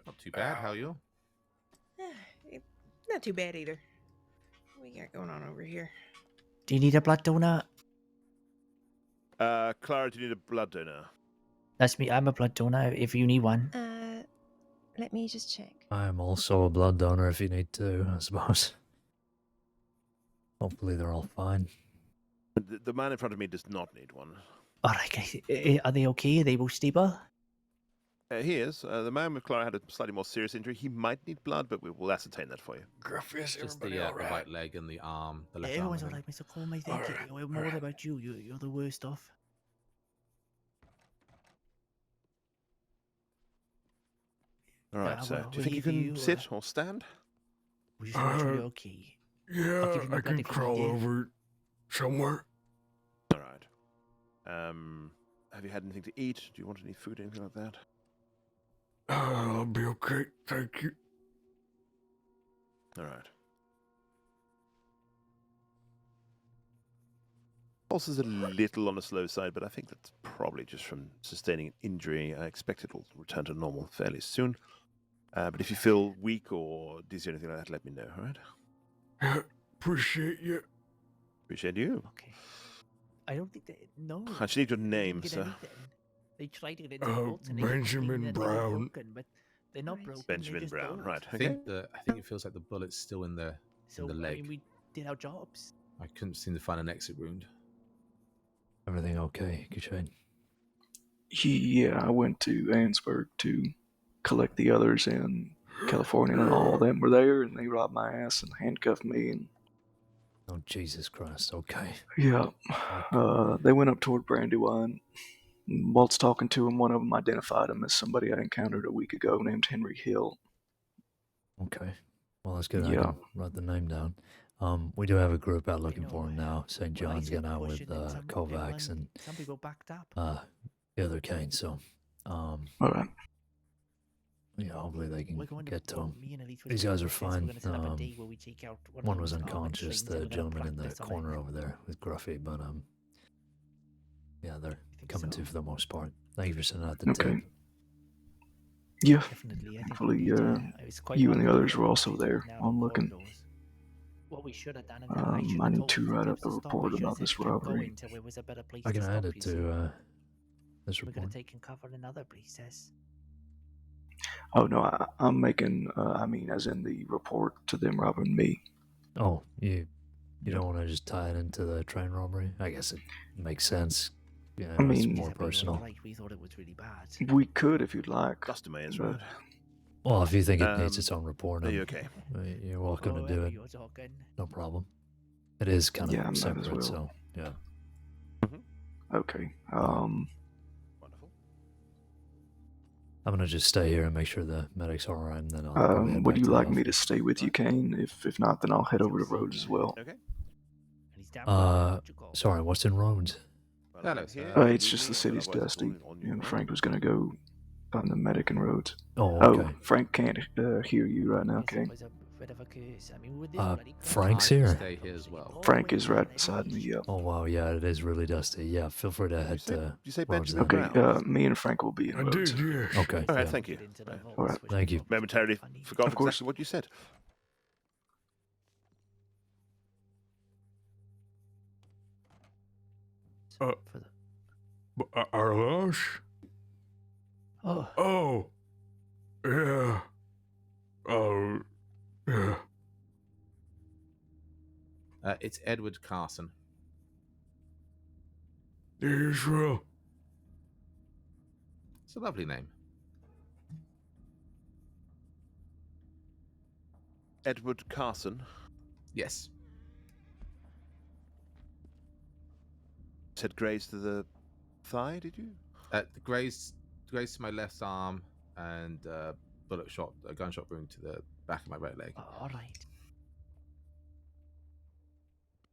Not too bad. How are you? Not too bad either. What we got going on over here? Do you need a blood donor? Clara, do you need a blood donor? That's me. I'm a blood donor if you need one. Let me just check. I am also a blood donor if you need to, I suppose. Hopefully they're all fine. The man in front of me does not need one. Alright, guys. Are they okay? Are they both stable? He is. The man with Clara had a slightly more serious injury. He might need blood, but we will ascertain that for you. Griffiths, Just the, everybody the alright? right leg and the arm, the left Everyone's arm. I alright, think. Mr. Coleman. Thank you. We're more about you. You're the worst off. Alright, so well, do you think you we'll can leave you, sit or stand? We just make sure you're okay. I'll give Yeah, you my I blood can if you crawl need it. over somewhere. Alright. Have you had anything to eat? Do you want any food, anything like that? I'll be okay, thank you. Alright. Pulse is a little on the slow side, but I think that's probably just from sustaining an injury. I expect it'll return to normal fairly soon. But if you feel weak or dizzy or anything like that, let me know, alright? Yeah, appreciate you. Appreciate you. Okay. I don't think they... No. I just need your they didn't name, get sir. anything. They tried to get into the bolts and they Benjamin that they were Brown. broken, but they're not broken. Benjamin they're just Brown, old. right. I Okay. think it feels like the bullet's still in the So, leg. I mean, we did our jobs. I couldn't seem to find an exit wound. Everything okay, Caine? Yeah, I went to Ansburg to collect the others in California, and all of them were there, and they robbed my ass and handcuffed me. And Oh, Jesus Christ, okay. yeah, they went up toward Brandywine. Whilst talking to him, one of them identified him as somebody I encountered a week ago named Henry Hill. Okay. Well, that's good. I Yeah. can write the name down. We do have a group out looking for him now. St. John's getting out with Kovacs and Some people backed up. the other Caine. So, All right. yeah, hopefully they can We're going to- get to well, him. me and Elise were These talking guys are about this. We're fine. gonna set up a day where we take out one of One those was armored unconscious, slings and the we're gonna gentleman in the practice on it. corner over there with Gruffy, but yeah, they're coming to for the most part. Thank you for sending out the Okay. tip. Yeah. Definitely, I think Hopefully, we need, it's quite you hard and the to do others it were when also we're there. now I'm in looking. corridors. What we should have done, and I need to write up a report about this robbery. Until there was a better place I can to add stop, it you see. to this We're report. gonna take and cover in other places. Oh no, I'm making. I mean, as in the report to them robbing me. Oh, you don't want to just tie it into the train robbery? I guess it makes sense. Yeah, I it's mean- more personal. Right, we thought it was really bad. We could if you'd like. Customer is but- right. Well, if you think it needs its own report, Are you okay? You're welcome to do However it. you're talking. No problem. It is kind of Yeah, I might as separate, well. so yeah. Okay. I'm gonna just stay here and make sure the medics are alright, and then I'll probably head Would back you to the like me office. to stay with you, Caine? If not, then I'll head over to Rhodes as well. Okay. Sorry, what's in Rhodes? Hello, sir. It's just the city's dusty, and Frank was gonna go find the medic in Rhodes. Oh, Oh, okay. Frank can't hear you right now, Caine. Bit of a curse. I mean, with this bloody Frank's I can here. stay here as well. Frank is right beside me. Yeah. Oh wow, yeah, it is really dusty. Yeah, feel free to head to you say Rhodes Benjamin then. Okay. Me and Frank will be in I Rhodes. did, yes. Okay. All right, yeah. thank you. All right. Thank you. Momentarily forgot Of course. exactly what you said. Arlosh? Oh. Oh. Yeah. Oh, yeah. It's Edward Carson. Israel. It's a lovely name. Edward Carson. Yes. Said graze to the thigh, did you? The graze to my left arm and a gunshot wound to the back of my right leg. All right.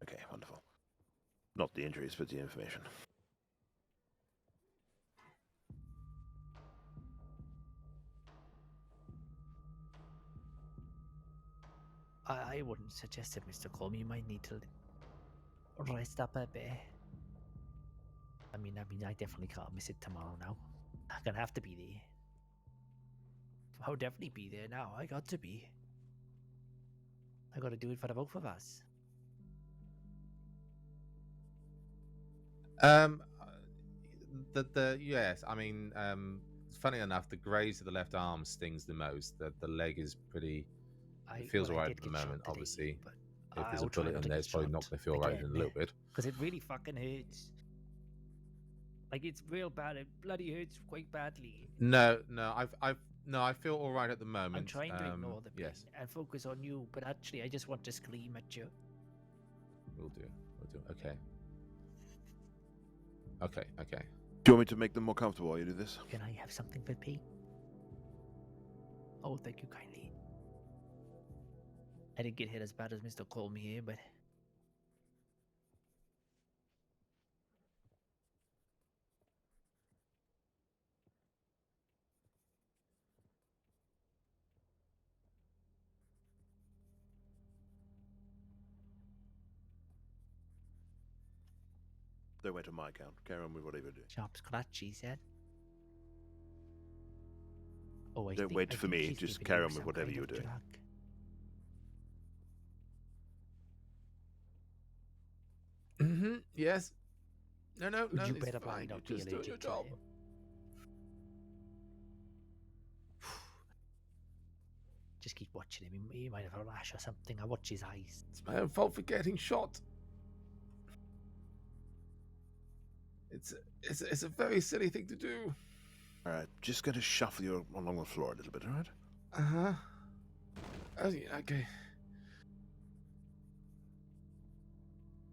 Okay, wonderful. Not the injuries, but the information. I wouldn't suggest it, Mr. Colm. You might need to rest up a bit. I mean, I definitely can't miss it tomorrow now. I'm gonna have to be there. I'll definitely be there now. I got to be. I gotta do it for the both of us. Yes, I mean, funny enough, the graze to the left arm stings the most. The leg is pretty. It feels alright at the moment. Obviously, if there's a bullet in there, it's probably not going to feel right in a little bit. Because it really fucking hurts. Like, it's real bad. It bloody hurts quite badly. No, I feel all right at the moment. I'm trying to ignore the pain yes. and focus on you, but actually, I just want to scream at you. We'll do. Okay. Okay. Do you want me to make them more comfortable while you do this? Can I have something for Pete? Oh, thank you kindly. I didn't get hit as bad as Mr. Colm here, but... Don't wait on my account. Carry on with whatever you're doing. Sharp scratch, he said. Oh, Don't wait for me. Just carry on with whatever you're doing. Yes. No. You it's better fine. find out You're just doing your job. Just keep watching him. He might have a rash or something. I watch his eyes. It's my own fault for getting shot. It's a very silly thing to do. All right, just going to shuffle you along the floor a little bit, all right? Oh, yeah, okay.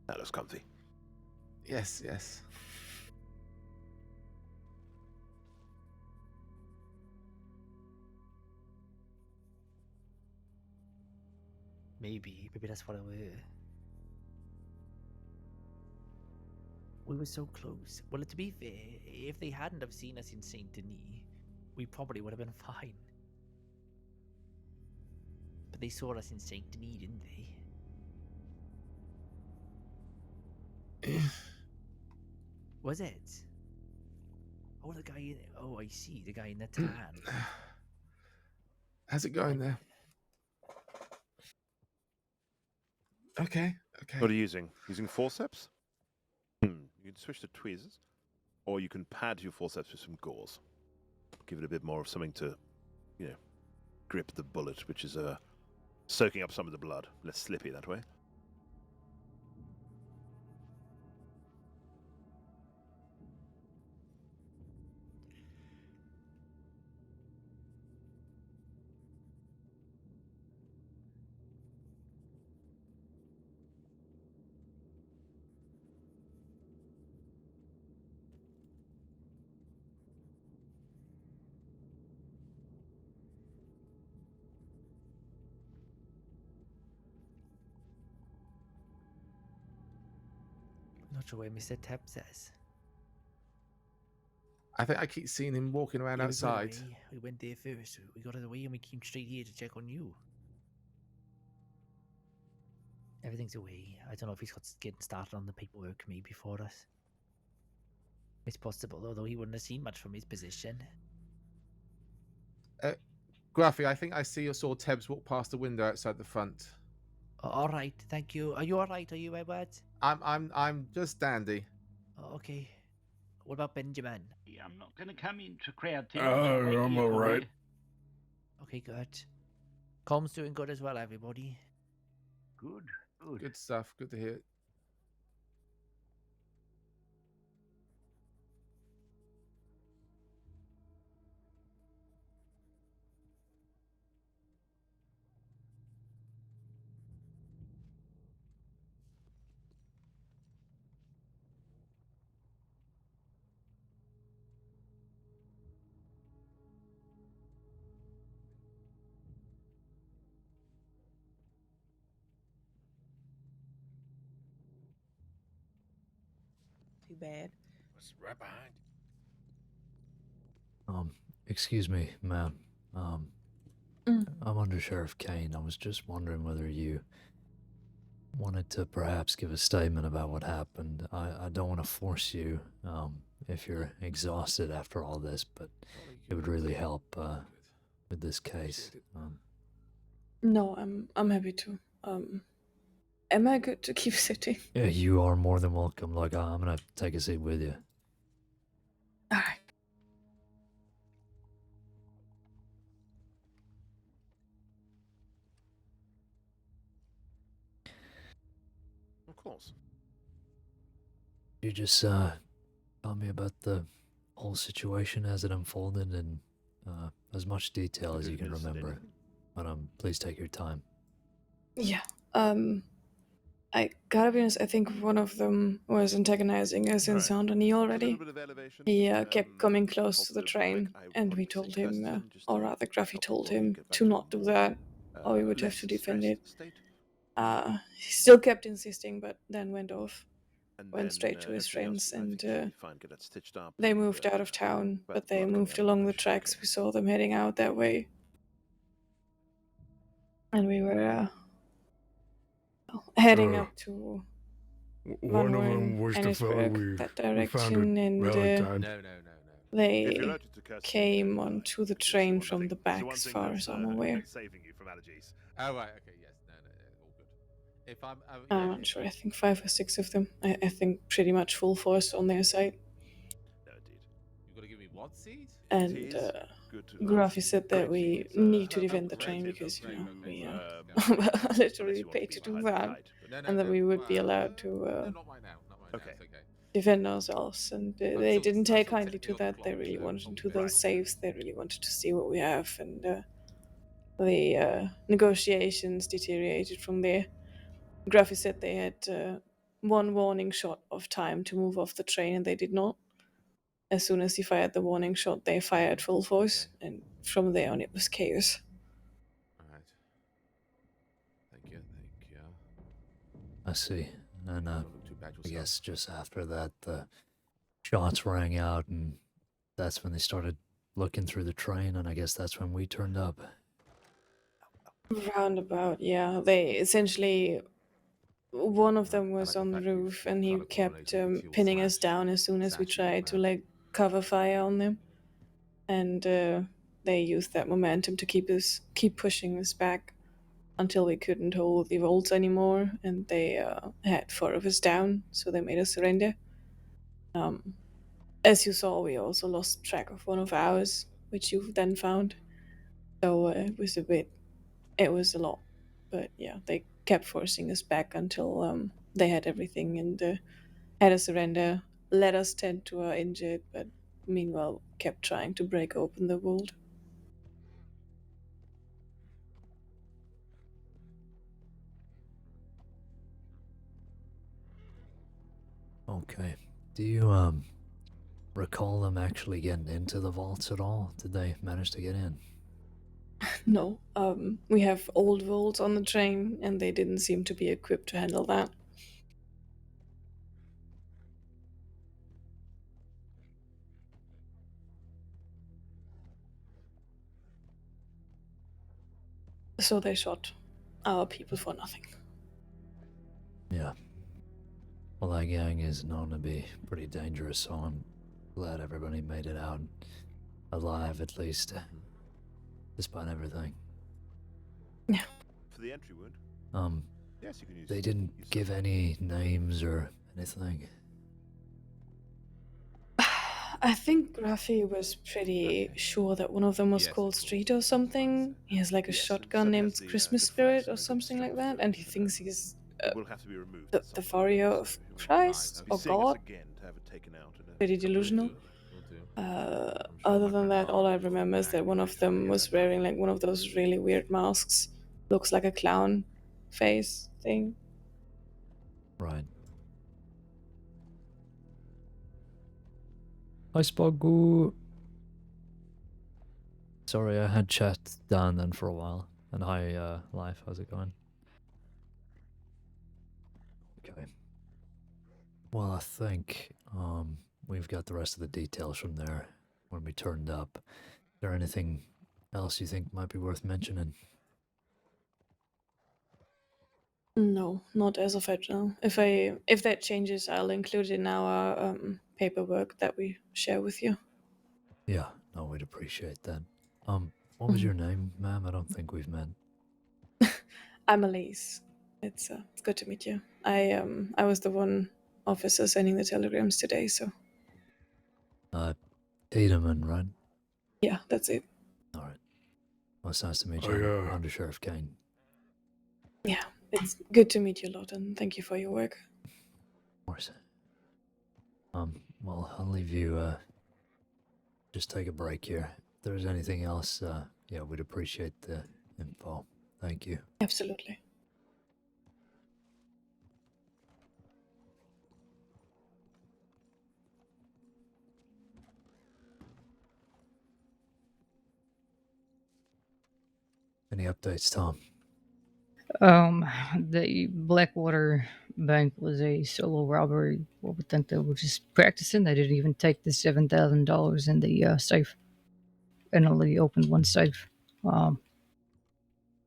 That looks comfy. Yes. Maybe that's what I were. We were so close. Well, to be fair, if they hadn't have seen us in Saint Denis, we probably would have been fine. But they saw us in Saint Denis, didn't they? Was it? Oh, the guy in... Oh, I see. The guy in the tan. How's it going there? Okay. What are you using? Using forceps? You can switch to tweezers, or you can pad your forceps with some gauze. Give it a bit more of something to, grip the bullet, which is soaking up some of the blood. Less slippy that way. Not sure where Mr. Tep says. I think I keep seeing him walking around Yeah, outside. We went there first. We got out of the way and we came straight here to check on you. Everything's away. I don't know if he's getting started on the paperwork maybe before us. It's possible, although he wouldn't have seen much from his position. Gruffy, I think I saw Tebbs walk past the window outside the front. All right, thank you. Are you all right? Are you, Edward? I'm just dandy. Okay. What about Benjamin? I'm not going to come into crowd. I'm all right. Very good. Com's doing good as well, everybody. Good, good. Good stuff. Good to hear. Too bad. Was right behind. Excuse me, ma'am. Mm. I'm Under Sheriff Caine. I was just wondering whether you wanted to perhaps give a statement about what happened. I don't want to force you, if you're exhausted after all this, but it would really help, with this case. No, I'm happy to. Am I good to keep sitting? Yeah, you are more than welcome. Look, I'm gonna take a seat with you. Alright. Of course. You just tell me about the whole situation as it unfolded in as much detail as you can remember. But please take your time. Yeah. I gotta be honest, I think one of them was antagonizing us in Saint-Denis already. He kept coming close to the train, and we told him, or rather Gruffy told him, to not do that, or we would have to defend it. He still kept insisting, but then went off. Went straight to his friends, and they moved out of town, but they moved along the tracks. We saw them heading out that way. And we were heading up to One of them was the fellow we that found direction, at and Valentine. they came onto the train from the back, as far as I'm aware. Saving you from allergies. Oh right, okay, yes, no, all good. If I'm I'm not sure. I think 5 or 6 of them. I think pretty much full force on their side. You've got to give me what seat? And Gruffy said that we need to defend the train because, you know, we are literally paid to do that, and that we would be allowed to defend ourselves. And they didn't take kindly to that. They really wanted into those safes. They really wanted to see what we have, and the negotiations deteriorated from there. Gruffy said they had one warning shot of time to move off the train, and they did not. As soon as he fired the warning shot, they fired full force, and from there on it was chaos. Alright. Thank you. I see. And I guess just after that, the shots rang out, and that's when they started looking through the train, and I guess that's when we turned up. Roundabout, yeah. They essentially, one of them was on the roof, and he kept pinning us down as soon as we tried to cover fire on them, and they used that momentum to keep pushing us back until we couldn't hold the volts anymore, and they had 4 of us down, so they made us surrender. As you saw, we also lost track of one of ours, which you then found. So it was a lot, but yeah, they kept forcing us back until they had everything and had us surrender, let us tend to our injured, but meanwhile kept trying to break open the vault. Okay. Do you recall them actually getting into the vaults at all? Did they manage to get in? No, we have old vaults on the train, and they didn't seem to be equipped to handle that. So they shot our people for nothing. Yeah. Well, that gang is known to be pretty dangerous, so I'm glad everybody made it out alive, at least, despite everything. Yeah. For the entry wound? Yes, you can use They didn't give any names or anything. I think Rafi was pretty sure that one of them was called Street or something. He has like a shotgun named Christmas Spirit or something like that, and he thinks he's will have to be removed. the warrior of Christ I'll be or seeing us God. again to have it taken out. Pretty delusional. Other than that, all I remember is that one of them was wearing like one of those really weird masks. Looks like a clown face thing. Right. Hi, Spogu. Sorry, I had chat down then for a while. And hi, Life, how's it going? Okay. Well, I think we've got the rest of the details from there when we turned up. Is there anything else you think might be worth mentioning? No, not as of right now. If that changes, I'll include it in our paperwork that we share with you. Yeah, no, we'd appreciate that. What was your name, ma'am? I don't think we've met. I'm Elise. It's good to meet you. I was the one officer sending the telegrams today, so Tiedemann, right? yeah, that's it. Alright. Well, it's nice to meet you. I'm Under Sheriff Caine. Yeah, it's good to meet you, Lawton. Thank you for your work. Of course. Well, I'll leave you, just take a break here. If there's anything else, yeah, we'd appreciate the info. Thank you. Absolutely. Any updates, Tom? The Blackwater Bank was a solo robbery. What would think they were just practicing. They didn't even take the $7,000 in the safe, and only opened one safe.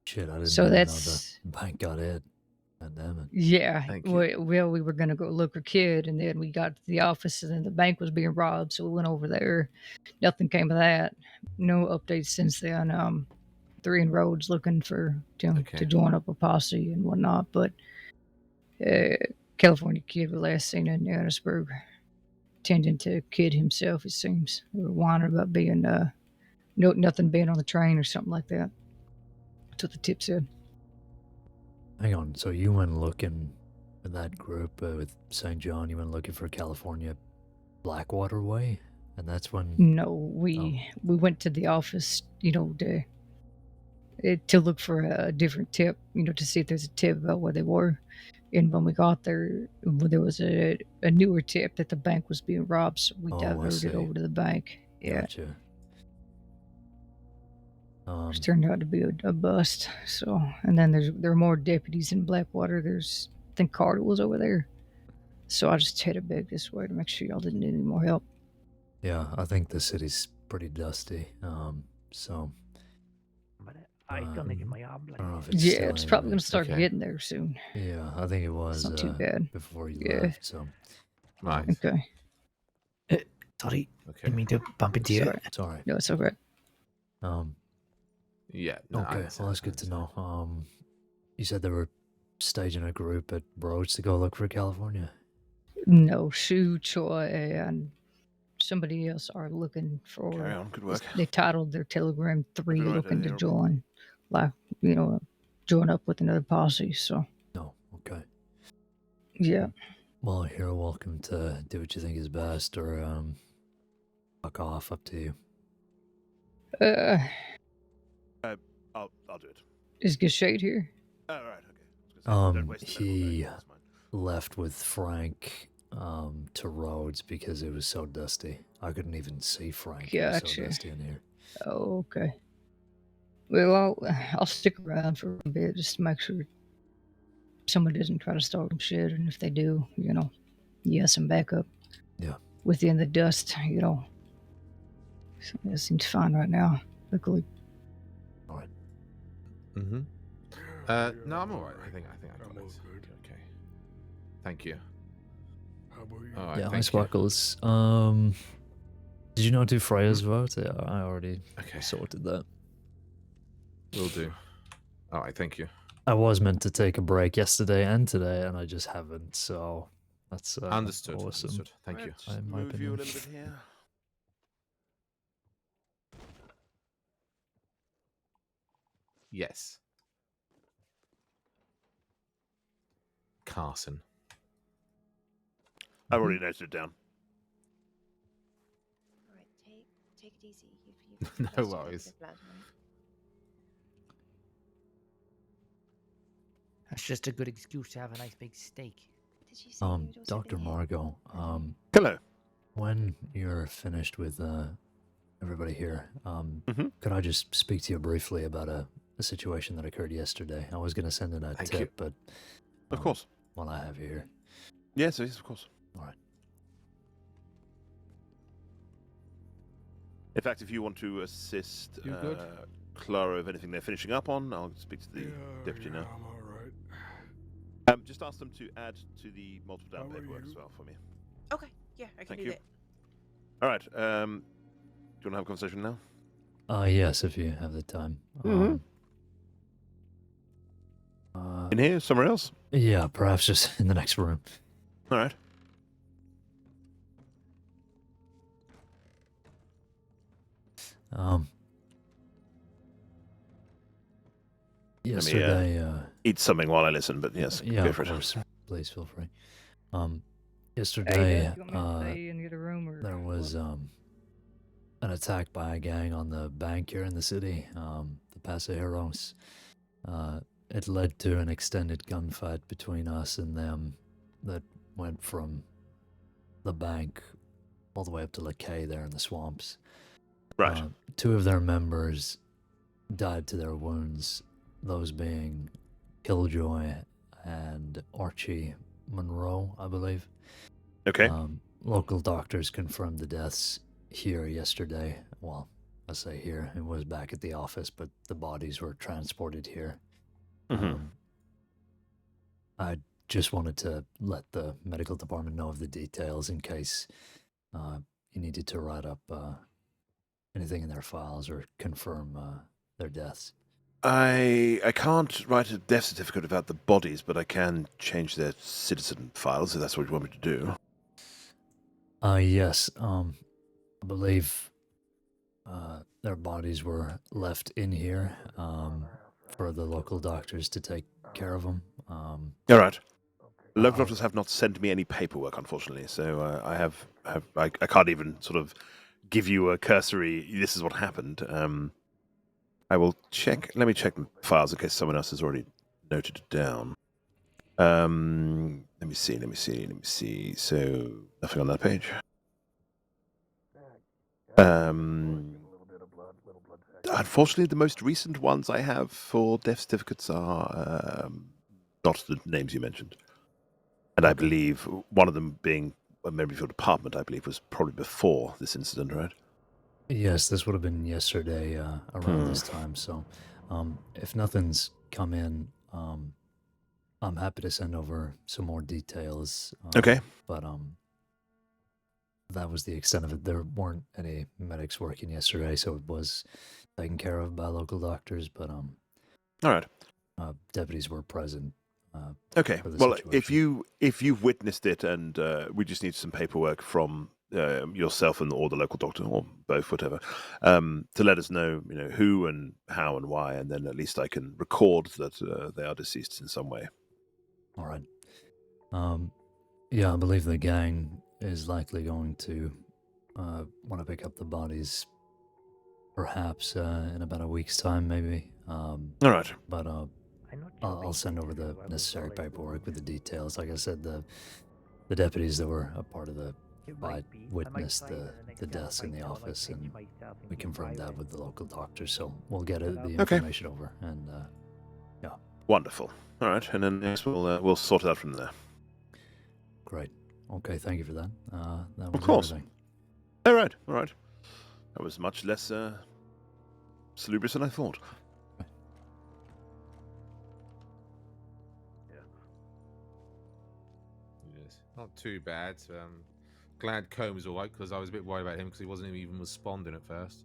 Shit, I didn't So even know that's the bank got it. God damn it. yeah. Thank you. Well, we were gonna go look for Kid, and then we got to the office, and then the bank was being robbed. So we went over there. Nothing came of that. No updates since then. Three in Rhodes looking for to join up a posse and whatnot, but California Kid was last seen in Johannesburg, tending to Kid himself. It seems they were whining about being nothing being on the train or something like that. That's what the tip said. Hang on, so you went looking with that group with St. John, you went looking for California Blackwater Way? And that's when... No, we went to the office, to look for a different tip, to see if there's a tip about where they were. And when we got there, there was a newer tip that the bank was being robbed, so we diverted over to the bank. Yeah. Gotcha. Which turned out to be a bust. So, and then there are more deputies in Blackwater. I think Carter was over there. So I just headed back this way to make sure y'all didn't need any more help. Yeah, I think the city's pretty dusty. So... I don't think my arm. I don't know if it's Yeah, it's probably going to start Okay. getting there soon. Yeah, I think it was It's not too bad. before you Yeah. left, so... Right. Okay. Sorry, didn't mean to bump into you. Sorry. No, it's okay. Yeah. No, Okay, well, that's good to know. You said they were staging a group at Rhodes to go look for California? No, Sue, Choi, and somebody else are looking for. Carry on, good work. They titled their telegram 3 Right, looking to yeah. join, join up with another posse. So. No, okay. Yeah. Well, you're welcome to do what you think is best, or fuck off. Up to you. I'll do it. Is Gashade here? Oh, right, okay. Don't waste the medical He day, that's mine. left with Frank to Rhodes because it was so dusty. I couldn't even see Frank. It was so Gotcha. dusty in here. Oh, okay. Well, I'll stick around for a bit just to make sure someone doesn't try to start some shit, and if they do, you have some backup. Yeah. Within the dust, So that seems fine right now. Luckily. All right. Mm-hmm. No, I'm all right. I think I got it. Okay. Thank you. How about you? All right, Yeah, hi thank you. Sparkles. Did you not do Freya's vote? Yeah, I already sorted that. Will do. All right, thank you. I was meant to take a break yesterday and today, and I just haven't. So that's Understood. Awesome. Understood. Thank you. Let's move you a little bit here. Yes. Carson. I've already noted it down. All right, take it easy. You've No lost a little worries. bit of blood, right? That's just a good excuse to have a nice big steak. Did you say you'd also Dr. been hit? Margot, Hello. when you're finished with everybody here, could I just speak to you briefly about a situation that occurred yesterday? I was going to send in a Thank tip, you. but Of course. while I have you here. Yes, of course. All right. In fact, if you want to assist You good? Clara with anything they're finishing up on, I'll speak to the deputy now. I'm all right. Just ask them to add to the multiple down paperwork as well for me. Okay, yeah, I can Thank do you. that. All right. Do you want to have a conversation now? Yes, if you have the time. In here? Somewhere else? Yeah, perhaps just in the next room. All right. Yesterday, Let me eat something while I listen, but yes, yeah, go of for it. course. Please feel free. Hey, Yesterday, Dad, you want me to stay in the other room or there was an attack by a gang on the bank here in the city, the Pasajeros. It led to an extended gunfight between us and them that went from the bank all the way up to Caine there in the swamps. Right. Two of their members died to their wounds, those being Killjoy and Archie Monroe, I believe. Okay. Local doctors confirmed the deaths here yesterday. Well, I say here, it was back at the office, but the bodies were transported here. I just wanted to let the medical department know of the details in case you needed to write up anything in their files or confirm their deaths. I can't write a death certificate without the bodies, but I can change their citizen files if that's what you want me to do. Yes. I believe their bodies were left in here for the local doctors to take care of them. All right. Local doctors have not sent me any paperwork, unfortunately, so I can't even sort of give you a cursory, this is what happened. I will check, let me check the files in case someone else has already noted it down. Let me see. So, nothing on that page. Unfortunately, the most recent ones I have for death certificates are not the names you mentioned. And I believe one of them being a member of your department, I believe, was probably before this incident, right? Yes, this would have been yesterday around this time. So, if nothing's come in, I'm happy to send over some more details. Okay. But that was the extent of it. There weren't any medics working yesterday, so it was taken care of by local doctors. But all right, deputies were present. Okay. For the Well, situation. if you've witnessed it, and we just need some paperwork from yourself or the local doctor, or both, whatever, to let us know, who and how and why, and then at least I can record that they are deceased in some way. All right. Yeah, I believe the gang is likely going to want to pick up the bodies, perhaps in about a week's time, maybe. All right. But I'll send over the necessary paperwork with the details. Like I said, the deputies that were a part of the fight witnessed the deaths in the office, and we confirmed that with the local doctors. So we'll get the information over, and yeah. Wonderful. All right, and then yes, we'll sort it out from there. Great. Okay, thank you for that. That was Of course. everything. All right. That was much less salubrious than I thought. Yes, not too bad. Glad Combs all right, because I was a bit worried about him because he wasn't even responding at first.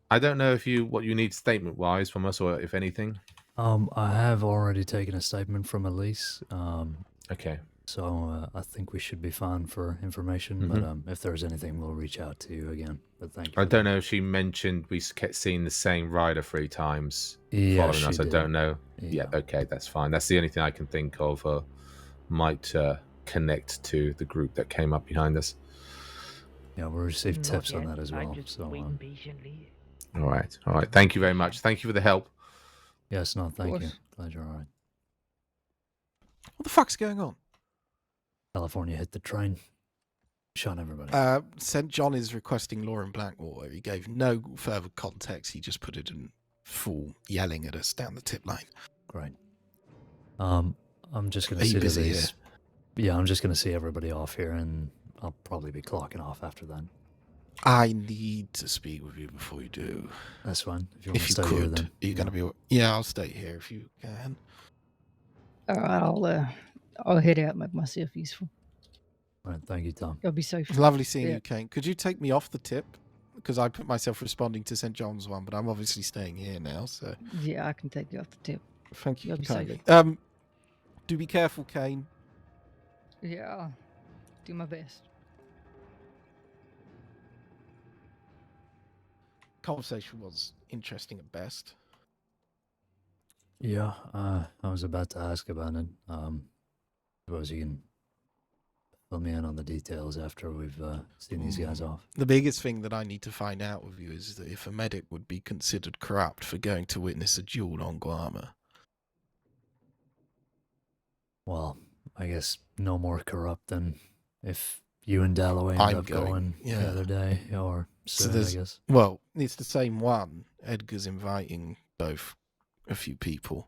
I don't know what you need statement wise from us, or if anything. I have already taken a statement from Elise. Okay. So I think we should be fine for information, but if there's anything, we'll reach out to you again. But thank you. I don't know if she mentioned we kept seeing the same rider 3 times following us. I don't know. Yeah, okay, that's fine. That's the only thing I can think of might connect to the group that came up behind us. Yeah, we received tips on that as well. So, waiting patiently. All right. Thank you very much. Thank you for the help. Yes, no, thank you. Glad you're all right. What the fuck's going on? California hit the train. Shot everybody. St. John is requesting Lauren Blackwater. He gave no further context. He just put it in full yelling at us down the tip line. Great. I'm just going to see busy these. Yeah, I'm just going to see everybody off here, and I'll probably be clocking off after that. I need to speak with you before you do. That's fine. If you want if to you stay could, here, then. you're going to be. Yeah, I'll stay here if you can. All right, I'll head out and make myself useful. All right, thank you, Tom. I'll be safe. It's lovely seeing you, Caine. Could you take me off the tip? Because I put myself responding to St. John's one, but I'm obviously staying here now, so... Yeah, I can take you off the tip. Thank you You'll be kindly. safe. Do be careful, Caine. Yeah, I'll do my best. Conversation was interesting at best. Yeah, I was about to ask about it. Suppose you can fill me in on the details after we've seen these guys off. The biggest thing that I need to find out with you is that if a medic would be considered corrupt for going to witness a duel on Guarma. Well, I guess no more corrupt than if you and Dalloway end up going the other day, or soon, I guess. Well, it's the same one. Edgar's inviting both a few people,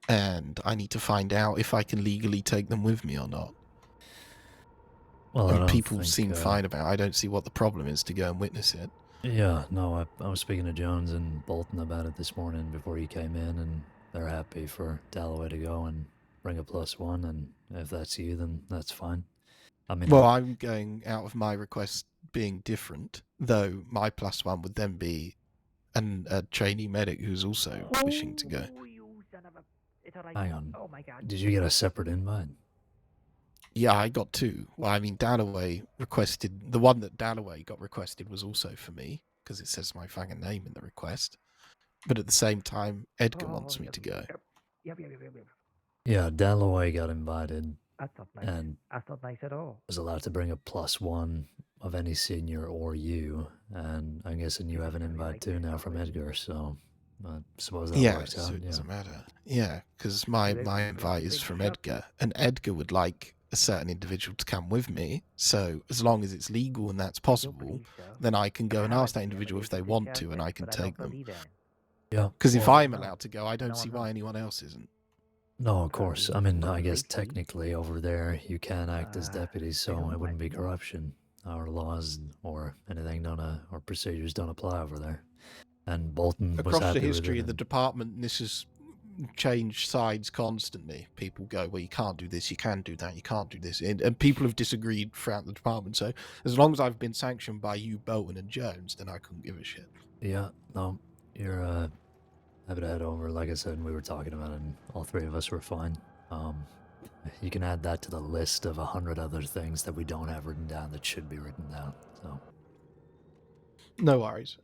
and I need to find out if I can legally take them with me or not. Well, and people seem fine about it. I don't see what the problem is to go and witness it. Yeah, no, I was speaking to Jones and Bolton about it this morning before you came in, and they're happy for Dalloway to go and bring a +1, and if that's you, then that's fine. I mean, well, I'm going out of my request being different, though my +1 would then be a trainee medic who's also wishing to go. Hang on. Oh my God. Did you get a separate invite? Yeah, I got 2. Well, I mean, Dalloway requested... The one that Dalloway got requested was also for me, because it says my fucking name in the request. But at the same time, Edgar wants me to go. Yep. Yeah, Dalloway got invited. That's not nice. And that's not nice at all. Was allowed to bring a +1 of any senior or you, and I'm guessing you have an invite too now from Edgar, so I suppose that works out. So it doesn't matter. Yeah, because my invite is from Edgar, and Edgar would like a certain individual to come with me, so as long as it's legal and that's possible, then I can go and ask that individual if they want to, and I can take them. Yeah. Because if I'm allowed to go, I don't see why anyone else isn't. No, of course. I mean, I guess technically over there you can act as deputies, so it wouldn't be corruption. Our laws or anything or procedures don't apply over there. And Bolton was across happy the history with of the department, this has changed sides constantly. People go, well, you can't do this, you can do that, you can't do this, and people have disagreed throughout the department. So as long as I've been sanctioned by you, Bolton and Jones, then I couldn't give a shit. Yeah, no, you're happy to head over. Like I said, we were talking about it, and all 3 of us were fine. You can add that to the list of 100 other things that we don't have written down that should be written down. So, no worries.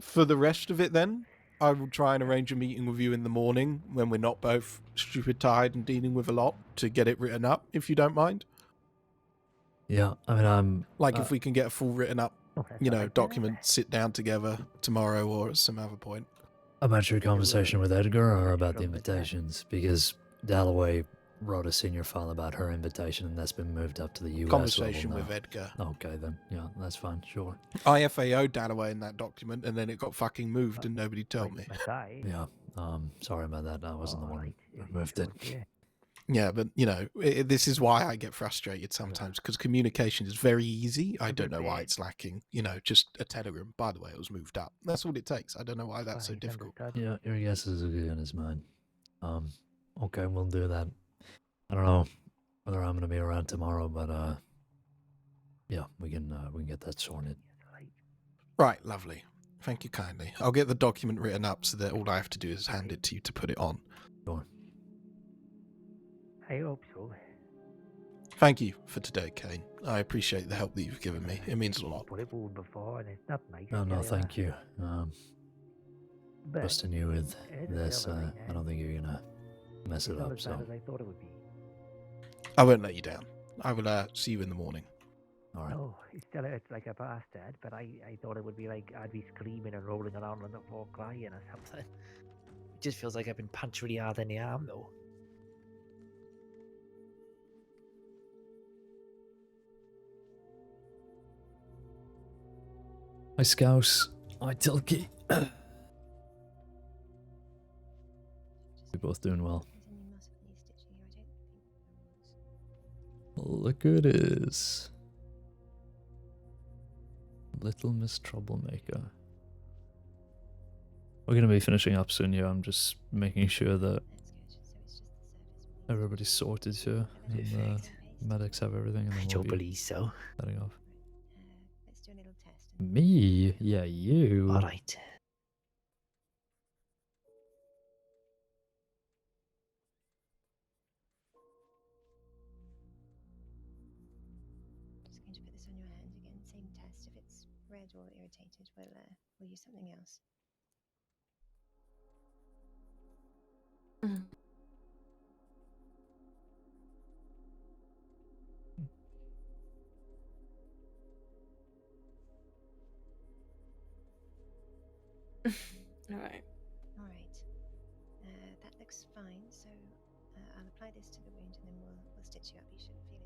For the rest of it, then I will try and arrange a meeting with you in the morning when we're not both stupid tired and dealing with a lot to get it written up, if you don't mind. Yeah, I mean, I'm like if we can get a full written up, document, sit down together tomorrow or at some other point. About your conversation with Edgar or about the invitations? Because Dalloway wrote a senior file about her invitation, and that's been moved up to the US Conversation level now. with Edgar. Okay, then. Yeah, that's fine. Sure. I FAO'd Dalloway in that document, and then it got fucking moved, and nobody told me. Yeah. Sorry about that. I wasn't the one who moved it. Yeah, but, this is why I get frustrated sometimes, because communication is very easy. I don't know why it's lacking. Just a telegram. By the way, it was moved up. That's all it takes. I don't know why that's so difficult. Yeah, your guess is as good as mine. Okay, we'll do that. I don't know whether I'm going to be around tomorrow, but, yeah, we can get that sorted. Right, lovely. Thank you kindly. I'll get the document written up so that all I have to do is hand it to you to put it on. Sure. I hope so. Thank you for today, Caine. I appreciate the help that you've given me. It means a lot. Put it forward before, and it's not nice. No, thank you. But Trusting you with it is this, still alright, I don't think you're gonna mess It's it not up, as bad so. as I thought it would be. I won't let you down. I will see you in the morning. Alright. No, it still hurts like a bastard, but I thought it would be like I'd be screaming and rolling around on the floor crying or something. It just feels like I've been punched really hard in the arm, though. Hi, Scouse. Hi, Tilky. We're both doing well. Look who it is. Little Miss Troublemaker. We're going to be finishing up soon here. I'm just making sure that everybody's sorted here. And medics have everything. And then I we'll don't be believe so. heading off. Me? Yeah, you. Alright. Just going to put this on your hand again. Same test. If it's red or irritated, we'll use something else. All right. All right. That looks fine. So I'll apply this to the wound, and then we'll stitch you up. You shouldn't feel a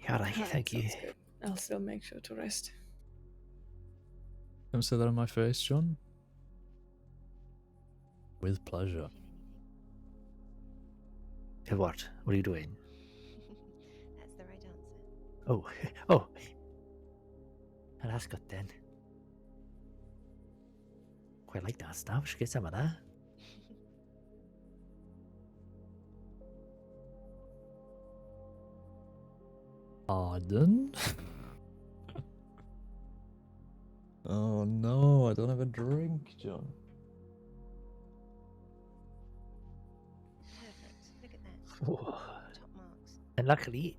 thing. Alright, Alright, thank you. sounds good. I'll still make sure to rest. Don't say that on my face, John. With pleasure. What? What are you doing? That's the right answer. Oh, oh. Well, that's good then. Quite like that stuff. Should get some of that. Pardon? Oh no, I don't have a drink, John. Perfect. Look at that. Oh. Top marks. And luckily,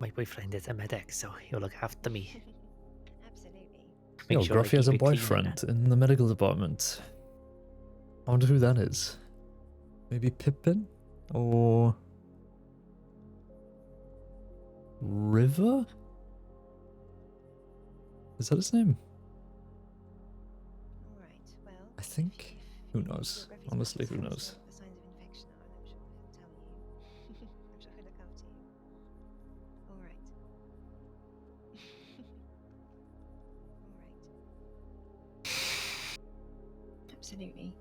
my boyfriend is a medic, so he'll look after me. Absolutely. Yo, sure I Gruffy has keep a it clean, boyfriend in the medical department. I wonder who that is. Maybe Pippin? Or... River? Is that his name? All right. Well. I think. Who knows? Honestly, who knows? The signs of infection are, and I'm sure he'll tell you. I'm sure he'll look after you. All right. All right. Absolutely.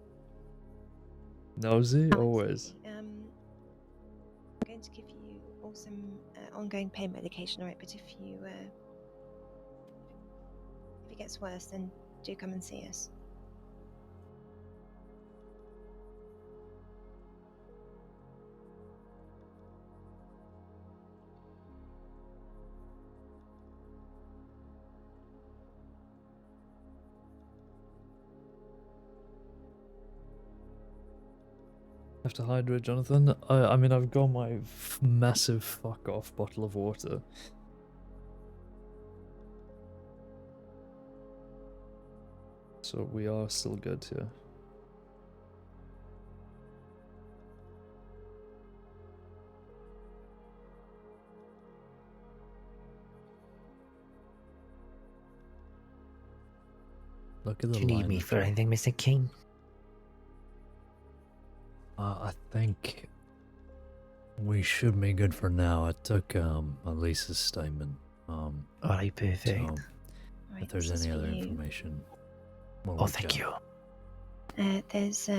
Nosy? Always. I'm going to give you all some ongoing pain medication, all right? But if it gets worse, then do come and see us. Have to hydrate, Jonathan. I mean, I've got my massive fuck off bottle of water. So we are still good here. Look at the Do you need line me of for Joe. anything, Mr. King? I think we should be good for now. I took Elisa's statement. Alright, perfect. So if there's this is any for other you. information, we'll Oh, reach thank out. you. There's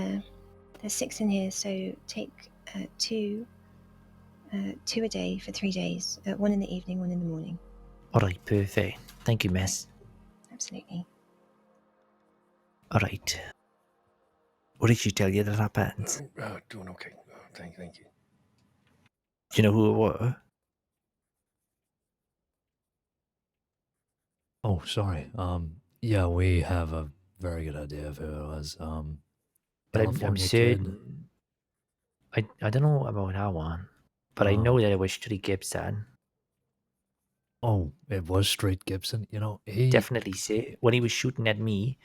6 in here, so take 2 a day for 3 days. 1 in the evening, 1 in the morning. Alright, perfect. Thank you, miss. Absolutely. Alright. What did she tell you that happened? Doing okay. Thank you. Do you know who it was? Oh, sorry. Yeah, we have a very good idea of who it was. But I'm California kid. certain. I don't know about that one, but I know that it was Street Gibson. Oh, it was Street Gibson. You know, he Definitely say when he was shooting at me,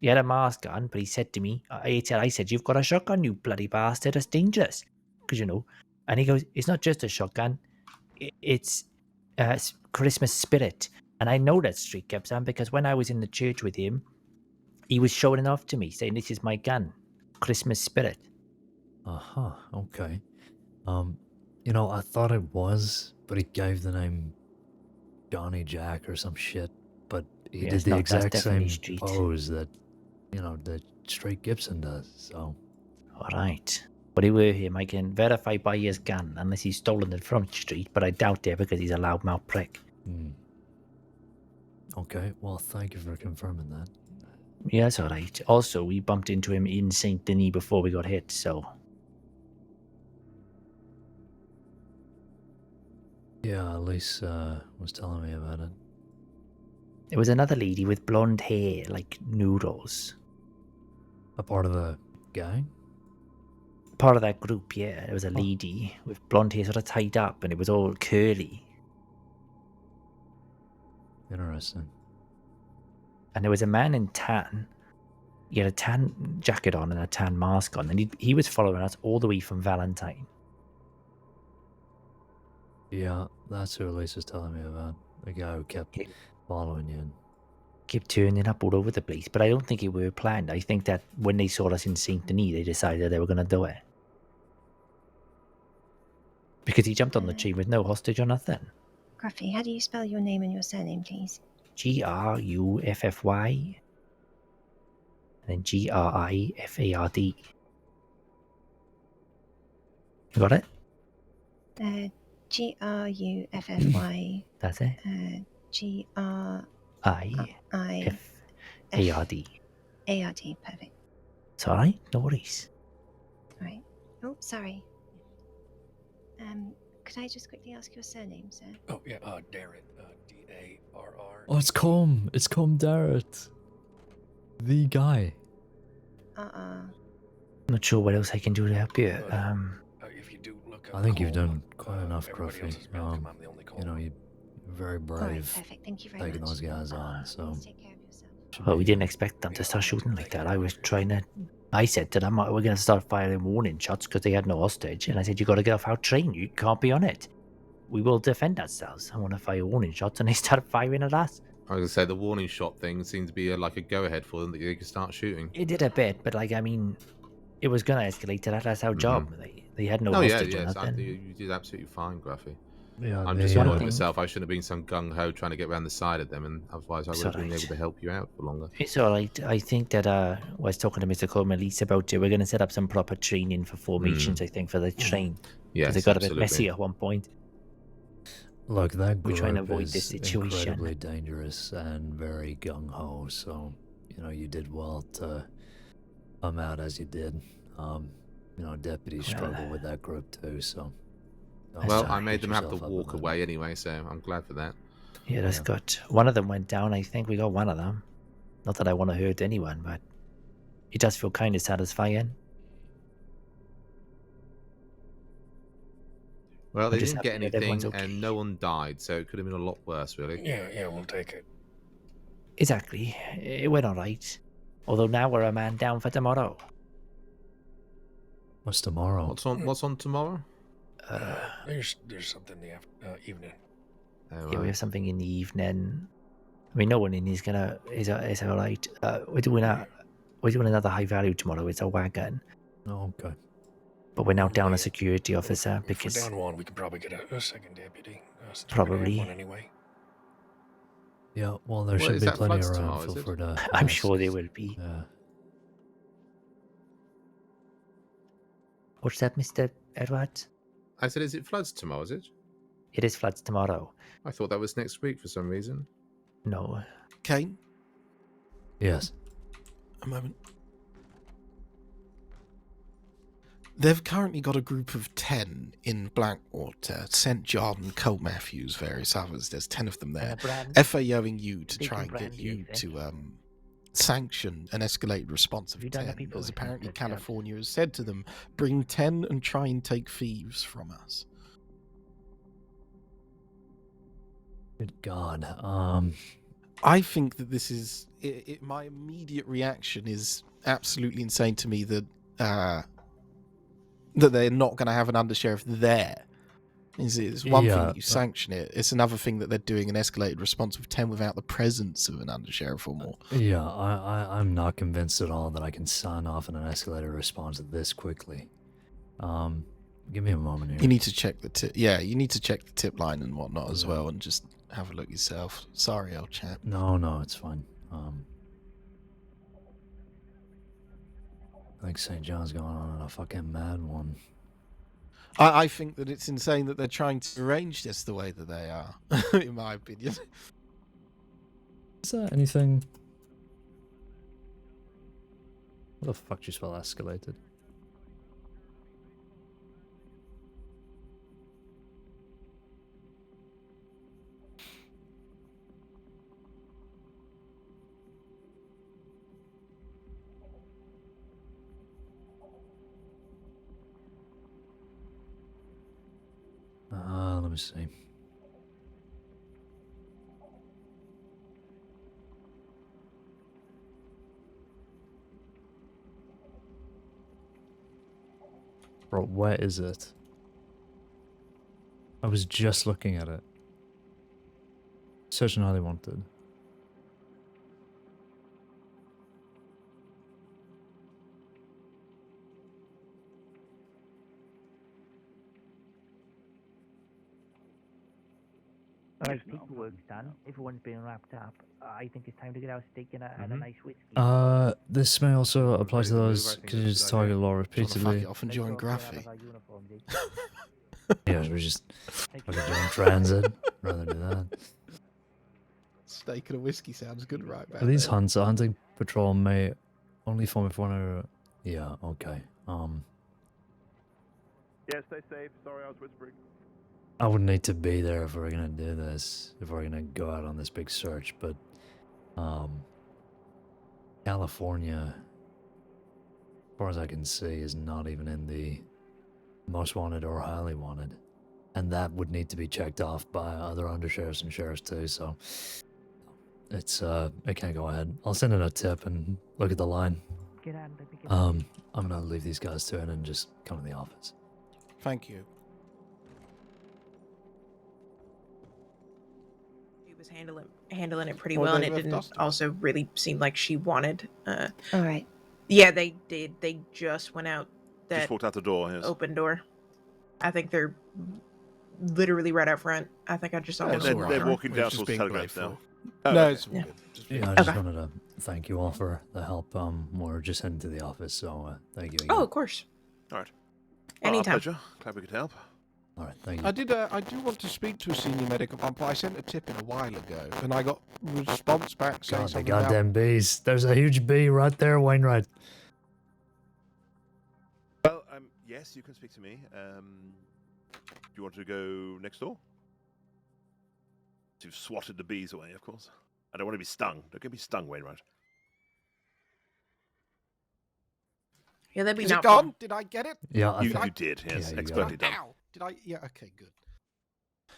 he had a mask on, but he said to me, I said, "You've got a shotgun, you bloody bastard. That's dangerous." Because, you know, and he goes, "It's not just a shotgun. It's Christmas spirit." And I know that Street Gibson because when I was in the church with him, he was showing it off to me, saying, "This is my gun, Christmas spirit." Okay. You know, I thought it was, but he gave the name Johnny Jack or some shit. But he Yeah, did it's the not- that's exact definitely same Street. pose that, you know, that Street Gibson does. So. All right. But he were him. I can verify by his gun, unless he's stolen it from Street, but I doubt it because he's a loudmouth prick. Okay, well, thank you for confirming that. Yeah, that's all right. Also, we bumped into him in St. Denis before we got hit, so... Yeah, Elise was telling me about it. It was another lady with blonde hair, like noodles. A part of the gang? Part of that group, yeah. It was a lady with blonde hair sort of tied up, and it was all curly. Interesting. And there was a man in tan. He had a tan jacket on and a tan mask on, and he was following us all the way from Valentine. Yeah, that's who Elise was telling me about. The guy who kept following you. Kept turning up all over the place, but I don't think it were planned. I think that when they saw us in St. Denis, they decided they were going to do it. Because he jumped on the tree with no hostage or nothing. Gruffy, how do you spell your name and your surname, please? Gruffy. And then Grifard. You got it? Gruffy. That's it. Grifard. ARD, perfect. It's alright, no worries. Right. Oh, sorry. Could I just quickly ask your surname, sir? Oh, yeah, Darrett. D-A-R-R. Oh, it's Colm. It's Colm Darrett. The guy. I'm not sure what else I can do to help you. If you do look I think you've done quite enough, Gruffy. You know, you're very brave perfect. Thank you very taking much. those guys on, so... Well, we didn't expect them to start shooting like that. I said to them, we're going to start firing warning shots because they had no hostage. And I said, you got to get off our train. You can't be on it. We will defend ourselves. I want to fire warning shots. And they started firing at us. I was going to say, the warning shot thing seemed to be like a go-ahead for them that they could start shooting. It did a bit, but like, I mean, it was going to escalate to that. That's our job. They had no hostage or nothing. You did absolutely fine, Gruffy. Yeah, I'm just annoyed myself. I shouldn't have been some gung-ho trying to get around the side of them, and otherwise I would have been able to help you out for longer. It's all right. I think that I was talking to Mr. Coleman Elise about it. We're going to set up some proper training for formations, I think, for the train. Yes, because it got a bit messy at one point. Look, that group We're trying to avoid is this situation. incredibly dangerous and very gung-ho, so, you know, you did well to come out as you did. You know, deputies struggle with that group too, so... Well, I made them have to walk away anyway, so I'm glad for that. Yeah, that's good. One of them went down. I think we got one of them. Not that I want to hurt anyone, but it does feel kind of satisfying. Well, they didn't get anything, and no one died, so it could have been a lot worse, really. Yeah, we'll take it. Exactly. It went all right. Although now we're a man down for tomorrow. What's tomorrow? What's on tomorrow? There's something in the evening. Yeah, we have something in the evening. I mean, no one in is all right. We're doing another high value tomorrow. It's a wagon. Oh, okay. But we're now down a security officer If because we're down one, we can probably get a second deputy. Probably. One anyway. Yeah, well, there should be plenty around. Feel free to... I'm sure there will be. Yeah. What's that, Mr. Edwards? I said, is it floods tomorrow, is it? It is floods tomorrow. I thought that was next week for some reason. No. Caine? Yes. A moment. They've currently got a group of 10 in Blackwater. St. John, Cole Matthews, various others. There's 10 of them there. FAOing you to try and get you to sanction an escalated response of 10. As apparently California has said to them, bring 10 and try and take thieves from us. Good God. I think that this is... my immediate reaction is absolutely insane to me that they're not going to have an undersheriff there. It's one thing that you sanction it. It's another thing that they're doing an escalated response of 10 without the presence of an undersheriff or more. Yeah, I'm not convinced at all that I can sign off on an escalated response this quickly. Give me a moment here. You need to check the tip. Yeah, you need to check the tip line and whatnot as well, and just have a look yourself. Sorry, old chap. No, it's fine. I think St. John's going on a fucking mad one. I think that it's insane that they're trying to arrange this the way that they are, in my opinion. Is there anything... What the fuck do you spell escalated? Let me see. Bro, where is it? I was just looking at it. Search and highly wanted. Alright, paperwork's done. Everyone's been wrapped up. I think it's time to get our steak and a nice whiskey. This may also apply to those because target law repeatedly. Fuck it off and join Graffy. Yeah, we're just fucking doing transit. Rather do that. Steak and a whiskey sounds good, right? For these hunts, a hunting patrol may only form if one are... Yeah, okay. Yeah, stay safe. Sorry, I was whispering. I would need to be there if we're gonna do this, if we're gonna go out on this big search, but California, as far as I can see, is not even in the most wanted or highly wanted, and that would need to be checked off by other undersheriffs and sheriffs too, so it's it can't go ahead. I'll send in a tip and look at the line. I'm gonna leave these guys to it and just come to the office. Thank you. Was handling it pretty well, and it didn't also really seem like she wanted. All right. Yeah, they did. They just went out that Just walked out the door. Yes. open door. I think they're literally right out front. I think I just saw them. They're walking down towards Telegraph now. No, okay. it's Yeah, I just wanted to thank you all for the help. We're just heading to the office, so thank you again. Oh, of course. All right. Anytime. Our pleasure. Glad we could help. All right, thank you. I do want to speak to a senior medical bumper. I sent a tip in a while ago, and I got a response back saying God, the something goddamn bees. There's a huge bee right there, Wainwright. Well, yes, you can speak to me. Do you want to go next door? You've swatted the bees away, of course. I don't want to be stung. Don't get me stung, Wainwright. Yeah, that'd be Is not it gone? fun. Did I get it? Yeah, you did. Yes, yeah, expertly done. Ow! Did I? Yeah. Okay. Good.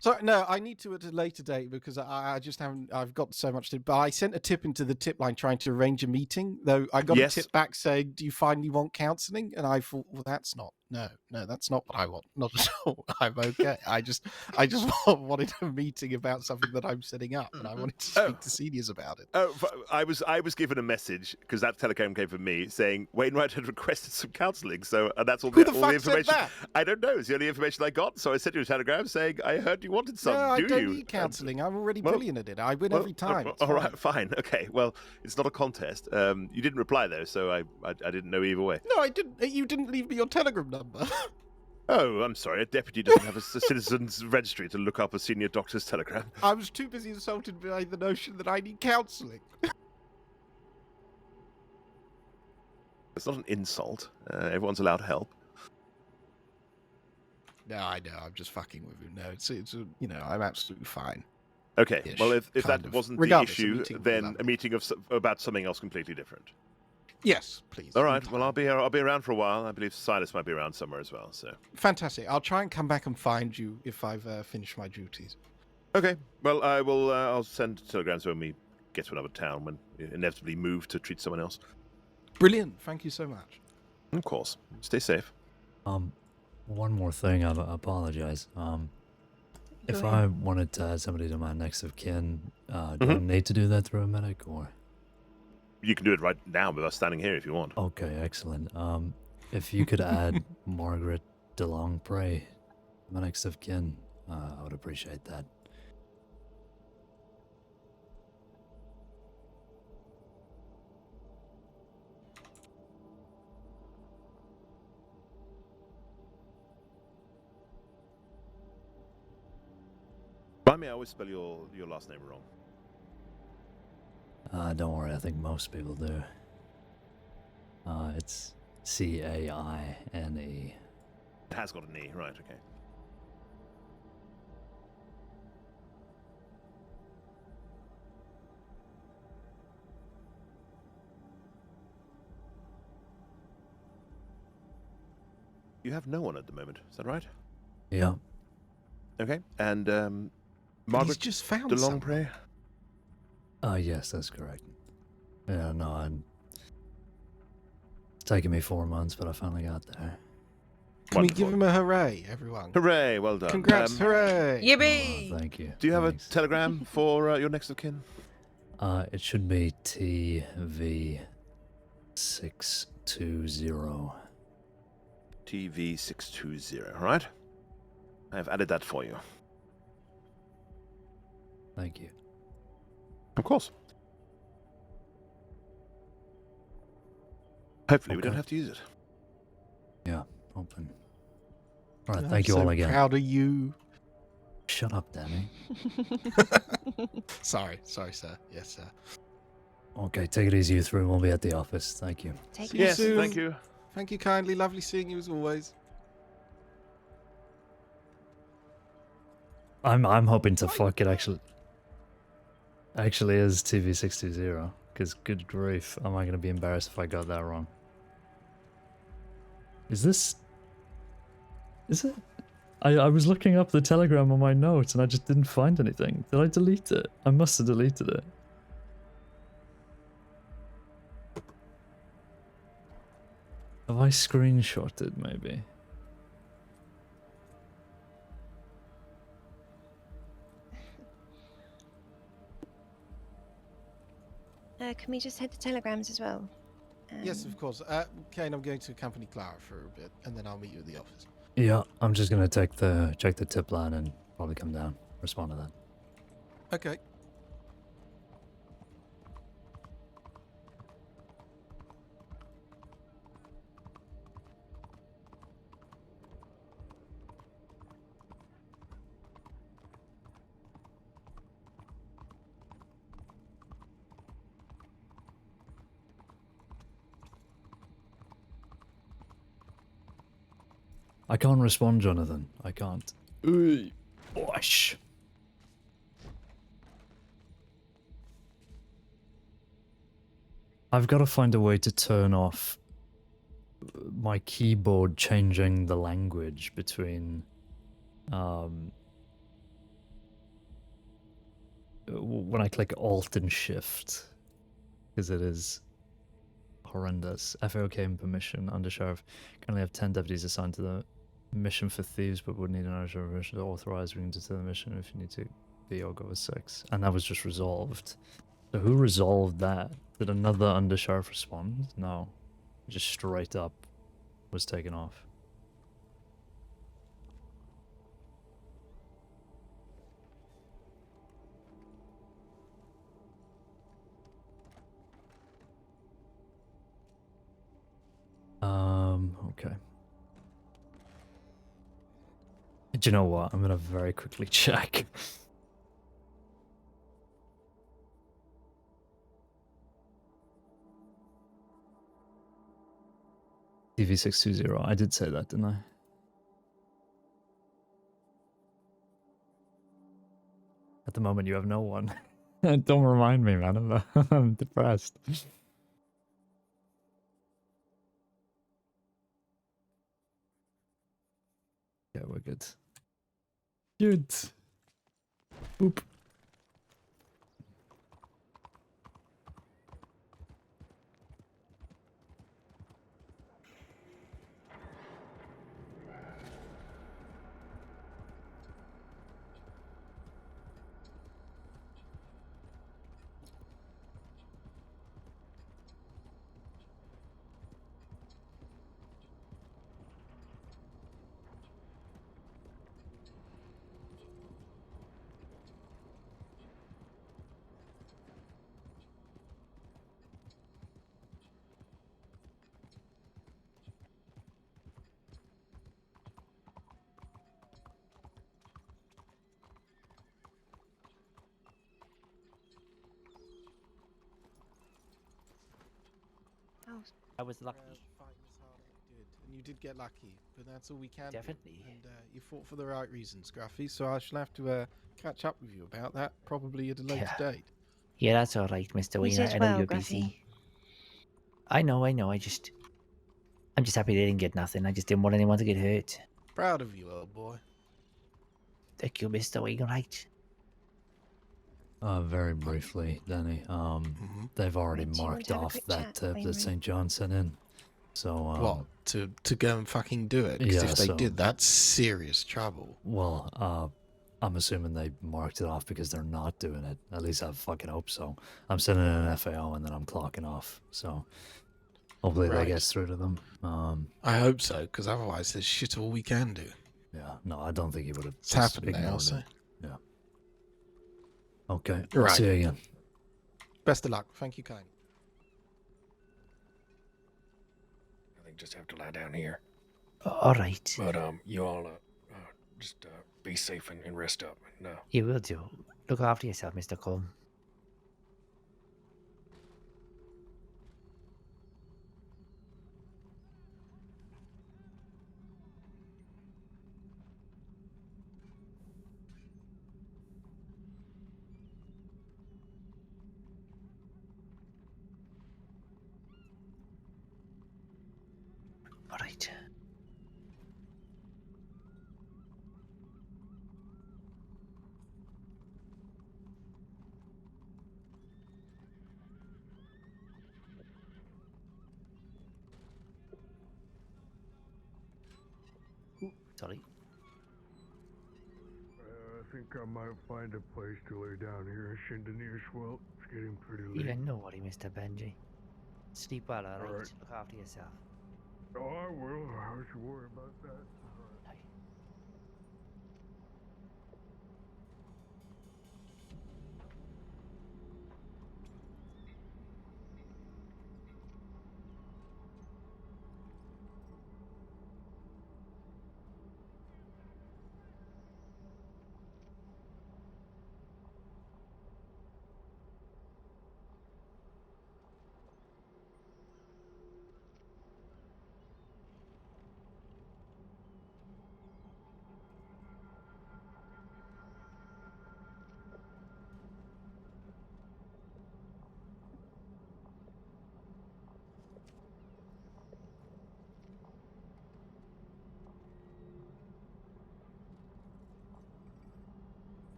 So no, I need to at a later date because I just haven't. I've got so much to. But I sent a tip into the tip line trying to arrange a meeting. Though I got a tip back saying, "Do you finally want counselling?" And I thought, well, that's not. No, that's not what I want. Not at all. I'm okay. I just wanted a meeting about something that I'm setting up, and I wanted to speak to seniors about it. Oh, I was given a message because that telegram came from me saying Wainwright had requested some counselling. So and that's all Who the the fuck information. said that? I don't know. It's the only information I got. So I sent you a telegram saying I heard you wanted some. No, I Do don't you? need counselling. I'm already brilliant at it. I win every time. It's All right, fine. fine. Okay. Well, it's not a contest. You didn't reply though, so I didn't know either way. No, I didn't. You didn't leave me your telegram number. Oh, I'm sorry. A deputy doesn't have a citizen's registry to look up a senior doctor's telegram. I was too busy insulted by the notion that I need counselling. It's not an insult. Everyone's allowed help. No, I know. I'm just fucking with you. No, it's I'm absolutely fine. Okay. Ish, well, if that kind of. wasn't Regardless, the a issue, meeting would be then lovely. a meeting about something else completely different. Yes, please. All right. Well, I'll be around for a while. I believe Silas might be around somewhere as well. So Fantastic. I'll try and come back and find you if I've finished my duties. Okay. Well, I will. I'll send telegrams when we get to another town when we inevitably move to treat someone else. Brilliant. Thank you so much. Of course. Stay safe. One more thing. I apologize. If Go I ahead. wanted to add somebody to my next of kin, do I need to do that through a medic or? You can do it right now with us standing here if you want. Okay, excellent. If you could add Margaret DeLongpre, my next of kin, I would appreciate that. Mind me, I always spell your last name wrong. Don't worry, I think most people do. It's Caine. It has got an E, right? Okay. You have no one at the moment, is that right? Yeah. Okay, and Margaret just found DeLongpre? Yes, that's correct. Yeah, no, it's taken me 4 months, but I finally got there. Can we give him a hooray, everyone? Hooray, well done. Congrats, hooray! Yippee! Thank you. Do you have a telegram for your next of kin? It should be TV620. TV620, right? I have added that for you. Thank you. Of course. Hopefully we don't have to use it. Yeah, open. Alright, I'm thank you so all again. Proud of you. Shut up, Danny. Sorry, sir. Yes, sir. Okay, take it easy, you three. We'll be at the office. Thank you. See you soon. Thank you. Thank you kindly. Lovely seeing you as always. I'm hoping to fuck it actually is TV620, because good grief, am I going to be embarrassed if I got that wrong. Is it? I was looking up the telegram on my notes and I just didn't find anything. Did I delete it? I must have deleted it. Have I screenshotted maybe? Can we just head to telegrams as well? Yes, of course. Caine, I'm going to accompany Clara for a bit, and then I'll meet you at the office. Yeah, I'm just gonna check the tip line and probably come down, respond to that. Okay. I can't respond, Jonathan. I can't. Oish. I've got to find a way to turn off my keyboard changing the language between when I click Alt and Shift, because it is horrendous. FAO Caine permission, Undersheriff. Currently have 10 deputies assigned to the mission for thieves, but would need an Undersheriff permission to authorize bringing to the mission if you need to be or go with 6. And that was just resolved. So who resolved that? Did another Undersheriff respond? No. Just straight up was taken off. Okay. Do you know what? I'm gonna very quickly check. TV620. I did say that, didn't I? At the moment, you have no one. Don't remind me, man. I'm depressed. Yeah, we're good. Good. Boop. Oh, I was lucky. Fighting as hard as you did, and you did get lucky, but that's all we can Definitely. do. And you fought for the right reasons, Scruffy, so I shall have to catch up with you about that, probably at a later date. Yeah, that's all right, Mr. You Wayne. did I know well, you're Gruffy. busy. I know. I'm just happy they didn't get nothing. I just didn't want anyone to get hurt. Proud of you, old boy. Thank you, Mr. Wayne. Right. Very briefly, Danny. They've already Right, do you want marked to have a off quick that chat, tip that Wainwright? St. John sent in. So, What? To go and fucking do it? Because yeah, if they so- did, that's serious trouble. Well, I'm assuming they marked it off because they're not doing it. At least I fucking hope so. I'm sending in an FAO and then I'm clocking off. So hopefully that Right. gets through to them. I hope so, because otherwise there's shit all we can do. Yeah, no, I don't think he would have. It's happened now, ignored so. it. Yeah. Okay. Right. See you again. Best of luck. Thank you, Caine. I think just have to lie down here. All right. But you all just be safe and rest up. And, You will do. Look after yourself, Mr. Colm. All right. Sorry. I think I might find a place to lay down here in Chandelier Swell. It's getting pretty late. Yeah, no worry, Mr. Benji. Sleep well, all right? All right. Look after yourself. Oh, I will. I don't you worry about that.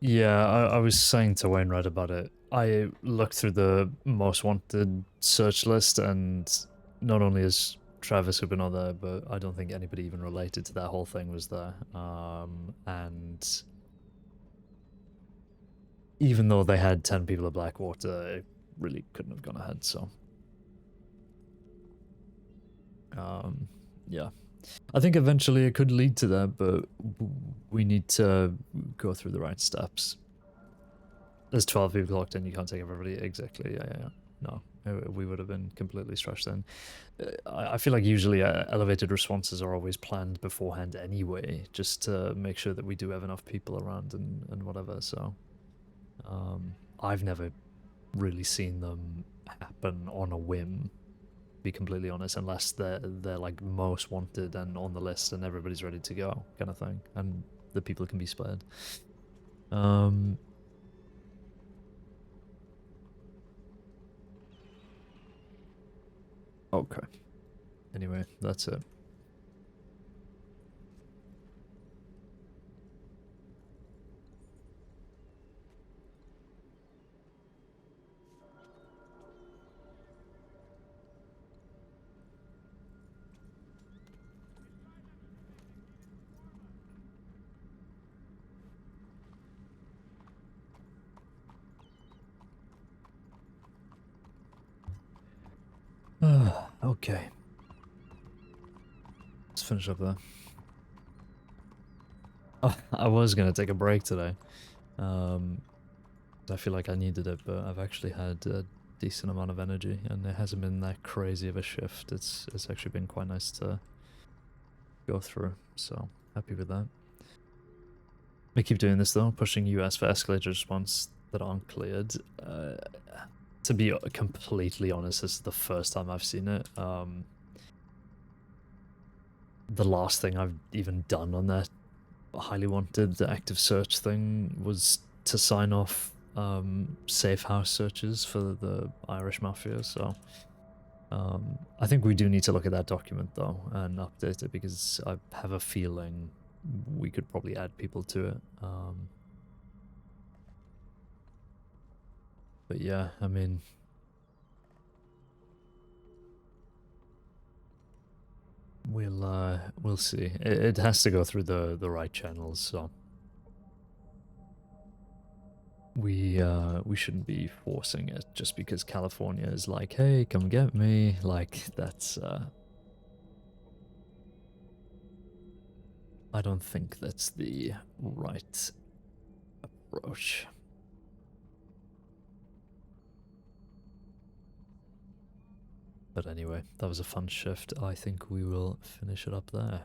Yeah, I was saying to Wainwright about it. I looked through the most wanted search list, and not only is Travis Hubinot there, but I don't think anybody even related to that whole thing was there. And even though they had 10 people at Blackwater, it really couldn't have gone ahead, so. Yeah. I think eventually it could lead to that, but we need to go through the right steps. There's 12 people locked in, you can't take everybody. Exactly, yeah. No, we would have been completely stressed then. I feel like usually elevated responses are always planned beforehand anyway, just to make sure that we do have enough people around and whatever, so. I've never really seen them happen on a whim, to be completely honest, unless they're like most wanted and on the list and everybody's ready to go, kind of thing, and the people can be spared. Okay. Anyway, that's it. Okay. Let's finish up there. Oh, I was gonna take a break today. I feel like I needed it, but I've actually had a decent amount of energy, and it hasn't been that crazy of a shift. It's actually been quite nice to go through, so happy with that. We keep doing this though, pushing US for escalator response that aren't cleared. To be completely honest, this is the first time I've seen it. The last thing I've even done on that highly wanted, the active search thing, was to sign off safe house searches for the Irish Mafia, so I think we do need to look at that document though and update it, because I have a feeling we could probably add people to it. But yeah, I mean, we'll see. It has to go through the right channels, so we shouldn't be forcing it just because California is like, hey, come get me. Like, that's I don't think that's the right approach. But anyway, that was a fun shift. I think we will finish it up there.